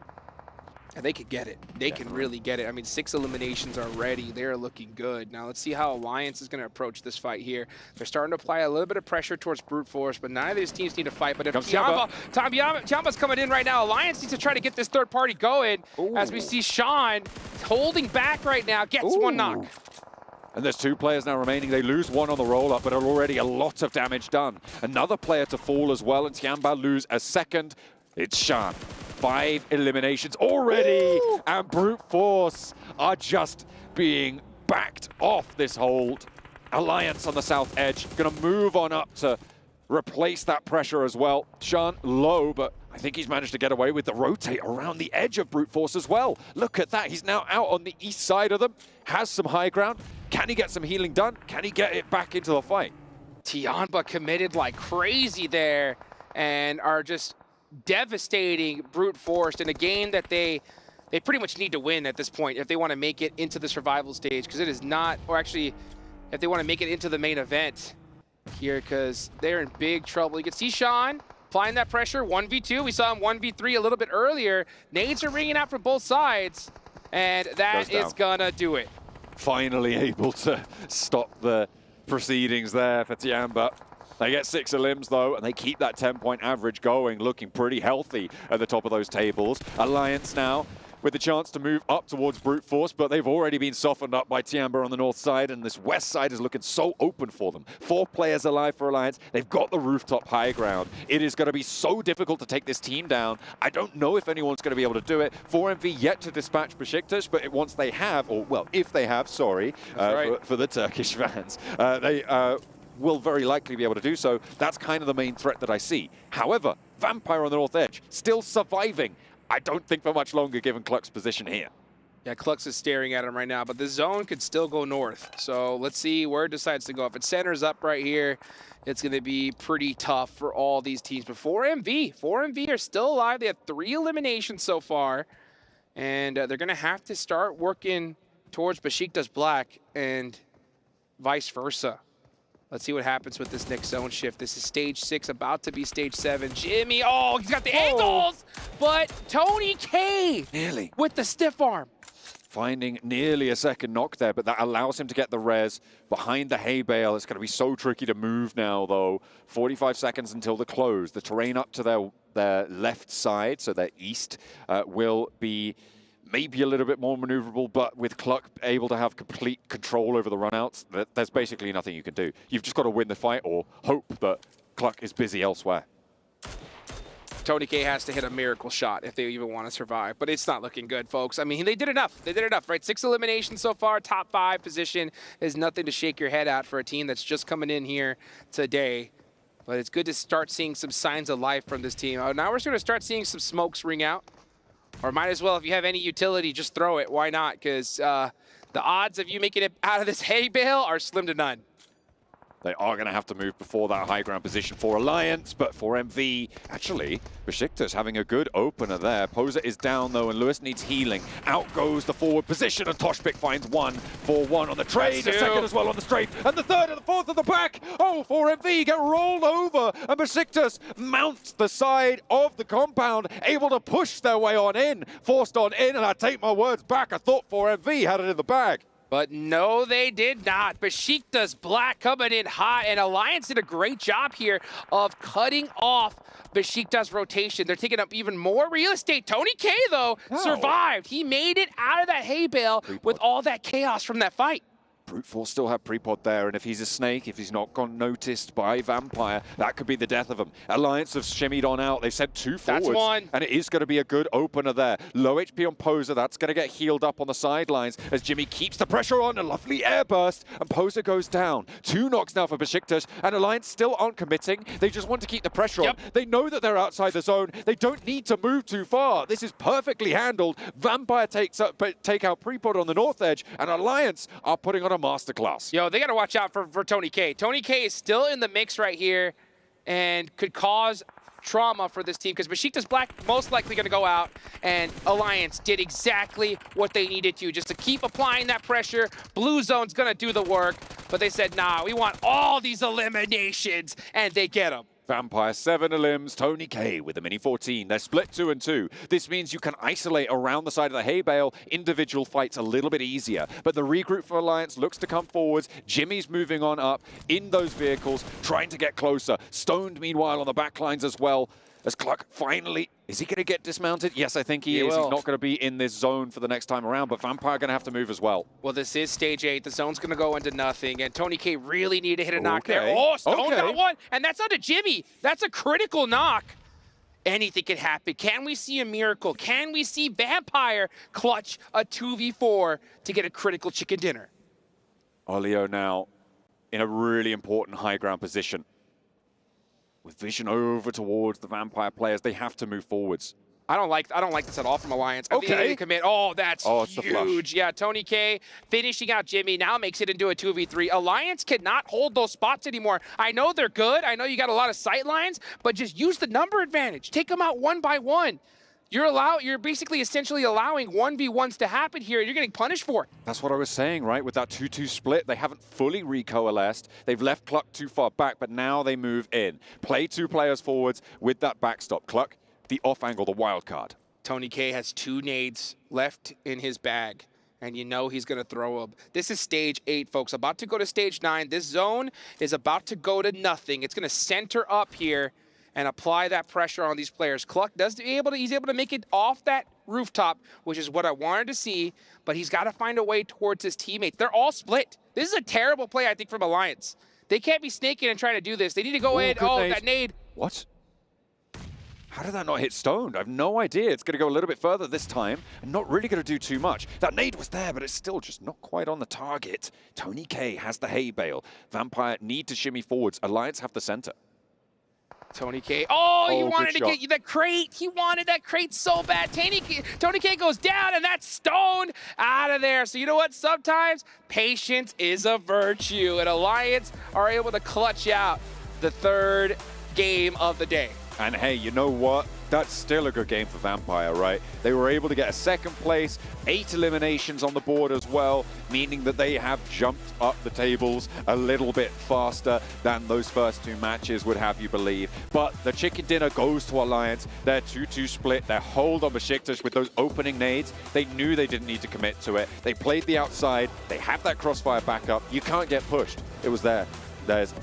And they could get it. They can really get it. I mean, 6 eliminations already. They're looking good. Now, let's see how Alliance is going to approach this fight here. They're starting to apply a little bit of pressure towards Brute Force, but none of these teams need to fight. But if Tiamba's coming in right now, Alliance needs to try to get this third party going. As we see Sean holding back right now, gets one knock. And there's 2 players now remaining. They lose one on the roll-up, but already a lot of damage done. Another player to fall as well, and Tiamba lose a second. It's Sean. 5 eliminations already, and Brute Force are just being backed off this hold. Alliance on the south edge, gonna move on up to replace that pressure as well. Sean low, but I think he's managed to get away with the rotate around the edge of Brute Force as well. Look at that, he's now out on the east side of them, has some high ground. Can he get some healing done? Can he get it back into the fight? Tiamba committed like crazy there and are just devastating Brute Force in a game that they pretty much need to win at this point if they want to make it into the survival stage, because it is not, or actually if they want to make it into the main event here, because they're in big trouble. You can see Sean applying that pressure, 1v2. We saw him 1v3 a little bit earlier. Nades are ringing out from both sides, and that is gonna do it. Finally able to stop the proceedings there for Tiamba. They get 6 elims though, and they keep that 10-point average going, looking pretty healthy at the top of those tables. Alliance now with the chance to move up towards Brute Force, but they've already been softened up by Tiamba on the north side, and this west side is looking so open for them. 4 players alive for Alliance. They've got the rooftop high ground. It is going to be so difficult to take this team down. I don't know if anyone's going to be able to do it. 4MV yet to dispatch Besiktas, but once they have, or well, if they have, sorry, for the Turkish fans, they will very likely be able to do so. That's kind of the main threat that I see. However, Vampire on the north edge, still surviving. I don't think for much longer given Cluck's position here. Yeah, Clux is staring at him right now, but the zone could still go north. So let's see where it decides to go. If it centers up right here, it's going to be pretty tough for all these teams. But 4MV are still alive. They have 3 eliminations so far, and they're going to have to start working towards Besiktas Black and vice versa. Let's see what happens with this next zone shift. This is stage 6, about to be stage 7. Jimmy, oh, he's got the angles, but Tony K nearly with the stiff arm. Finding nearly a second knock there, but that allows him to get the res behind the hay bale. It's going to be so tricky to move now, though. 45 seconds until the close. The terrain up to their left side, so their east, will be maybe a little bit more maneuverable, but with Cluck able to have complete control over the runouts, there's basically nothing you can do. You've just got to win the fight or hope that Cluck is busy elsewhere. Tony K has to hit a miracle shot if they even want to survive, but it's not looking good, folks. I mean, they did enough. They did enough, right? 6 eliminations so far, top 5 position is nothing to shake your head at for a team that's just coming in here today. But it's good to start seeing some signs of life from this team. Now we're going to start seeing some smokes ring out. Or might as well, if you have any utility, just throw it. Why not? Because the odds of you making it out of this hay bale are slim to none. They are going to have to move before that high ground position for Alliance, but for MV, actually, Besiktas having a good opener there. Poser is down, though, and Lewis needs healing. Out goes the forward position, and Toshpik finds 1 for 1 on the trade, a second as well on the strafe, and the third and the fourth at the back. Oh, for MV get rolled over, and Besiktas mounts the side of the compound, able to push their way on in, forced on in, and I take my words back. I thought 4MV had it in the bag. But no, they did not. Besiktas Black coming in hot, and Alliance did a great job here of cutting off Besiktas' rotation. They're taking up even more real estate. Tony K, though, survived. He made it out of that hay bale with all that chaos from that fight. Brute Force still have Prepod there, and if he's a snake, if he's not gone noticed by Vampire, that could be the death of him. Alliance have shimmied on out. They've sent 2 forwards. That's one. And it is going to be a good opener there. Low HP on Poser. That's going to get healed up on the sidelines as Jimmy keeps the pressure on. A lovely air burst, and Poser goes down. 2 knocks now for Besiktas, and Alliance still aren't committing. They just want to keep the pressure on. They know that they're outside the zone. They don't need to move too far. This is perfectly handled. Vampire take out Prepod on the north edge, and Alliance are putting on a masterclass. Yo, they got to watch out for Tony K. Tony K is still in the mix right here and could cause trauma for this team because Besiktas Black most likely going to go out, and Alliance did exactly what they needed to, just to keep applying that pressure. Blue Zone's going to do the work, but they said, nah, we want all these eliminations, and they get them. Vampire 7 elims, Tony K with a mini 14. They're split 2 and 2. This means you can isolate around the side of the hay bale. Individual fights a little bit easier. But the regroup for Alliance looks to come forwards. Jimmy's moving on up in those vehicles, trying to get closer. Stoned, meanwhile, on the back lines as well. As Cluck finally, is he going to get dismounted? Yes, I think he is. He's not going to be in this zone for the next time around, but Vampire going to have to move as well. Well, this is stage 8. The zone's going to go into nothing, and Tony K really needed to hit a knock there. Oh, Stone got one, and that's onto Jimmy. That's a critical knock. Anything can happen. Can we see a miracle? Can we see Vampire clutch a 2v4 to get a critical chicken dinner? Olio now in a really important high ground position. With vision over towards the Vampire players, they have to move forwards. I don't like this at all from Alliance. I think they need to commit. Oh, that's huge. Yeah, Tony K finishing out Jimmy now makes it into a 2v3. Alliance cannot hold those spots anymore. I know they're good. I know you got a lot of sight lines, but just use the number advantage. Take them out one by one. You're basically essentially allowing 1v1s to happen here, and you're getting punished for it. That's what I was saying, right? With that 2-2 split, they haven't fully recoalesced. They've left Cluck too far back, but now they move in. Play 2 players forwards with that backstop. Cluck, the off angle, the wild card. Tony K has 2 nades left in his bag, and you know he's going to throw them. This is stage 8, folks. About to go to stage 9. This zone is about to go to nothing. It's going to center up here and apply that pressure on these players. Cluck he's able to make it off that rooftop, which is what I wanted to see, but he's got to find a way towards his teammates. They're all split. This is a terrible play, I think, from Alliance. They can't be snaking and trying to do this. They need to go in. Oh, that nade. What? How did that not hit Stoned? I have no idea. It's going to go a little bit further this time and not really going to do too much. That nade was there, but it's still just not quite on the target. Tony K has the hay bale. Vampire need to shimmy forwards. Alliance have the center. Tony K. Oh, he wanted to get you the crate. He wanted that crate so bad. Tony K goes down, and that's Stone out of there. So you know what? Sometimes patience is a virtue, and Alliance are able to clutch out the 3rd game of the day. And hey, you know what? That's still a good game for Vampire, right? They were able to get a 2nd place, 8 eliminations on the board as well, meaning that they have jumped up the tables a little bit faster than those first 2 matches would have you believe. But the chicken dinner goes to Alliance. Their 2-2 split, their hold on Besiktas with those opening nades. They knew they didn't need to commit to it. They played the outside. They have that crossfire backup. You can't get pushed. It was theirs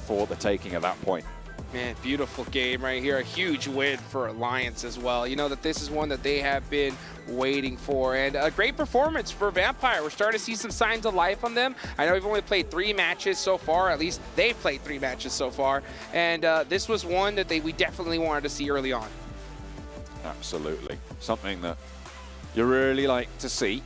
for the taking at that point. Man, beautiful game right here. A huge win for Alliance as well. You know that this is one that they have been waiting for. And a great performance for Vampire. We're starting to see some signs of life on them. I know we've only played 3 matches so far. At least they've played 3 matches so far. And this was one that we definitely wanted to see early on. Absolutely. Something that you really like to see.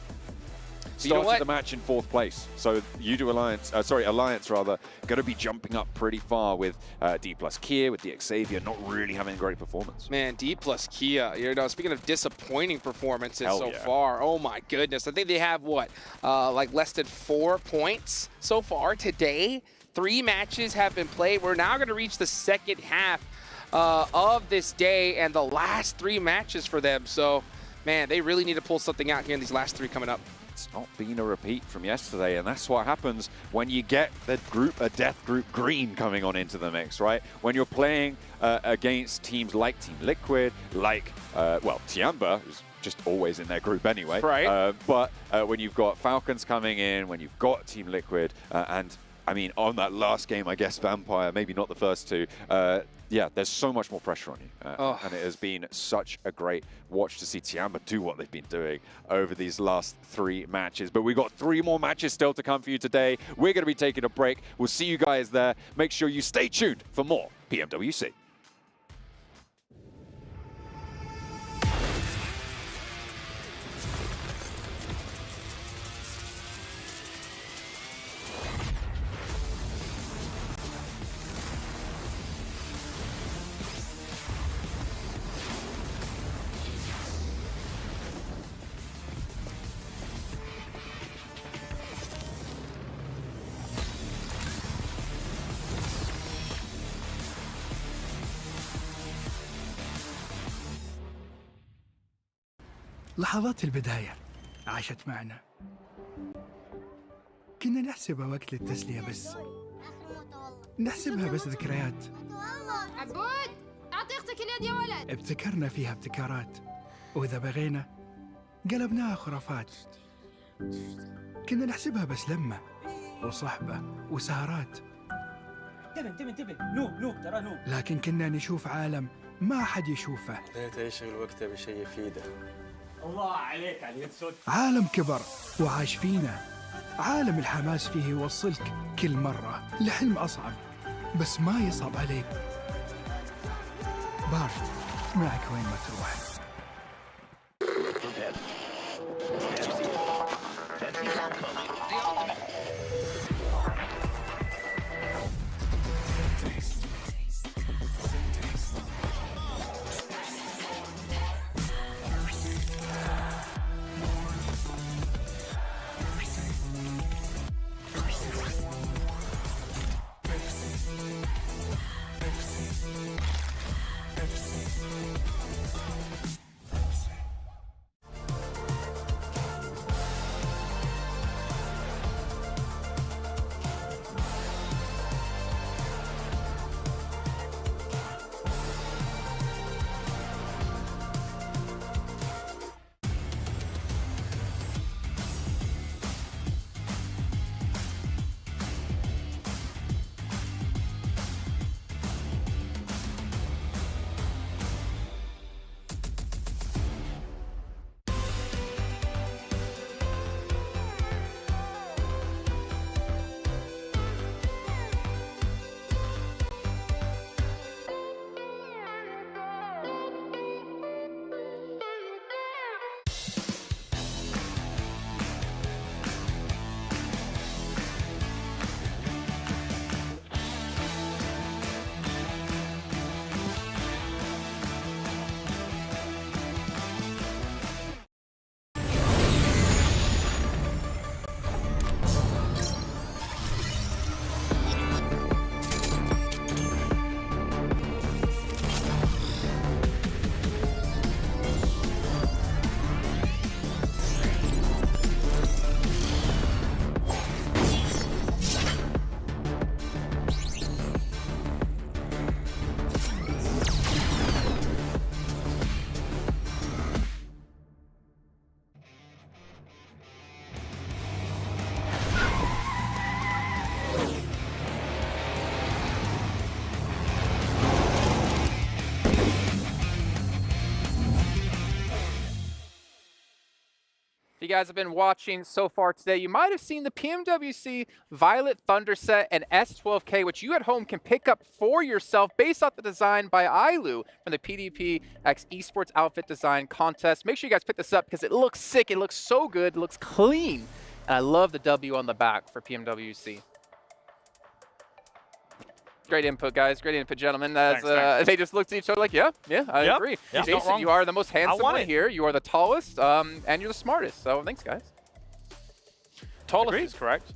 Started the match in 4th place, so you do Alliance rather, going to be jumping up pretty far with D plus Kia, with the Xavier not really having a great performance. Man, D plus Kia, you know, speaking of disappointing performances so far, oh my goodness, I think they have what, like less than 4 points so far today. 3 matches have been played. We're now going to reach the 2nd half of this day and the last 3 matches for them. So, man, they really need to pull something out here in these last 3 coming up. it's not been a repeat from yesterday, and that's what happens when you get the death group green coming on into the mix, right? When you're playing against teams like Team Liquid, like, well, Tiamba, who's just always in their group anyway. Right. But when you've got Falcons coming in, when you've got Team Liquid, and I mean, on that last game, I guess Vampire, maybe not the first two, yeah, there's so much more pressure on you. And it has been such a great watch to see Tiamba do what they've been doing over these last 3 matches. But we've got 3 more matches still to come for you today. We're going to be taking a break. We'll see you guys there. Make sure you stay tuned for more PMWC. لحظات البداية عاشت معنا. كنا نحسبها وقت للتسلية بس. نحسبها بس ذكريات. عبود أعطي أختك اليد يا ولد. ابتكرنا فيها ابتكارات، وإذا بغينا قلبناها خرافات. كنا نحسبها بس لمة وصحبة وسهرات. انتبه نو ترى نو. لكن كنا نشوف عالم ما حد يشوفه. ليته يشغل وقته بشيء يفيده. الله عليك على اليد سود. عالم كبر وعاش فينا. عالم الحماس فيه يوصلك كل مرة لحلم أصعب، بس ما يصعب عليك. بارد معك وين ما تروح. If you guys have been watching so far today, you might have seen the PMWC Violet Thunder set and S12K, which you at home can pick up for yourself based off the design by Ailu from the PDP X Esports Outfit Design Contest. Make sure you guys pick this up because it looks sick, it looks so good, it looks clean, and I love the W on the back for PMWC. Great input, guys. Great input, gentlemen. As Thanks. they just looked at each other like, yeah, I agree. Yeah. Jason, you are the most handsome one here. You are the tallest, and you're the smartest. So thanks, guys. Tallest is correct.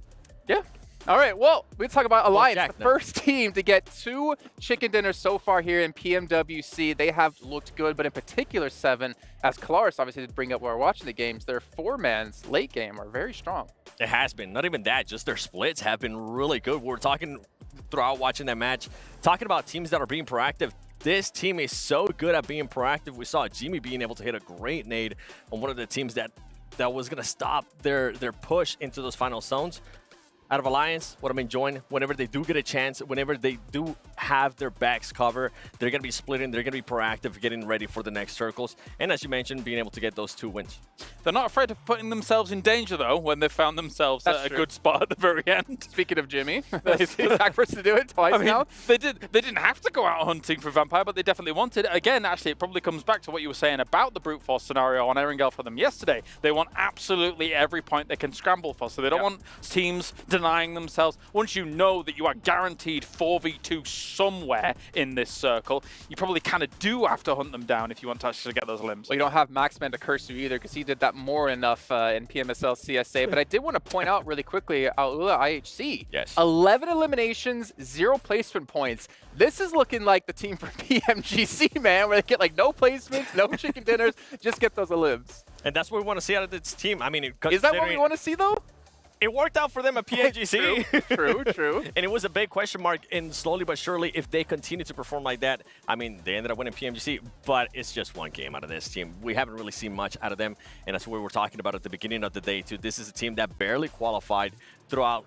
Yeah. All right, well, we talk about Alliance, Jack, the first team to get 2 chicken dinners so far here in PMWC. They have looked good, but in particular 7, as Kalaris obviously did bring up while we're watching the games, their 4-man's late game are very strong. It has been. Not even that, just their splits have been really good. We're talking throughout watching that match, talking about teams that are being proactive. This team is so good at being proactive. We saw Jimmy being able to hit a great nade on one of the teams that was going to stop their push into those final zones. Out of Alliance, what I'm enjoying, whenever they do get a chance, whenever they do have their backs covered, they're going to be splitting, they're going to be proactive, getting ready for the next circles. And as you mentioned, being able to get those 2 wins. They're not afraid of putting themselves in danger, though, when they've found themselves at a good spot at the very end. Speaking of Jimmy, he's the back person to do it twice now. They didn't have to go out hunting for Vampire, but they definitely wanted it. Again, actually, it probably comes back to what you were saying about the brute force scenario on Erangel for them yesterday. They want absolutely every point they can scramble for, so they don't want teams denying themselves. Once you know that you are guaranteed 4v2 somewhere in this circle, you probably kind of do have to hunt them down if you want to actually get those limbs. Well, you don't have Maxman to curse you either, because he did that more enough in PMSL CSA. But I did want to point out really quickly, Aula IHC. Yes. 11 eliminations, 0 placement points. This is looking like the team for PMGC, man, where they get like no placements, no chicken dinners, just get those elims. And that's what we want to see out of this team. I mean, is that what we want to see, though? It worked out for them at PMGC. True. And it was a big question mark, and slowly but surely, if they continue to perform like that, I mean, they ended up winning PMGC, but it's just 1 game out of this team. We haven't really seen much out of them, and that's what we were talking about at the beginning of the day, too. This is a team that barely qualified throughout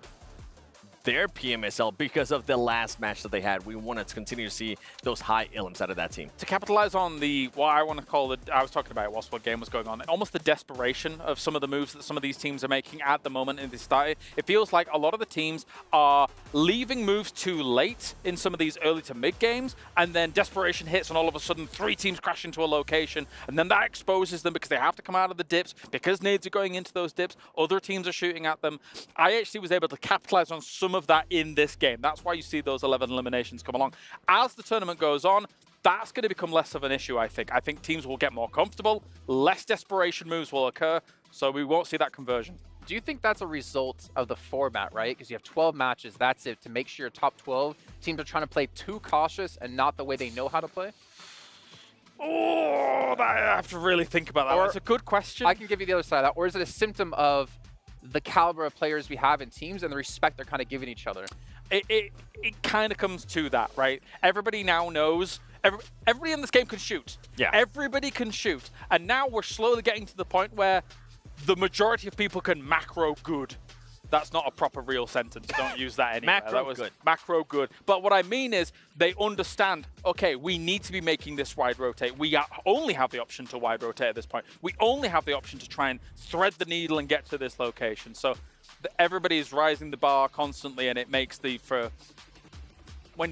their PMSL because of the last match that they had. We want to continue to see those high elims out of that team. To capitalize on what I want to call I was talking about whilst what game was going on, almost the desperation of some of the moves that some of these teams are making at the moment in this start. It feels like a lot of the teams are leaving moves too late in some of these early to mid games, and then desperation hits, and all of a sudden 3 teams crash into a location, and then that exposes them because they have to come out of the dips, because nades are going into those dips, other teams are shooting at them. I actually was able to capitalize on some of that in this game. That's why you see those 11 eliminations come along. As the tournament goes on, that's going to become less of an issue, I think. I think teams will get more comfortable, less desperation moves will occur, so we won't see that conversion. Do you think that's a result of the format, right? Because you have 12 matches, that's it. To make sure your top 12 teams are trying to play too cautious and not the way they know how to play? Oh, I have to really think about that. That's a good question. I can give you the other side of that. Or is it a symptom of the caliber of players we have in teams and the respect they're kind of giving each other? It kind of comes to that, right? Everybody now knows. Everybody in this game can shoot. Yeah. Everybody can shoot. And now we're slowly getting to the point where the majority of people can macro good. That's not a proper real sentence. Don't use that anymore. Macro that was good. Macro good. But what I mean is they understand, okay, we need to be making this wide rotate. We only have the option to wide rotate at this point. We only have the option to try and thread the needle and get to this location. So everybody is rising the bar constantly, and it makes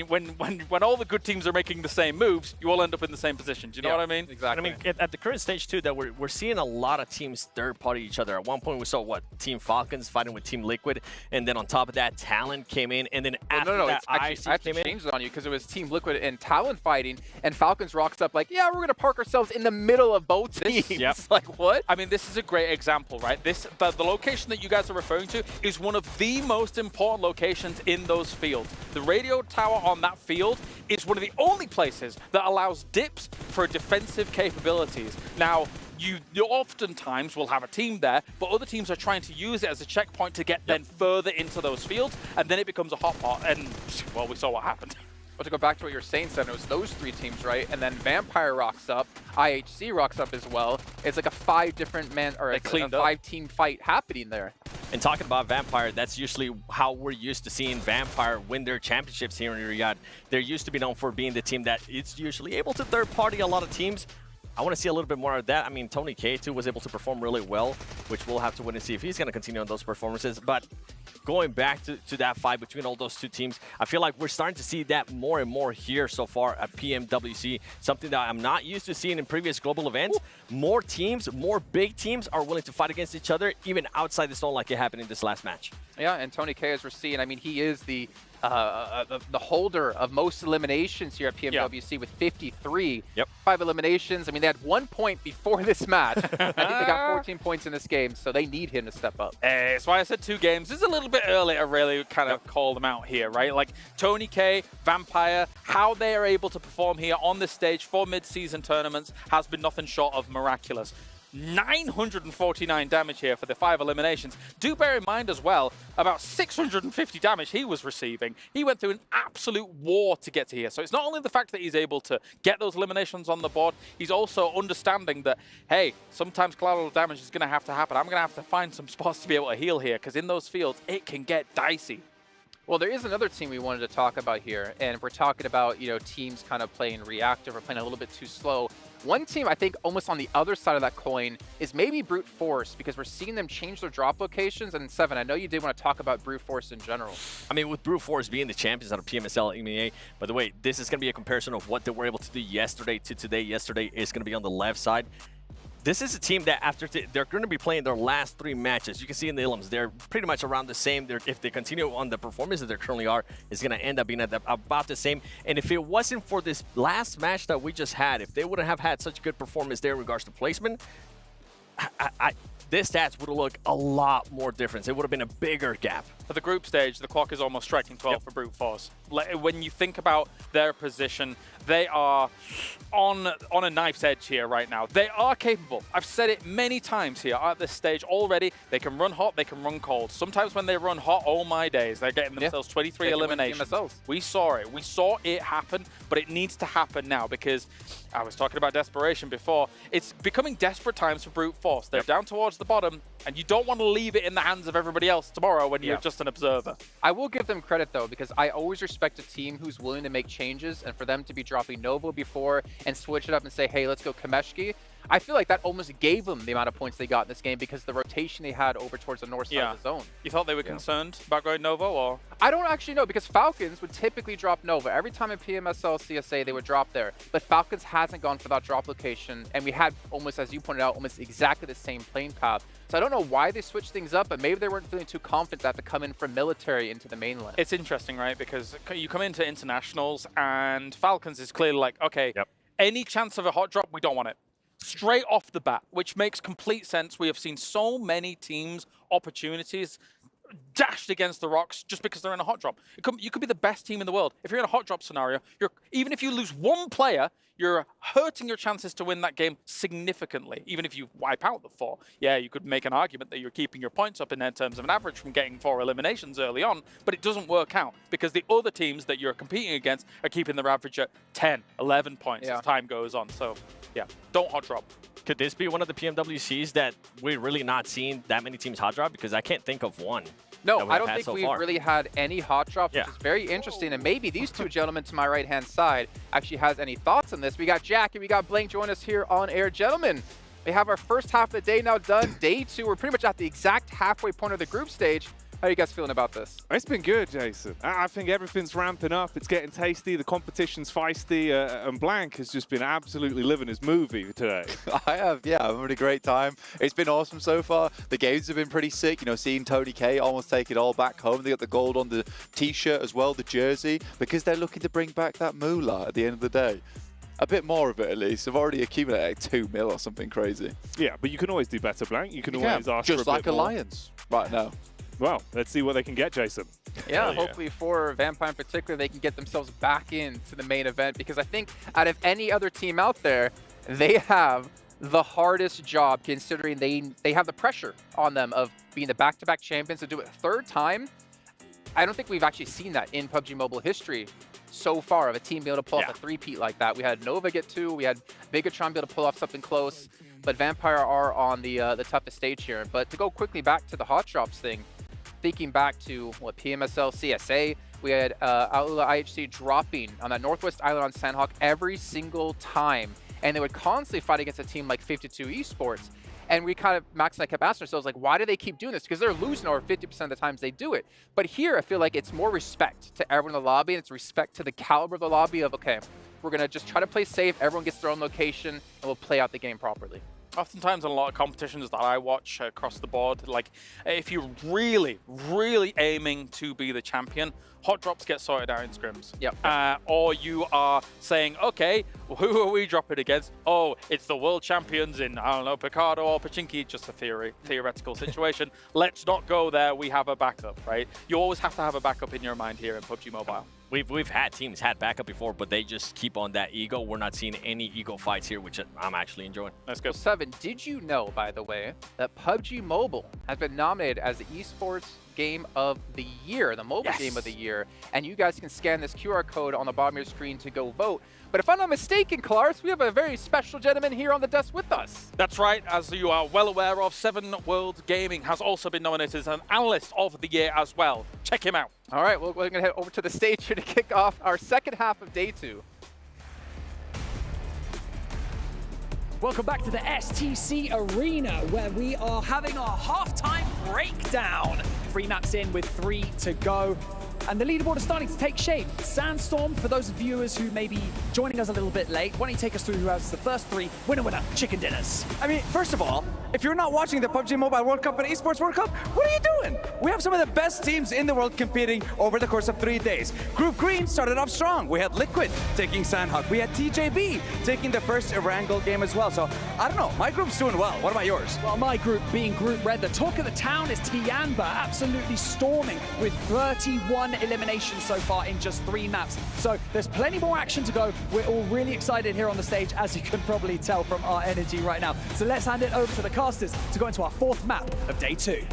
when all the good teams are making the same moves, you all end up in the same position. Do you know what I mean? Exactly. I mean, at the current stage, too, that we're seeing a lot of teams third-party each other. At one point, we saw, Team Falcons fighting with Team Liquid, and then on top of that, Talon came in, and then after that, I have to change it on you because it was Team Liquid and Talon fighting, and Falcons rocks up like, yeah, we're going to park ourselves in the middle of both teams. Yep. Like, what? I mean, this is a great example, right? The location that you guys are referring to is one of the most important locations in those fields. The radio tower on that field is one of the only places that allows dips for defensive capabilities. Now, you oftentimes will have a team there, but other teams are trying to use it as a checkpoint to get then further into those fields, and then it becomes a hot pot, and, well, we saw what happened. But to go back to what you're saying, Sen, it was those 3 teams, right? And then Vampire rocks up, IHC rocks up as well. It's like a 5 different a 5-team fight happening there. And talking about Vampire, that's usually how we're used to seeing Vampire win their championships here in Riyadh. They're used to be known for being the team that is usually able to third-party a lot of teams. I want to see a little bit more of that. I mean, Tony K, too, was able to perform really well, which we'll have to wait and see if he's going to continue on those performances. But going back to that fight between all those 2 teams, I feel like we're starting to see that more and more here so far at PMWC, something that I'm not used to seeing in previous global events. More teams, more big teams are willing to fight against each other, even outside the zone like it happened in this last match. Yeah, and Tony K, as we're seeing, I mean, he is the the holder of most eliminations here at PMWC with 53. Yep. 5 eliminations. I mean, they had 1 point before this match. I think they got 14 points in this game, so they need him to step up. That's why I said 2 games. It's a little bit early to really kind of call them out here, right? Like Tony K, Vampire, how they are able to perform here on this stage for mid-season tournaments has been nothing short of miraculous. 949 damage here for the 5 eliminations. Do bear in mind as well, about 650 damage he was receiving. He went through an absolute war to get to here. So it's not only the fact that he's able to get those eliminations on the board, he's also understanding that, hey, sometimes collateral damage is going to have to happen. I'm going to have to find some spots to be able to heal here, because in those fields, it can get dicey. Well, there is another team we wanted to talk about here, and we're talking about, you know, teams kind of playing reactive or playing a little bit too slow. One team, I think, almost on the other side of that coin is maybe Brute Force, because we're seeing them change their drop locations. And Seven, I know you did want to talk about Brute Force in general. I mean, with Brute Force being the champions out of PMSL EMEA, by the way, this is going to be a comparison of what they were able to do yesterday to today. Yesterday is going to be on the left side. This is a team that after they're going to be playing their last 3 matches. You can see in the elims, they're pretty much around the same. If they continue on the performance that they currently are, it's going to end up being at about the same. And if it wasn't for this last match that we just had, if they wouldn't have had such good performance there in regards to placement, this stats would have looked a lot more different. It would have been a bigger gap. For the group stage, the clock is almost striking 12 for Brute Force. When you think about their position, they are on a knife's edge here right now. They are capable. I've said it many times here at this stage already. They can run hot, they can run cold. Sometimes when they run hot, oh my days, they're getting themselves 23 eliminations. We saw it. We saw it happen, but it needs to happen now, because I was talking about desperation before. It's becoming desperate times for Brute Force. They're down towards the bottom, and you don't want to leave it in the hands of everybody else tomorrow when you're just an observer. I will give them credit, though, because I always respect a team who's willing to make changes, and for them to be dropping Nova before and switch it up and say, hey, let's go Kameshki, I feel like that almost gave them the amount of points they got in this game, because the rotation they had over towards the north side of the zone. You thought they were concerned about going Nova, or? I don't actually know, because Falcons would typically drop Nova. Every time in PMSL CSA, they would drop there. But Falcons hasn't gone for that drop location, and we had almost, as you pointed out, almost exactly the same playing path. So I don't know why they switched things up, but maybe they weren't feeling too confident to have to come in from military into the mainland. It's interesting, right? Because you come into internationals, and Falcons is clearly like, okay, any chance of a hot drop, we don't want it. Straight off the bat, which makes complete sense. We have seen so many teams' opportunities dashed against the rocks just because they're in a hot drop. You could be the best team in the world. If you're in a hot drop scenario, even if you lose 1 player, you're hurting your chances to win that game significantly. Even if you wipe out the 4. Yeah, you could make an argument that you're keeping your points up in terms of an average from getting 4 eliminations early on, but it doesn't work out because the other teams that you're competing against are keeping their average at 10, 11 points as time goes on. So, yeah, don't hot drop. Could this be one of the PMWCs that we're really not seeing that many teams hot drop? Because I can't think of one. No, I don't think we've really had any hot drops, which is very interesting. And maybe these 2 gentlemen to my right-hand side actually has any thoughts on this. We got Jack and we got Blank join us here on air. Gentlemen, we have our first half of the day now done. Day 2, we're pretty much at the exact halfway point of the group stage. How are you guys feeling about this? It's been good, Jason. I think everything's ramping up. It's getting tasty. The competition's feisty. And Blank has just been absolutely living his movie today. I have, yeah. I'm having a great time. It's been awesome so far. The games have been pretty sick. You know, seeing Tony K almost take it all back home. They got the gold on the T-shirt as well, the jersey, because they're looking to bring back that moolah at the end of the day. A bit more of it, at least. I've already accumulated 2 mil or something crazy. Yeah, but you can always do better, Blank. You can always ask just for a like bit more. Alliance right now. Well, let's see what they can get, Jason. Yeah, hopefully for Vampire in particular, they can get themselves back into the main event, because I think out of any other team out there, they have the hardest job, considering they have the pressure on them of being the back-to-back champions. To do it 3rd time, I don't think we've actually seen that in PUBG Mobile history so far, of a team being able to pull off a 3-peat like that. We had Nova get 2, we had Bigatron be able to pull off something close, but Vampire are on the toughest stage here. But to go quickly back to the hot drops thing, thinking back to PMSL CSA, we had Aula IHC dropping on that Northwest Island on Sandhawk every single time, and they would constantly fight against a team like 52 Esports. And we kind of, Max and I kept asking ourselves, like, why do they keep doing this? Because they're losing over 50% of the times they do it. But here, I feel like it's more respect to everyone in the lobby, and it's respect to the caliber of the lobby of, okay, we're going to just try to play safe, everyone gets their own location, and we'll play out the game properly. Oftentimes in a lot of competitions that I watch across the board, like if you're really, really aiming to be the champion, hot drops get sorted out in scrims. Yep. Or you are saying, okay, who are we dropping against? Oh, it's the world champions in, I don't know, Picardo or Pachinki, just a theoretical situation. Let's not go there, we have a backup, right? You always have to have a backup in your mind here in PUBG Mobile. We've had teams had backup before, but they just keep on that ego. We're not seeing any ego fights here, which I'm actually enjoying. Let's go. 7, did you know, by the way, that PUBG Mobile has been nominated as the esports game of the year, the mobile game of the year, and you guys can scan this QR code on the bottom of your screen to go vote. But if I'm not mistaken, Clarence, we have a very special gentleman here on the desk with us. That's right. As you are well aware of, 7 World Gaming has also been nominated as an analyst of the year as well. Check him out. All right, well, we're going to head over to the stage here to kick off our second half of day 2. Welcome back to the STC Arena, where we are having our halftime breakdown. 3 maps in with 3 to go. And the leaderboard is starting to take shape. Sandstorm, for those viewers who may be joining us a little bit late, why don't you take us through who has the first 3 winner chicken dinners? I mean, first of all, if you're not watching the PUBG Mobile World Cup and Esports World Cup, what are you doing? We have some of the best teams in the world competing over the course of 3 days. Group Green started off strong. We had Liquid taking Sandhawk. We had TJB taking the first Erangel game as well. So, I don't know, my group's doing well. What about yours? Well, my group being Group Red, the talk of the town is Tianba, absolutely storming with 31 eliminations so far in just 3 maps. So there's plenty more action to go. We're all really excited here on the stage, as you can probably tell from our energy right now. So let's hand it over to the casters to go into our 4th map of day 2.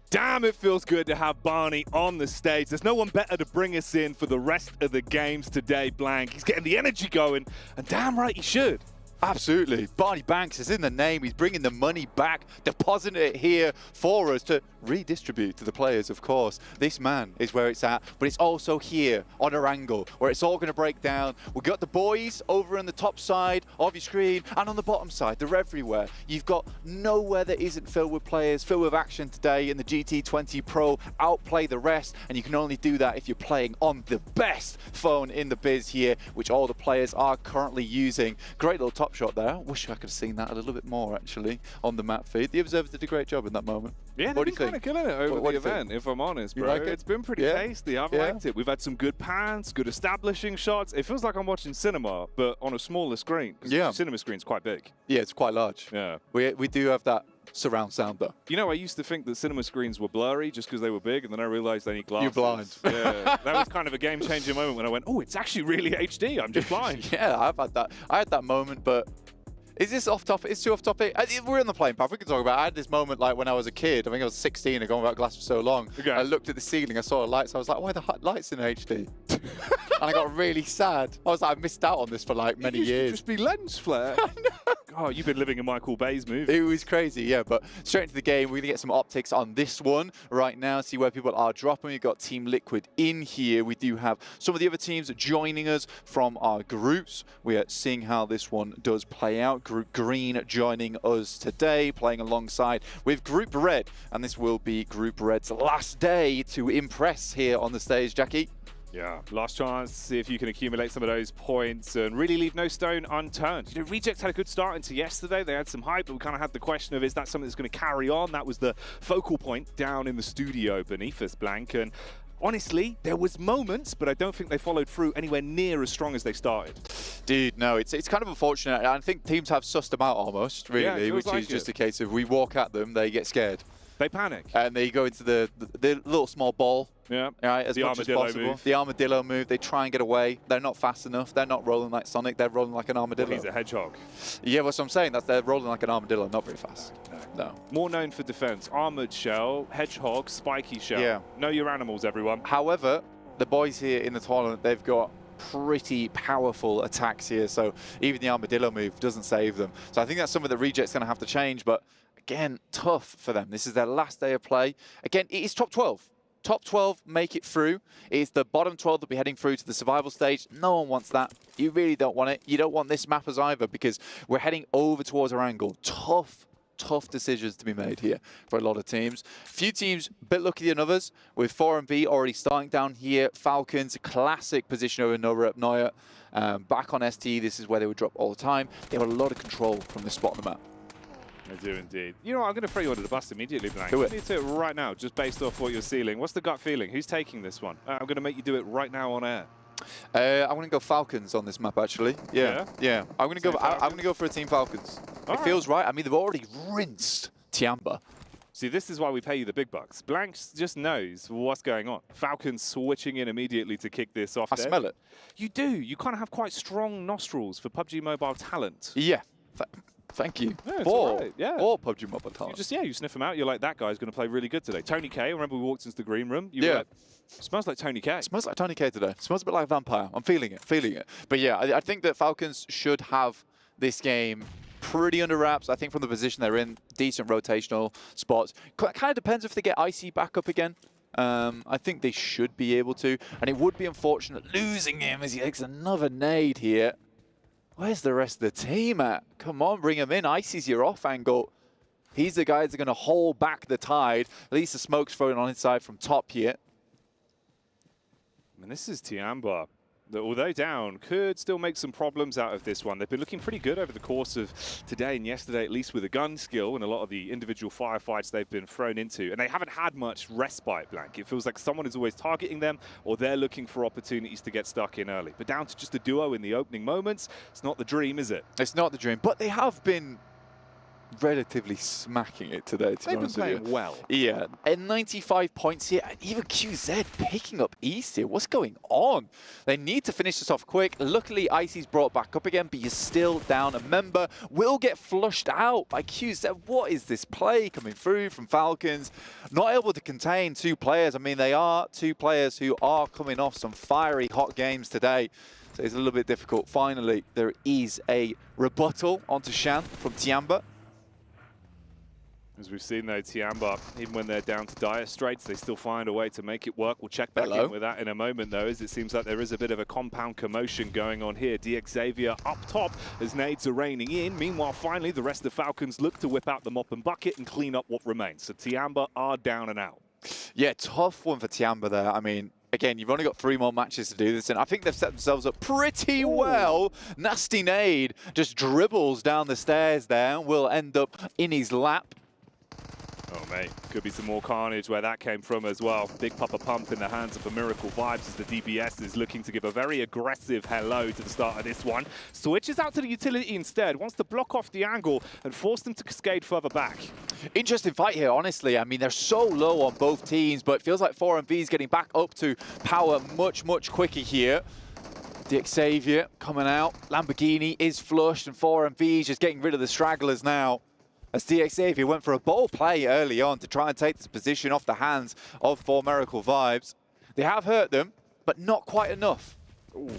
Damn, it feels good to have Barney on the stage. There's no one better to bring us in for the rest of the games today, Blank. He's getting the energy going, and damn right he should. Absolutely. Barney Banks is in the name. He's bringing the money back, depositing it here for us to redistribute to the players, of course. This man is where it's at, but it's also here on Erangel, where it's all going to break down. We've got the boys over on the top side of your screen and on the bottom side. They're everywhere. You've got nowhere that isn't filled with players, filled with action today, and the GT20 Pro outplay the rest, and you can only do that if you're playing on the best phone in the biz here, which all the players are currently using. Great little top shot there. Wish I could have seen that a little bit more, actually, on the map feed. The observers did a great job in that moment. Yeah, what do they've you been think? kind of killing it over the event, if I'm honest, bro. You like it? It's been pretty tasty. I've liked it. We've had some good pans, good establishing shots. It feels like I'm watching cinema, but on a smaller screen. Yeah. The cinema screen's quite big. Yeah, it's quite large. Yeah. We do have that surround sound, though. You know, I used to think that cinema screens were blurry just because they were big, and then I realized they need glasses. You're blind. Yeah, that was kind of a game-changing moment when I went, oh, it's actually really HD. I'm just blind. Yeah, I've had that. I had that moment, but is this off topic? It's too off topic. We're on the playing path. We can talk about it. I had this moment like when I was a kid. I think I was 16 and going without glasses for so long. Okay. I looked at the ceiling. I saw the lights. I was like, why are the lights in HD? And I got really sad. I was like, I missed out on this for like many years. Just be lens flare. Oh, you've been living in Michael Bay's movie. It was crazy, yeah. But straight into the game, we're going to get some optics on this one right now, see where people are dropping. We've got Team Liquid in here. We do have some of the other teams joining us from our groups. We are seeing how this one does play out. Group Green joining us today, playing alongside with Group Red. And this will be Group Red's last day to impress here on the stage, Jackie. Yeah, last chance to see if you can accumulate some of those points and really leave no stone unturned. You know, Rejects had a good start into yesterday. They had some hype, but we kind of had the question of, is that something that's going to carry on? That was the focal point down in the studio beneath us, Blank. And honestly, there was moments, but I don't think they followed through anywhere near as strong as they started. Dude, no, it's kind of unfortunate. I think teams have sussed them out almost, really, which is just a case of we walk at them, they get scared. They panic. And they go into the little small ball. Yeah. Right, as much as possible. Move. The armadillo move. They try and get away. They're not fast enough. They're not rolling like Sonic. They're rolling like an armadillo. Well, he's a hedgehog. Yeah, that's what I'm saying. They're rolling like an armadillo, not very fast. No. More known for defense. Armored shell, hedgehog, spiky shell. Yeah. Know your animals, everyone. However, the boys here in the tournament, they've got pretty powerful attacks here. So even the armadillo move doesn't save them. So I think that's something that Reject's going to have to change. But again, tough for them. This is their last day of play. Again, it is top 12. Top 12 make it through. It's the bottom 12 that will be heading through to the survival stage. No one wants that. You really don't want it. You don't want this map as either, because we're heading over towards Erangel. Tough tough decisions to be made here for a lot of teams. Few teams a bit luckier than others, with 4MB already starting down here. Falcons, classic position over Nova up Neuer. Back on ST, this is where they would drop all the time. They have a lot of control from this spot on the map. They do indeed. You know what, I'm going to throw you under the bus immediately, Blank. Do it. You need to do it right now, just based off what you're sealing. What's the gut feeling? Who's taking this one? I'm going to make you do it right now on air. I'm going to go Falcons on this map, actually. Yeah. I'm going to go. I'm going to go for a Team Falcons. It feels right. I mean, they've already rinsed Tiamba. See, this is why we pay you the big bucks. Blanks just knows what's going on. Falcons switching in immediately to kick this off. I smell it. You do. You kind of have quite strong nostrils for PUBG Mobile talent. Yeah. Thank you. Yeah, for right. Yeah. PUBG Mobile talent. You sniff them out. You're like, that guy's going to play really good today. Tony K. Remember we walked into the green room. You were like, smells like Tony K. Smells like Tony K today. Smells a bit like a vampire. I'm feeling it. But yeah, I think that Falcons should have this game pretty under wraps. I think from the position they're in, decent rotational spots. Kind of depends if they get Icy back up again. I think they should be able to. And it would be unfortunate losing him as he takes another nade here. Where's the rest of the team at? Come on, bring him in. Icy's your off angle. He's the guy that's going to hold back the tide. At least the smoke's thrown on his side from top here. And this is Tiamba, that although down, could still make some problems out of this one. They've been looking pretty good over the course of today and yesterday, at least with the gun skill and a lot of the individual firefights they've been thrown into. And they haven't had much respite, Blank. It feels like someone is always targeting them, or they're looking for opportunities to get stuck in early. But down to just a duo in the opening moments, it's not the dream, is it? It's not the dream, but they have been relatively smacking it today, to be honest with you. They've been playing well. Yeah, and 95 points here, and even QZ picking up East here. What's going on? They need to finish this off quick. Luckily, Icy's brought back up again, but you're still down a member. Will get flushed out by QZ. What is this play coming through from Falcons? Not able to contain two players. I mean, they are two players who are coming off some fiery hot games today. So it's a little bit difficult. Finally, there is a rebuttal onto Shan from Tiamba. As we've seen, though, Tiamba, even when they're down to dire straits, they still find a way to make it work. We'll check back in with that in a moment, though, as it seems like there is a bit of a compound commotion going on here. Xavier up top as nades are raining in. Meanwhile, finally, the rest of Falcons look to whip out the mop and bucket and clean up what remains. So Tiamba are down and out. Yeah, tough one for Tiamba there. I mean, again, you've only got 3 more matches to do this, and I think they've set themselves up pretty well. Nasty nade just dribbles down the stairs there and will end up in his lap. Oh, mate, could be some more carnage where that came from as well. Big Papa Pump in the hands of the Miracle Vibes as the DBS is looking to give a very aggressive hello to the start of this one. Switches out to the utility instead, wants to block off the angle and force them to cascade further back. Interesting fight here, honestly. I mean, they're so low on both teams, but it feels like 4MB is getting back up to power much, much quicker here. Xavier coming out. Lamborghini is flushed, and 4MB is just getting rid of the stragglers now. As Xavier went for a bold play early on to try and take this position off the hands of 4 Miracle Vibes. They have hurt them, but not quite enough. Ooh,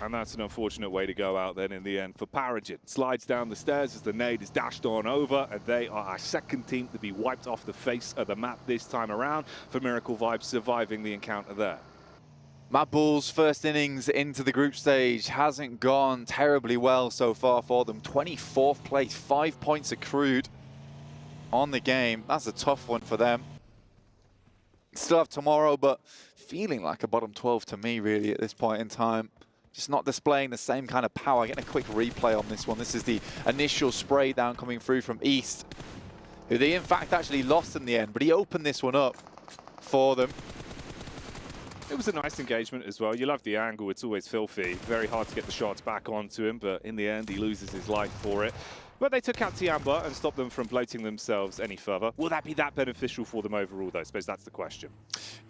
and that's an unfortunate way to go out then in the end for Paragin. Slides down the stairs as the nade is dashed on over, and they are our second team to be wiped off the face of the map this time around, for Miracle Vibes surviving the encounter there. Mad Bull's first innings into the group stage hasn't gone terribly well so far for them. 24th place, 5 points accrued on the game. That's a tough one for them. Still have tomorrow, but feeling like a bottom 12 to me, really, at this point in time. Just not displaying the same kind of power. Getting a quick replay on this one. This is the initial spray down coming through from East, who they, in fact, actually lost in the end, but he opened this one up for them. It was a nice engagement as well. You love the angle. It's always filthy. Very hard to get the shots back onto him, but in the end, he loses his life for it. But they took out Tiamba and stopped them from bloating themselves any further. Will that be that beneficial for them overall, though? I suppose that's the question.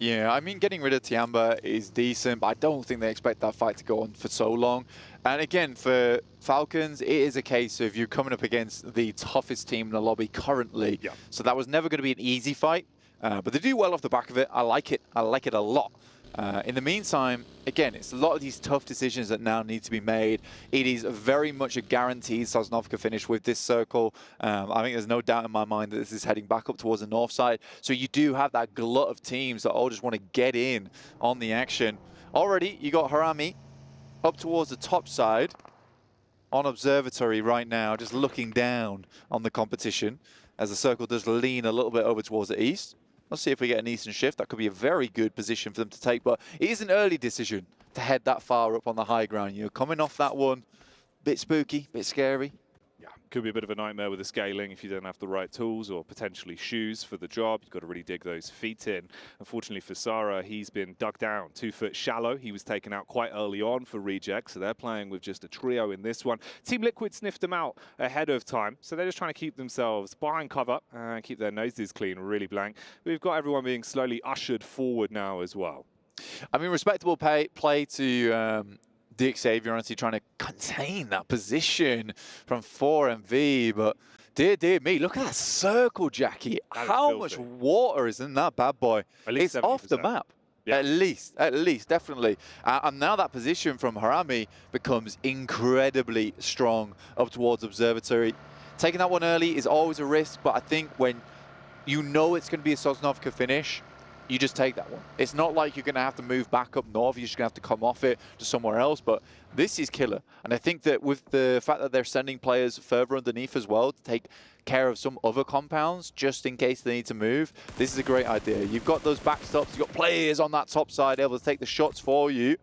Yeah, I mean, getting rid of Tiamba is decent, but I don't think they expect that fight to go on for so long. And again, for Falcons, it is a case of you coming up against the toughest team in the lobby currently. Yeah. So that was never going to be an easy fight, but they do well off the back of it. I like it. I like it a lot. In the meantime, again, it's a lot of these tough decisions that now need to be made. It is very much a guaranteed Sosnovka finish with this circle. I think there's no doubt in my mind that this is heading back up towards the north side. So you do have that glut of teams that all just want to get in on the action. Already, you got Harami up towards the top side on Observatory right now, just looking down on the competition. as the circle does lean a little bit over towards the east. Let's see if we get an eastern shift. That could be a very good position for them to take, but it is an early decision to head that far up on the high ground. You're coming off that one, bit spooky, bit scary. Yeah, could be a bit of a nightmare with the scaling if you don't have the right tools or potentially shoes for the job. You've got to really dig those feet in. Unfortunately for Sara, he's been dug down 2 foot shallow. He was taken out quite early on for reject, so they're playing with just a trio in this one. Team Liquid sniffed them out ahead of time, so they're just trying to keep themselves behind cover and keep their noses clean, really blank. We've got everyone being slowly ushered forward now as well. I mean, respectable play to the Xavier, honestly, trying to contain that position from 4MV, but dear me, look at that circle, Jackie. How much water is in that bad boy? It's 70%. Off the map. Yeah. At least, definitely. And now that position from Harami becomes incredibly strong up towards Observatory. Taking that one early is always a risk, but I think when you know it's going to be a Sosnovka finish, you just take that one. It's not like you're going to have to move back up north. You're just going to have to come off it to somewhere else. But this is killer. And I think that with the fact that they're sending players further underneath as well to take care of some other compounds, just in case they need to move, this is a great idea. You've got those backstops. You've got players on that top side able to take the shots for you.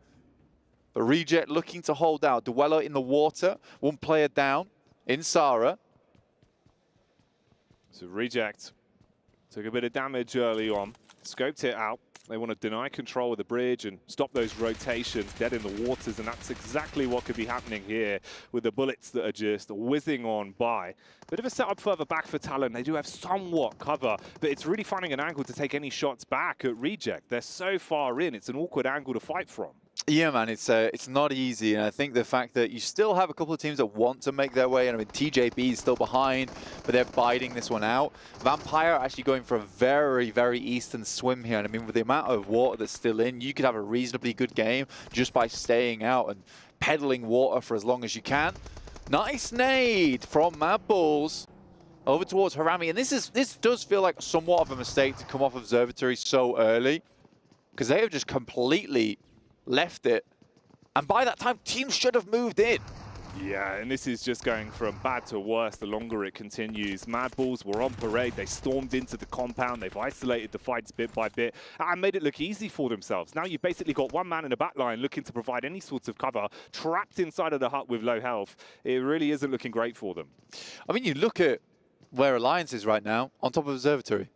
But Reject looking to hold out. Duello in the water. One player down in Sara. So Reject took a bit of damage early on. Scoped it out. They want to deny control of the bridge and stop those rotations dead in the waters, and that's exactly what could be happening here with the bullets that are just whizzing on by. Bit of a setup further back for Talon. They do have somewhat cover, but it's really finding an angle to take any shots back at Reject. They're so far in, it's an awkward angle to fight from. Yeah, man, it's not easy, and I think the fact that you still have a couple of teams that want to make their way, and I mean, TJB is still behind, but they're biting this one out. Vampire actually going for a very, very eastern swim here, and I mean, with the amount of water that's still in, you could have a reasonably good game just by staying out and peddling water for as long as you can. Nice nade from Mad Bulls over towards Harami, and this does feel like somewhat of a mistake to come off Observatory so early, because they have just completely left it, and by that time teams should have moved in. Yeah, and this is just going from bad to worse the longer it continues. Mad Bulls were on parade. They stormed into the compound. They've isolated the fights bit by bit and made it look easy for themselves. Now you've basically got one man in the back line looking to provide any sorts of cover, trapped inside of the hut with low health. It really isn't looking great for them. I mean, you look at where Alliance is right now, on top of Observatory.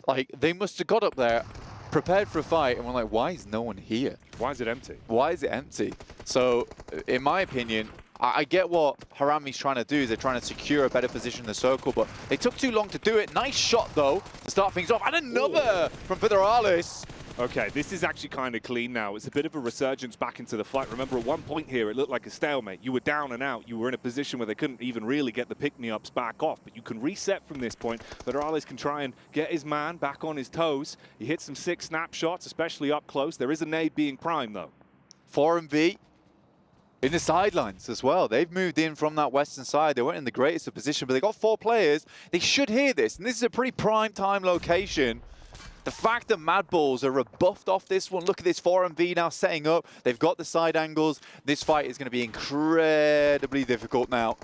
Like, they must have got up there, prepared for a fight, and we're like, why is no one here? Why is it empty? Why is it empty? So, in my opinion, I get what Harami's trying to do. They're trying to secure a better position in the circle, but they took too long to do it. Nice shot, though, to start things off. And another from Federalis. Okay, this is actually kind of clean now. It's a bit of a resurgence back into the fight. Remember, at one point here, it looked like a stalemate. You were down and out. You were in a position where they couldn't even really get the pick-me-ups back off. But you can reset from this point. Federalis can try and get his man back on his toes. He hit some sick snapshots, especially up close. There is a nade being primed, though. 4MV in the sidelines as well. They've moved in from that western side. They weren't in the greatest of position, but they got 4 players. They should hear this, and this is a pretty prime time location. The fact that Mad Bulls are rebuffed off this one, look at this 4MV now setting up. They've got the side angles. This fight is going to be incredibly difficult now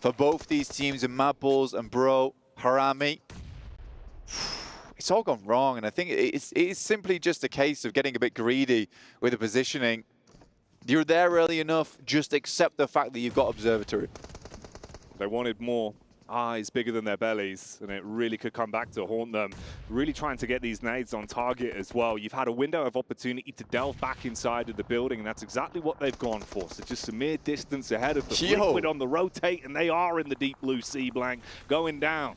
for both these teams, in Mad Bulls and Bro, Harami. It's all gone wrong, and I think it's simply just a case of getting a bit greedy with the positioning. You're there early enough, just accept the fact that you've got Observatory. They wanted more eyes bigger than their bellies, and it really could come back to haunt them. Really trying to get these nades on target as well. You've had a window of opportunity to delve back inside of the building, and that's exactly what they've gone for. So just a mere distance ahead of the Liquid on the rotate, and they are in the deep blue sea, Blank, going down.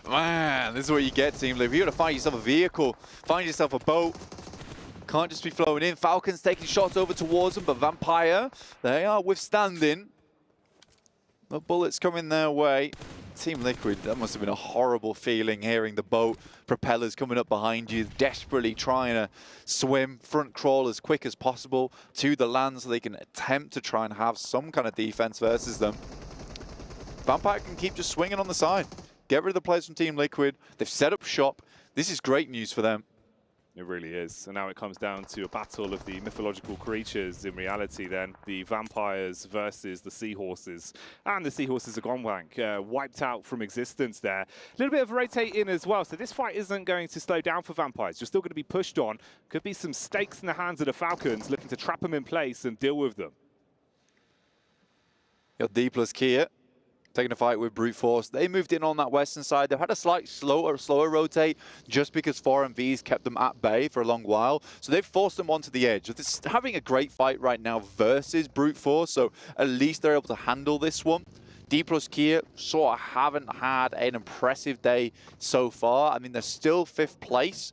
Man, this is what you get, Team Liquid. You got to find yourself a vehicle, find yourself a boat. Can't just be flowing in. Falcons taking shots over towards them, but Vampire, they are withstanding. The bullets coming their way. Team Liquid, that must have been a horrible feeling, hearing the boat propellers coming up behind you, desperately trying to swim, front crawl as quick as possible to the land so they can attempt to try and have some kind of defense versus them. Vampire can keep just swinging on the side. Get rid of the players from Team Liquid. They've set up shop. This is great news for them. It really is. And now it comes down to a battle of the mythological creatures in reality then. The vampires versus the seahorses. And the seahorses are gone blank. Wiped out from existence there. A little bit of rotating as well. So this fight isn't going to slow down for vampires. You're still going to be pushed on. Could be some stakes in the hands of the Falcons looking to trap them in place and deal with them. Got D plus Kia taking a fight with Brute Force. They moved in on that western side. They've had a slight slower rotate just because 4MV's kept them at bay for a long while. So they've forced them onto the edge. This having a great fight right now versus Brute Force, so at least they're able to handle this one. D plus Kia sort of haven't had an impressive day so far. I mean, they're still 5th place,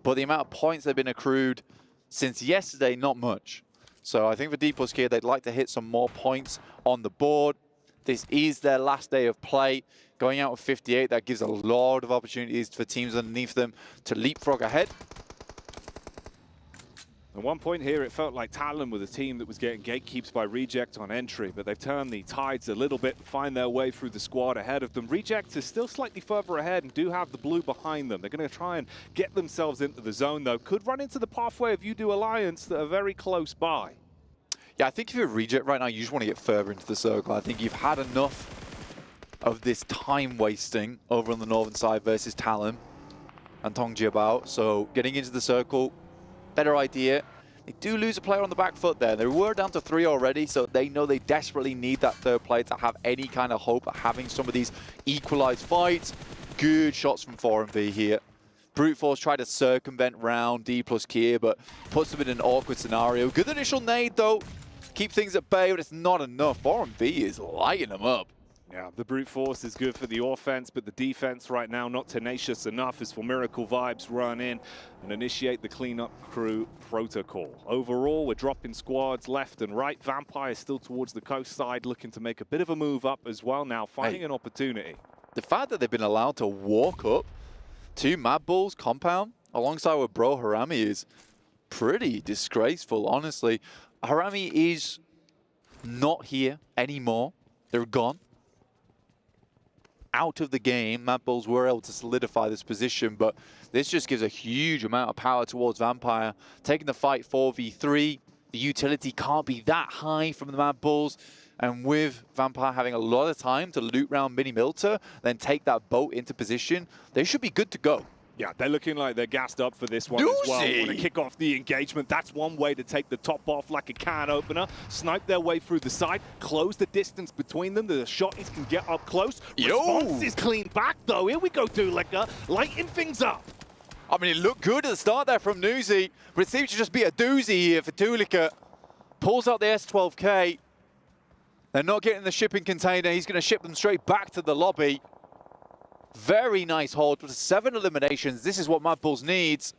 but the amount of points they've been accrued since yesterday, not much. So I think for D plus Kia, they'd like to hit some more points on the board. This is their last day of play. Going out with 58, that gives a lot of opportunities for teams underneath them to leapfrog ahead. At one point here, it felt like Talon were the team that was getting gatekeeps by Reject on entry, but they've turned the tides a little bit, find their way through the squad ahead of them. Reject is still slightly further ahead and do have the blue behind them. They're going to try and get themselves into the zone, though. Could run into the pathway of Udo Alliance that are very close by. Yeah, I think if you're a Reject right now, you just want to get further into the circle. I think you've had enough of this time wasting over on the northern side versus Talon and Tongjiabao. So getting into the circle, better idea. They do lose a player on the back foot there. They were down to 3 already, so they know they desperately need that 3rd player to have any kind of hope at having some of these equalized fights. Good shots from 4MV here. Brute Force tried to circumvent round D plus Kia, but puts them in an awkward scenario. Good initial nade, though. Keep things at bay, but it's not enough. 4MV is lighting them up. Yeah, the Brute Force is good for the offense, but the defense right now not tenacious enough as for Miracle Vibes run in and initiate the cleanup crew protocol. Overall, we're dropping squads left and right. Vampire still towards the coast side, looking to make a bit of a move up as well now, finding an opportunity. The fact that they've been allowed to walk up to Mad Bull's compound alongside with Bro Harami is pretty disgraceful, honestly. Harami is not here anymore. They're gone. Out of the game. Mad Bulls were able to solidify this position, but this just gives a huge amount of power towards Vampire. Taking the fight 4v3, the utility can't be that high from the Mad Bulls. And with Vampire having a lot of time to loot round Mini Milter, then take that boat into position, they should be good to go. Yeah, they're looking like they're gassed up for this one as well. Want to kick off the engagement. That's one way to take the top off like a can opener. Snipe their way through the side. Close the distance between them. The shotties can get up close. Response is clean back, though. Here we go, Dulika. Lighting things up. I mean, it looked good at the start there from Newsy, but it seems to just be a doozy here for Dulika. Pulls out the S12K. They're not getting the shipping container. He's going to ship them straight back to the lobby. Very nice hold with 7 eliminations. This is what Mad Bulls needs.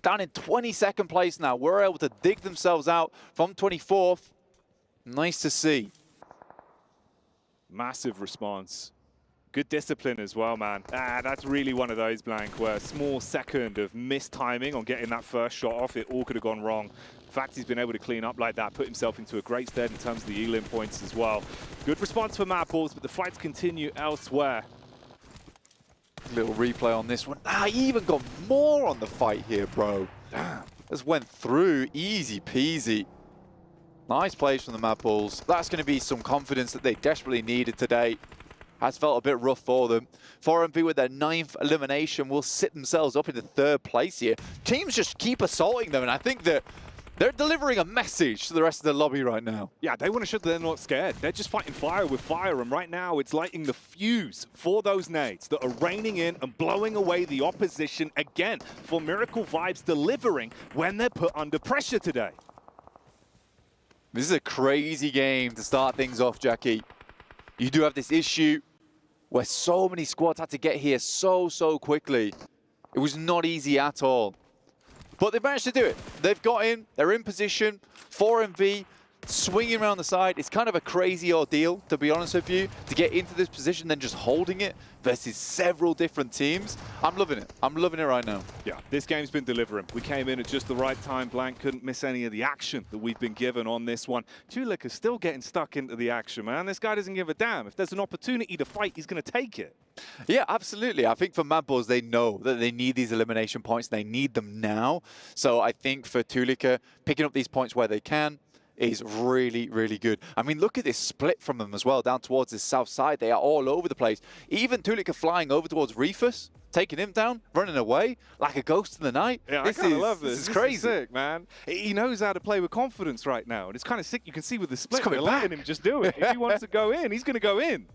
Down in 22nd place now. We're able to dig themselves out from 24th. Nice to see. Massive response. Good discipline as well, man. That's really one of those, Blank, where a small second of missed timing on getting that first shot off, it all could have gone wrong. In fact, he's been able to clean up like that, put himself into a great stead in terms of the elim points as well. Good response for Mad Bulls, but the fights continue elsewhere. Little replay on this one. He even got more on the fight here, bro. Damn. Just went through, easy peasy. Nice plays from the Mad Bulls. That's going to be some confidence that they desperately needed today. Has felt a bit rough for them. 4MV with their 9th elimination will sit themselves up into 3rd place here. Teams just keep assaulting them, and I think that they're delivering a message to the rest of the lobby right now. Yeah, they want to show that they're not scared. They're just fighting fire with fire, and right now it's lighting the fuse for those nades that are raining in and blowing away the opposition again for Miracle Vibes delivering when they're put under pressure today. This is a crazy game to start things off, Jackie. You do have this issue where so many squads had to get here so quickly. It was not easy at all. But they've managed to do it. They've got in, they're in position. 4MV swinging around the side. It's kind of a crazy ordeal, to be honest with you, to get into this position, then just holding it versus several different teams. I'm loving it. I'm loving it right now. Yeah, this game's been delivering. We came in at just the right time. Blank couldn't miss any of the action that we've been given on this one. Tulik is still getting stuck into the action, man. This guy doesn't give a damn. If there's an opportunity to fight, he's going to take it. Yeah, absolutely. I think for Mad Bulls, they know that they need these elimination points. They need them now. So I think for Tulika, picking up these points where they can is really, really good. I mean, look at this split from them as well, down towards the south side. They are all over the place. Even Tulika flying over towards Reefus, taking him down, running away like a ghost in the night. Yeah, I kind of love this. This is crazy. Is sick, man. He knows how to play with confidence right now. And it's kind of sick. You can see with the split, they're letting him just do it. If he wants to go in, he's going to go in.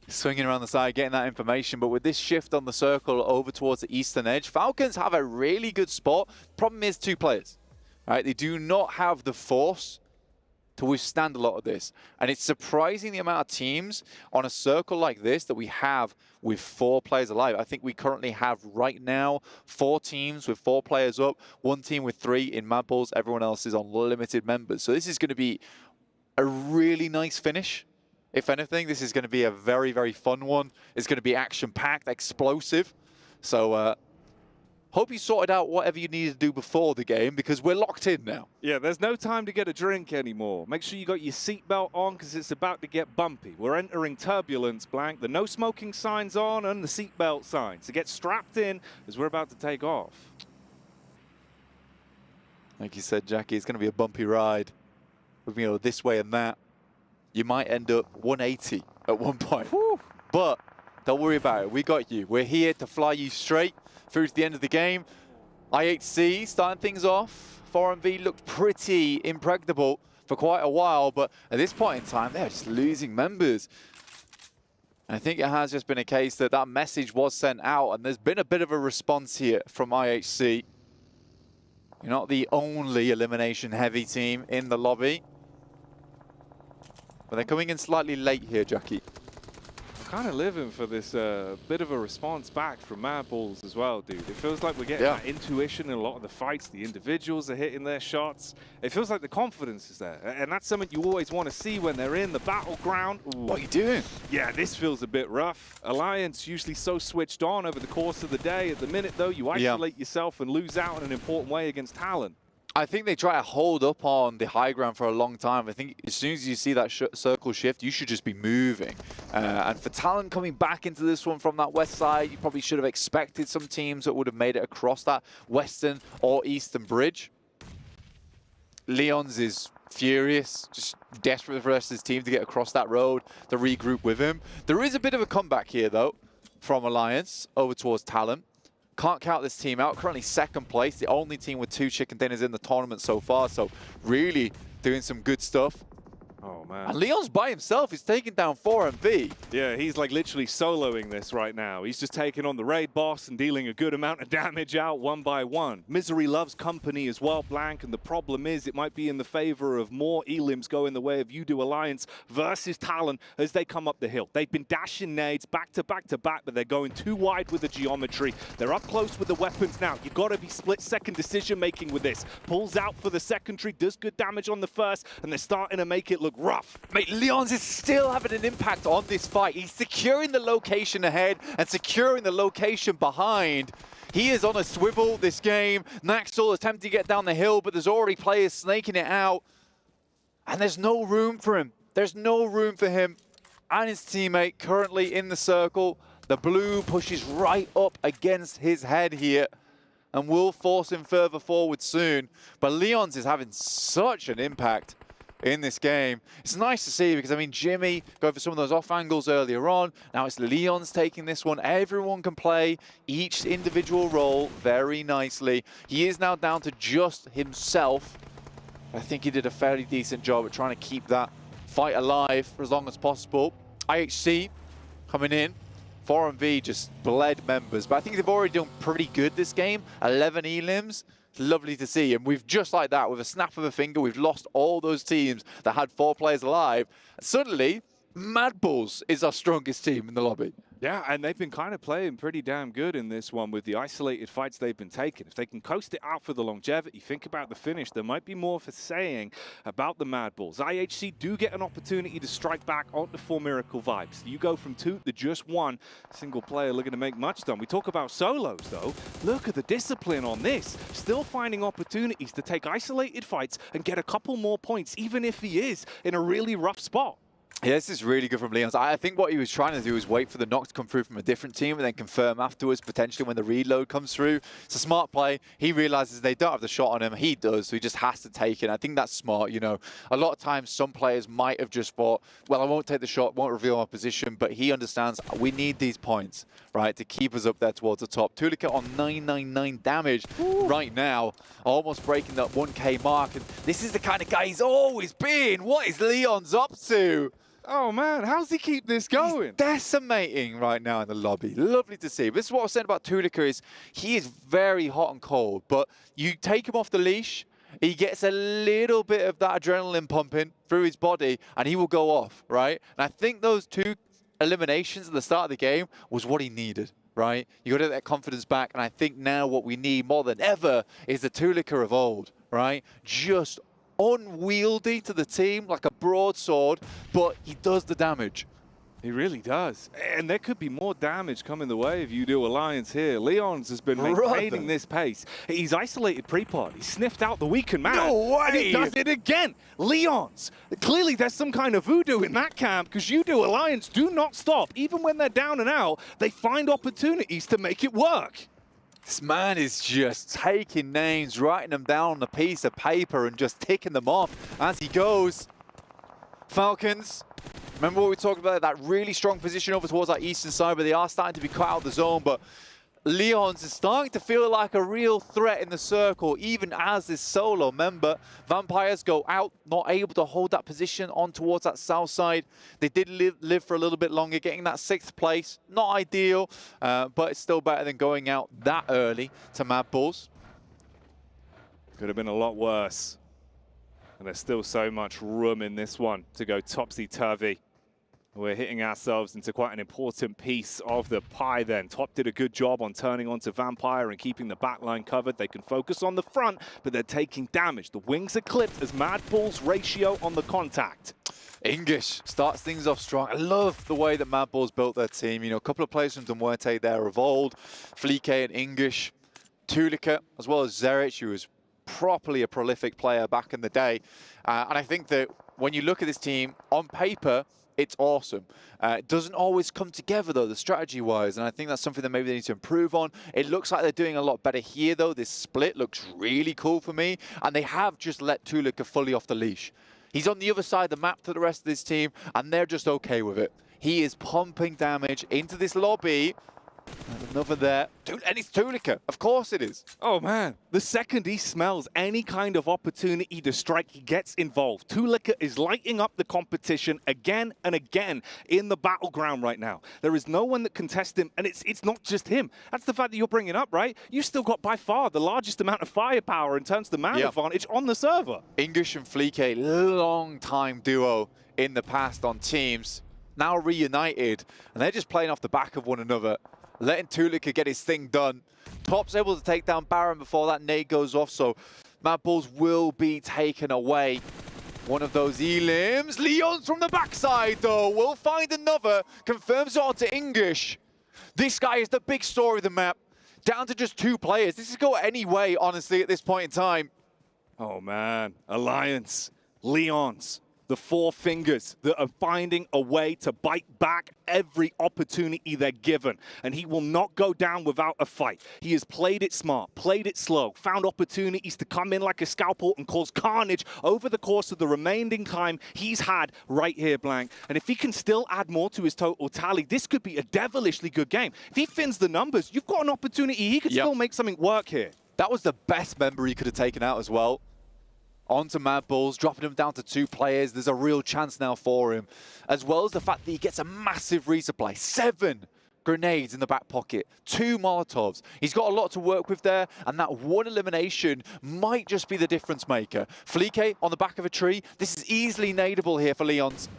Swinging around the side, getting that information, but with this shift on the circle over towards the eastern edge, Falcons have a really good spot. Problem is 2 players. Right? They do not have the force to withstand a lot of this. And it's surprising the amount of teams on a circle like this that we have with 4 players alive. I think we currently have right now 4 teams with 4 players up, 1 team with 3 in Mad Bulls. Everyone else is on limited members. So this is going to be a really nice finish. If anything, this is going to be a very, very fun one. It's going to be action-packed, explosive. So hope you sorted out whatever you needed to do before the game, because we're locked in now. Yeah, there's no time to get a drink anymore. Make sure you got your seatbelt on, because it's about to get bumpy. We're entering turbulence, Blank. The no smoking sign's on and the seatbelt sign. So get strapped in as we're about to take off. Like you said, Jackie, it's going to be a bumpy ride. With, you know, this way and that. You might end up 180 at one point. Woo. But don't worry about it. We got you. We're here to fly you straight through to the end of the game. IHC starting things off. 4MV looked pretty impregnable for quite a while, but at this point in time, they're just losing members. And I think it has just been a case that that message was sent out, and there's been a bit of a response here from IHC. You're not the only elimination-heavy team in the lobby. But they're coming in slightly late here, Jackie. Kind of living for this bit of a response back from Mad Bulls as well, dude. It feels like we're getting that intuition in a lot of the fights. The individuals are hitting their shots. It feels like the confidence is there. And that's something you always want to see when they're in the battleground. Ooh. What are you doing? Yeah, this feels a bit rough. Alliance usually so switched on over the course of the day. At the minute, though, you isolate yourself and lose out in an important way against Talon. I think they try to hold up on the high ground for a long time. I think as soon as you see that circle shift, you should just be moving. And for Talon coming back into this one from that west side, you probably should have expected some teams that would have made it across that western or eastern bridge. Leon's is furious, just desperate for the rest of his team to get across that road, to regroup with him. There is a bit of a comeback here, though, from Alliance over towards Talon. Can't count this team out. Currently 2nd place, the only team with 2 chicken dinners in the tournament so far. So really doing some good stuff. Oh, man. And Leon's by himself. He's taking down 4MV. Yeah, he's like literally soloing this right now. He's just taking on the raid boss and dealing a good amount of damage out one by one. Misery loves company as well, Blank, and the problem is it might be in the favor of more elims going the way of You-Do Alliance versus Talon as they come up the hill. They've been dashing nades back to back to back, but they're going too wide with the geometry. They're up close with the weapons now. You've got to be split-second decision-making with this. Pulls out for the secondary, does good damage on the first, and they're starting to make it look rough. Mate, Leon's is still having an impact on this fight. He's securing the location ahead and securing the location behind. He is on a swivel this game. Naxel attempting to get down the hill, but there's already players snaking it out. And there's no room for him. There's no room for him and his teammate currently in the circle. The blue pushes right up against his head here and will force him further forward soon. But Leon's is having such an impact in this game. It's nice to see because, I mean, Jimmy going for some of those off angles earlier on. Now it's Leon's taking this one. Everyone can play each individual role very nicely. He is now down to just himself. I think he did a fairly decent job at trying to keep that fight alive for as long as possible. IHC coming in. 4MV just bled members, but I think they've already done pretty good this game. 11 elims. It's lovely to see. And we've just like that, with a snap of a finger, we've lost all those teams that had 4 players alive. And suddenly, Mad Bulls is our strongest team in the lobby. Yeah, and they've been kind of playing pretty damn good in this one with the isolated fights they've been taking. If they can coast it out for the longevity, think about the finish, there might be more for saying about the Mad Bulls. IHC do get an opportunity to strike back onto 4 Miracle vibes. You go from 2 to just 1 single player looking to make much done. We talk about solos, though. Look at the discipline on this. Still finding opportunities to take isolated fights and get a couple more points, even if he is in a really rough spot. Yeah, this is really good from Leon's. I think what he was trying to do is wait for the knock to come through from a different team and then confirm afterwards, potentially when the reload comes through. It's a smart play. He realizes they don't have the shot on him. He does, so he just has to take it. I think that's smart, you know. A lot of times, some players might have just thought, well, I won't take the shot, won't reveal my position, but he understands we need these points, right, to keep us up there towards the top. Tulika on 999 damage right now, almost breaking that 1K mark. And this is the kind of guy he's always been. What is Leon's up to? Oh, man, how's he keep this going? He's decimating right now in the lobby. Lovely to see. This is what I was saying about Tulika is he is very hot and cold, but you take him off the leash, he gets a little bit of that adrenaline pumping through his body, and he will go off, right? And I think those 2 eliminations at the start of the game was what he needed, right? You got to get that confidence back, and I think now what we need more than ever is the Tulika of old, right? Just unwieldy to the team, like a broadsword, but he does the damage. He really does. And there could be more damage coming the way if you do Alliance here. Leon's has been maintaining this pace. He's isolated pre-pod. He sniffed out the weakened man. No way! And he does it again. Leon's. Clearly there's some kind of voodoo in that camp because you do Alliance do not stop. Even when they're down and out, they find opportunities to make it work. This man is just taking names, writing them down on a piece of paper and just ticking them off as he goes. Falcons, remember what we talked about, that really strong position over towards our eastern side, but they are starting to be cut out of the zone. But Leon's is starting to feel like a real threat in the circle, even as this solo member. Vampires go out, not able to hold that position on towards that south side. They did live for a little bit longer, getting that 6th place. Not ideal, but it's still better than going out that early to Mad Bulls. Could have been a lot worse. And there's still so much room in this one to go topsy-turvy. We're hitting ourselves into quite an important piece of the pie then. Top did a good job on turning onto Vampire and keeping the back line covered. They can focus on the front, but they're taking damage. The wings are clipped as Mad Bull's ratio on the contact. English starts things off strong. I love the way that Mad Bulls built their team. You know, a couple of players from Duarte there of old. Flique and English. Tulika, as well as Zerich, who was properly a prolific player back in the day. And I think that when you look at this team, on paper, it's awesome. It doesn't always come together, though, the strategy-wise, and I think that's something that maybe they need to improve on. It looks like they're doing a lot better here, though. This split looks really cool for me, and they have just let Tulika fully off the leash. He's on the other side of the map to the rest of this team, and they're just okay with it. He is pumping damage into this lobby. Another there. And it's Tulika. Of course it is. Oh, man. The second he smells any kind of opportunity to strike, he gets involved. Tulika is lighting up the competition again and again in the battleground right now. There is no one that can test him, and it's not just him. That's the fact that you're bringing up, right? You've still got by far the largest amount of firepower in terms of the man advantage on the server. English and Flique, long-time duo in the past on teams, now reunited, and they're just playing off the back of one another. Letting Tulika get his thing done. Top's able to take down Baron before that nade goes off, so Mad Bulls will be taken away. One of those elims. Leon's from the backside, though. We'll find another. Confirms it onto English. This guy is the big story of the map. Down to just 2 players. This is go any way, honestly, at this point in time. Oh, man. Alliance. Leon's. The 4 fingers that are finding a way to bite back every opportunity they're given. And he will not go down without a fight. He has played it smart, played it slow, found opportunities to come in like a scalpel and cause carnage over the course of the remaining time he's had right here, Blank. And if he can still add more to his total tally, this could be a devilishly good game. If he fins the numbers, you've got an opportunity. He could still make something work here. That was the best member he could have taken out as well. Onto Mad Bulls, dropping him down to 2 players. There's a real chance now for him, as well as the fact that he gets a massive resupply. 7 grenades in the back pocket, 2 Molotovs. He's got a lot to work with there, and that 1 elimination might just be the difference maker. Flique on the back of a tree. This is easily nadeable here for Leon's.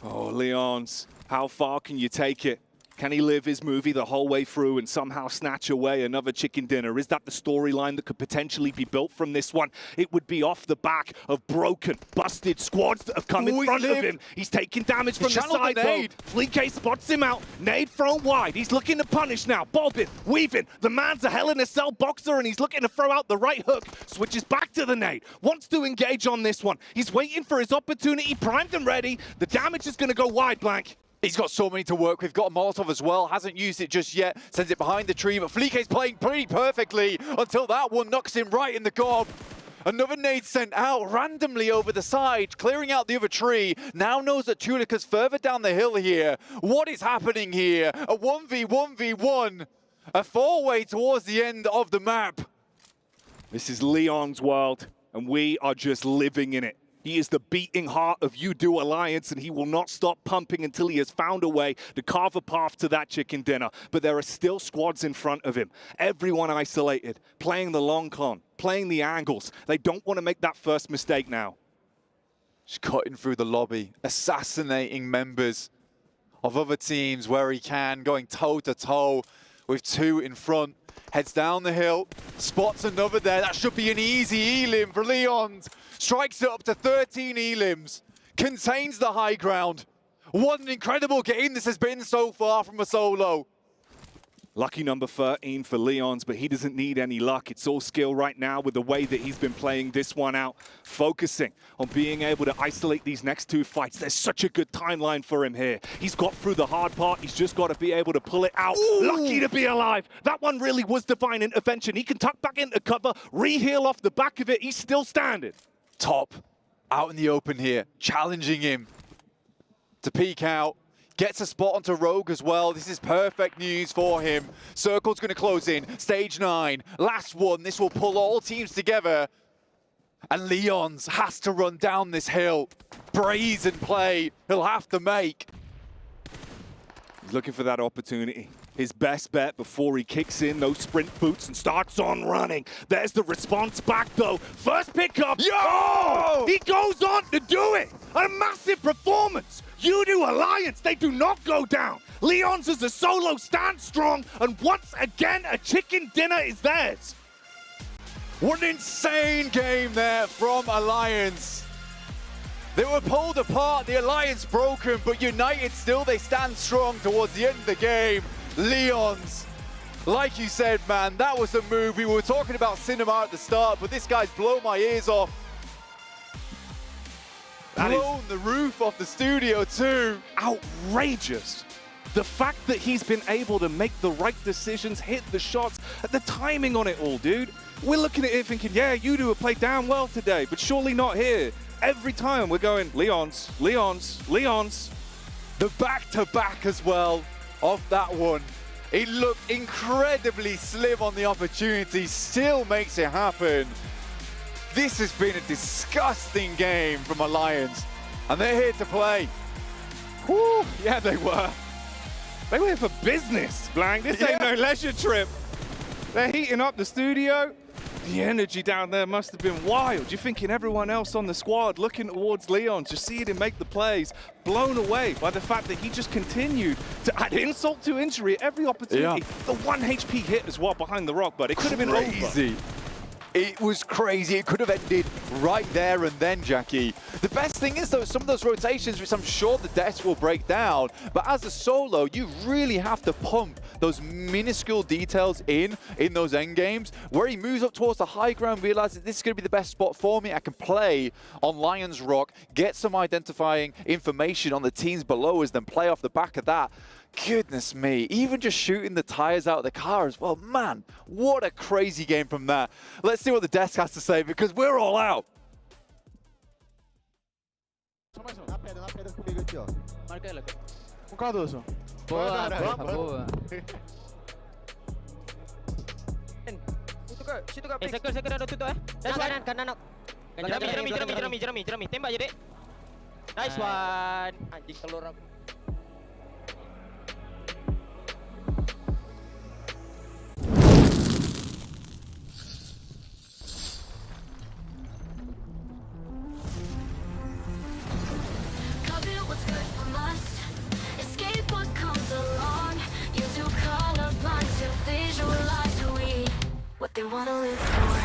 Oh, Leons, how far can you take it? Can he live his movie the whole way through and somehow snatch away another chicken dinner? Is that the storyline that could potentially be built from this one? It would be off the back of broken, busted squads that have come in front of him. He's taking damage from the side, though. Fleek spots him out. Nade thrown wide. He's looking to punish now. Bobbing, weaving. The man's a Hell in a Cell boxer, and he's looking to throw out the right hook. Switches back to the nade. Wants to engage on this one. He's waiting for his opportunity, primed and ready. The damage is going to go wide, Blank. He's got so many to work with. Got a Molotov as well. Hasn't used it just yet. Sends it behind the tree, but Fleeke's playing pretty perfectly until that one knocks him right in the gob. Another nade sent out randomly over the side, clearing out the other tree. Now knows that Tulika's further down the hill here. What is happening here? A 1v1v1. A four-way towards the end of the map. This is Leon's world, and we are just living in it. He is the beating heart of You-Do Alliance, and he will not stop pumping until he has found a way to carve a path to that chicken dinner. But there are still squads in front of him. Everyone isolated, playing the long con, playing the angles. They don't want to make that first mistake now. Just cutting through the lobby, assassinating members of other teams where he can, going toe-to-toe with two in front. Heads down the hill, spots another there. That should be an easy elim for Leons. Strikes it up to 13 elims. Contains the high ground. What an incredible game this has been so far from a solo. Lucky number 13 for Leons, but he doesn't need any luck. It's all skill right now with the way that he's been playing this one out, focusing on being able to isolate these next two fights. There's such a good timeline for him here. He's got through the hard part. He's just got to be able to pull it out. Ooh. Lucky to be alive. That one really was divine intervention. He can tuck back into cover, re-heal off the back of it. He's still standing. Top, out in the open here, challenging him to peek out. Gets a spot onto Rogue as well. This is perfect news for him. Circle's going to close in. Stage 9, last one. This will pull all teams together. And Leons has to run down this hill. Brazen play he'll have to make. He's looking for that opportunity. His best bet before he kicks in those sprint boots and starts on running. There's the response back, though. First pickup. Yo! Oh, he goes on to do it. A massive performance. You-Do Alliance, they do not go down. Leons as a solo stands strong, and once again, a chicken dinner is theirs. What an insane game there from Alliance. They were pulled apart, the Alliance broken, but united still, they stand strong towards the end of the game. Leons, like you said, man, that was a move. We were talking about cinema at the start, but this guy's blown my ears off. Blown the roof off the studio too. Outrageous. The fact that he's been able to make the right decisions, hit the shots, the timing on it all, dude. We're looking at it thinking, yeah, You-Do have played damn well today, but surely not here. Every time we're going, Leons, Leons, Leons. The back-to-back as well of that one. He looked incredibly slim on the opportunity, still makes it happen. This has been a disgusting game from Alliance, and they're here to play. Whew, yeah, they were. They were here for business, Blank. This ain't no leisure trip. They're heating up the studio. The energy down there must have been wild. You're thinking everyone else on the squad looking towards Leon, just seeing him make the plays, blown away by the fact that he just continued to add insult to injury at every opportunity. Yeah. The 1 HP hit as well behind the rock, but it could have been over. It was crazy. It could have ended right there and then, Jackie. The best thing is, though, some of those rotations, which I'm sure the desk will break down, but as a solo, you really have to pump those minuscule details in those end games, where he moves up towards the high ground, realizes this is going to be the best spot for me. I can play on Lion's Rock, get some identifying information on the teams below us, then play off the back of that. Goodness me, even just shooting the tires out of the car as well. Man, what a crazy game from that. Let's see what the desk has to say, because we're all out. Nice one. Anjing telur aku. Cover what's good for what they wanna live for.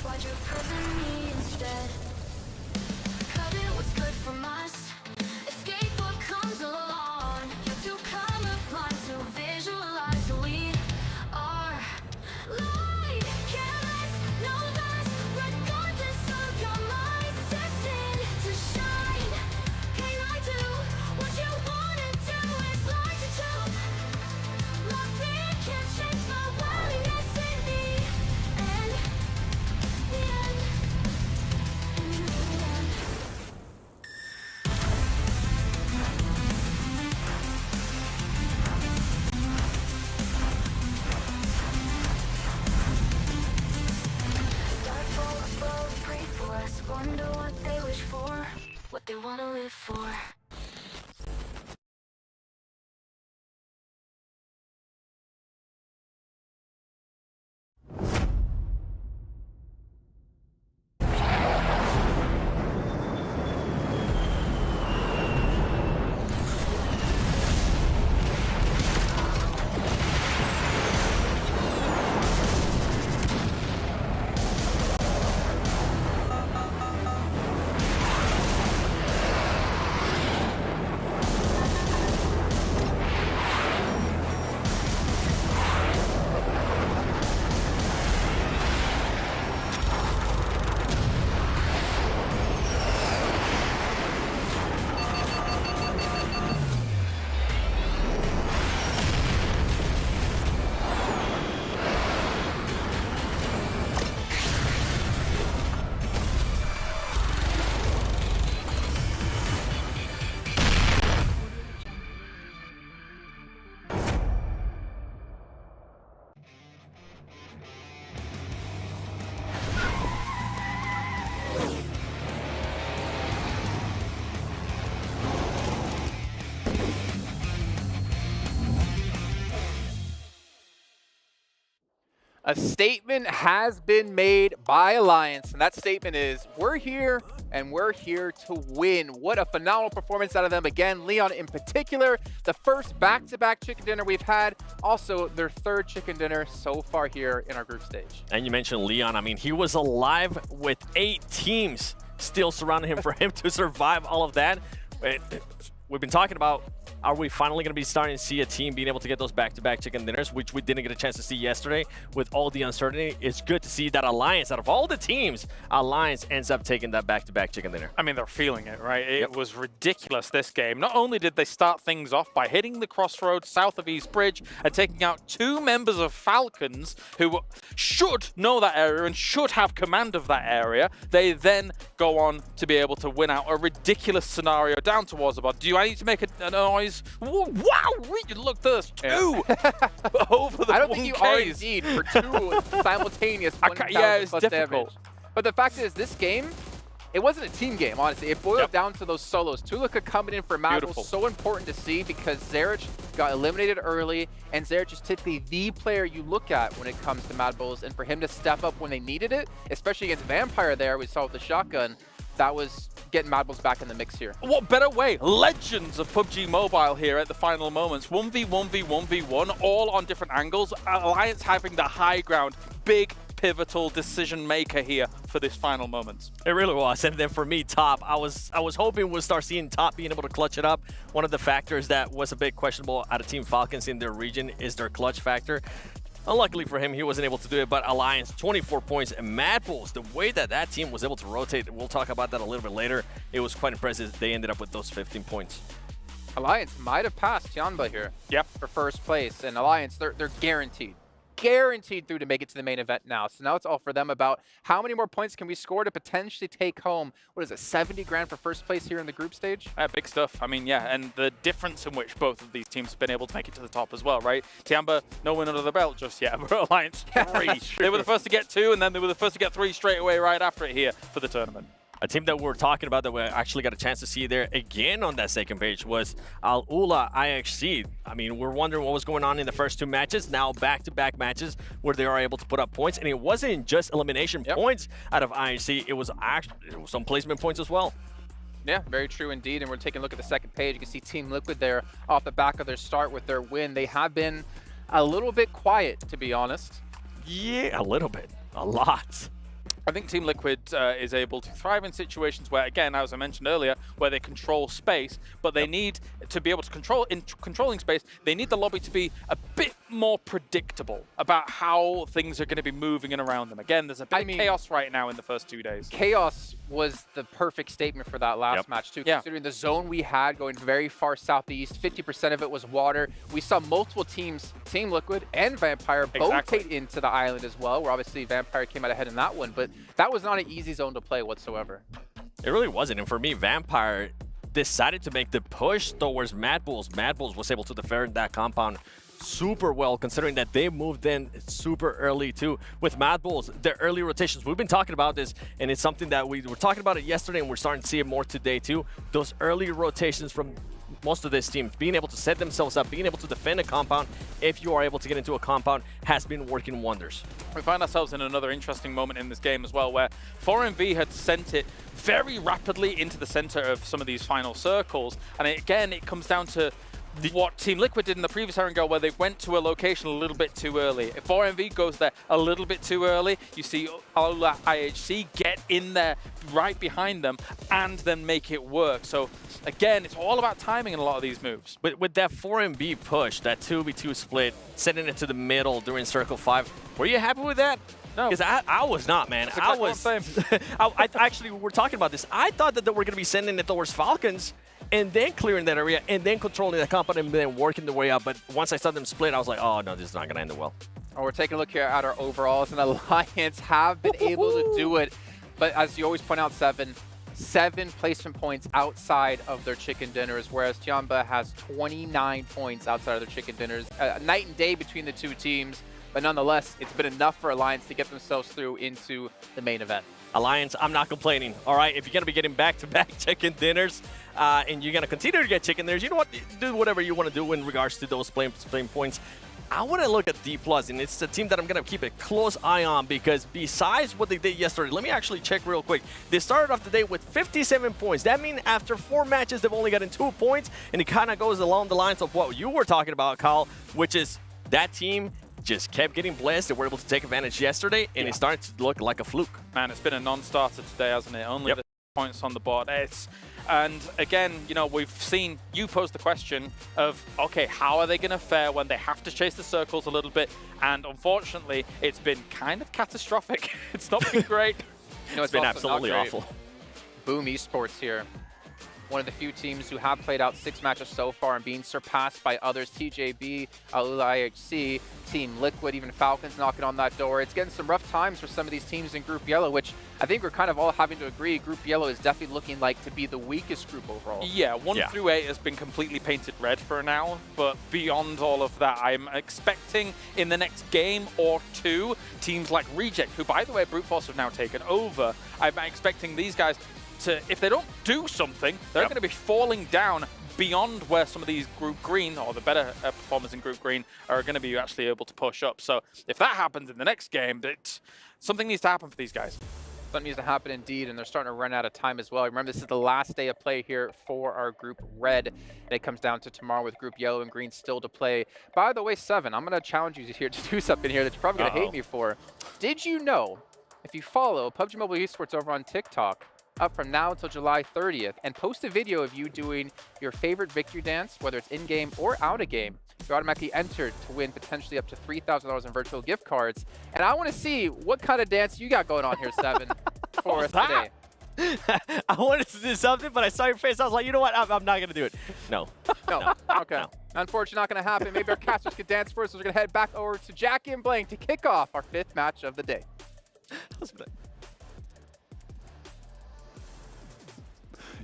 Why'd you prison me instead? Cut it, what's good from us? Escape what comes along. You're too colorblind to visualize who we are. Light, careless, no less, regardless of your mind. Destined to shine. Can I do what you wanna do? It's like to jump. My fear can't change my willingness in me. And wonder what they wish for, what they wanna live for. A statement has been made by Alliance, and that statement is, we're here and we're here to win. What a phenomenal performance out of them. Again, Leon in particular, the first back-to-back chicken dinner we've had, also their third chicken dinner so far here in our group stage. And you mentioned Leon. I mean, he was alive with 8 teams still surrounding him for him to survive all of that. We've been talking about, are we finally going to be starting to see a team being able to get those back-to-back chicken dinners, which we didn't get a chance to see yesterday with all the uncertainty. It's good to see that Alliance, out of all the teams, Alliance ends up taking that back-to-back chicken dinner. I mean, they're feeling it, right? It was ridiculous, this game. Not only did they start things off by hitting the crossroads south of East Bridge and taking out 2 members of Falcons who should know that area and should have command of that area, they then go on to be able to win out a ridiculous scenario down towards the bottom. Do I need to make a noise? Wow, look, there's 2 over the 1Ks. I don't think you are indeed for 2 simultaneous 1,000 yeah, it's plus difficult. damage. But the fact is, this game, it wasn't a team game, honestly. It boiled down to those solos. Tulika coming in for Mad Bull, so important to see because Zerich got eliminated early, and Zerich is typically the player you look at when it comes to Mad Bulls, and for him to step up when they needed it, especially against Vampire there, we saw with the shotgun, that was getting Mad Bulls back in the mix here. What better way? Legends of PUBG Mobile here at the final moments. 1v1v1v1, all on different angles. Alliance having the high ground. Big, pivotal decision maker here for this final moment. It really was. And then for me, Top, I was hoping we'll start seeing Top being able to clutch it up. One of the factors that was a bit questionable out of Team Falcons in their region is their clutch factor. Unluckily for him, he wasn't able to do it, but Alliance, 24 points, and Mad Bulls, the way that that team was able to rotate, we'll talk about that a little bit later, it was quite impressive. They ended up with those 15 points. Alliance might have passed Tianba here for first place, and Alliance, they're guaranteed. guaranteed through to make it to the main event now. So now it's all for them about how many more points can we score to potentially take home, what is it, 70 grand for first place here in the group stage? Big stuff. I mean, yeah, and the difference in which both of these teams have been able to make it to the top as well, right? Tiamba, no win under the belt just yet. We're Alliance 3. They were the first to get 2, and then they were the first to get 3 straight away right after it here for the tournament. A team that we're talking about that we actually got a chance to see there again on that second page was Al Ula IHC. I mean, we're wondering what was going on in the first 2 matches. Now back-to-back matches where they are able to put up points. And it wasn't just elimination points out of IHC. It was some placement points as well. Yeah, very true indeed. And we're taking a look at the second page. You can see Team Liquid there off the back of their start with their win. They have been a little bit quiet, to be honest. Yeah, a little bit. A lot. I think Team Liquid is able to thrive in situations where, again, as I mentioned earlier, where they control space, but they need to be able to control, in controlling space, they need the lobby to be a bit more predictable about how things are going to be moving in around them. Again, there's a bit of chaos right now in the first 2 days. Chaos was the perfect statement for that last match, too, considering the zone we had going very far southeast, 50% of it was water. We saw multiple teams, Team Liquid and Vampire, both take into the island as well, where obviously Vampire came out ahead in that one, but that was not an easy zone to play whatsoever. It really wasn't, and for me, Vampire decided to make the push towards Mad Bulls. Mad Bulls was able to defend that compound super well, considering that they moved in super early too. With Mad Bulls, their early rotations, we've been talking about this, and it's something that we were talking about it yesterday, and we're starting to see it more today too. Those early rotations from most of these teams, being able to set themselves up, being able to defend a compound, if you are able to get into a compound, has been working wonders. We find ourselves in another interesting moment in this game as well, where 4MV had sent it very rapidly into the center of some of these final circles. And again, it comes down to what Team Liquid did in the previous Erangel, where they went to a location a little bit too early. If 4MV goes there a little bit too early, you see Aula IHC get in there right behind them and then make it work. So again, it's all about timing in a lot of these moves. With that 4MV push, that 2v2 split, sending it to the middle during Circle 5, were you happy with that? No. Because I was not, man. I was. I actually, we were talking about this. I thought that they were going to be sending it towards Falcons and then clearing that area and then controlling the compound and then working the way out. But once I saw them split, I was like, oh, no, this is not going to end well. Oh, we're taking a look here at our overalls, and Alliance have been able to do it. But as you always point out, seven placement points outside of their chicken dinners, whereas Tiamba has 29 points outside of their chicken dinners. Night and day between the two teams. But nonetheless, it's been enough for Alliance to get themselves through into the main event. Alliance, I'm not complaining, all right? If you're going to be getting back-to-back chicken dinners and you're going to continue to get chicken dinners, you know what? Do whatever you want to do in regards to those playing points. I want to look at D+, and it's a team that I'm going to keep a close eye on because besides what they did yesterday, let me actually check real quick. They started off the day with 57 points. That means after 4 matches, they've only gotten 2 points, and it kind of goes along the lines of what you were talking about, Kyle, which is that team just kept getting blessed. They were able to take advantage yesterday, and it started to look like a fluke. Man, it's been a non-starter today, hasn't it? Only the points on the board. And again, you know, we've seen you pose the question of, okay, how are they going to fare when they have to chase the circles a little bit? And unfortunately, it's been kind of catastrophic. It's not been great. You know, it's been absolutely awful. Boom Esports here. One of the few teams who have played out 6 matches so far and being surpassed by others. TJB, Alula IHC, Team Liquid, even Falcons knocking on that door. It's getting some rough times for some of these teams in Group Yellow, which I think we're kind of all having to agree. Group Yellow is definitely looking like to be the weakest group overall. Yeah, 1 through 8 has been completely painted red for now, but beyond all of that, I'm expecting in the next game or 2, teams like Reject, who by the way, Brute Force have now taken over. I'm expecting these guys to, if they don't do something, they're going to be falling down beyond where some of these Group Green, or the better performers in Group Green, are going to be actually able to push up. So if that happens in the next game, something needs to happen for these guys. Something needs to happen indeed, and they're starting to run out of time as well. Remember, this is the last day of play here for our Group Red, and it comes down to tomorrow with Group Yellow and Green still to play. By the way, Seven, I'm going to challenge you here to do something here that you're probably going to hate me for. Did you know, if you follow PUBG Mobile Esports over on TikTok, up from now until July 30th, and post a video of you doing your favorite victory dance, whether it's in-game or out-of-game, you're automatically entered to win potentially up to $3,000 in virtual gift cards. And I want to see what kind of dance you got going on here, Seven, for us today. I wanted to do something, but I saw your face. I was like, you know what? I'm not going to do it. No. No. Okay. Unfortunately, not going to happen. Maybe our casters could dance first. So we're going to head back over to Jackie and Blaine to kick off our 5th match of the day.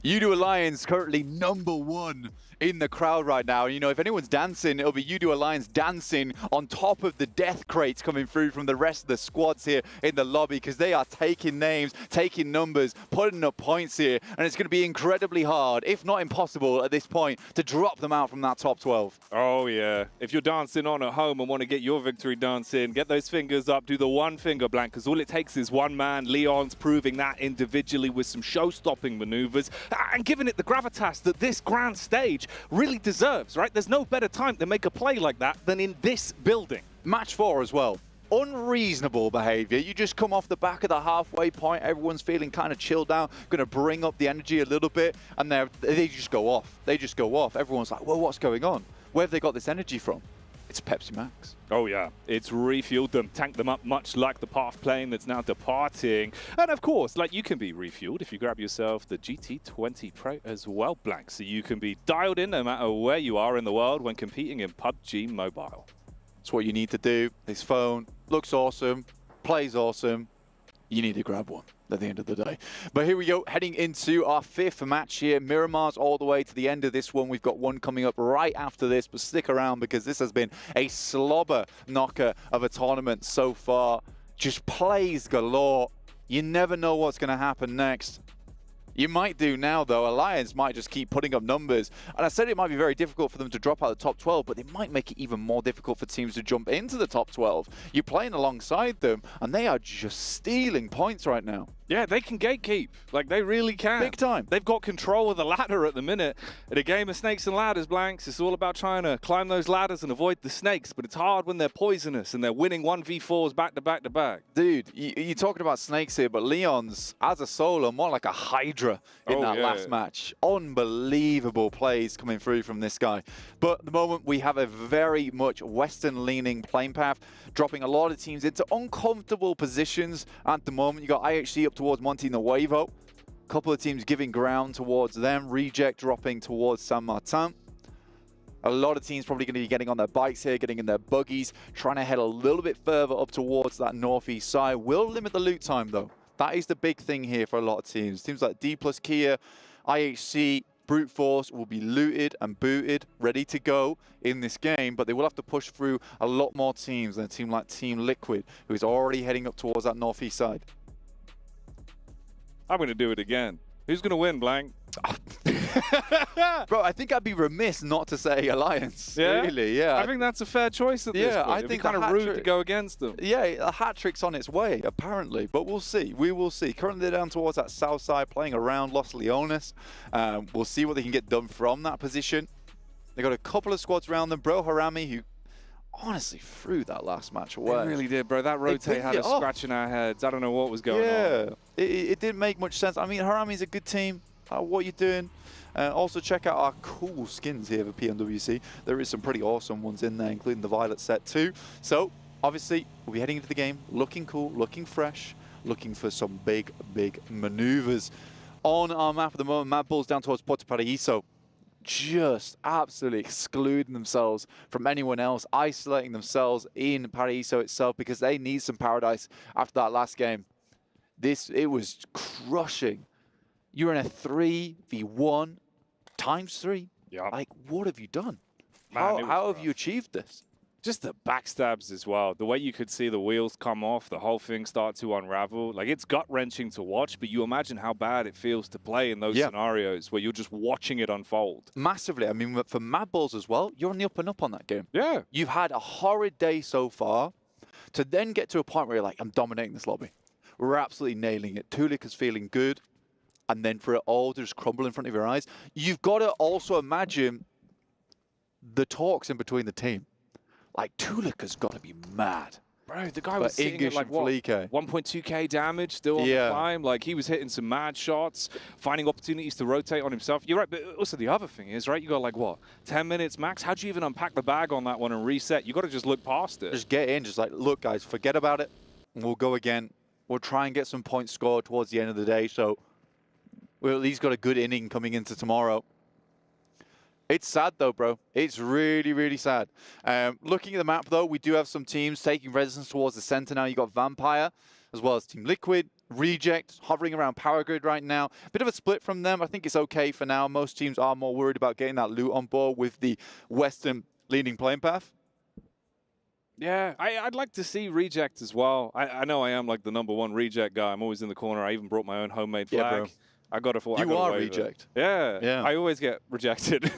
Udo Alliance currently #1 in the crowd right now. You know, if anyone's dancing, it'll be Udo Alliance dancing on top of the death crates coming through from the rest of the squads here in the lobby, because they are taking names, taking numbers, putting up points here, and it's going to be incredibly hard, if not impossible at this point, to drop them out from that top 12. Oh, yeah. If you're dancing on at home and want to get your victory dance in, get those fingers up, do the one finger blank, because all it takes is one man. Leon's proving that individually with some show-stopping maneuvers and giving it the gravitas that this grand stage really deserves, right? There's no better time to make a play like that than in this building. Match 4 as well. Unreasonable behavior. You just come off the back of the halfway point. Everyone's feeling kind of chilled out, going to bring up the energy a little bit, and they just go off. They just go off. Everyone's like, well, what's going on? Where have they got this energy from? It's Pepsi Max. Oh, yeah. It's refueled them, tanked them up, much like the path plane that's now departing. And, of course, like, you can be refueled if you grab yourself the GT20 Pro as well, Blank, so you can be dialed in no matter where you are in the world when competing in PUBG Mobile. That's what you need to do. This phone looks awesome, plays awesome. You need to grab one at the end of the day. But here we go, heading into our 5th match here. Miramar's all the way to the end of this one. We've got one coming up right after this, but stick around because this has been a slobber knocker of a tournament so far. Just plays galore. You never know what's going to happen next. You might do now, though. Alliance might just keep putting up numbers. And I said it might be very difficult for them to drop out the top 12, but it might make it even more difficult for teams to jump into the top 12. You're playing alongside them, and they are just stealing points right now. Yeah, they can gatekeep. Like, they really can. Big time. They've got control of the ladder at the minute. In a game of snakes and ladders, Blanks, it's all about trying to climb those ladders and avoid the snakes, but it's hard when they're poisonous and they're winning 1v4s back to back to back. Dude, you're talking about snakes here, but Leon's, as a solo, more like a hydra in that last match. Unbelievable plays coming through from this guy. But at the moment, we have a very much Western-leaning playing path, dropping a lot of teams into uncomfortable positions. At the moment, you got IHC up towards Monte Nuevo. A couple of teams giving ground towards them. Reject dropping towards San Martin. A lot of teams probably going to be getting on their bikes here, getting in their buggies, trying to head a little bit further up towards that northeast side. Will limit the loot time, though. That is the big thing here for a lot of teams. Teams like D plus Kia, IHC, Brute Force will be looted and booted, ready to go in this game, but they will have to push through a lot more teams than a team like Team Liquid, who is already heading up towards that northeast side. I'm going to do it again. Who's going to win, Blank? Bro, I think I'd be remiss not to say Alliance. Yeah? Really, yeah. I think that's a fair choice at this point. I think kind of rude to go against them. Yeah, a hat trick's on its way, apparently, but we'll see. We will see. Currently, they're down towards that south side, playing around Los Leones. We'll see what they can get done from that position. They got a couple of squads around them. Bro Harami, who honestly threw that last match away. They really did, bro. That rotate had us scratching our heads. I don't know what was going on. Yeah, it didn't make much sense. I mean, Harami's a good team. What are you doing? Also, check out our cool skins here for PMWC. There is some pretty awesome ones in there, including the Violet set too. So, obviously, we'll be heading into the game looking cool, looking fresh, looking for some big, big maneuvers. On our map at the moment, Mad Bulls down towards Puerto Paraíso. Just absolutely excluding themselves from anyone else, isolating themselves in Paraíso itself because they need some paradise after that last game. It was crushing. You're in a 3v1 times 3. Yeah. Like, what have you done? Man, how have you achieved this? Just the backstabs as well. The way you could see the wheels come off, the whole thing start to unravel. Like, it's gut-wrenching to watch, but you imagine how bad it feels to play in those scenarios where you're just watching it unfold. Massively. I mean, for Mad Bulls as well, you're on the up and up on that game. Yeah. You've had a horrid day so far. To then get to a point where you're like, I'm dominating this lobby. We're absolutely nailing it. Tulik is feeling good. And then for it all to just crumble in front of your eyes, you've got to also imagine the talks in between the team. Like, Tulik has got to be mad. Bro, the guy was sitting at like, what, 1.2k damage, still on the climb. Like, he was hitting some mad shots, finding opportunities to rotate on himself. You're right, but also the other thing is, right, you got like, what, 10 minutes max? How do you even unpack the bag on that one and reset? You got to just look past it. Just get in, just like, look, guys, forget about it. And we'll go again. We'll try and get some points scored towards the end of the day. So we've at least got a good inning coming into tomorrow. It's sad, though, bro. It's really, really sad. Looking at the map, though, we do have some teams taking residence towards the center now. You got Vampire, as well as Team Liquid, Reject, hovering around Power Grid right now. Bit of a split from them. I think it's okay for now. Most teams are more worried about getting that loot on board with the Western leading playing path. Yeah, I'd like to see Reject as well. I know I am like the #1 Reject guy. I'm always in the corner. I even brought my own homemade flag. Yeah, bro. I got it for you are Reject. Yeah, I always get rejected.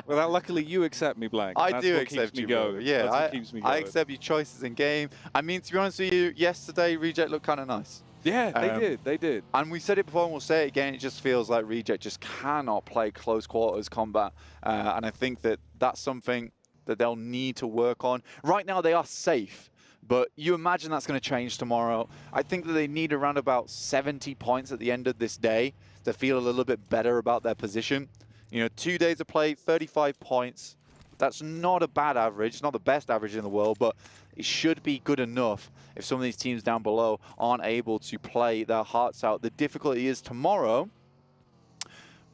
Well, luckily you accept me, Blank. I do accept you, bro. Yeah, That's what keeps me going. I accept your choices in game. I mean, to be honest with you, yesterday Reject looked kind of nice. Yeah, they did. And we said it before and we'll say it again, it just feels like Reject just cannot play close quarters combat. And I think that that's something that they'll need to work on. Right now they are safe. But you imagine that's going to change tomorrow. I think that they need around about 70 points at the end of this day to feel a little bit better about their position. You know, 2 days of play, 35 points. That's not a bad average. It's not the best average in the world, but it should be good enough if some of these teams down below aren't able to play their hearts out. The difficulty is tomorrow,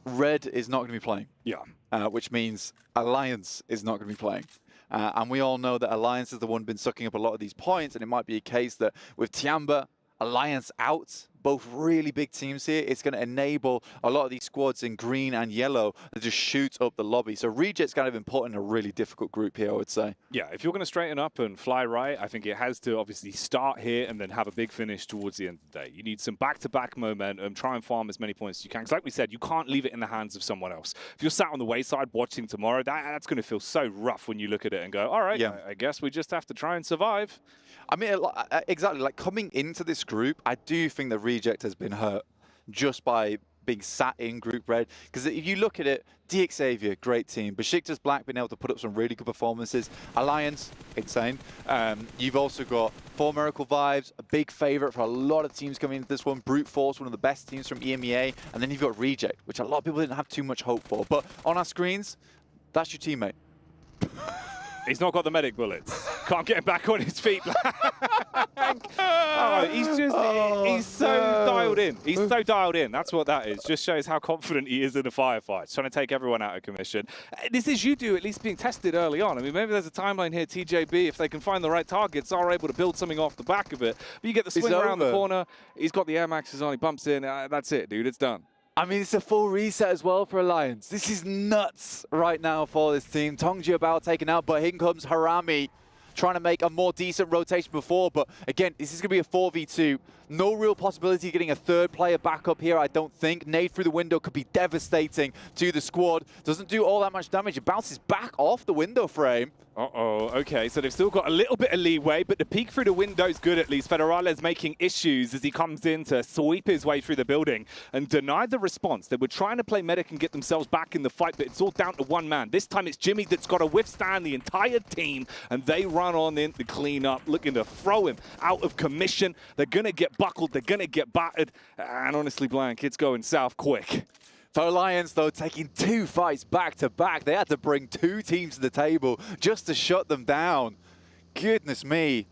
Red is not going to be playing. Yeah. Which means Alliance is not going to be playing. And we all know that Alliance is the one been sucking up a lot of these points, and it might be a case that with Tiamba, Alliance out, both really big teams here, it's going to enable a lot of these squads in green and yellow to just shoot up the lobby. So Reject's kind of been put in a really difficult group here, I would say. Yeah, if you're going to straighten up and fly right, I think it has to obviously start here and then have a big finish towards the end of the day. You need some back-to-back momentum, try and farm as many points as you can. Because like we said, you can't leave it in the hands of someone else. If you're sat on the wayside watching tomorrow, that's going to feel so rough when you look at it and go, all right, yeah. I guess we just have to try and survive. I mean, exactly, like coming into this group, I do think that Reject has been hurt just by being sat in Group Red. Because if you look at it, Xavier, great team. Besiktas Black been able to put up some really good performances. Alliance, insane. You've also got 4 Miracle Vibes, a big favorite for a lot of teams coming into this one. Brute Force, one of the best teams from EMEA. And then you've got Reject, which a lot of people didn't have too much hope for. But on our screens, that's your teammate. He's not got the medic bullets. Can't get him back on his feet. Oh, he's so dialed in. He's so dialed in. That's what that is. Just shows how confident he is in the firefights, trying to take everyone out of commission. This is you at least being tested early on. I mean, maybe there's a timeline here, TJB, if they can find the right targets, are able to build something off the back of it. But you get the swing around the corner. He's got the Air Maxes on. He bumps in. That's it, dude. It's done. I mean, it's a full reset as well for Alliance. This is nuts right now for this team. Tongji about taken out, but here comes Harami trying to make a more decent rotation before. But again, this is going to be a 4v2. No real possibility of getting a third player back up here, I don't think. Nade through the window could be devastating to the squad. Doesn't do all that much damage. It bounces back off the window frame. Uh-oh, okay, so they've still got a little bit of leeway, but the peek through the window's good at least. Federale's making issues as he comes in to sweep his way through the building and deny the response. They were trying to play medic and get themselves back in the fight, but it's all down to one man. This time it's Jimmy that's got to withstand the entire team, and they run on in to clean up, looking to throw him out of commission. They're going to get buckled, they're going to get battered, and honestly, Blank, it's going south quick. For Alliance, though, taking 2 fights back-to-back. They had to bring 2 teams to the table just to shut them down. Goodness me.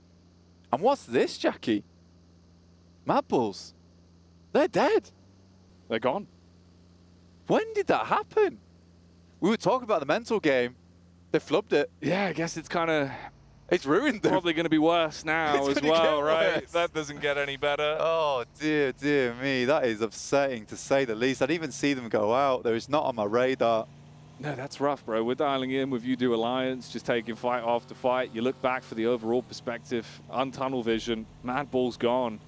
And what's this, Jackie? Mad Bulls. They're dead. They're gone. When did that happen? We were talking about the mental game. They flubbed it. Yeah, I guess it's kind of... It's ruined them. Probably going to be worse now as well, right? That doesn't get any better. Oh, dear, dear me. That is upsetting, to say the least. I didn't even see them go out. They're just not on my radar. No, that's rough, bro. We're dialing in with You Alliance, just taking fight after fight. You look back for the overall perspective. Untunnel vision. Mad Bull's gone.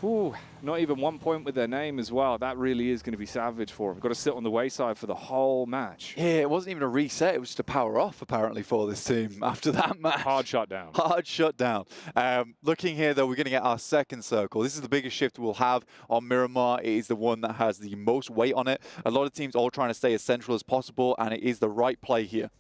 Whew, not even 1 point with their name as well. That really is going to be savage for them. Got to sit on the wayside for the whole match. Yeah, it wasn't even a reset. It was just a power off, apparently, for this team after that match. Hard shutdown. Hard shutdown. Looking here, though, we're going to get our second circle. This is the biggest shift we'll have on Miramar. It is the one that has the most weight on it. A lot of teams all trying to stay as central as possible, and it is the right play here.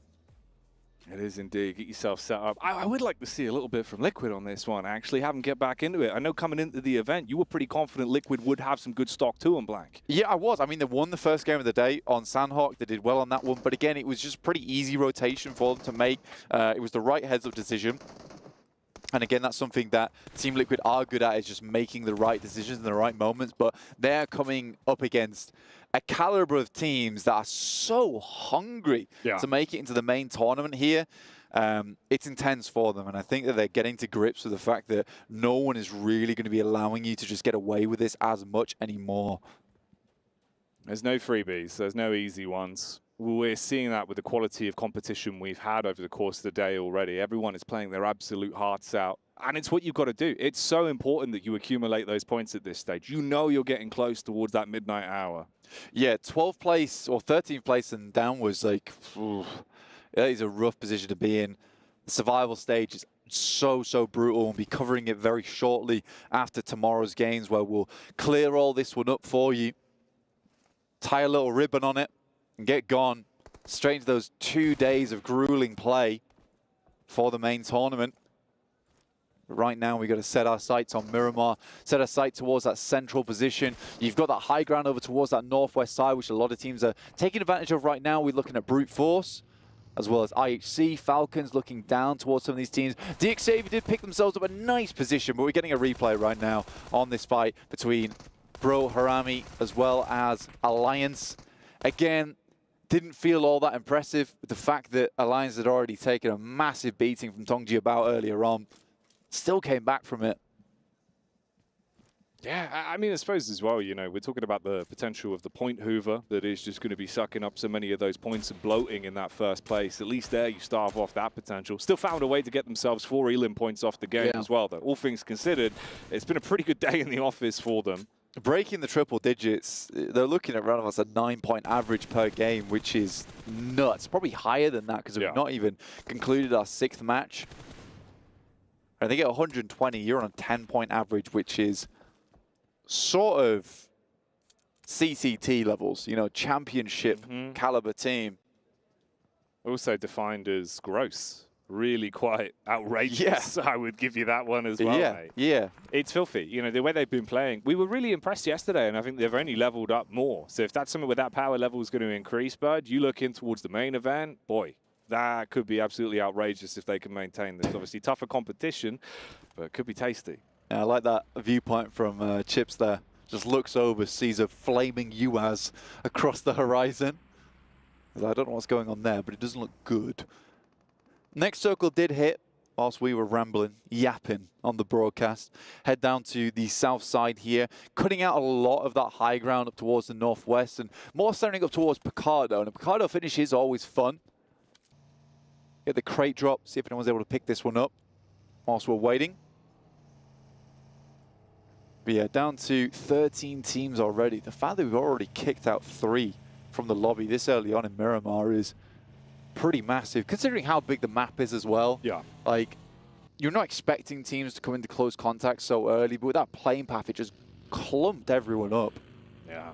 It is indeed. Get yourself set up. I would like to see a little bit from Liquid on this one, actually. Have them get back into it. I know coming into the event, you were pretty confident Liquid would have some good stock to them, Blank. Yeah, I was. I mean, they won the first game of the day on Sandhawk. They did well on that one. But again, it was just pretty easy rotation for them to make. It was the right heads-up decision. And again, that's something that Team Liquid are good at, is just making the right decisions in the right moments. But they're coming up against a caliber of teams that are so hungry to make it into the main tournament here. It's intense for them, and I think that they're getting to grips with the fact that no one is really going to be allowing you to just get away with this as much anymore. There's no freebies. There's no easy ones. We're seeing that with the quality of competition we've had over the course of the day already. Everyone is playing their absolute hearts out, and it's what you've got to do. It's so important that you accumulate those points at this stage. You know you're getting close towards that midnight hour. Yeah, 12th place or 13th place and down was like, that is a rough position to be in. The survival stage is so brutal. We'll be covering it very shortly after tomorrow's games, where we'll clear all this one up for you, tie a little ribbon on it, and get gone straight into those 2 days of grueling play for the main tournament. But right now, we've got to set our sights on Miramar, set our sight towards that central position. You've got that high ground over towards that northwest side, which a lot of teams are taking advantage of right now. We're looking at Brute Force, as well as IHC, Falcons looking down towards some of these teams. DXAV did pick themselves up a nice position, but we're getting a replay right now on this fight between Bro Harami as well as Alliance. Again, didn't feel all that impressive with the fact that Alliance had already taken a massive beating from Tongji Bao earlier on. Still came back from it. Yeah, I mean, I suppose as well, you know, we're talking about the potential of the point hoover that is just going to be sucking up so many of those points and bloating in that first place. At least there you starve off that potential. Still found a way to get themselves 4 elim points off the game as well, though. All things considered, it's been a pretty good day in the office for them. Breaking the triple digits, they're looking at around about a 9-point average per game, which is nuts. Probably higher than that because we've not even concluded our 6th match. I think at 120, you're on a 10-point average, which is sort of CCT levels, you know, championship caliber team. Also defined as gross. Really quite outrageous. I would give you that one as well, mate. Yeah. It's filthy. You know, the way they've been playing. We were really impressed yesterday, and I think they've only leveled up more. So if that's something where that power level is going to increase, bud, you look in towards the main event, boy, that could be absolutely outrageous if they can maintain this. Obviously, tougher competition, but it could be tasty. Yeah, I like that viewpoint from Chips there. Just looks over, sees a flaming UAZ across the horizon. I don't know what's going on there, but it doesn't look good. Next circle did hit whilst we were rambling, yapping on the broadcast. Head down to the south side here, cutting out a lot of that high ground up towards the northwest and more centering up towards Picardo. And a Picardo finish is always fun. Get the crate drop, see if anyone's able to pick this one up whilst we're waiting. But yeah, down to 13 teams already. The fact that we've already kicked out 3 from the lobby this early on in Miramar is pretty massive, considering how big the map is as well. Yeah. Like, you're not expecting teams to come into close contact so early, but with that playing path, it just clumped everyone up. Yeah.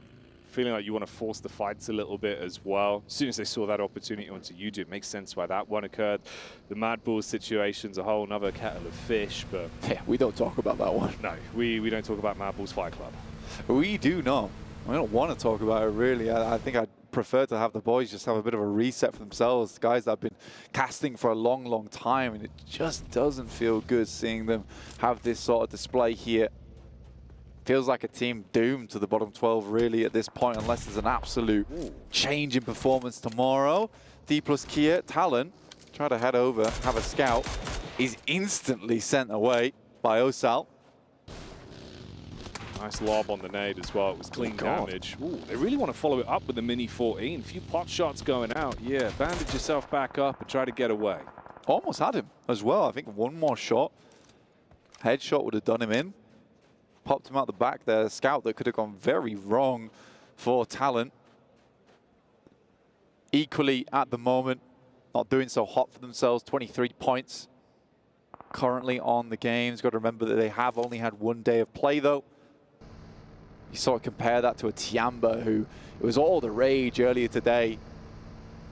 Feeling like you want to force the fights a little bit as well. As soon as they saw that opportunity onto YouTube, it makes sense why that one occurred. The Mad Bulls situation's a whole nother kettle of fish, but... Yeah, we don't talk about that one. No, we don't talk about Mad Bulls Fight Club. We do not. I don't want to talk about it, really. I think I'd prefer to have the boys just have a bit of a reset for themselves. Guys that have been casting for a long time, and it just doesn't feel good seeing them have this sort of display here. Feels like a team doomed to the bottom 12, really, at this point, unless there's an absolute change in performance tomorrow. D plus Kia, Talon, try to head over, have a scout. Is instantly sent away by Osal. Nice lob on the nade as well. It was clean damage. Ooh, they really want to follow it up with the Mini 14. A few pot shots going out. Yeah, bandage yourself back up and try to get away. Almost had him as well. I think one more shot. Headshot would have done him in. Popped him out the back there. Scout that could have gone very wrong for Talent. Equally, at the moment, not doing so hot for themselves. 23 points currently on the games. Got to remember that they have only had 1 day of play, though. You sort of compare that to a Tiamba, who it was all the rage earlier today.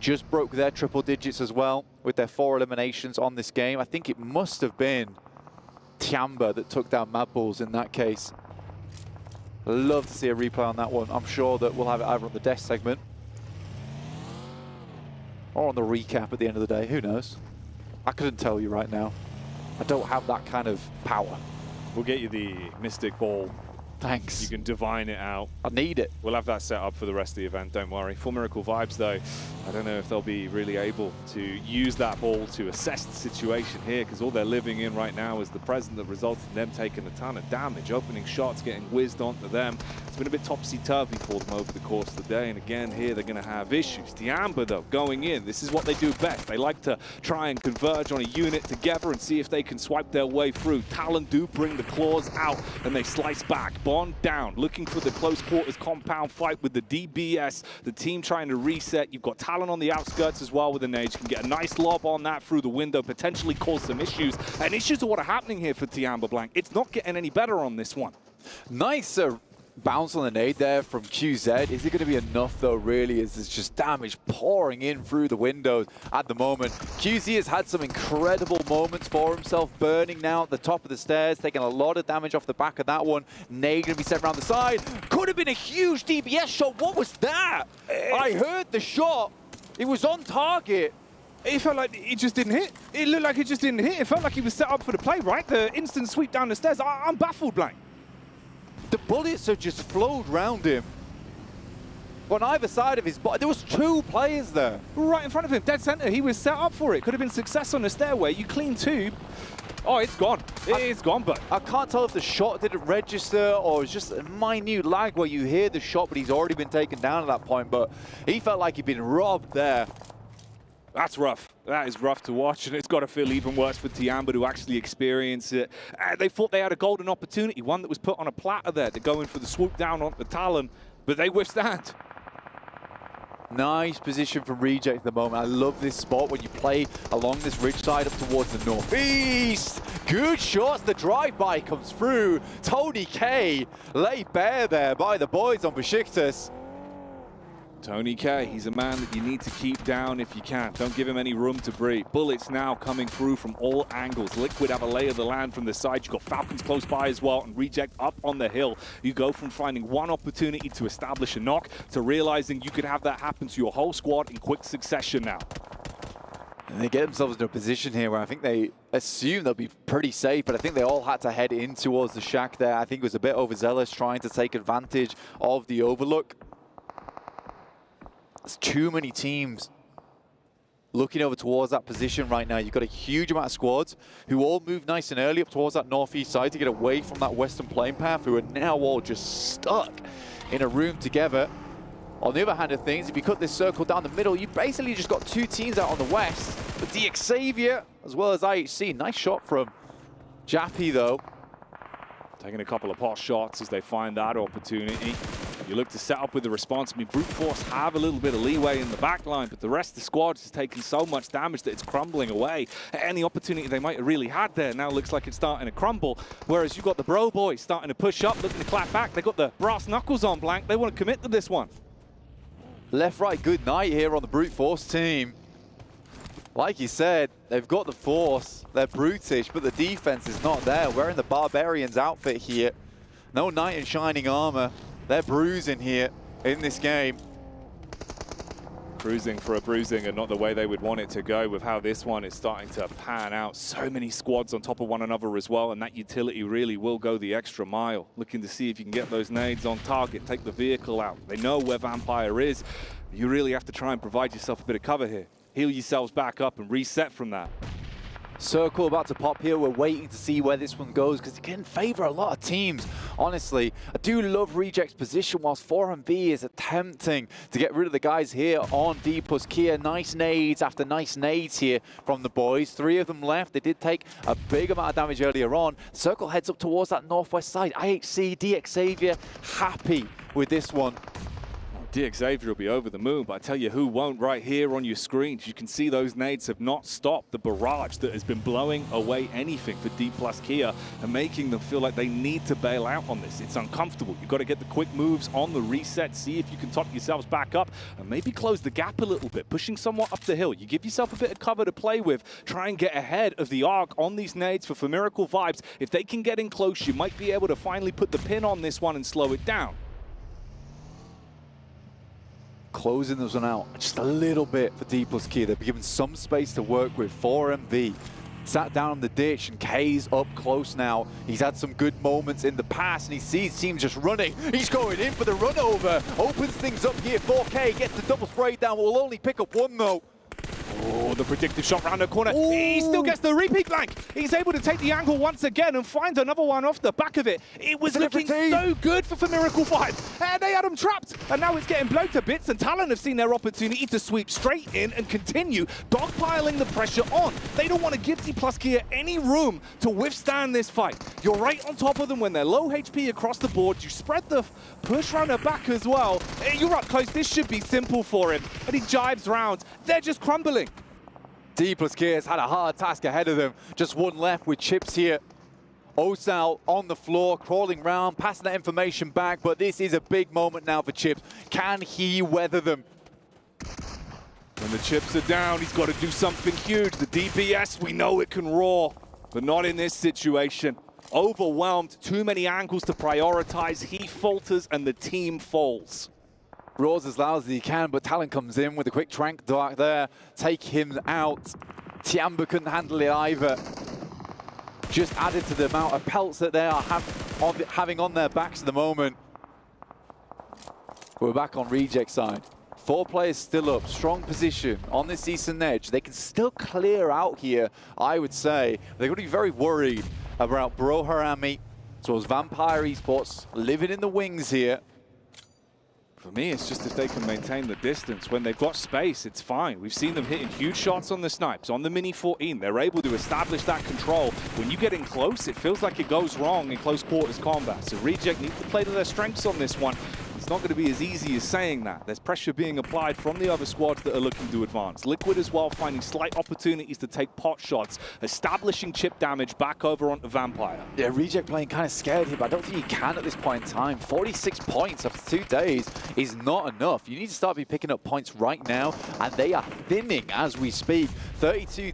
Just broke their triple digits as well with their 4 eliminations on this game. I think it must have been Tiamba that took down Mad Bulls in that case. Love to see a replay on that one. I'm sure that we'll have it either on the desk segment or on the recap at the end of the day. Who knows? I couldn't tell you right now. I don't have that kind of power. We'll get you the Mystic Ball. Thanks. You can divine it out. I need it. We'll have that set up for the rest of the event, don't worry. For Miracle Vibes, though, I don't know if they'll be really able to use that ball to assess the situation here, because all they're living in right now is the present that results in them taking a ton of damage. Opening shots getting whizzed onto them. It's been a bit topsy-turvy for them over the course of the day, and again, here they're going to have issues. Tiamba, though, going in. This is what they do best. They like to try and converge on a unit together and see if they can swipe their way through. Talon do bring the claws out, and they slice back. Bond down, looking for the close quarters compound fight with the DBS. The team trying to reset. You've got Talon on the outskirts as well with an nade. You can get a nice lob on that through the window, potentially cause some issues. And issues are what are happening here for Tiamba Blank. It's not getting any better on this one. Nice bounce on the nade there from QZ. Is it going to be enough, though, really, as there's just damage pouring in through the windows at the moment? QZ has had some incredible moments for himself, burning now at the top of the stairs, taking a lot of damage off the back of that one. Nade going to be sent around the side. Could have been a huge DBS shot. What was that? I heard the shot. It was on target. It felt like it just didn't hit. It looked like it just didn't hit. It felt like he was set up for the play, right? The instant sweep down the stairs. I'm baffled, Blank. The bullets have just flowed round him. On either side of his body, there was 2 players there. Right in front of him, dead center. He was set up for it. Could have been success on the stairway. You clean tube. Oh, it's gone. It's gone, but I can't tell if the shot didn't register or it's just a minute lag where you hear the shot, but he's already been taken down at that point. But he felt like he'd been robbed there. That's rough. That is rough to watch, and it's got to feel even worse for Tiamba to actually experience it. They thought they had a golden opportunity, one that was put on a platter there to go in for the swoop down on the Talon, but they withstand. Nice position from Reject at the moment. I love this spot when you play along this ridge side up towards the northeast. Good shots. The drive-by comes through. Tony K laid bare there by the boys on Besiktas. Tony K, he's a man that you need to keep down if you can. Don't give him any room to breathe. Bullets now coming through from all angles. Liquid have a lay of the land from the side. You've got Falcons close by as well, and Reject up on the hill. You go from finding one opportunity to establish a knock to realizing you could have that happen to your whole squad in quick succession now. And they get themselves in a position here where I think they assume they'll be pretty safe, but I think they all had to head in towards the shack there. I think it was a bit overzealous trying to take advantage of the overlook. There's too many teams looking over towards that position right now. You've got a huge amount of squads who all move nice and early up towards that northeast side to get away from that western plane path, who are now all just stuck in a room together. On the other hand of things, if you cut this circle down the middle, you've basically just got 2 teams out on the west. But the Xavier as well as IHC. Nice shot from Jappy, though. Taking a couple of pot shots as they find that opportunity. You look to set up with the response. I mean, Brute Force have a little bit of leeway in the back line, but the rest of the squad has taken so much damage that it's crumbling away. Any opportunity they might have really had there now looks like it's starting to crumble. Whereas you've got the Bro Boys starting to push up, looking to clap back. They've got the brass knuckles on, Blank. They want to commit to this one. Left, right, good night here on the Brute Force team. Like you said, they've got the force, they're brutish, but the defense is not there. Wearing the Barbarians outfit here. No knight in shining armor. They're bruising here in this game. Cruising for a bruising and not the way they would want it to go with how this one is starting to pan out. So many squads on top of one another as well, and that utility really will go the extra mile. Looking to see if you can get those nades on target, take the vehicle out. They know where Vampire is. You really have to try and provide yourself a bit of cover here. Heal yourselves back up and reset from that. Circle about to pop here. We're waiting to see where this one goes because it can favor a lot of teams. Honestly, I do love Reject's position whilst 4MV is attempting to get rid of the guys here on D plus Kia. Nice nades after nice nades here from the boys. 3 of them left. They did take a big amount of damage earlier on. Circle heads up towards that northwest side. IHC, DXavier happy with this one. Xavier will be over the moon, but I tell you who won't right here on your screens. You can see those nades have not stopped the barrage that has been blowing away anything for D plus Kia and making them feel like they need to bail out on this. It's uncomfortable. You've got to get the quick moves on the reset, see if you can top yourselves back up and maybe close the gap a little bit, pushing somewhat up the hill. You give yourself a bit of cover to play with. Try and get ahead of the arc on these nades for Miracle Vibes. If they can get in close, you might be able to finally put the pin on this one and slow it down. Closing this one out just a little bit for D plus Kia. They've given some space to work with. 4MV sat down on the ditch, and K's up close now. He's had some good moments in the past, and he sees team just running. He's going in for the run over, opens things up here. 4K gets the double spray down, will only pick up one though. Oh, the predictive shot round the corner. Ooh. He still gets the repeat blank. He's able to take the angle once again and find another one off the back of it. It was looking so good for Miracle 5. And they had him trapped. And now it's getting blown to bits. And Talon have seen their opportunity to sweep straight in and continue dogpiling the pressure on. They don't want to give D+Kia any room to withstand this fight. You're right on top of them when they're low HP across the board. You spread the push round the back as well. You're up close. This should be simple for him. And he jives round. They're just crumbling. D+Kia's had a hard task ahead of them. Just one left with chips here. Osal on the floor, crawling round, passing that information back, but this is a big moment now for Chips. Can he weather them? When the chips are down, he's got to do something huge. The DBS, we know it can roar, but not in this situation. Overwhelmed, too many angles to prioritize. He falters and the team falls. Roars as loud as he can, but Talon comes in with a quick trank dart there, take him out. Tiamba couldn't handle it either. Just added to the amount of pelts that they are having on their backs at the moment. We're back on Reject side. 4 players still up, strong position on this eastern edge. They can still clear out here, I would say. They're going to be very worried about Bro Harami, as well as Vampire Esports living in the wings here. For me, it's just if they can maintain the distance. When they've got space, it's fine. We've seen them hitting huge shots on the snipes, on the Mini 14. They're able to establish that control. When you get in close, it feels like it goes wrong in close quarters combat. So Reject needs to play to their strengths on this one. It's not going to be as easy as saying that. There's pressure being applied from the other squads that are looking to advance. Liquid as well, finding slight opportunities to take pot shots, establishing chip damage back over onto Vampire. Yeah, Reject playing kind of scared here, but I don't think he can at this point in time. 46 points after 2 days is not enough. You need to start picking up points right now, and they are thinning as we speak. 32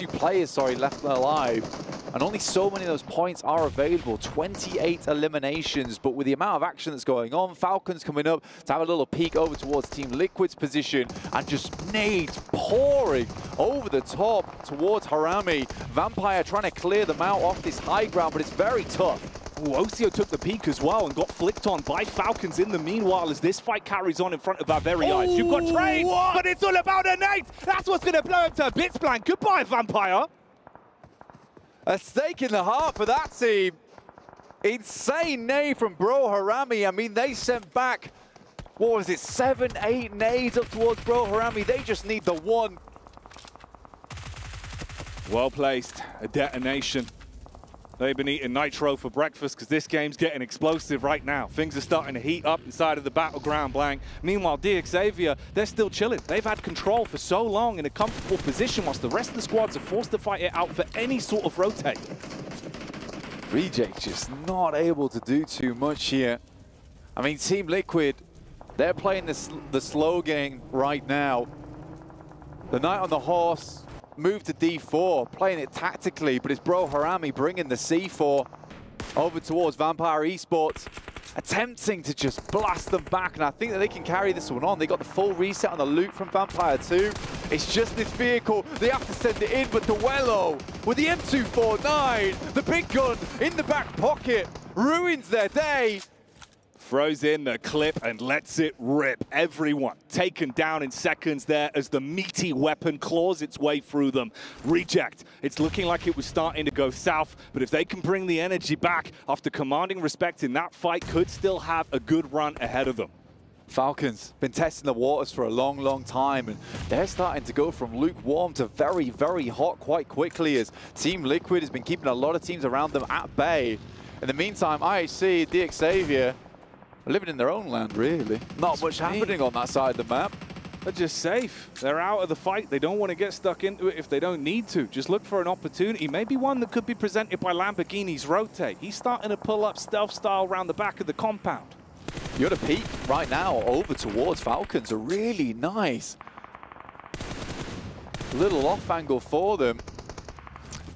players, left alive. And only so many of those points are available. 28 eliminations, but with the amount of action that's going on, Falcons coming up to have a little peek over towards Team Liquid's position, and just nades pouring over the top towards Harami. Vampire trying to clear them out off this high ground, but it's very tough. Ooh, Osio took the peak as well and got flicked on by Falcons in the meanwhile as this fight carries on in front of our very eyes. You've got trade, but it's all about a nade. That's what's going to blow him to bits blank. Goodbye, Vampire. A stake in the heart for that team. Insane nade from Bro Harami. I mean, they sent back, what was it, 7, 8 nades up towards Bro Harami. They just need the one. Well placed, a detonation. They've been eating nitro for breakfast because this game's getting explosive right now. Things are starting to heat up inside of the battleground blank. Meanwhile, DXavier, they're still chilling. They've had control for so long in a comfortable position whilst the rest of the squads are forced to fight it out for any sort of rotate. Reject just not able to do too much here. I mean, Team Liquid, they're playing the slow game right now. The Knight on the Horse move to D4, playing it tactically, but it's Bro Harami bringing the C4 over towards Vampire Esports, attempting to just blast them back, and I think that they can carry this one on. They got the full reset on the loot from Vampire too. It's just this vehicle, they have to send it in, but Duello with the M249, the big gun in the back pocket, ruins their day. Throws in the clip and lets it rip. Everyone taken down in seconds there as the meaty weapon claws its way through them. Reject. It's looking like it was starting to go south, but if they can bring the energy back after commanding respect in that fight, could still have a good run ahead of them. Falcons been testing the waters for a long, long time, and they're starting to go from lukewarm to very, very hot quite quickly as Team Liquid has been keeping a lot of teams around them at bay. In the meantime, IHC, DXavier, living in their own land, really. Not much happening on that side of the map. They're just safe. They're out of the fight. They don't want to get stuck into it if they don't need to. Just look for an opportunity, maybe one that could be presented by Lamborghini's rotate. He's starting to pull up stealth style around the back of the compound. You're at a peak right now over towards Falcons. A really nice little off angle for them.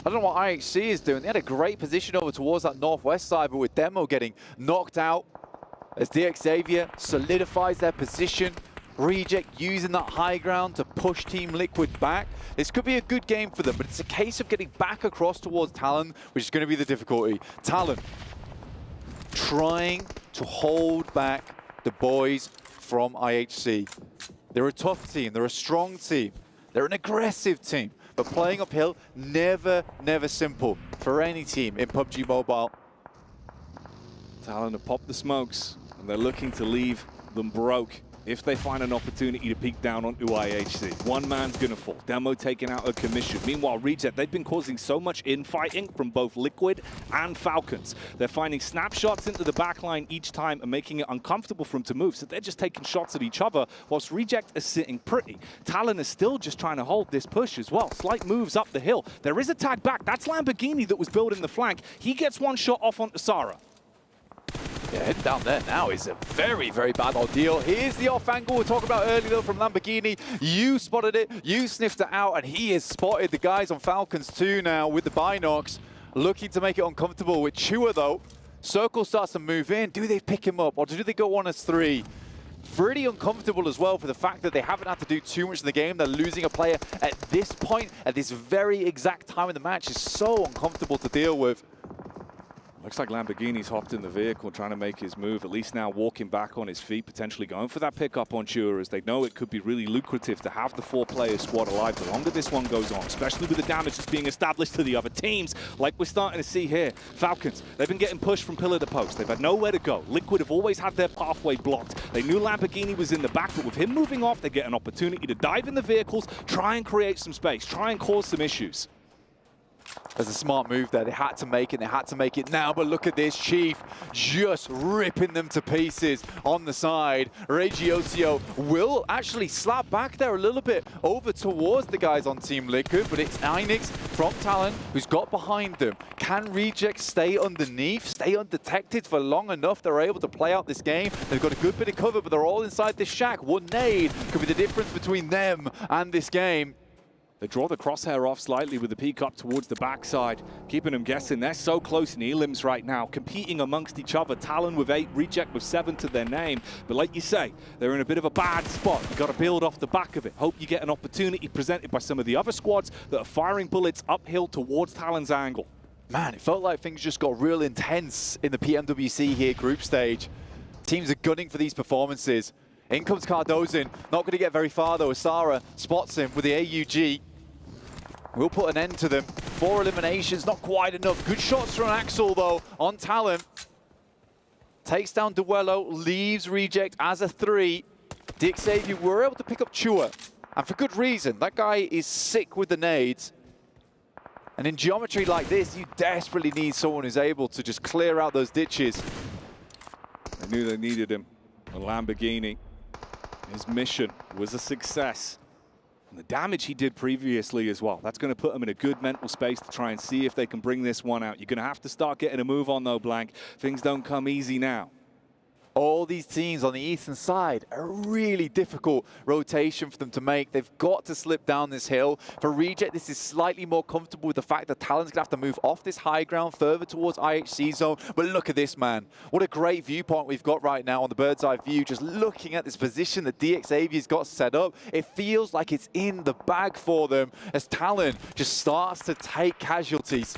I don't know what IHC is doing. They had a great position over towards that northwest side, but with Demo getting knocked out, as DXavier solidifies their position Reject using that high ground to push Team Liquid back. This could be a good game for them, but it's a case of getting back across towards Talon, which is going to be the difficulty. Talon trying to hold back the boys from IHC. They're a tough team, they're a strong team, they're an aggressive team, but playing uphill, never simple for any team in PUBG Mobile. Talon have popped the smokes, and they're looking to leave them broke if they find an opportunity to peek down onto IHC. One man's gonna fall. Demo taken out of commission. Meanwhile, Reject, they've been causing so much infighting from both Liquid and Falcons. They're finding snapshots into the backline each time and making it uncomfortable for them to move, so they're just taking shots at each other, whilst Reject is sitting pretty. Talon is still just trying to hold this push as well. Slight moves up the hill. There is a tag back. That's Lamborghini that was building the flank. He gets one shot off onto Sarah. Yeah, heading down there now is a very bad ordeal. Here's the off angle we were talking about earlier though from Lamborghini. You spotted it, you sniffed it out, and he has spotted the guys on Falcons too now with the binocs, looking to make it uncomfortable with Chua though. Circle starts to move in. Do they pick him up or do they go on as 3? Pretty uncomfortable as well for the fact that they haven't had to do too much in the game. They're losing a player at this point, at this very exact time in the match is so uncomfortable to deal with. Looks like Lamborghini's hopped in the vehicle trying to make his move, at least now walking back on his feet, potentially going for that pickup on Chua, as they know it could be really lucrative to have the 4-player squad alive the longer this one goes on, especially with the damage that's being established to the other teams, like we're starting to see here. Falcons, they've been getting pushed from pillar to post. They've had nowhere to go. Liquid have always had their pathway blocked. They knew Lamborghini was in the back, but with him moving off, they get an opportunity to dive in the vehicles, try and create some space, try and cause some issues. There's a smart move there. They had to make it. They had to make it now. But look at this. Chief just ripping them to pieces on the side. Regiocio will actually slap back there a little bit over towards the guys on Team Liquid. But it's Einix from Talon who's got behind them. Can Reject stay underneath, stay undetected for long enough? They're able to play out this game. They've got a good bit of cover, but they're all inside this shack. One nade could be the difference between them and this game. They draw the crosshair off slightly with the peek up towards the backside, keeping them guessing. They're so close in elims right now, competing amongst each other. Talon with 8, Reject with 7 to their name. But like you say, they're in a bit of a bad spot. You've got to build off the back of it. Hope you get an opportunity presented by some of the other squads that are firing bullets uphill towards Talon's angle. Man, it felt like things just got real intense in the PMWC here group stage. Teams are gunning for these performances. In comes Cardozin, not going to get very far though as Sarah spots him with the AUG. We'll put an end to them. 4 eliminations, not quite enough. Good shots from Axel, though, on Talon. Takes down Duello, leaves Reject as a 3. Dick Xavier were able to pick up Chua, and for good reason. That guy is sick with the nades. And in geometry like this, you desperately need someone who's able to just clear out those ditches. They knew they needed him. And Lamborghini, his mission was a success. And the damage he did previously as well, that's going to put them in a good mental space to try and see if they can bring this one out. You're going to have to start getting a move on though, Blank. Things don't come easy now. All these teams on the eastern side, a really difficult rotation for them to make. They've got to slip down this hill. For Reject, this is slightly more comfortable with the fact that Talon's going to have to move off this high ground further towards IHC zone. But look at this, man. What a great viewpoint we've got right now on the bird's eye view. Just looking at this position that DXAV's got set up, it feels like it's in the bag for them as Talon just starts to take casualties.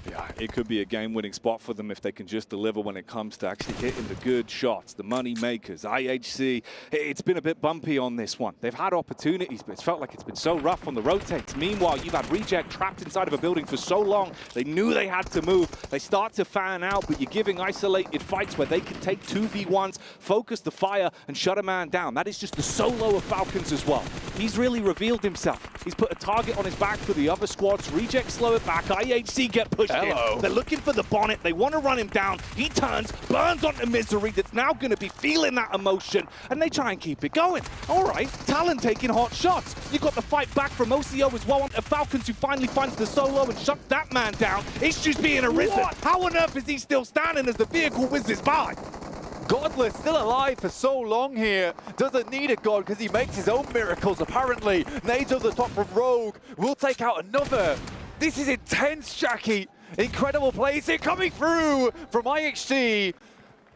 Yeah, it could be a game-winning spot for them if they can just deliver when it comes to actually hitting the good shots, the money makers. IHC, it's been a bit bumpy on this one. They've had opportunities, but it's felt like it's been so rough on the rotates. Meanwhile, you've had Reject trapped inside of a building for so long. They knew they had to move. They start to fan out, but you're giving isolated fights where they can take 2v1s, focus the fire, and shut a man down. That is just the solo of Falcons as well. He's really revealed himself. He's put a target on his back for the other squads. Reject slow it back. IHC get pushed in. They're looking for the bonnet. They want to run him down. He turns, burns onto Misery that's now going to be feeling that emotion, and they try and keep it going. All right, Talon taking hot shots. You've got the fight back from OCO as well onto Falcons, who finally finds the solo and shuts that man down. Issues being arisen. What? How on earth is he still standing as the vehicle whizzes by? Godless still alive for so long here. Doesn't need a god because he makes his own miracles, apparently. Nades over the top from Rogue. Will take out another. This is intense, Jackie. Incredible plays here coming through from IHC.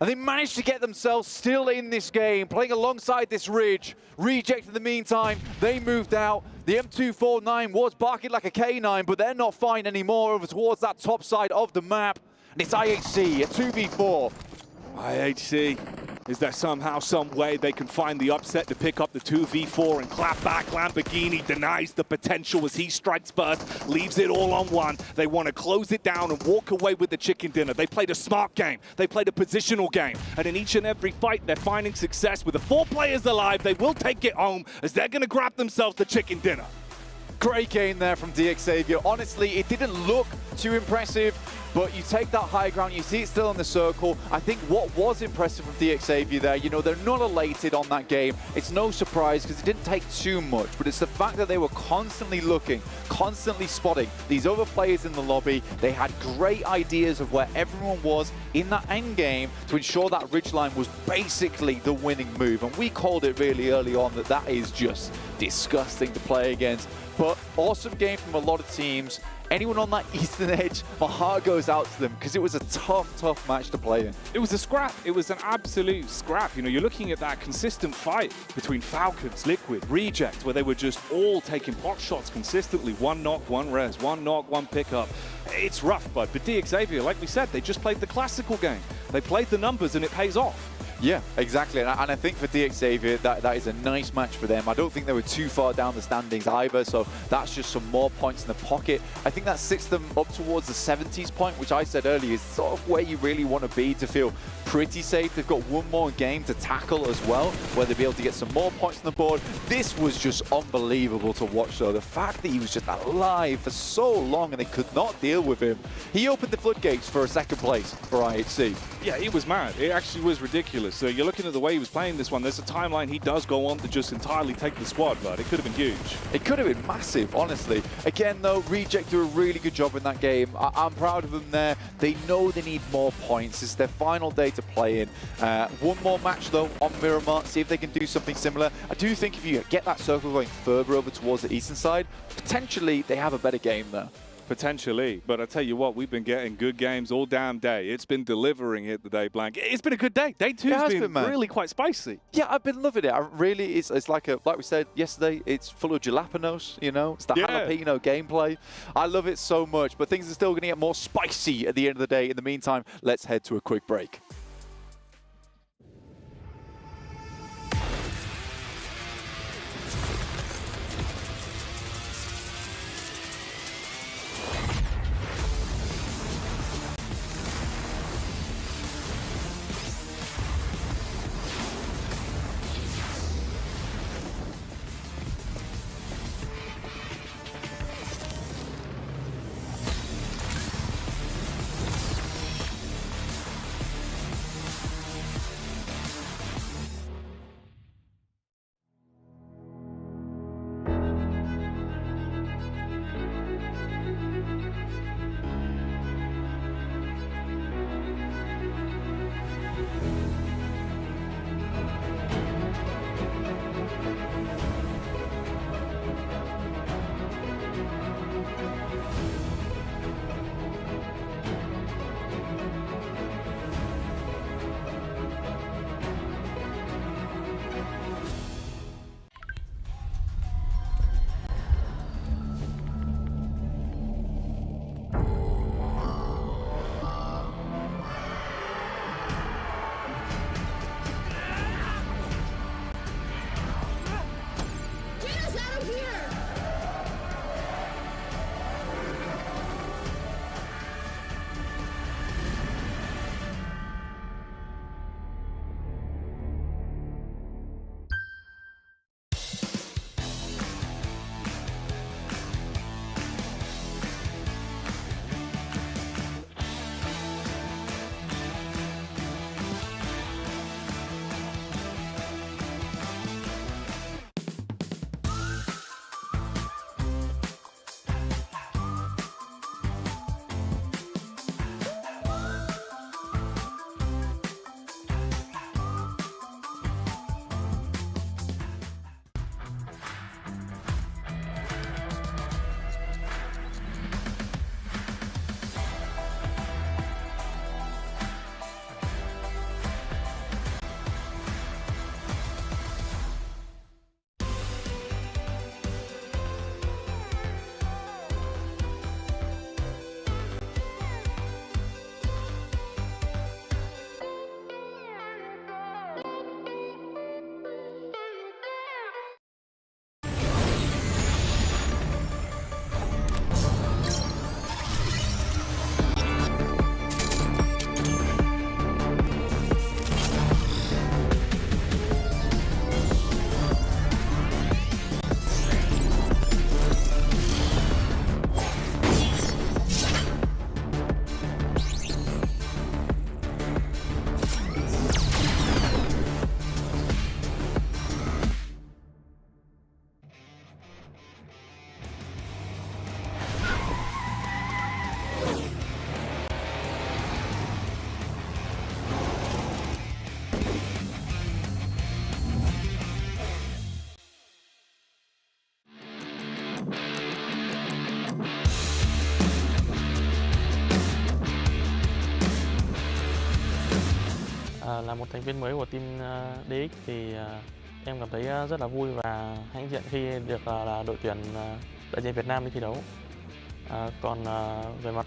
And they managed to get themselves still in this game, playing alongside this Ridge. Reject in the meantime, they moved out. The M249 was barking like a canine, but they're not fine anymore over towards that top side of the map. And it's IHC, a 2v4. IHC, is there somehow, some way they can find the upset to pick up the 2v4 and clap back? Lamborghini denies the potential as he strikes first, leaves it all on one. They want to close it down and walk away with the chicken dinner. They played a smart game. They played a positional game. And in each and every fight, they're finding success. With the 4 players alive, they will take it home as they're going to grab themselves the chicken dinner. Great game there from Xavier. Honestly, it didn't look too impressive, but you take that high ground, you see it still in the circle. I think what was impressive from Xavier there, you know, they're not elated on that game. It's no surprise because it didn't take too much, but it's the fact that they were constantly looking, constantly spotting these other players in the lobby. They had great ideas of where everyone was in that end game to ensure that ridgeline was basically the winning move. And we called it really early on that that is just disgusting to play against. But awesome game from a lot of teams. Anyone on that eastern edge, my heart goes out to them because it was a tough match to play in. It was a scrap. It was an absolute scrap. You know, you're looking at that consistent fight between Falcons, Liquid, Reject, where they were just all taking pot shots consistently. One knock, one res, one knock, one pickup. It's rough, but Xavier, like we said, they just played the classical game. They played the numbers and it pays off. Yeah, exactly. And I think for Xavier, that is a nice match for them. I don't think they were too far down the standings either, so that's just some more points in the pocket. I think that sits them up towards the 70s point, which I said earlier is sort of where you really want to be to feel pretty safe. They've got one more game to tackle as well, where they'll be able to get some more points on the board. This was just unbelievable to watch, though. The fact that he was just alive for so long and they could not deal with him. He opened the floodgates for a second place for IHC. Yeah, he was mad. It actually was ridiculous. So you're looking at the way he was playing this one. There's a timeline he does go on to just entirely take the squad, but it could have been huge. It could have been massive, honestly. Again, though, Reject do a really good job in that game. I'm proud of them there. They know they need more points. It's their final day to play in. One more match, though, on Miramar. See if they can do something similar. I do think if you get that circle going further over towards the eastern side, potentially they have a better game there. Potentially, but I tell you what, we've been getting good games all damn day. It's been delivering here today, Blank. It's been a good day. Day 2's been really quite spicy. Yeah, I've been loving it. It's like we said yesterday, it's full of jalapenos, you know? It's the jalapeno gameplay. I love it so much, but things are still going to get more spicy at the end of the day. In the meantime, let's head to a quick break. là một thành viên mới của team DX thì em cảm thấy rất là vui và hãnh diện khi được là đội tuyển đại diện Việt Nam đi thi đấu. Còn về mặt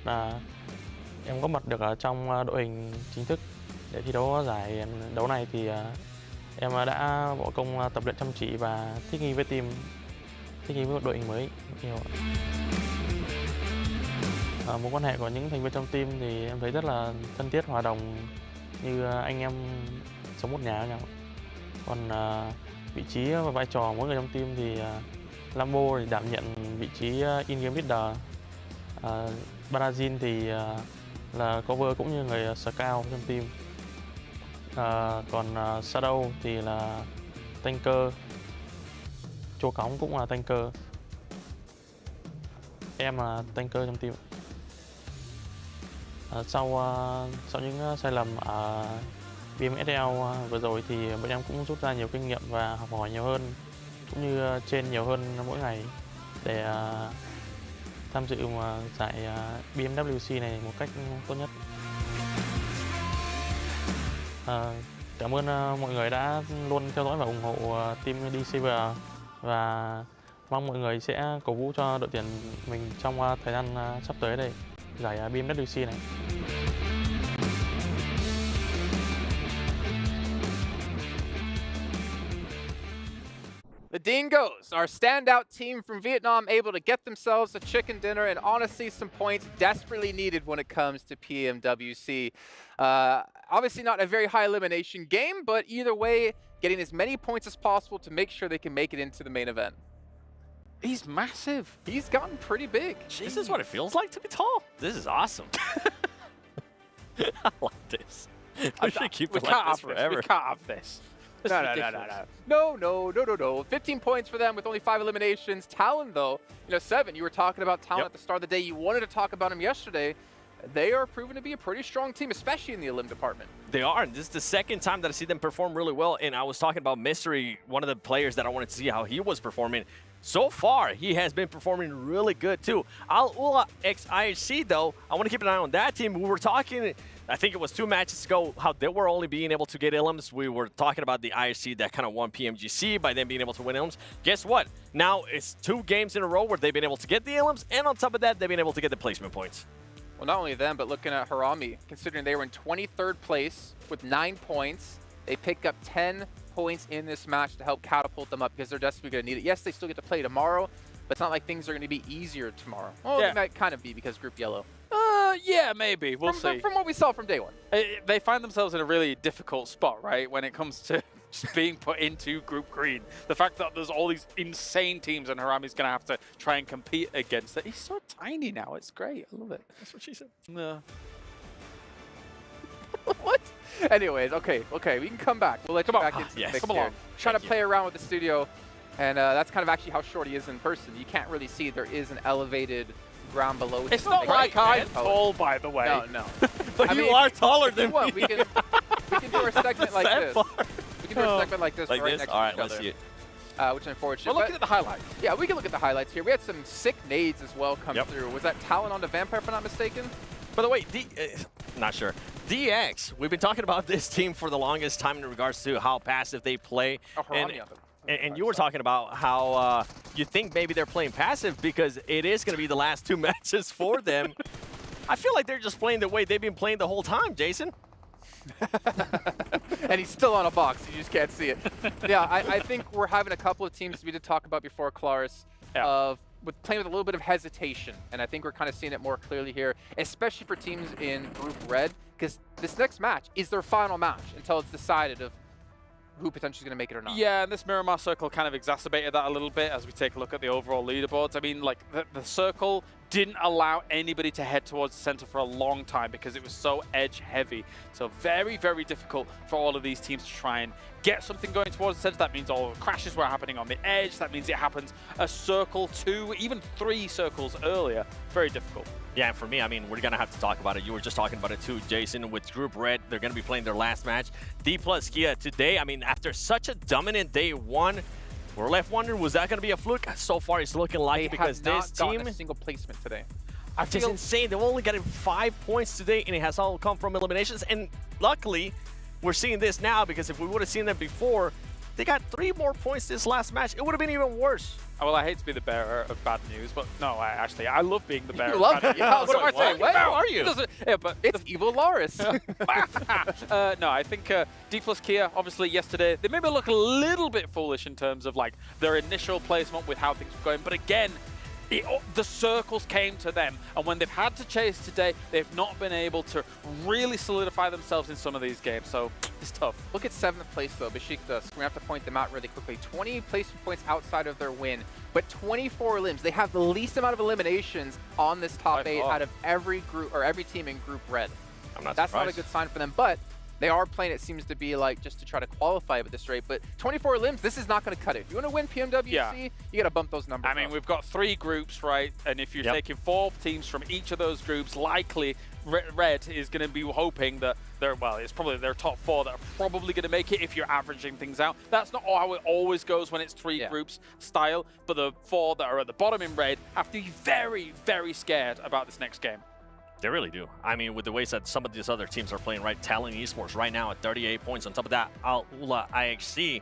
em có mặt được ở trong đội hình chính thức để thi đấu giải đấu này thì em đã bỏ công tập luyện chăm chỉ và thích nghi với team, thích nghi với một đội hình mới nhiều. Mối quan hệ của những thành viên trong team thì em thấy rất là thân thiết, hòa đồng như anh em sống một nhà với nhau. Còn vị trí và vai trò mỗi người trong team thì Lambo thì đảm nhận vị trí in-game leader, Brazil thì là cover cũng như người scout trong team. Còn Shadow thì là tanker, Chô Cóng cũng là tanker. Em là tanker trong team. Sau những sai lầm ở PMSL vừa rồi thì bọn em cũng rút ra nhiều kinh nghiệm và học hỏi nhiều hơn, cũng như train nhiều hơn mỗi ngày để tham dự giải PMWC này một cách tốt nhất. Cảm ơn mọi người đã luôn theo dõi và ủng hộ team Deceiver và mong mọi người sẽ cổ vũ cho đội tuyển mình trong thời gian sắp tới đây, giải PMWC này. The Dingoes, our standout team from Vietnam, able to get themselves a chicken dinner and honestly some points desperately needed when it comes to PMWC. Obviously not a very high elimination game, but either way, getting as many points as possible to make sure they can make it into the main event. He's massive. He's gotten pretty big. This is what it feels like to be tall. This is awesome. I like this. We should keep it like this forever. We can't have this. No. 15 points for them with only 5 eliminations. Talon, though, Seven, you were talking about Talon at the start of the day. You wanted to talk about him yesterday. They are proven to be a pretty strong team, especially in the elim department. They are. This is the second time that I see them perform really well. And I was talking about Mystery, one of the players that I wanted to see how he was performing. So far, he has been performing really good, too. Al-Ula ex-IHC, though, I want to keep an eye on that team. We were talking, I think it was 2 matches ago, how they were only being able to get elims. We were talking about the IHC that kind of won PMGC by them being able to win elims. Guess what? Now it's 2 games in a row where they've been able to get the elims, and on top of that, they've been able to get the placement points. Well, not only them, but looking at Harami, considering they were in 23rd place with 9 points, they pick up 10 points in this match to help catapult them up because they're desperately going to need it. Yes, they still get to play tomorrow, but it's not like things are going to be easier tomorrow. Well, they might kind of be because Group Yellow. Yeah, maybe. We'll see. From what we saw from day one. They find themselves in a really difficult spot, right, when it comes to just being put into Group Green. The fact that there's all these insane teams and Harami's going to have to try and compete against it. He's so tiny now. It's great. I love it. That's what she said. No. What? Anyways, okay, we can come back. We'll let you back into the mix here. Trying to play around with the studio, and that's kind of actually how short he is in person. You can't really see there is an elevated ground below. It's not like I'm tall, by the way. No. But you are taller than me. We can do our segment like this. We can do a segment like this right next to each other. All right, let's see it. Which is unfortunate. We're looking at the highlights. Yeah, we can look at the highlights here. We had some sick nades as well come through. Was that Talon on the Vampire, if I'm not mistaken? By the way, not sure. DX, we've been talking about this team for the longest time in regards to how passive they play. And you were talking about how you think maybe they're playing passive because it is going to be the last 2 matches for them. I feel like they're just playing the way they've been playing the whole time, Jason. And he's still on a box. You just can't see it. Yeah, I think we're having a couple of teams we did talk about before, Claris, with playing with a little bit of hesitation. And I think we're kind of seeing it more clearly here, especially for teams in Group Red, because this next match is their final match until it's decided of who potentially is going to make it or not. Yeah, and this Miramar Circle kind of exacerbated that a little bit as we take a look at the overall leaderboards. I mean, like, the Circle didn't allow anybody to head towards the center for a long time because it was so edge-heavy. So very, very difficult for all of these teams to try and get something going towards the center. That means all the crashes were happening on the edge. That means it happens a circle, 2, even 3 circles earlier. Very difficult. Yeah, and for me, I mean, we're going to have to talk about it. You were just talking about it too, Jason. With Group Red, they're going to be playing their last match. D plus Kia today, I mean, after such a dominant day 1, we're left wondering, was that going to be a fluke? So far, it's looking like it because this team... gotten a single placement today. It's just insane. They've only gotten 5 points today, and it has all come from eliminations. And luckily, we're seeing this now, because if we would have seen them before, they got 3 more points this last match. It would have been even worse. Well, I hate to be the bearer of bad news, but no, I love being the bearer You love of bad it? news. Yeah, what am I saying? How are you? Yeah, but it's evil Loris. No, I think D plus Kia, obviously yesterday, they made me look a little bit foolish in terms of like their initial placement with how things were going. But again, the circles came to them, and when they've had to chase today, they've not been able to really solidify themselves in some of these games, so it's tough. Look at 7th place though, Besiktas. We have to point them out really quickly. 20 placement points outside of their win, but 24 elims. They have the least amount of eliminations on this top 8 out of every group or every team in Group Red. That's not a good sign for them, but they are playing, it seems to be like, just to try to qualify at this rate. But 24 limbs, this is not going to cut it. If you want to win PMWC, you got to bump those numbers I mean, we've got 3 groups, right? And if you're taking 4 teams from each of those groups, likely Red is going to be hoping that it's probably their top 4 that are probably going to make it if you're averaging things out. That's not how it always goes when it's 3 groups style, but the 4 that are at the bottom in Red have to be very, very scared about this next game. They really do. I mean, with the ways that some of these other teams are playing, right? Talon Esports right now at 38 points. On top of that, Ula IXC,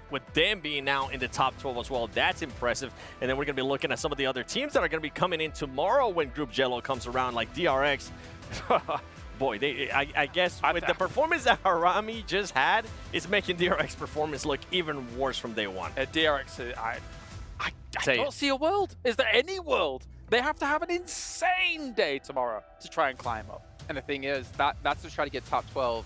with them being now in the top 12 as well, that's impressive. And then we're going to be looking at some of the other teams that are going to be coming in tomorrow when Group Jello comes around, like DRX. Boy, I guess with the performance that Harami just had, it's making DRX performance look even worse from day one. DRX, I don't see a world. Is there any world? They have to have an insane day tomorrow to try and climb up. And the thing is, that's to try to get top 12.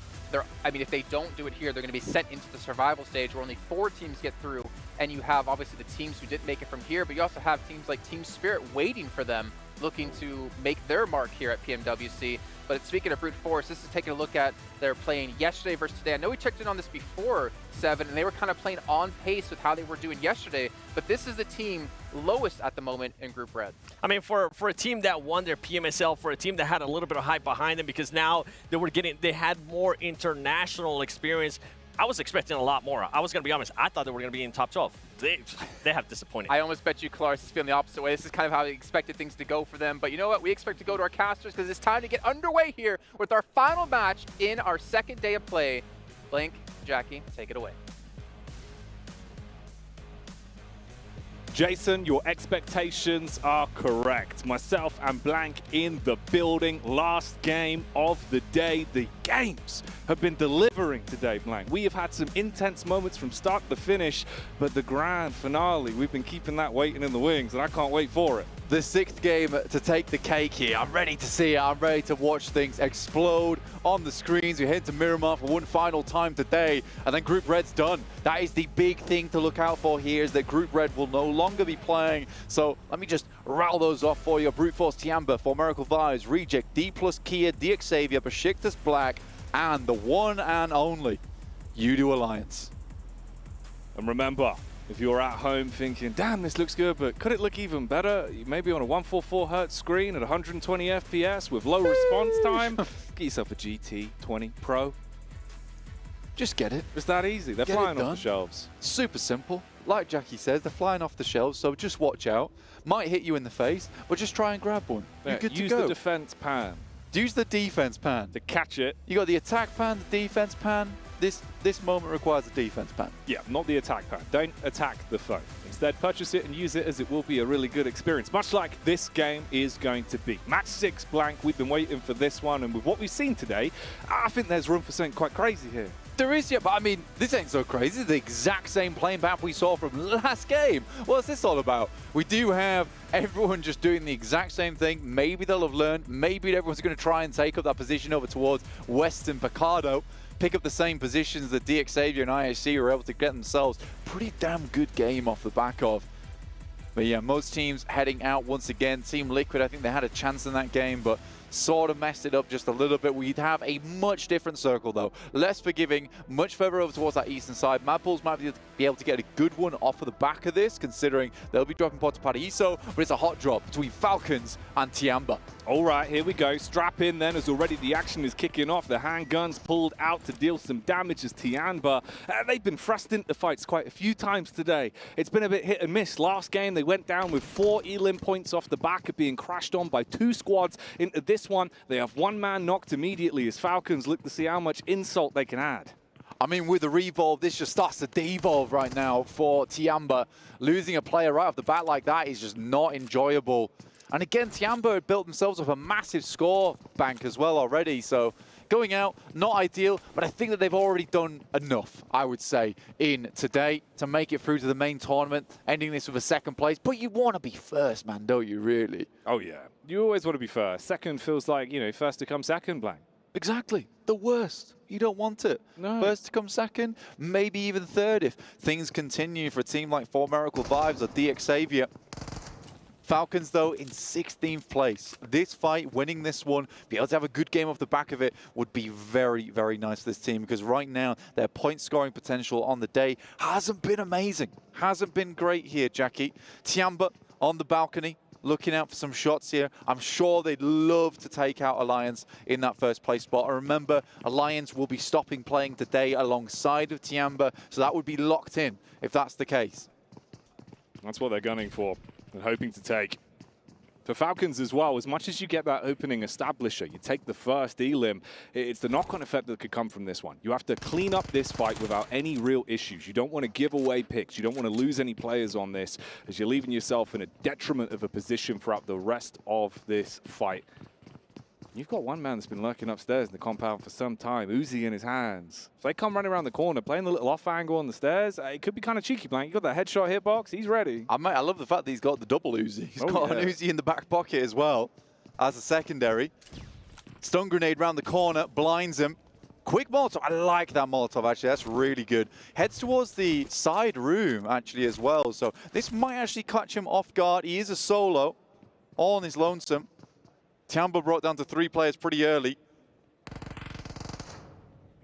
I mean, if they don't do it here, they're going to be sent into the survival stage where only 4 teams get through. And you have, obviously, the teams who didn't make it from here, but you also have teams like Team Spirit waiting for them, looking to make their mark here at PMWC. But speaking of brute force, this is taking a look at their playing yesterday versus today. I know we checked in on this before 7, and they were kind of playing on pace with how they were doing yesterday. But this is the team lowest at the moment in Group Red. I mean, for a team that won their PMSL, for a team that had a little bit of hype behind them, because now they had more international experience. I was expecting a lot more. I was going to be honest. I thought they were going to be in top 12. They have disappointed. I almost bet you Claris is feeling the opposite way. This is kind of how we expected things to go for them. But you know what? We expect to go to our casters because it's time to get underway here with our final match in our 2nd day of play. Blink, Jackie, take it away. Jason, your expectations are correct. Myself and Blank in the building. Last game of the day. The games have been delivering today, Blank. We have had some intense moments from start to finish, but the grand finale, we've been keeping that waiting in the wings, and I can't wait for it. The 6th game to take the cake here. I'm ready to see it. I'm ready to watch things explode on the screens. We head to Miramar for one final time today, and then Group Red's done. That is the big thing to look out for here, is that Group Red will no longer be playing. So let me just rattle those off for you. Brute Force Tiamba, For Miracle Vibes, Reject, D plus Kia, D Xavier, Besiktas Black, and the one and only Udo Alliance. And remember, if you're at home thinking, damn, this looks good, but could it look even better? Maybe on a 144 Hz screen at 120 FPS with low response time, get yourself a GT20 Pro. Just get it. It's that easy. They're flying off the shelves. Super simple. Like Jackie says, they're flying off the shelves, so just watch out. Might hit you in the face, but just try and grab one. You're good to go. Use the defense pan. Use the defense pan. To catch it. You got the attack pan, the defense pan. This moment requires a defense pan. Yeah, not the attack pan. Don't attack the foe. Instead, purchase it and use it, as it will be a really good experience, much like this game is going to be. Match 6 Blank, we've been waiting for this one, and with what we've seen today, I think there's room for something quite crazy here. There is, yeah, but I mean, this ain't so crazy. This is the exact same playing map we saw from last game. What's this all about? We do have everyone just doing the exact same thing. Maybe they'll have learned. Maybe everyone's going to try and take up that position over towards Western Picardo. Pick up the same positions that D Xavier and ISC were able to get themselves. Pretty damn good game off the back of. But yeah, most teams heading out once again. Team Liquid, I think they had a chance in that game, but sort of messed it up just a little bit. We'd have a much different circle, though. Less forgiving, much further over towards that eastern side. Mad Bulls might be able to get a good one off of the back of this, considering they'll be dropping pod to Paraiso, but it's a hot drop between Falcons and Tiamba. All right, here we go. Strap in then, as already the action is kicking off. The handguns pulled out to deal some damage as Tiamba. They've been thrust into fights quite a few times today. It's been a bit hit and miss. Last game, they went down with 4 elim points off the back of being crashed on by 2 squads. Into this this one, they have one man knocked immediately as Falcons look to see how much insult they can add. I mean, with the revolve, this just starts to devolve right now for Tiamba. Losing a player right off the bat like that is just not enjoyable. And again, Tiamba had built themselves up a massive score bank as well already. So going out, not ideal, but I think that they've already done enough, I would say, in today to make it through to the main tournament, ending this with a second place. But you want to be first, man, don't you, really? Oh, yeah. You always want to be first. Second feels like, you know, first to come second, blank. Exactly. The worst. You don't want it. No. First to come second, maybe even third if things continue for a team like 4 Miracle Vibes or DX Xavier. Falcons, though, in 16th place. This fight, winning this one, be able to have a good game off the back of it would be very, very nice for this team because right now their point scoring potential on the day hasn't been amazing. Hasn't been great here, Jackie. Tiamba on the balcony, looking out for some shots here. I'm sure they'd love to take out Alliance in that first place spot. And remember, Alliance will be stopping playing today alongside of Tiamba, so that would be locked in if that's the case. That's what they're gunning for and hoping to take. For Falcons as well, as much as you get that opening establisher, you take the first elim, it's the knock-on effect that could come from this one. You have to clean up this fight without any real issues. You don't want to give away picks. You don't want to lose any players on this, as you're leaving yourself in a detriment of a position throughout the rest of this fight. You've got one man that's been lurking upstairs in the compound for some time, Uzi in his hands. If they come running around the corner, playing the little off angle on the stairs, it could be kind of cheeky, Blank. You got that headshot hitbox, he's ready. I love the fact that he's got the double Uzi. He's got an Uzi in the back pocket as well as a secondary. Stun grenade round the corner, blinds him. Quick Molotov, I like that Molotov actually, that's really good. Heads towards the side room actually as well, so this might actually catch him off guard. He is a solo, all on his lonesome. Tiamba brought down to 3 players pretty early.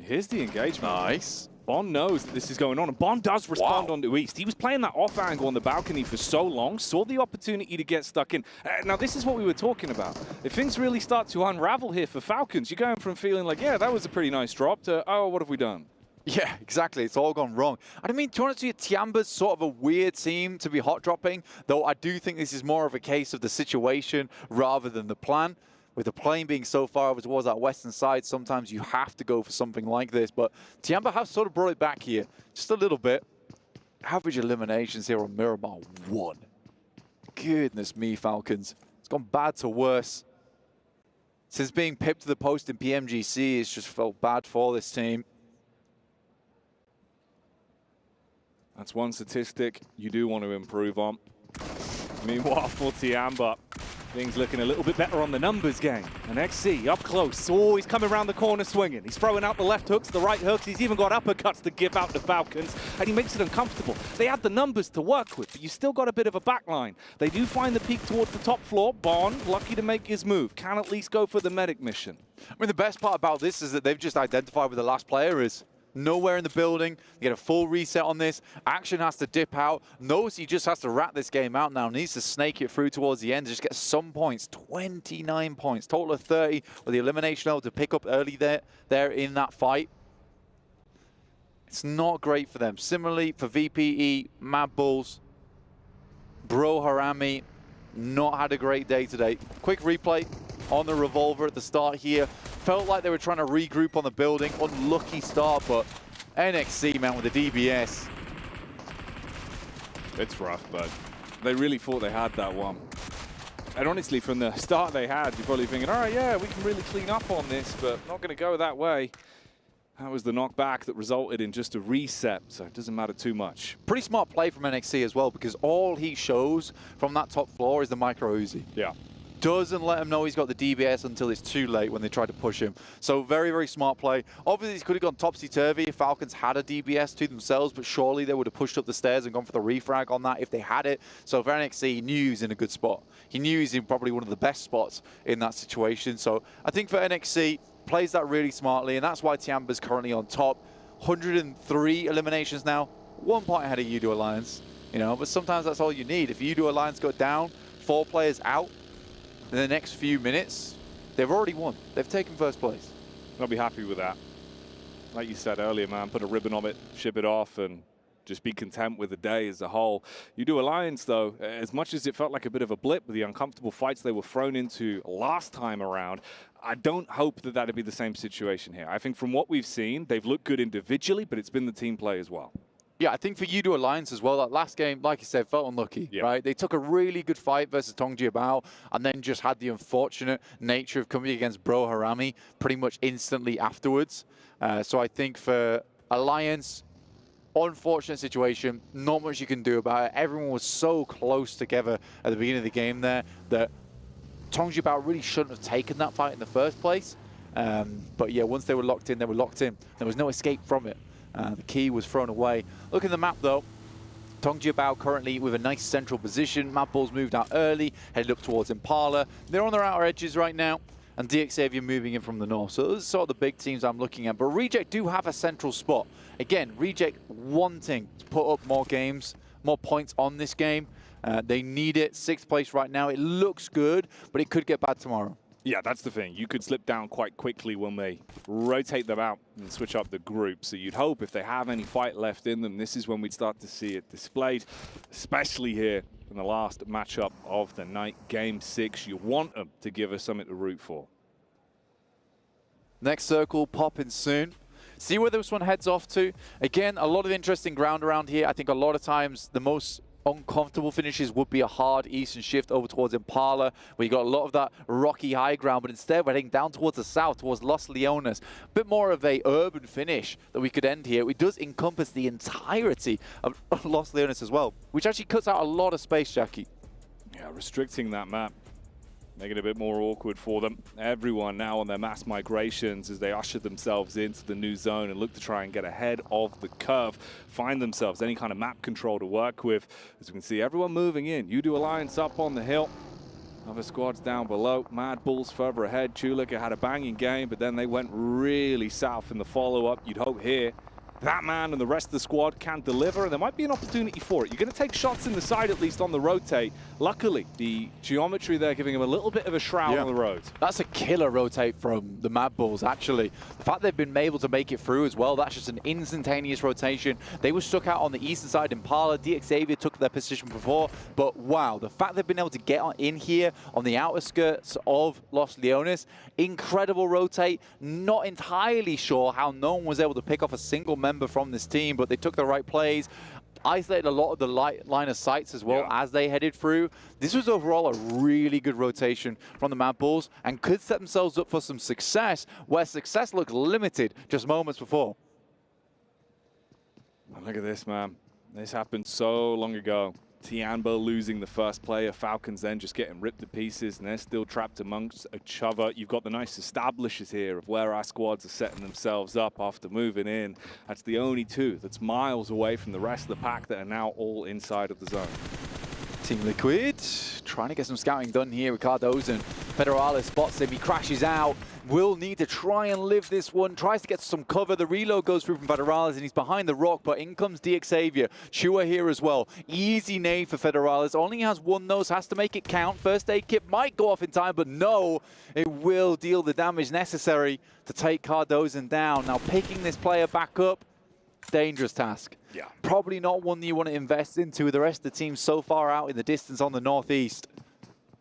Here's the engagement. Nice. Bond knows that this is going on, and Bond does respond onto East. He was playing that off angle on the balcony for so long, saw the opportunity to get stuck in. Now, this is what we were talking about. If things really start to unravel here for Falcons, you're going from feeling like, yeah, that was a pretty nice drop, to, oh, what have we done? Yeah, exactly. It's all gone wrong. I mean, to be honest with you, Tiamba's sort of a weird team to be hot dropping, though I do think this is more of a case of the situation rather than the plan. With the plane being so far over towards that western side, sometimes you have to go for something like this. But Tiamba have sort of brought it back here just a little bit. Average eliminations here on Miramar, 1. Goodness me, Falcons. It's gone bad to worse. Since being pipped to the post in PMGC, it's just felt bad for this team. That's one statistic you do want to improve on. Meanwhile, for Tiamba, things looking a little bit better on the numbers game. And XC up close. Oh, he's coming around the corner swinging. He's throwing out the left hooks, the right hooks. He's even got uppercuts to give out to Falcons. And he makes it uncomfortable. They have the numbers to work with, but you still got a bit of a backline. They do find the peak towards the top floor. Bond, lucky to make his move. Can at least go for the medic mission. I mean, the best part about this is that they've just identified where the last player is. Nowhere in the building. They get a full reset on this. Action has to dip out. Knows he just has to wrap this game out now. Needs to snake it through towards the end. Just get some points. 29 points. Total of 30 with the elimination able to pick up early there in that fight. It's not great for them. Similarly for VPE, Mad Bulls, Bro Harami, not had a great day today. Quick replay on the revolver at the start here. Felt like they were trying to regroup on the building. Unlucky start, but NXC, man, with the DBS. It's rough, but they really thought they had that one. And honestly, from the start they had, you're probably thinking, all right, yeah, we can really clean up on this, but not going to go that way. That was the knockback that resulted in just a reset, so it doesn't matter too much. Pretty smart play from NXC as well, because all he shows from that top floor is the micro Uzi. Yeah. Doesn't let him know he's got the DBS until it's too late when they try to push him. So very, very smart play. Obviously, he could have gone topsy-turvy if Falcons had a DBS to themselves, but surely they would have pushed up the stairs and gone for the refrag on that if they had it. So for NXC, he knew he was in a good spot. He knew he's in probably one of the best spots in that situation. So I think for NXC, plays that really smartly, and that's why Tiamba's currently on top. 103 eliminations now, 1 point ahead of Udo Alliance. You know, but sometimes that's all you need. If Udo Alliance go down, 4 players out, in the next few minutes, they've already won. They've taken first place. I'll be happy with that. Like you said earlier, man, put a ribbon on it, ship it off, and just be content with the day as a whole. U2 Alliance, though, as much as it felt like a bit of a blip with the uncomfortable fights they were thrown into last time around, I don't hope that that'd be the same situation here. I think from what we've seen, they've looked good individually, but it's been the team play as well. Yeah, I think for U2 Alliance as well, that last game, like you said, felt unlucky, right? They took a really good fight versus Tongji Bao and then just had the unfortunate nature of coming against Bro Harami pretty much instantly afterwards. So I think for Alliance, unfortunate situation, not much you can do about it. Everyone was so close together at the beginning of the game there that Tongji Bao really shouldn't have taken that fight in the first place. But yeah, once they were locked in, they were locked in. There was no escape from it. The key was thrown away. Look at the map, though. Tongji Bao currently with a nice central position. Mad Bulls moved out early, headed up towards Impala. They're on their outer edges right now, and DXavier moving in from the north. So those are sort of the big teams I'm looking at. But Reject do have a central spot. Again, Reject wanting to put up more games, more points on this game. They need it. 6th place right now. It looks good, but it could get bad tomorrow. Yeah, that's the thing. You could slip down quite quickly when they rotate them out and switch up the group. So you'd hope if they have any fight left in them, this is when we'd start to see it displayed, especially here in the last matchup of the night, Game 6. You want them to give us something to root for. Next circle popping soon. See where this one heads off to. Again, a lot of interesting ground around here. I think a lot of times the most uncomfortable finishes would be a hard eastern shift over towards Impala, where you got a lot of that rocky high ground, but instead we're heading down towards the south, towards Los Leones. A bit more of a urban finish that we could end here. It does encompass the entirety of Los Leones as well, which actually cuts out a lot of space, Jackie. Yeah, restricting that map, making it a bit more awkward for them. Everyone now on their mass migrations as they usher themselves into the new zone and look to try and get ahead of the curve, find themselves any kind of map control to work with. As we can see, everyone moving in. U2 Alliance up on the hill. Other squads down below. Mad Bulls further ahead. Chulika had a banging game, but then they went really south in the follow-up. You'd hope here that man and the rest of the squad can deliver, and there might be an opportunity for it. You're going to take shots in the side, at least on the rotate. Luckily, the geometry there giving him a little bit of a shroud on the road. That's a killer rotate from the Mad Bulls, actually. The fact they've been able to make it through as well, that's just an instantaneous rotation. They were stuck out on the eastern side. Impala, DXavier took their position before, but wow, the fact they've been able to get in here on the outer skirts of Los Leones, incredible rotate. Not entirely sure how no one was able to pick off a single member from this team, but they took the right plays, isolated a lot of the line of sights as well as they headed through. This was overall a really good rotation from the Mad Bulls and could set themselves up for some success, where success looked limited just moments before. Look at this, man. This happened so long ago. Tianbo losing the first player, Falcons then just getting ripped to pieces, and they're still trapped amongst each other. You've got the nice establishers here of where our squads are setting themselves up after moving in. That's the only two that's miles away from the rest of the pack that are now all inside of the zone. Team Liquid trying to get some scouting done here. Ricardo's and Federales spots him. He crashes out. Will need to try and live this one. Tries to get some cover. The reload goes through from Federales and he's behind the rock, but in comes DXavier. Chua here as well. Easy nade for Federales. Only has one nose, has to make it count. First aid kit might go off in time, but no, it will deal the damage necessary to take Cardozo down. Now picking this player back up, dangerous task. Yeah. Probably not one that you want to invest into with the rest of the team so far out in the distance on the northeast.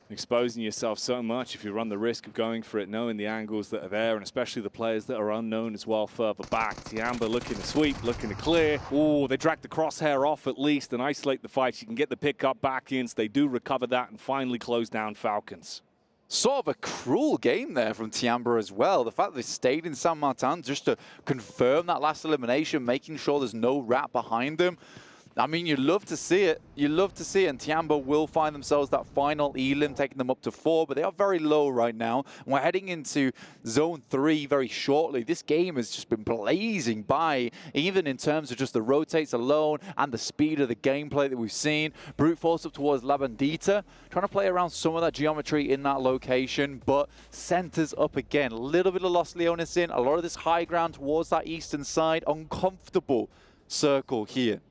Exposing yourself so much if you run the risk of going for it, knowing the angles that are there, and especially the players that are unknown as well further back. Tiamba looking to sweep, looking to clear. Oh, they drag the crosshair off at least and isolate the fight. You can get the pick up back in, so they do recover that and finally close down Falcons. Sort of a cruel game there from Tiamba as well. The fact that they stayed in San Martin just to confirm that last elimination, making sure there's no rat behind them. I mean, you'd love to see it. You'd love to see it. And Tiamba will find themselves that final elim, taking them up to 4, but they are very low right now. And we're heading into Zone 3 very shortly. This game has just been blazing by, even in terms of just the rotates alone and the speed of the gameplay that we've seen. Brute force up towards La Bandita, trying to play around some of that geometry in that location, but centers up again. A little bit of Los Leones in, a lot of this high ground towards that eastern side. Uncomfortable circle here.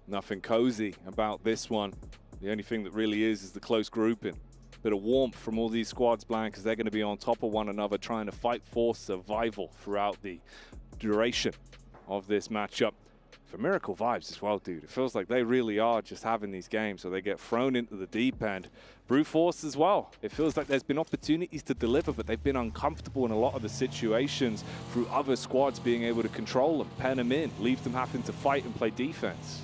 Nothing cozy about this one. The only thing that really is the close grouping. Bit of warmth from all these squads, Blank, because they're going to be on top of one another trying to fight for survival throughout the duration of this matchup. For Miracle Vibes as well, dude, it feels like they really are just having these games, so they get thrown into the deep end. Brute Force as well. It feels like there's been opportunities to deliver, but they've been uncomfortable in a lot of the situations through other squads being able to control them, pen them in, leave them having to fight and play defense.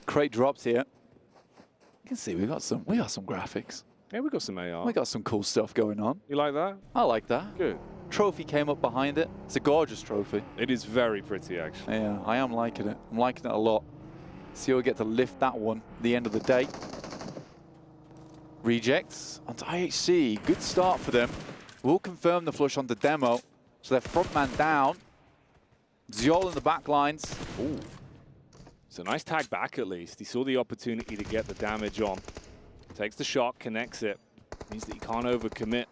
Crate drops here. You can see we got some graphics. Yeah, we got some AR. We got some cool stuff going on. You like that? I like that. Good. Trophy came up behind it. It's a gorgeous trophy. It is very pretty, actually. Yeah, I am liking it. I'm liking it a lot. See, we'll get to lift that one at the end of the day. Rejects onto IHC. Good start for them. We'll confirm the flush on the demo. So their front man down. Ziol in the back lines. Ooh. It's a nice tag back at least. He saw the opportunity to get the damage on. Takes the shot, connects it. Means that he can't overcommit.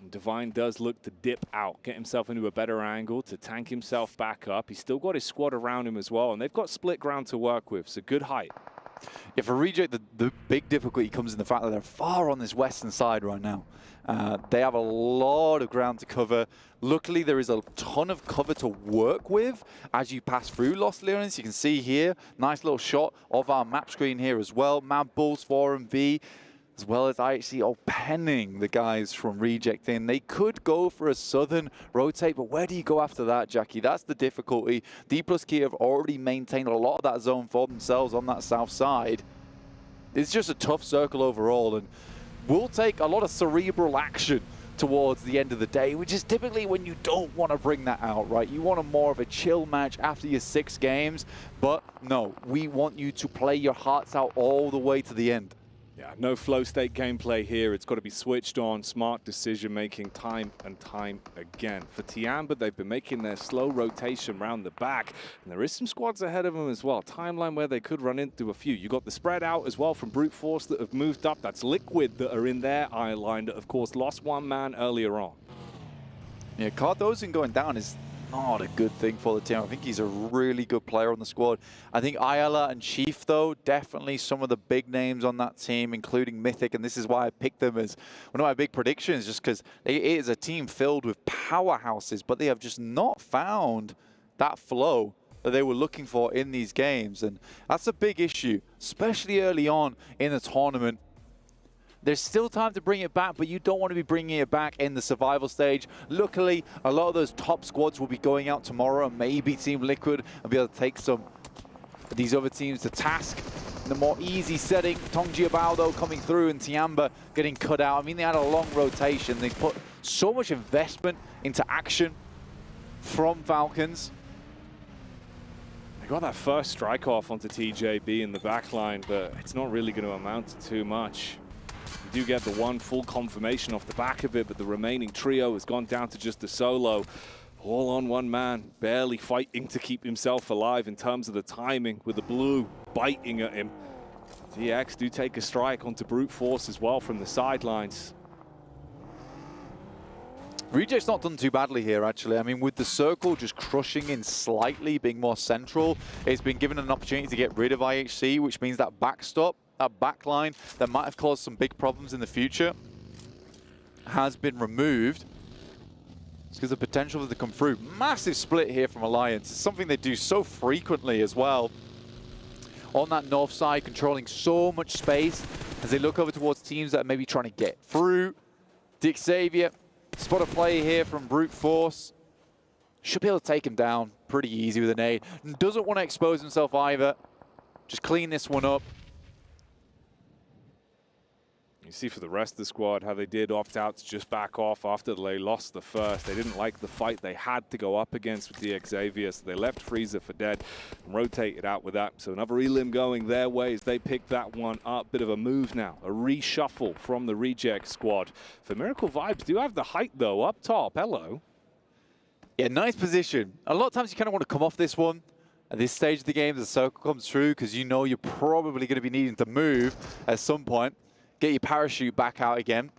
And Divine does look to dip out, get himself into a better angle to tank himself back up. He's still got his squad around him as well, and they've got split ground to work with, so good height. Yeah, for Reject, the big difficulty comes in the fact that they're far on this western side right now. They have a lot of ground to cover. Luckily, there is a ton of cover to work with as you pass through Los Leones. You can see here, nice little shot of our map screen here as well. Mad Bulls, 4MV, as well as IHC all penning the guys from Reject in. They could go for a southern rotate, but where do you go after that, Jackie? That's the difficulty. D plus Key have already maintained a lot of that zone for themselves on that south side. It's just a tough circle overall, and will take a lot of cerebral action towards the end of the day, which is typically when you don't want to bring that out, right? You want a more of a chill match after your 6 games, but no, we want you to play your hearts out all the way to the end. Yeah, no flow state gameplay here. It's got to be switched on, smart decision making time and time again. For Tiamba, they've been making their slow rotation round the back, and there is some squads ahead of them as well. Timeline where they could run into a few. You got the spread out as well from Brute Force that have moved up. That's Liquid that are in their eye line that, of course, lost one man earlier on. Yeah, Cardozo going down is not a good thing for the team. I think he's a really good player on the squad. I think Ayala and Chief, though, definitely some of the big names on that team, including Mythic, and this is why I picked them as one of my big predictions, just because it is a team filled with powerhouses, but they have just not found that flow that they were looking for in these games, and that's a big issue, especially early on in the tournament. There's still time to bring it back, but you don't want to be bringing it back in the survival stage. Luckily, a lot of those top squads will be going out tomorrow, and maybe Team Liquid will be able to take some of these other teams to task in the more easy setting. Tongjiabao, though, coming through, and Tiamba getting cut out. I mean, they had a long rotation. They put so much investment into action from Falcons. They got that first strike off onto TJB in the backline, but it's not really going to amount to too much. You do get the one full confirmation off the back of it, but the remaining trio has gone down to just a solo. All on one man, barely fighting to keep himself alive in terms of the timing, with the blue biting at him. DX do take a strike onto Brute Force as well from the sidelines. Reject's not done too badly here, actually. I mean, with the circle just crushing in slightly, being more central, it's been given an opportunity to get rid of IHC, which means that backstop, that backline that might have caused some big problems in the future has been removed. It's because the potential to come through. Massive split here from Alliance. It's something they do so frequently as well. On that north side, controlling so much space as they look over towards teams that are maybe trying to get through. Dick Xavier, spot a play here from Brute Force. Should be able to take him down pretty easy with a nade. Doesn't want to expose himself either. Just clean this one up. You see for the rest of the squad how they did opt out to just back off after they lost the first. They didn't like the fight they had to go up against with the Xavier, so they left Freezer for dead and rotated out with that. So another elim going their way as they pick that one up. Bit of a move now, a reshuffle from the Reject squad. For Miracle Vibes do have the height though, up top. Hello. Yeah, nice position. A lot of times you kind of want to come off this one at this stage of the game as the circle comes through, because you know you're probably going to be needing to move at some point. Get your parachute back out again.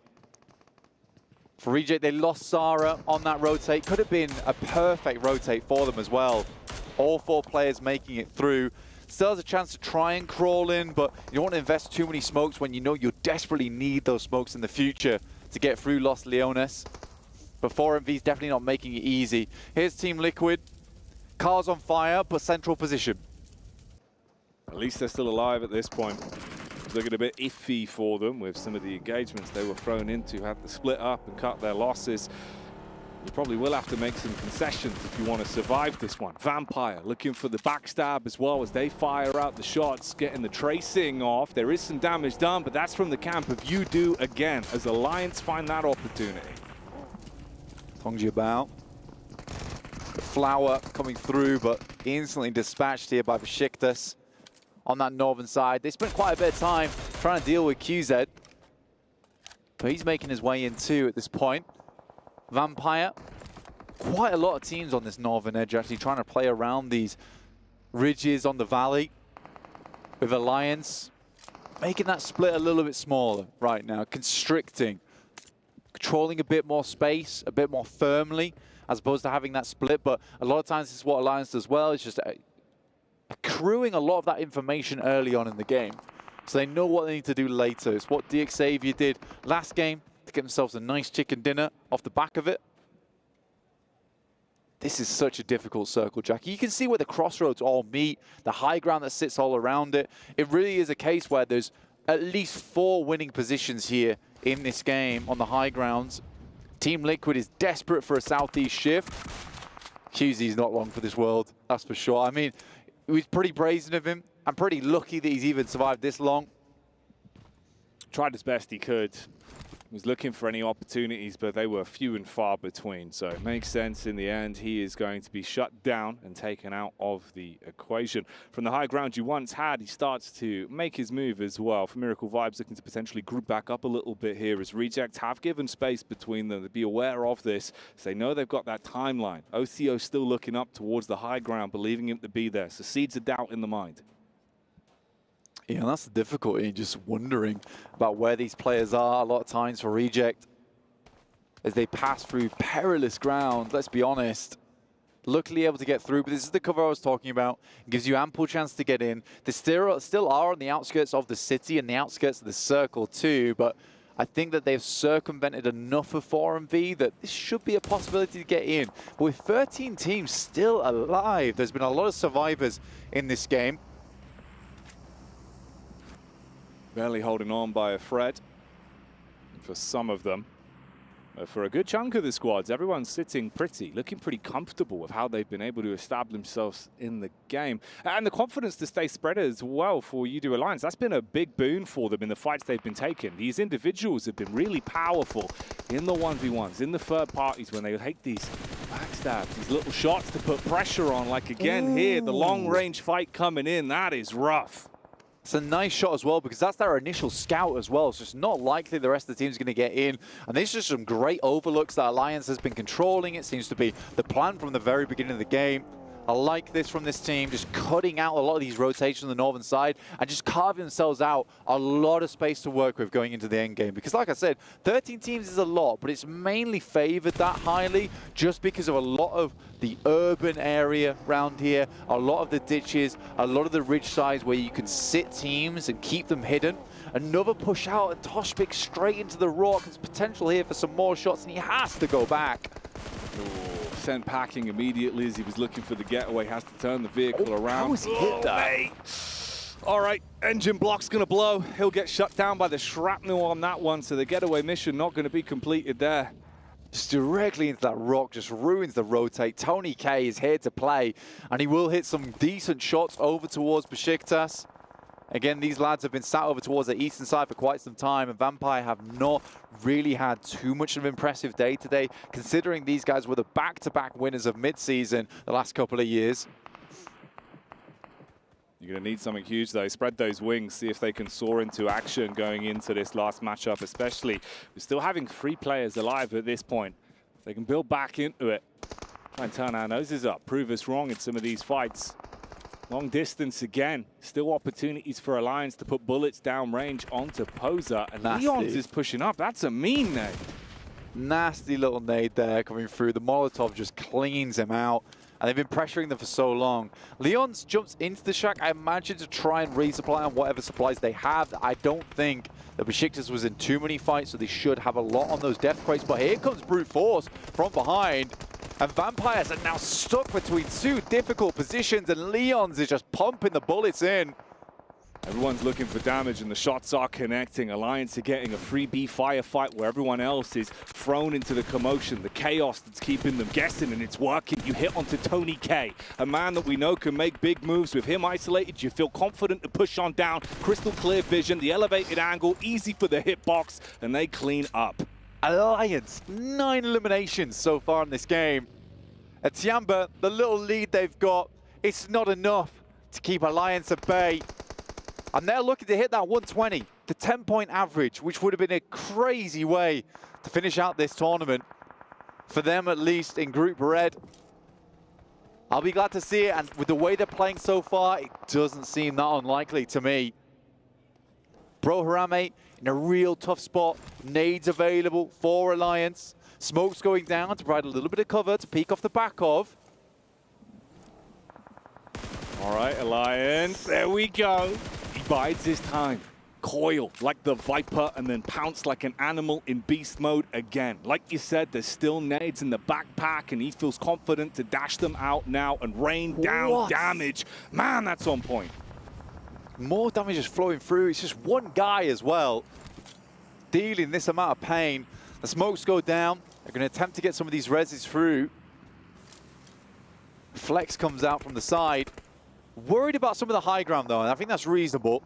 For Reject, they lost Sarah on that rotate. Could have been a perfect rotate for them as well. All 4 players making it through. Still has a chance to try and crawl in, but you don't want to invest too many smokes when you know you desperately need those smokes in the future to get through Los Leones. But 4MV's definitely not making it easy. Here's Team Liquid. Car's on fire, but central position. At least they're still alive at this point. It's looking a bit iffy for them with some of the engagements they were thrown into, had to split up and cut their losses. You probably will have to make some concessions if you want to survive this one. Vampire looking for the backstab as well as they fire out the shots, getting the tracing off. There is some damage done, but that's from the camp of You Do again as Alliance find that opportunity. Tongji about. The flower coming through, but instantly dispatched here by Besiktas on that northern side. They spent quite a bit of time trying to deal with QZ, but he's making his way in too at this point. Vampire, quite a lot of teams on this northern edge actually trying to play around these ridges on the valley with Alliance, making that split a little bit smaller right now, constricting, controlling a bit more space, a bit more firmly, as opposed to having that split. But a lot of times this is what Alliance does well, it's just accruing a lot of that information early on in the game. So they know what they need to do later. It's what DXavier did last game to get themselves a nice chicken dinner off the back of it. This is such a difficult circle, Jackie. You can see where the crossroads all meet, the high ground that sits all around it. It really is a case where there's at least 4 winning positions here in this game on the high grounds. Team Liquid is desperate for a southeast shift. QZ's not long for this world, that's for sure. I mean, it was pretty brazen of him. I'm pretty lucky that he's even survived this long. Tried as best he could. Was looking for any opportunities, but they were few and far between. So it makes sense in the end. He is going to be shut down and taken out of the equation. From the high ground you once had, he starts to make his move as well. For Miracle Vibes, looking to potentially group back up a little bit here as Reject have given space between them. To be aware of this, so they know they've got that timeline. OCO still looking up towards the high ground, believing him to be there. So seeds of doubt in the mind. Yeah, that's the difficulty, just wondering about where these players are a lot of times for Reject as they pass through perilous ground, let's be honest. Luckily able to get through, but this is the cover I was talking about. It gives you ample chance to get in. They still are on the outskirts of the city and the outskirts of the circle too, but I think that they've circumvented enough of 4MV that this should be a possibility to get in. But with 13 teams still alive, there's been a lot of survivors in this game. Barely holding on by a thread for some of them. For a good chunk of the squads, everyone's sitting pretty, looking pretty comfortable with how they've been able to establish themselves in the game. And the confidence to stay spread as well for UDO Alliance, that's been a big boon for them in the fights they've been taking. These individuals have been really powerful in the 1v1s, in the third parties when they take these backstabs, these little shots to put pressure on. Like again here, the long range fight coming in, that is rough. It's a nice shot as well because that's their initial scout as well. It's just not likely the rest of the team's going to get in. And there's just some great overlooks that Alliance has been controlling. It seems to be the plan from the very beginning of the game. I like this from this team, just cutting out a lot of these rotations on the northern side and just carving themselves out a lot of space to work with going into the end game. Because like I said, 13 teams is a lot, but it's mainly favored that highly just because of a lot of the urban area around here, a lot of the ditches, a lot of the ridge sides where you can sit teams and keep them hidden. Another push out and Toshpik straight into the rock. There's potential here for some more shots and he has to go back. Ooh, sent packing immediately as he was looking for the getaway, has to turn the vehicle around. How has he hit that? Mate. All right, engine block's gonna blow. He'll get shut down by the shrapnel on that one, so the getaway mission not gonna be completed there. Just directly into that rock, just ruins the rotate. Tony K is here to play, and he will hit some decent shots over towards Besiktas. Again, these lads have been sat over towards the eastern side for quite some time, and Vampire have not really had too much of an impressive day today, considering these guys were the back-to-back winners of mid-season the last couple of years. You're going to need something huge, though. Spread those wings, see if they can soar into action going into this last matchup, especially. We're still having 3 players alive at this point. They can build back into it. Try and turn our noses up, prove us wrong in some of these fights. Long distance again. Still opportunities for Alliance to put bullets down range onto Poser. And Leon's is pushing up. That's a mean nade. Nasty little nade there coming through. The Molotov just cleans him out. And they've been pressuring them for so long. Leon's jumps into the shack, I imagine, to try and resupply on whatever supplies they have. I don't think that Besiktas was in too many fights, so they should have a lot on those death crates. But here comes brute force from behind. And Vampires are now stuck between two difficult positions, and Leons is just pumping the bullets in. Everyone's looking for damage and the shots are connecting. Alliance are getting a 3B firefight where everyone else is thrown into the commotion, the chaos that's keeping them guessing, and it's working. You hit onto Tony K, a man that we know can make big moves. With him isolated, you feel confident to push on down. Crystal clear vision, the elevated angle, easy for the hitbox, and they clean up. Alliance, 9 eliminations so far in this game. At Tiamba, the little lead they've got, it's not enough to keep Alliance at bay. And they're looking to hit that 120, the 10-point average, which would have been a crazy way to finish out this tournament. For them, at least, in Group Red. I'll be glad to see it, and with the way they're playing so far, it doesn't seem that unlikely to me. Bro Harame in a real tough spot. Nades available for Alliance. Smoke's going down to provide a little bit of cover to peek off the back of. All right, Alliance, there we go. He bides his time. Coil like the Viper and then pounce like an animal in beast mode again. Like you said, there's still nades in the backpack and he feels confident to dash them out now and rain down damage. Man, that's on point. More damage is flowing through. It's just one guy as well dealing this amount of pain. The smokes go down. They're going to attempt to get some of these reses through. Flex comes out from the side. Worried about some of the high ground though, and I think that's reasonable.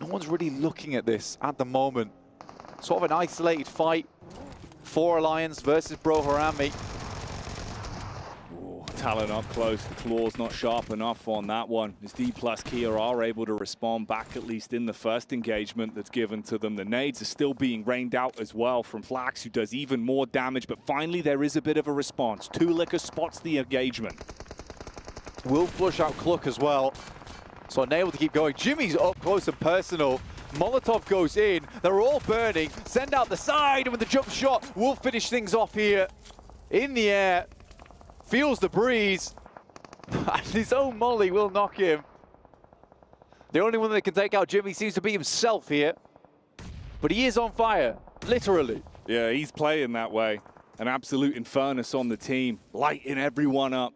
No one's really looking at this at the moment. Sort of an isolated fight for Alliance versus Bro Harame. Talon up close, the claw's not sharp enough on that one. As D plus Kia are able to respond back, at least in the first engagement that's given to them. The nades are still being rained out as well from Flax, who does even more damage, but finally there is a bit of a response. Two Liquor spots the engagement. Will flush out Cluck as well. So unable to keep going. Jimmy's up close and personal. Molotov goes in. They're all burning. Send out the side, and with the jump shot, will finish things off here in the air. Feels the breeze. His own molly will knock him. The only one that can take out Jimmy seems to be himself here. But he is on fire, literally. Yeah, he's playing that way. An absolute infernus on the team, lighting everyone up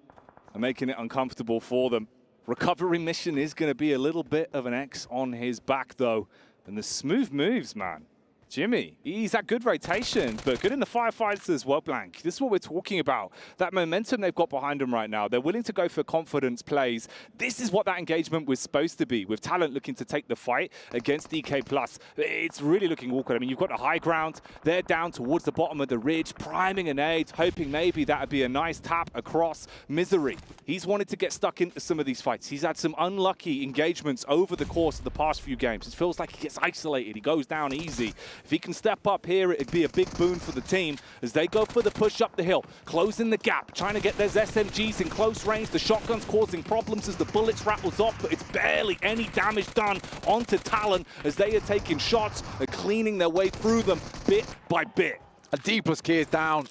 and making it uncomfortable for them. Recovery mission is going to be a little bit of an X on his back, though. And the smooth moves, man. Jimmy, he's at good rotation, but good in the firefights as well, Blank. This is what we're talking about. That momentum they've got behind them right now. They're willing to go for confidence plays. This is what that engagement was supposed to be, with Talent looking to take the fight against DK+. It's really looking awkward. I mean, you've got the high ground. They're down towards the bottom of the ridge, priming an aid, hoping maybe that would be a nice tap across. Misery. He's wanted to get stuck into some of these fights. He's had some unlucky engagements over the course of the past few games. It feels like he gets isolated. He goes down easy. If he can step up here, it'd be a big boon for the team as they go for the push up the hill, closing the gap, trying to get those SMGs in close range. The shotgun's causing problems as the bullets rattles off, but it's barely any damage done onto Talon as they are taking shots and cleaning their way through them bit by bit. A D plus key is down.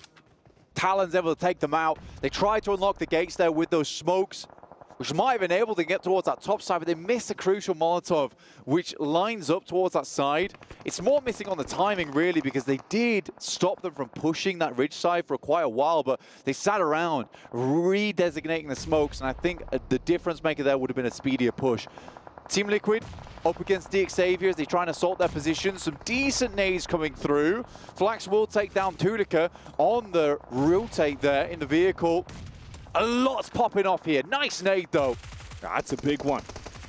Talon's able to take them out. They tried to unlock the gates there with those smokes, which might have been able to get towards that top side, but they missed a crucial Molotov, which lines up towards that side. It's more missing on the timing, really, because they did stop them from pushing that ridge side for quite a while, but they sat around redesignating the smokes, and I think the difference maker there would have been a speedier push. Team Liquid up against the Xaviers. They try and assault their positions. Some decent nades coming through. Flax will take down Tudica on the rotate there in the vehicle. A lot's popping off here. Nice nade, though. That's a big one.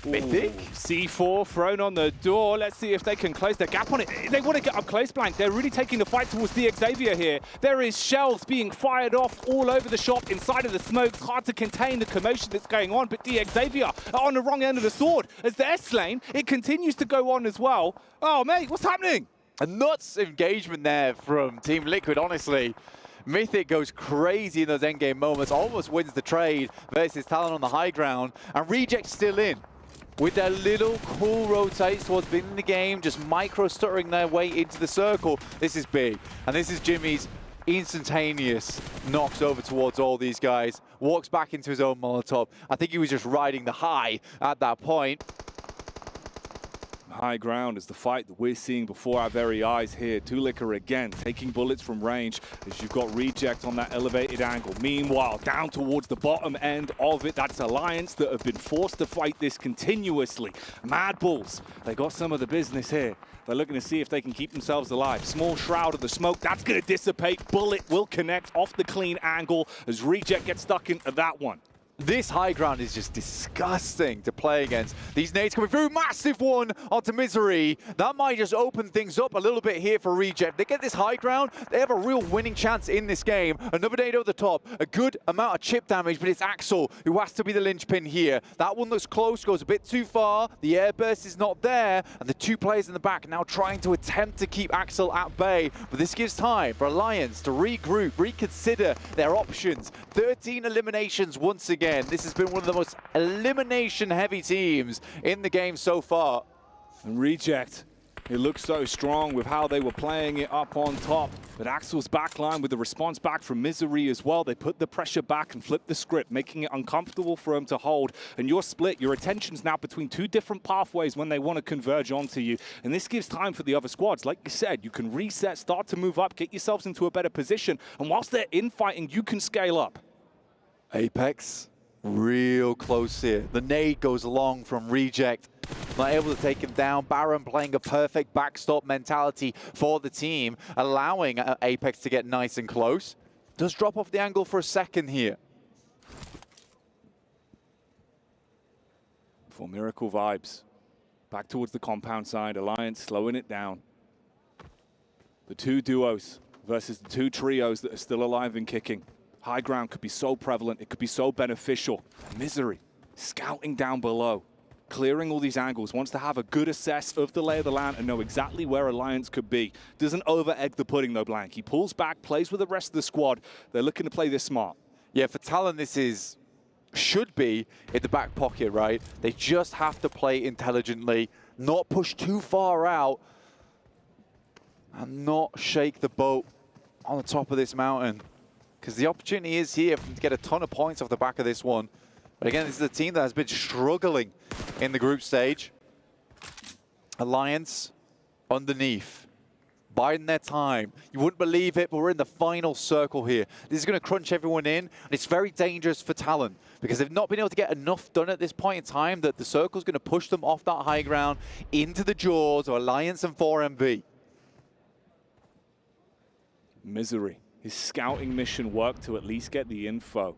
Mythic. C4 thrown on the door. Let's see if they can close their gap on it. They want to get up close, Blank. They're really taking the fight towards the Xavier here. There is shells being fired off all over the shop, inside of the smokes. Hard to contain the commotion that's going on, but the Xavier are on the wrong end of the sword. As the S-lane, it continues to go on as well. Oh, mate, what's happening? A nuts engagement there from Team Liquid, honestly. Mythic goes crazy in those endgame moments, almost wins the trade versus Talon on the high ground, and Reject's still in with their little cool rotates towards beginning the game, just micro-stuttering their way into the circle. This is big, and this is Jimmy's instantaneous knocks over towards all these guys, walks back into his own Molotov. I think he was just riding the high at that point. High ground is the fight that we're seeing before our very eyes here. Tulica again taking bullets from range as you've got Reject on that elevated angle. Meanwhile, down towards the bottom end of it, that's Alliance that have been forced to fight this continuously. Mad Bulls, they got some of the business here. They're looking to see if they can keep themselves alive. Small shroud of the smoke, that's going to dissipate. Bullet will connect off the clean angle as Reject gets stuck into that one. This high ground is just disgusting to play against. These nades coming through, massive one onto Misery. That might just open things up a little bit here for Reject. They get this high ground, they have a real winning chance in this game. Another nade over the top, a good amount of chip damage, but it's Axel who has to be the linchpin here. That one looks close, goes a bit too far. The airburst is not there, and the two players in the back now trying to attempt to keep Axel at bay. But this gives time for Alliance to regroup, reconsider their options. 13 eliminations once again. This has been one of the most elimination-heavy teams in the game so far. And Reject, it looks so strong with how they were playing it up on top. But Axel's backline with the response back from Misery as well. They put the pressure back and flipped the script, making it uncomfortable for him to hold. And you're split. Your attention's now between two different pathways when they want to converge onto you. And this gives time for the other squads. Like you said, you can reset, start to move up, get yourselves into a better position. And whilst they're infighting, you can scale up. Apex, real close here. The nade goes along from Reject. Not able to take him down. Baron playing a perfect backstop mentality for the team, allowing Apex to get nice and close. Does drop off the angle for a second here. For Miracle Vibes, back towards the compound side. Alliance slowing it down. The two duos versus the two trios that are still alive and kicking. High ground could be so prevalent, it could be so beneficial. Misery, scouting down below, clearing all these angles, wants to have a good assess of the lay of the land and know exactly where Alliance could be. Doesn't over-egg the pudding though, Blank. He pulls back, plays with the rest of the squad. They're looking to play this smart. Yeah, for Talon, this should be in the back pocket, right? They just have to play intelligently, not push too far out, and not shake the boat on the top of this mountain. Because the opportunity is here for them to get a ton of points off the back of this one. But again, this is a team that has been struggling in the group stage. Alliance underneath, biding their time. You wouldn't believe it, but we're in the final circle here. This is going to crunch everyone in, and it's very dangerous for Talon because they've not been able to get enough done at this point in time that the circle's going to push them off that high ground into the jaws of Alliance and 4MV. Misery. His scouting mission worked to at least get the info.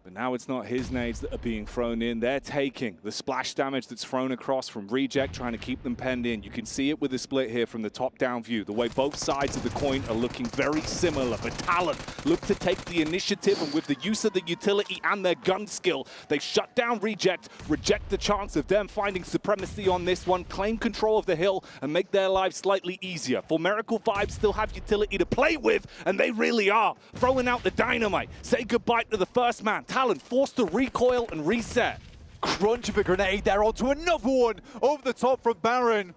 But now it's not his nades that are being thrown in. They're taking the splash damage that's thrown across from Reject, trying to keep them penned in. You can see it with the split here from the top-down view. The way both sides of the coin are looking very similar. But Talon look to take the initiative, and with the use of the utility and their gun skill, they shut down Reject, reject the chance of them finding supremacy on this one, claim control of the hill, and make their lives slightly easier. For Miracle Vibes still have utility to play with, and they really are. Throwing out the dynamite. Say goodbye to the first man. Talon forced to recoil and reset. Crunch of a grenade there onto another one over the top from Baron.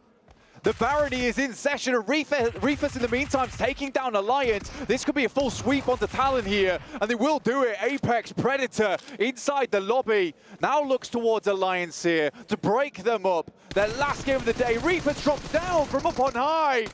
The barony is in session, and Refus in the meantime is taking down Alliance. This could be a full sweep onto Talon here, and they will do it. Apex Predator inside the lobby. Now looks towards Alliance here to break them up. Their last game of the day. Refus drops down from up on high.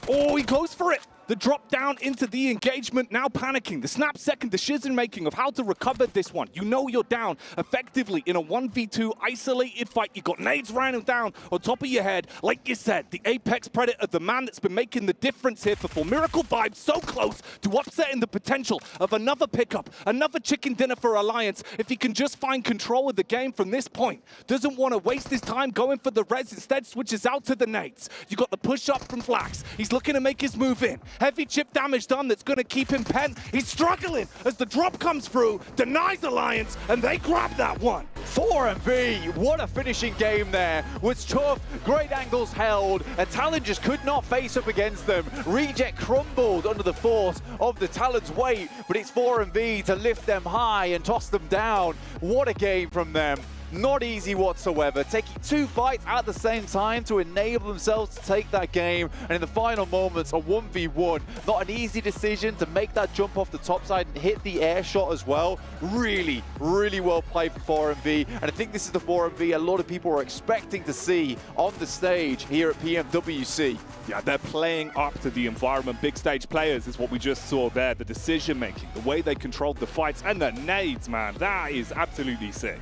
Oh, he goes for it. The drop down into the engagement, now panicking. The snap second decision making of how to recover this one. You know you're down effectively in a 1v2 isolated fight. You got nades raining down on top of your head. Like you said, the Apex Predator, the man that's been making the difference here for Miracle Vibes, so close to upsetting the potential of another pickup, another chicken dinner for Alliance if he can just find control of the game from this point. Doesn't want to waste his time going for the res, instead switches out to the nades. You got the push up from Flax. He's looking to make his move in. Heavy chip damage done that's going to keep him pent. He's struggling as the drop comes through, denies Alliance, and they grab that one. 4MV, what a finishing game there. Was tough, great angles held, and Talon just could not face up against them. Reject crumbled under the force of the Talon's weight, but it's 4MV to lift them high and toss them down. What a game from them. not easy whatsoever. Taking 2 fights at the same time to enable themselves to take that game. And in the final moments, a 1v1. Not an easy decision to make that jump off the top side and hit the air shot as well. Really, really well played for 4MV. And I think this is the 4MV a lot of people are expecting to see on the stage here at PMWC. Yeah, they're playing up to the environment. Big stage players is what we just saw there. The decision making, the way they controlled the fights, and the nades, man. That is absolutely sick.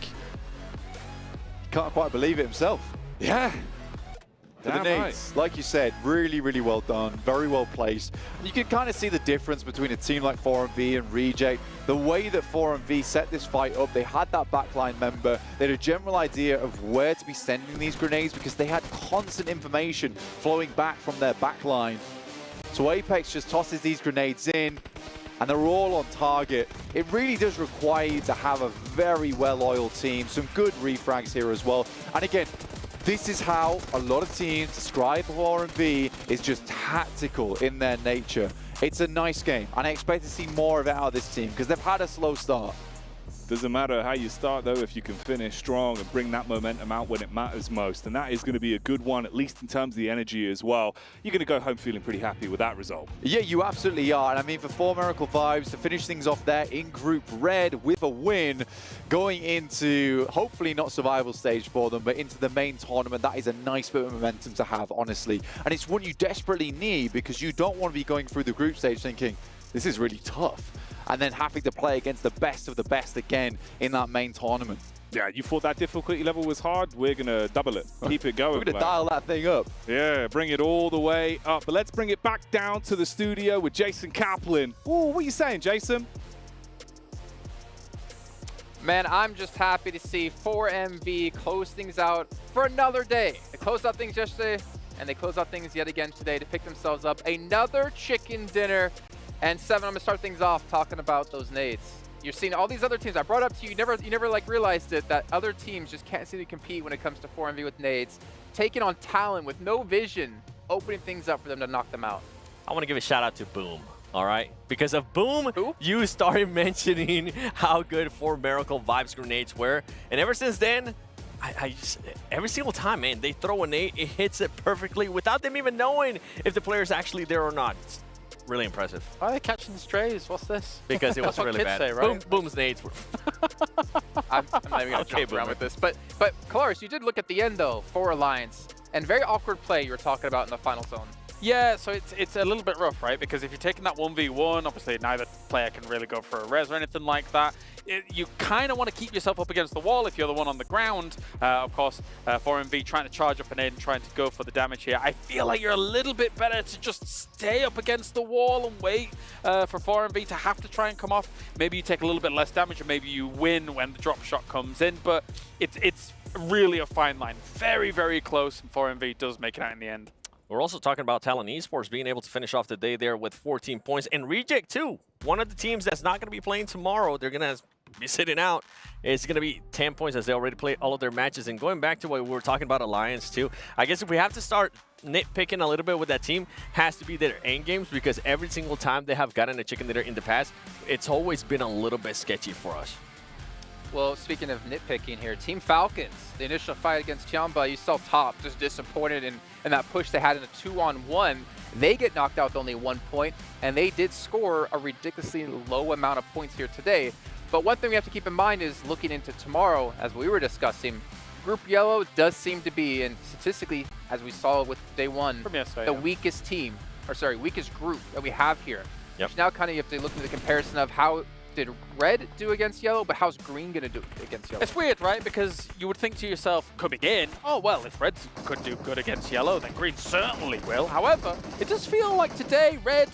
Can't quite believe it himself. Yeah. The nades, like you said, really, really well done, very well placed. And you can kind of see the difference between a team like 4MV and Reject. The way that 4MV set this fight up, they had that backline member. They had a general idea of where to be sending these grenades because they had constant information flowing back from their backline. So Apex just tosses these grenades in, and they're all on target. It really does require you to have a very well-oiled team, some good refrags here as well. And again, this is how a lot of teams describe 4MV is just tactical in their nature. It's a nice game, and I expect to see more of it out of this team because they've had a slow start. Doesn't matter how you start, though, if you can finish strong and bring that momentum out when it matters most. And that is going to be a good one, at least in terms of the energy as well. You're going to go home feeling pretty happy with that result. Yeah, you absolutely are. And I mean, for 4 Miracle Vibes to finish things off there in Group Red with a win, going into, hopefully not survival stage for them, but into the main tournament, that is a nice bit of momentum to have, honestly. And it's one you desperately need because you don't want to be going through the group stage thinking, this is really tough, and then having to play against the best of the best again in that main tournament. Yeah, you thought that difficulty level was hard? We're going to double it. Keep it going. We're going to dial that thing up. Yeah, bring it all the way up. But let's bring it back down to the studio with Jason Kaplan. Ooh, what are you saying, Jason? Man, I'm just happy to see 4MV close things out for another day. They closed out things yesterday, and they close out things yet again today to pick themselves up another chicken dinner. And 7, I'm gonna start things off talking about those nades. You're seeing all these other teams. I brought up to you, you never like realized it, that other teams just can't seem to compete when it comes to 4MV with nades. Taking on Talon with no vision, opening things up for them to knock them out. I want to give a shout out to Boom. All right, because of Boom, you started mentioning how good 4 Miracle Vibes grenades were, and ever since then, I just, every single time, man, they throw a nade, it hits it perfectly without them even knowing if the player's actually there or not. It's really impressive. Why are they catching strays? What's this? Because it was really bad. Say, right? Boom's nades were. I'm not even gonna jump around with this, but Colaris, you did look at the end though for Alliance, and very awkward play you were talking about in the final zone. Yeah, so it's a little bit rough, right? Because if you're taking that 1v1, obviously neither player can really go for a res or anything like that. You kind of want to keep yourself up against the wall if you're the one on the ground. Of course, 4MV trying to charge up an aid and trying to go for the damage here. I feel like you're a little bit better to just stay up against the wall and wait for 4MV to have to try and come off. Maybe you take a little bit less damage, or maybe you win when the drop shot comes in. But it's really a fine line. Very, very close, and 4MV does make it out in the end. We're also talking about Talon Esports being able to finish off the day there with 14 points. And Reject, too, one of the teams that's not going to be playing tomorrow. They're going to be sitting out. It's going to be 10 points as they already played all of their matches. And going back to what we were talking about Alliance, too, I guess if we have to start nitpicking a little bit with that team, has to be their end games, because every single time they have gotten a chicken dinner in the past, it's always been a little bit sketchy for us. Well, speaking of nitpicking here, Team Falcons, the initial fight against Tiamba, you saw Top just disappointed in that push they had in a 2-on-1. They get knocked out with only 1 point, and they did score a ridiculously low amount of points here today. But one thing we have to keep in mind is looking into tomorrow, as we were discussing, Group Yellow does seem to be, and statistically, as we saw with day 1, the weakest team, or sorry, weakest group that we have here. Yep. So now kind of you have to look at the comparison of how did Red do against Yellow, but how's Green going to do against Yellow? It's weird, right? Because you would think to yourself, coming in, oh, well, if Red could do good against Yellow, then Green certainly will. However, it does feel like today Red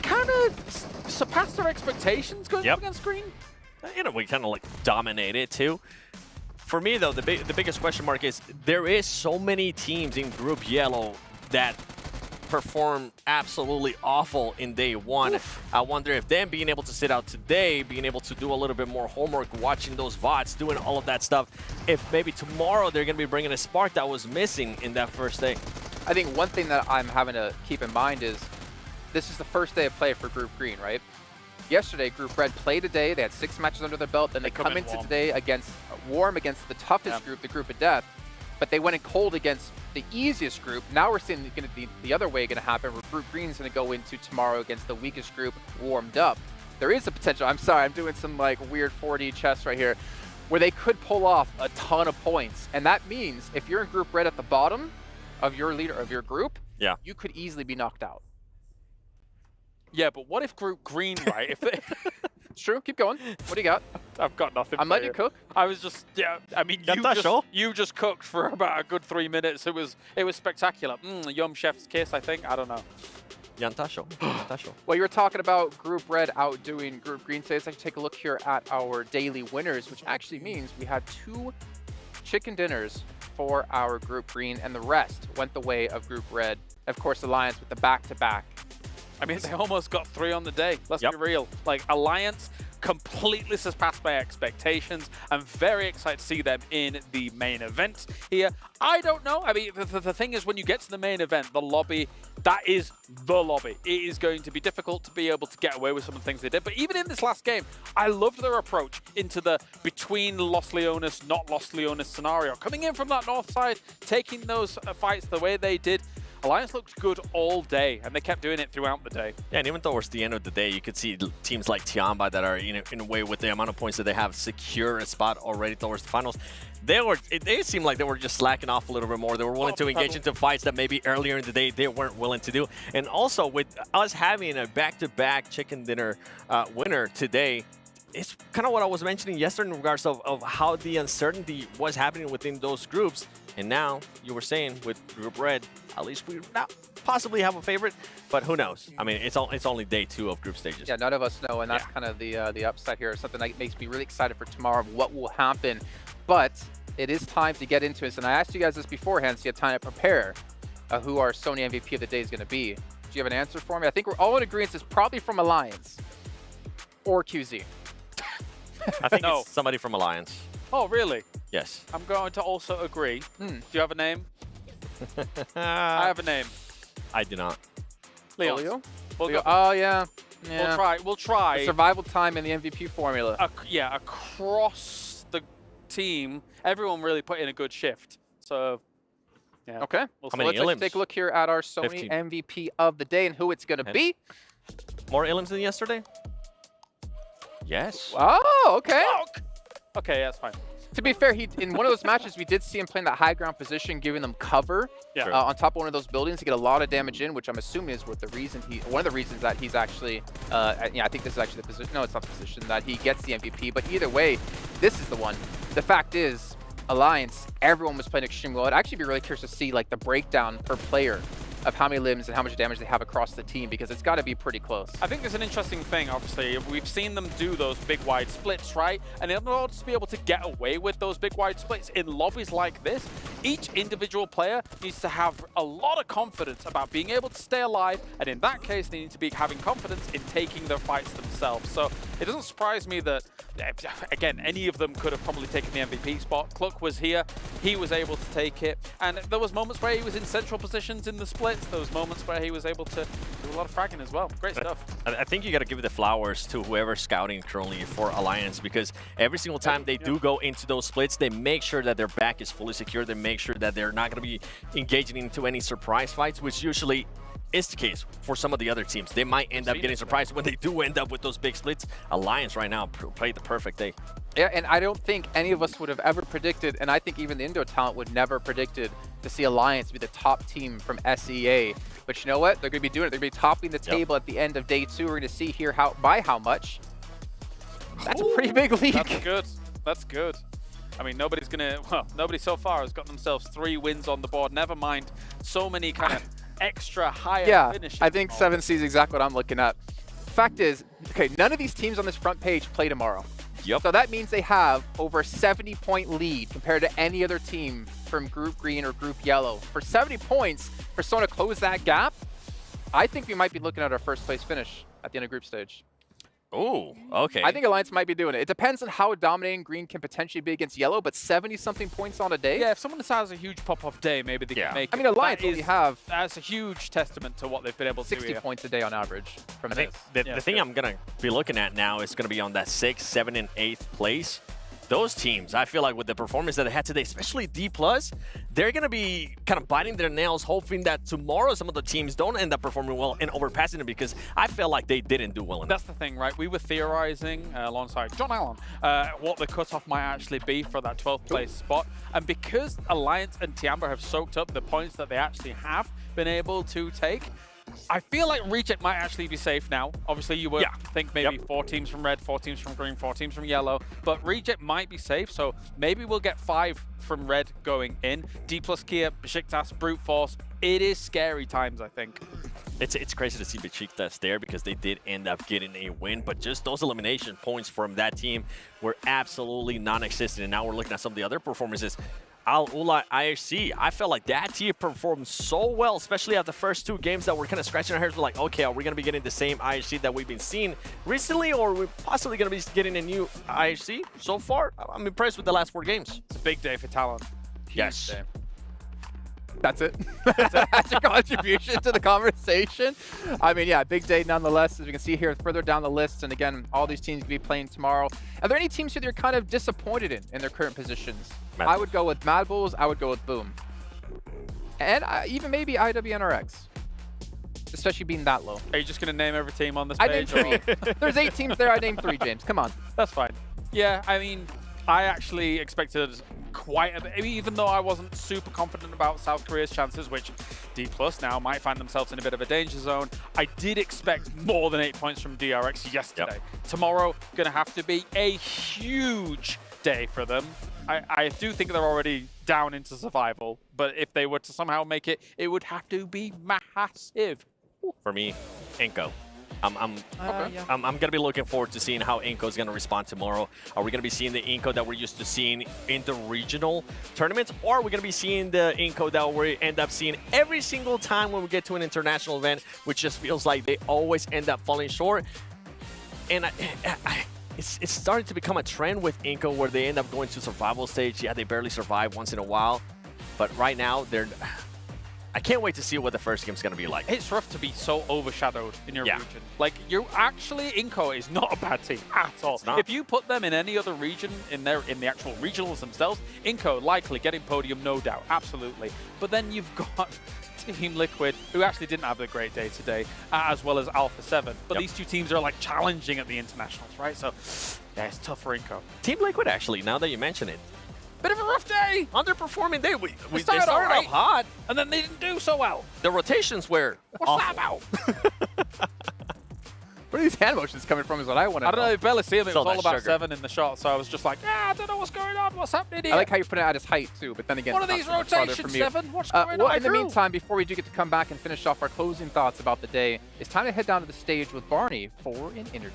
kind of surpassed their expectations going up against Green. You know, we kind of like dominated, too. For me, though, the biggest question mark is there is so many teams in Group Yellow that perform absolutely awful in day 1. Oof. I wonder if them being able to sit out today, being able to do a little bit more homework, watching those VODs, doing all of that stuff, if maybe tomorrow they're going to be bringing a spark that was missing in that first day. I think one thing that I'm having to keep in mind is this is the first day of play for Group Green, right? Yesterday, Group Red played a day. They had 6 matches under their belt. Then they come into today against warm against the toughest group, the group of death, but they went in cold against the easiest group. Now we're seeing the other way going to happen, where Group Green's going to go into tomorrow against the weakest group warmed up. There is a potential, I'm sorry, I'm doing some like weird 4D chess right here, where they could pull off a ton of points. And that means if you're in Group Red at the bottom of your leader of your group, you could easily be knocked out. Yeah, but what if Group Green, right? If they It's true. Keep going. What do you got? I've got nothing. I'm letting you cook. I was just, I mean, you just cooked for about a good 3 minutes. It was spectacular. Yum Chef's kiss, I think. I don't know. Yantasho. Well, you were talking about Group Red outdoing Group Green. So let's take a look here at our daily winners, which actually means we had 2 chicken dinners for our Group Green, and the rest went the way of Group Red. Of course, Alliance with the back-to-back. I mean, they almost got 3 on the day. Let's be real. Like, Alliance completely surpassed my expectations. I'm very excited to see them in the main event here. I don't know. I mean, the thing is, when you get to the main event, the lobby, that is the lobby. It is going to be difficult to be able to get away with some of the things they did. But even in this last game, I loved their approach into the between Los Leones, not Los Leones scenario. Coming in from that north side, taking those fights the way they did. Alliance looked good all day, and they kept doing it throughout the day. Yeah, and even towards the end of the day, you could see teams like Tiamba that are in a way, with the amount of points that they have, secure a spot already towards the finals. They seemed like they were just slacking off a little bit more. They were willing to engage into fights that maybe earlier in the day they weren't willing to do. And also, with us having a back-to-back chicken dinner winner today, it's kind of what I was mentioning yesterday in regards of how the uncertainty was happening within those groups. And now, you were saying, with Group Red, at least we not possibly have a favorite, but who knows? I mean, it's only day 2 of group stages. Yeah, none of us know, and that's kind of the upside here. Something that makes me really excited for tomorrow, what will happen. But it is time to get into this, and I asked you guys this beforehand, so you have time to prepare who our Sony MVP of the day is going to be. Do you have an answer for me? I think we're all in agreement it's probably from Alliance or QZ. I think it's somebody from Alliance. Oh, really? Yes. I'm going to also agree. Do you have a name? I have a name. I do not. Leon. Leo? We'll oh, yeah. We'll try. The survival time in the MVP formula. Yeah, across the team, everyone really put in a good shift. So, yeah. Okay. We'll So let's take a look here at our Sony 15. MVP of the day and who it's going to be. More Illims than yesterday? Yes. Oh, okay. Okay, that's fine. To be fair, in one of those matches, we did see him playing that high ground position, giving them cover on top of one of those buildings to get a lot of damage in, which I'm assuming is one of the reasons that he's actually, I think this is actually the position. No, it's not the position that he gets the MVP. But either way, this is the one. The fact is, Alliance, everyone was playing extremely well. I'd actually be really curious to see like the breakdown per player of how many limbs and how much damage they have across the team, because it's got to be pretty close. I think there's an interesting thing, obviously. We've seen them do those big wide splits, right? And in order to be able to get away with those big wide splits in lobbies like this, each individual player needs to have a lot of confidence about being able to stay alive, and in that case, they need to be having confidence in taking their fights themselves. So it doesn't surprise me that, again, any of them could have probably taken the MVP spot. Cluck was here, he was able to take it, and there was moments where he was in central positions in the splits, those moments where he was able to do a lot of fragging as well. Great stuff. I think you got to give the flowers to whoever's scouting currently for Alliance, because every single time they do go into those splits, they make sure that their back is fully secure. They make sure that they're not going to be engaging into any surprise fights, which usually is the case for some of the other teams. They might end up getting surprised when they do end up with those big splits. Alliance right now played the perfect day. Yeah, and I don't think any of us would have ever predicted, and I think even the Indo talent would never predicted to see Alliance be the top team from SEA. But you know what? They're going to be doing it. They're going to be topping the table at the end of day 2. We're going to see here by how much. That's a pretty big league. That's good. That's good. I mean, nobody so far has got themselves 3 wins on the board. Never mind so many kind of extra higher finishes. I think 7C is exactly what I'm looking at. Fact is, okay, none of these teams on this front page play tomorrow. Yep. So that means they have over a 70-point lead compared to any other team from Group Green or Group Yellow. For 70 points, for someone to close that gap, I think we might be looking at our first place finish at the end of group stage. Oh, okay. I think Alliance might be doing it. It depends on how dominating Green can potentially be against Yellow, but 70-something points on a day? Yeah, if someone has a huge pop-off day, maybe they can make it. I mean, Alliance only have... That's a huge testament to what they've been able to do 60 points a day on average from I think the thing I'm going to be looking at now is going to be on that 6th, 7th, and 8th place. those teams, I feel like with the performance that they had today, especially D+, they're going to be kind of biting their nails, hoping that tomorrow some of the teams don't end up performing well and overpassing them, because I feel like they didn't do well enough. That's the thing, right? We were theorizing alongside John Allen what the cutoff might actually be for that 12th place spot. And because Alliance and Tiamba have soaked up the points that they actually have been able to take, I feel like Reject might actually be safe now. Obviously, you would think maybe 4 teams from red, 4 teams from green, 4 teams from yellow, but Reject might be safe, so maybe we'll get 5 from red going in. D+, Kia, Besiktas, Brute Force. It is scary times, I think. It's crazy to see Besiktas there, because they did end up getting a win, but just those elimination points from that team were absolutely non-existent. And now we're looking at some of the other performances. Al Ula IHC, I felt like that team performed so well, especially at the first 2 games that we're kind of scratching our heads. We're like, okay, are we going to be getting the same IHC that we've been seeing recently, or are we possibly going to be getting a new IHC? So far, I'm impressed with the last 4 games. It's a big day for Talon. Yes. Day. That's it. That's your contribution to the conversation. I mean, yeah, big day nonetheless, as we can see here further down the list. And again, all these teams will be playing tomorrow. Are there any teams that you're kind of disappointed in their current positions? I would go with Mad Bulls. I would go with Boom. And even maybe IWNRX, especially being that low. Are you just going to name every team on this I page? named 3. There's 8 teams there. I named 3, James. Come on. That's fine. Yeah, I mean, I actually expected quite a bit, even though I wasn't super confident about South Korea's chances, which D+ now might find themselves in a bit of a danger zone. I did expect more than 8 points from DRX yesterday. Tomorrow, going to have to be a huge day for them. I do think they're already down into survival, but if they were to somehow make it, it would have to be massive. For me, Inco. I'm going to be looking forward to seeing how Inco is going to respond tomorrow. Are we going to be seeing the Inco that we're used to seeing in the regional tournaments, or are we going to be seeing the Inco that we end up seeing every single time when we get to an international event, which just feels like they always end up falling short? And it's starting to become a trend with Inco where they end up going to survival stage. Yeah, they barely survive once in a while, but right now I can't wait to see what the first game's going to be like. It's rough to be so overshadowed in your region. Like, Inco is not a bad team at all. If you put them in any other region in the actual regionals themselves, Inco likely getting podium, no doubt, absolutely. But then you've got Team Liquid, who actually didn't have a great day today, as well as Alpha 7. But these 2 teams are like challenging at the internationals, right? So yeah, it's tough for Inco. Team Liquid, actually, now that you mention it, bit of a rough day. Underperforming day. They started off hot, and then they didn't do so well. The rotations were What's that about? Where are these hand motions coming from is what I want to know. I don't know, you barely see them. It was all about sugar. 7 in the shot, so I was just like, I don't know what's going on. What's happening here? I like how you put it at his height, too, but then again, what are these rotations, 7? What's going on? In the meantime, before we do get to come back and finish off our closing thoughts about the day, it's time to head down to the stage with Barney for an interview.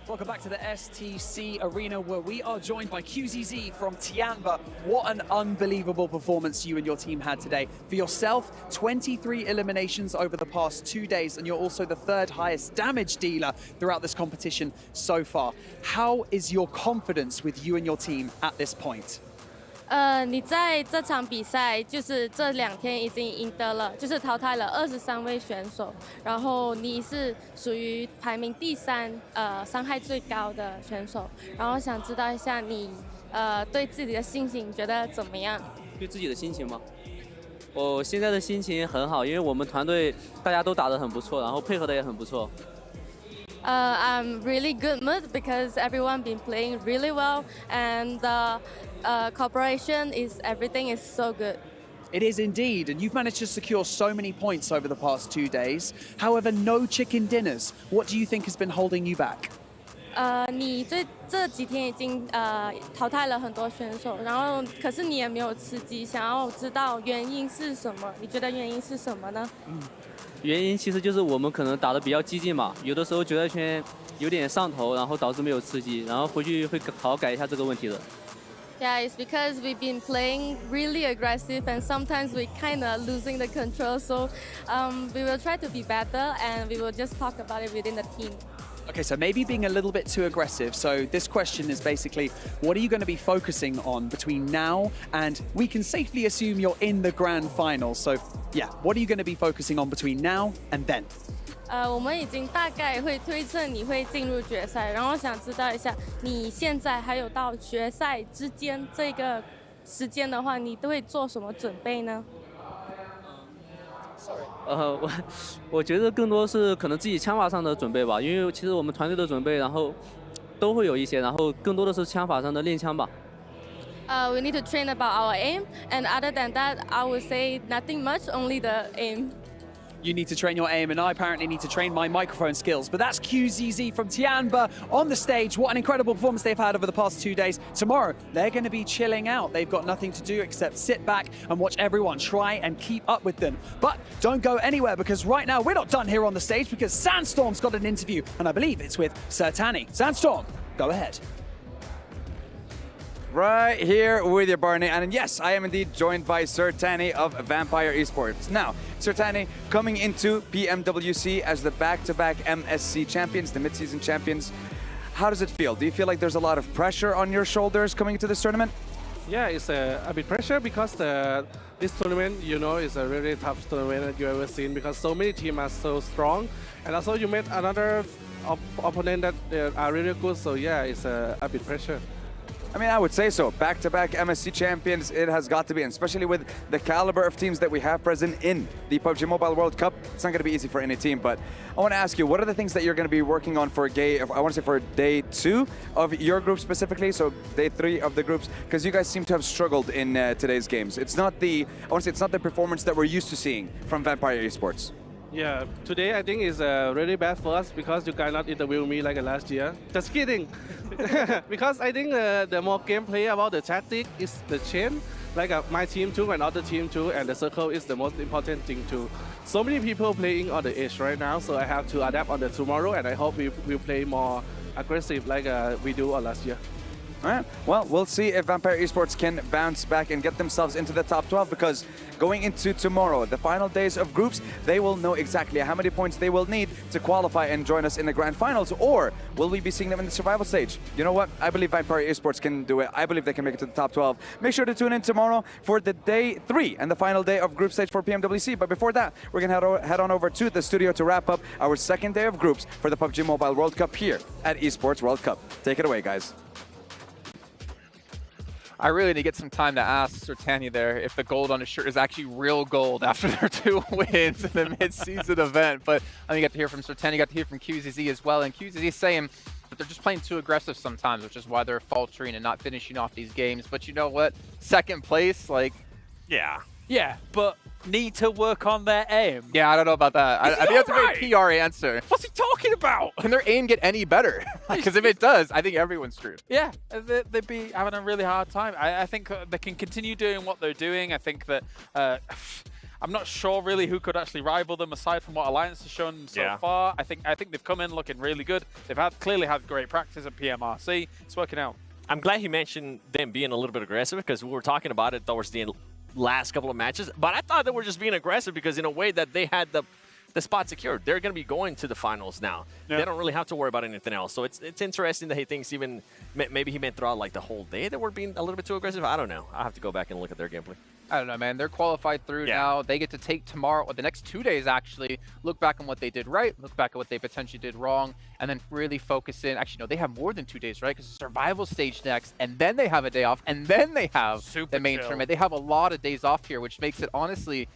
Welcome back to the STC Arena, where we are joined by QZZ from Tiamba. What an unbelievable performance you and your team had today. For yourself, 23 eliminations over the past 2 days, and you're also the 3rd highest damage dealer throughout this competition so far. How is your confidence with you and your team at this point? 你在这场比赛就是这2天已经赢得了，就是淘汰了23位选手，然后你是属于排名第3，伤害最高的选手，然后想知道一下你对自己的心情觉得怎么样？对自己的心情吗？我现在的心情很好，因为我们团队大家都打得很不错，然后配合的也很不错。I'm really good mood because everyone been playing really well and cooperation everything is so good. It is indeed, and you've managed to secure so many points over the past 2 days. However, no chicken dinners. What do you think has been holding you back? 你这几天已经淘汰了很多选手，然后可是你也没有吃鸡，想要知道原因是什么？你觉得原因是什么呢？原因其实就是我们可能打得比较激进嘛，有的时候决赛圈有点上头，然后导致没有吃鸡，然后回去会好好改一下这个问题的。Yeah, it's because we've been playing really aggressive and sometimes we kind of losing the control. So we will try to be better and we will just talk about it within the team. Okay, so maybe being a little bit too aggressive. So this question is basically, what are you going to be focusing on between now and we can safely assume you're in the grand final? So yeah, what are you going to be focusing on between now and then? 我们已经大概会推测你会进入决赛，然后想知道一下，你现在还有到决赛之间这个时间的话，你都会做什么准备呢？我觉得更多是可能自己枪法上的准备吧，因为其实我们团队的准备，然后都会有一些，然后更多的是枪法上的练枪吧。We need to train about our aim, and other than that, I would say nothing much, only the aim. You need to train your aim, and I apparently need to train my microphone skills. But that's QZZ from Tianba on the stage. What an incredible performance they've had over the past 2 days. Tomorrow, they're going to be chilling out. They've got nothing to do except sit back and watch everyone try and keep up with them. But don't go anywhere, because right now we're not done here on the stage, because Sandstorm's got an interview, and I believe it's with Sertani. Sandstorm, go ahead. Right here with you, Barney. And yes, I am indeed joined by Sertani of Vampire Esports. Now, Sertani coming into PMWC as the back-to-back MSC champions, the mid-season champions. How does it feel? Do you feel like there's a lot of pressure on your shoulders coming into this tournament? Yeah, it's a bit pressure because this tournament, you know, is a really tough tournament that you ever seen because so many teams are so strong. And also you met another opponent that are really good. So yeah, it's a bit pressure. I mean, I would say so. Back-to-back MSC champions, it has got to be. And especially with the caliber of teams that we have present in the PUBG Mobile World Cup, it's not going to be easy for any team. But I want to ask you, what are the things that you're going to be working on for day 2 of your group specifically, so day 3 of the groups, because you guys seem to have struggled in today's games. It's not the performance that we're used to seeing from Vampire Esports. Yeah, today I think is really bad for us because you cannot interview me like last year. Just kidding. Because I think the more gameplay about the tactic is the chain. Like my team too, and other team too, and the circle is the most important thing too. So many people playing on the edge right now, so I have to adapt on the tomorrow, and I hope we will play more aggressive like we do last year. All right, well, we'll see if Vampire Esports can bounce back and get themselves into the top 12, because going into tomorrow, the final days of groups, they will know exactly how many points they will need to qualify and join us in the grand finals, or will we be seeing them in the survival stage? You know what? I believe Vampire Esports can do it. I believe they can make it to the top 12. Make sure to tune in tomorrow for the day 3 and the final day of group stage for PMWC. But before that, we're going to head on over to the studio to wrap up our second day of groups for the PUBG Mobile World Cup here at ESPORTS World Cup. Take it away, guys. I really need to get some time to ask Sertani there if the gold on his shirt is actually real gold after their 2 wins in the mid-season event. But I mean, you got to hear from Sertani, got to hear from QZZ as well. And QZZ saying that they're just playing too aggressive sometimes, which is why they're faltering and not finishing off these games. But you know what? Second place, like... Yeah, but need to work on their aim. Yeah, I don't know about that. I think that's a very PR answer. What's he talking about? Can their aim get any better? Because if it does, I think everyone's screwed. Yeah, they'd be having a really hard time. I think they can continue doing what they're doing. I think that I'm not sure really who could actually rival them aside from what Alliance has shown so far. I think they've come in looking really good. They've clearly had great practice at PMRC. It's working out. I'm glad he mentioned them being a little bit aggressive, because we were talking about it towards the last couple of matches, but I thought they were just being aggressive because in a way that they had the spot secured. They're going to be going to the finals now. Yeah. They don't really have to worry about anything else. So it's interesting that he thinks even maybe he meant throughout like the whole day that we're being a little bit too aggressive. I don't know. I'll have to go back and look at their gameplay. I don't know, man. They're qualified through now. They get to take tomorrow, or the next 2 days actually, look back on what they did right, look back at what they potentially did wrong, and then really focus in. Actually, no, they have more than 2 days, right? Because the survival stage next, and then they have a day off, and then they have the main tournament. They have a lot of days off here, which makes it honestly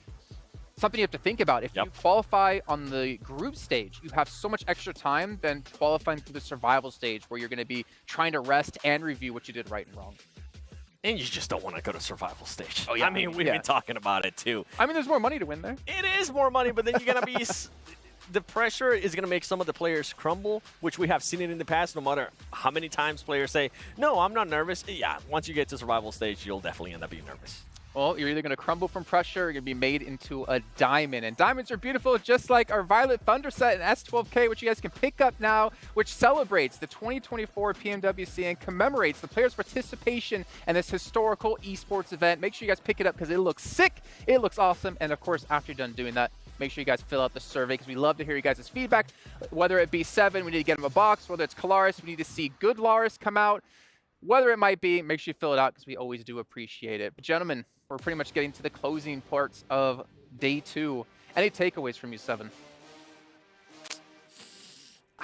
something you have to think about. If you qualify on the group stage, you have so much extra time than qualifying through the survival stage, where you're going to be trying to rest and review what you did right and wrong. And you just don't want to go to survival stage. Oh, yeah. I mean, we've been talking about it too. I mean, there's more money to win there. It is more money, but then you're going to be... the pressure is going to make some of the players crumble, which we have seen it in the past, no matter how many times players say, no, I'm not nervous. Yeah, once you get to survival stage, you'll definitely end up being nervous. Well, you're either going to crumble from pressure or you're going to be made into a diamond. And diamonds are beautiful, just like our Violet Thunder set in S12K, which you guys can pick up now, which celebrates the 2024 PMWC and commemorates the players' participation in this historical esports event. Make sure you guys pick it up because it looks sick, it looks awesome. And of course, after you're done doing that, make sure you guys fill out the survey because we love to hear you guys' feedback. Whether it be 7, we need to get him a box. Whether it's Kalaris, we need to see good Laris come out. Whether it might be, make sure you fill it out because we always do appreciate it. But gentlemen, we're pretty much getting to the closing parts of day 2. Any takeaways from you, 7?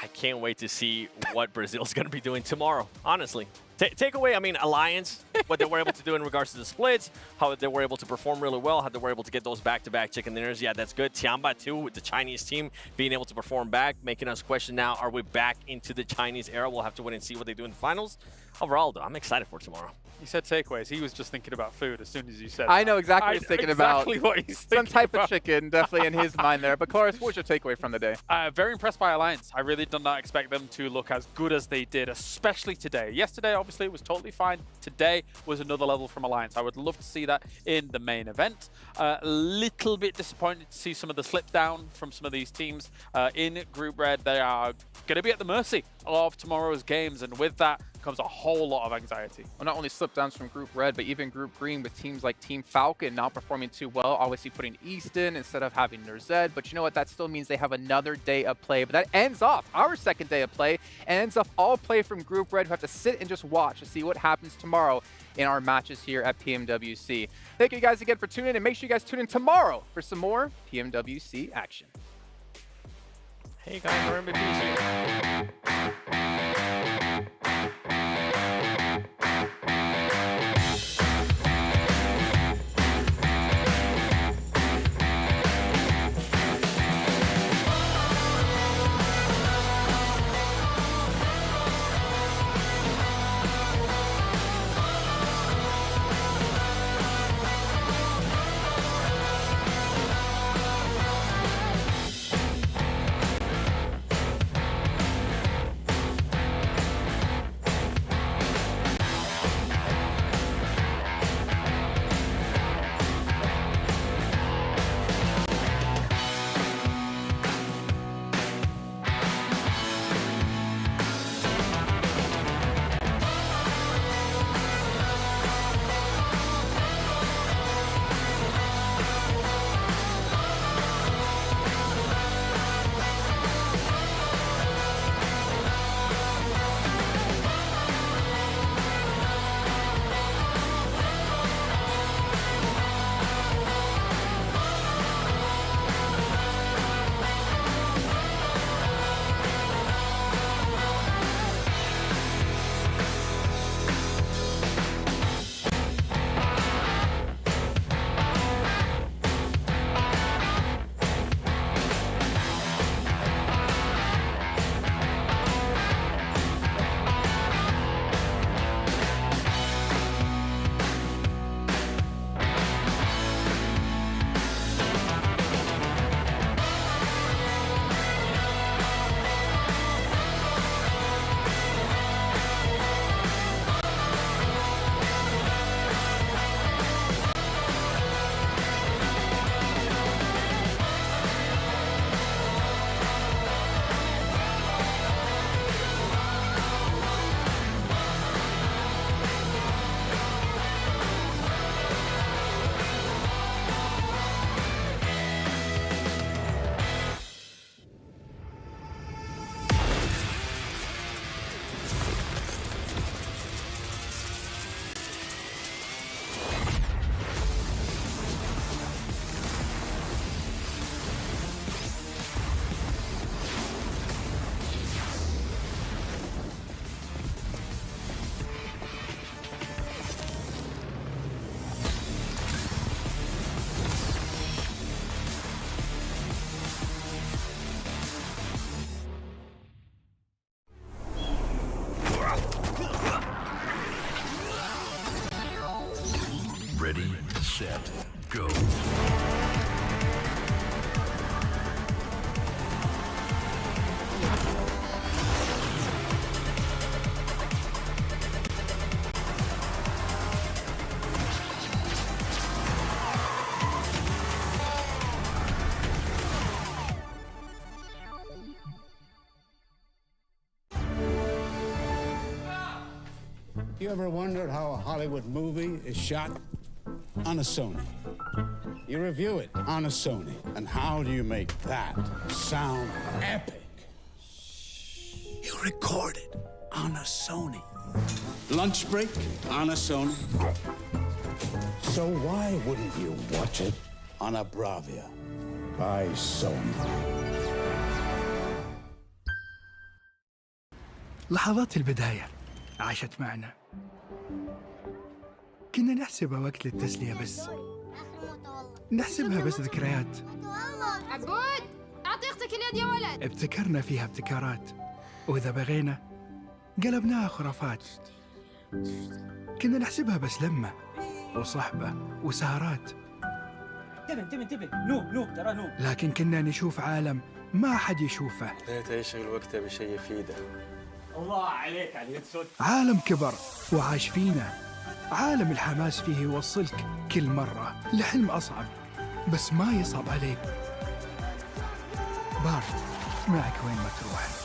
I can't wait to see what Brazil's going to be doing tomorrow, honestly. Take away, I mean, Alliance, what they were able to do in regards to the splits, how they were able to perform really well, how they were able to get those back-to-back chicken dinners. Yeah, that's good. Tiamba, too, with the Chinese team being able to perform back, making us question now, are we back into the Chinese era? We'll have to wait and see what they do in the finals. Overall, though, I'm excited for tomorrow. You said takeaways. He was just thinking about food as soon as you said I know exactly what he's thinking about. Exactly what he's thinking Some type about. of chicken, definitely in his mind there. But Cloris, what's your takeaway from the day? Very impressed by Alliance. I really did not expect them to look as good as they did, especially today. Yesterday, obviously, it was totally fine. Today was another level from Alliance. I would love to see that in the main event. A little bit disappointed to see some of the slip down from some of these teams. In Group Red, they are going to be at the mercy of tomorrow's games, and with that comes a whole lot of anxiety. Well, not only slip downs from Group Red, but even Group Green with teams like Team Falcon not performing too well, obviously putting Easton instead of having Nurzed. But you know what? That still means they have another day of play. But that ends off our second day of play and ends off all play from Group Red, who have to sit and just watch to see what happens tomorrow in our matches here at PMWC. Thank you guys again for tuning in, and make sure you guys tune in tomorrow for some more PMWC action. Hey guys, our MVPs here. Ready, set, go. You ever wondered how a Hollywood movie is shot? On a Sony. You review it on a Sony. And how do you make that sound epic? You record it on a Sony. Lunch break on a Sony. So why wouldn't you watch it on a Bravia by Sony? لحظات البداية عاشت معنا، كنا نحسبها وقت للتسلية بس، نحسبها بس ذكريات. عبود أعطي أختك اليد يا ولد. ابتكرنا فيها ابتكارات، وإذا بغينا قلبناها خرافات. كنا نحسبها بس لمة وصحبة وسهرات، انتبه نوب ترى نوب. لكن كنا نشوف عالم ما حد يشوفه. لا تشغل وقته بشيء يفيده. الله عليك على اليد سود. عالم كبر وعاش فينا، عالم الحماس فيه يوصلك كل مرة لحلم أصعب، بس ما يصعب عليك. بارد معك وين ما تروح.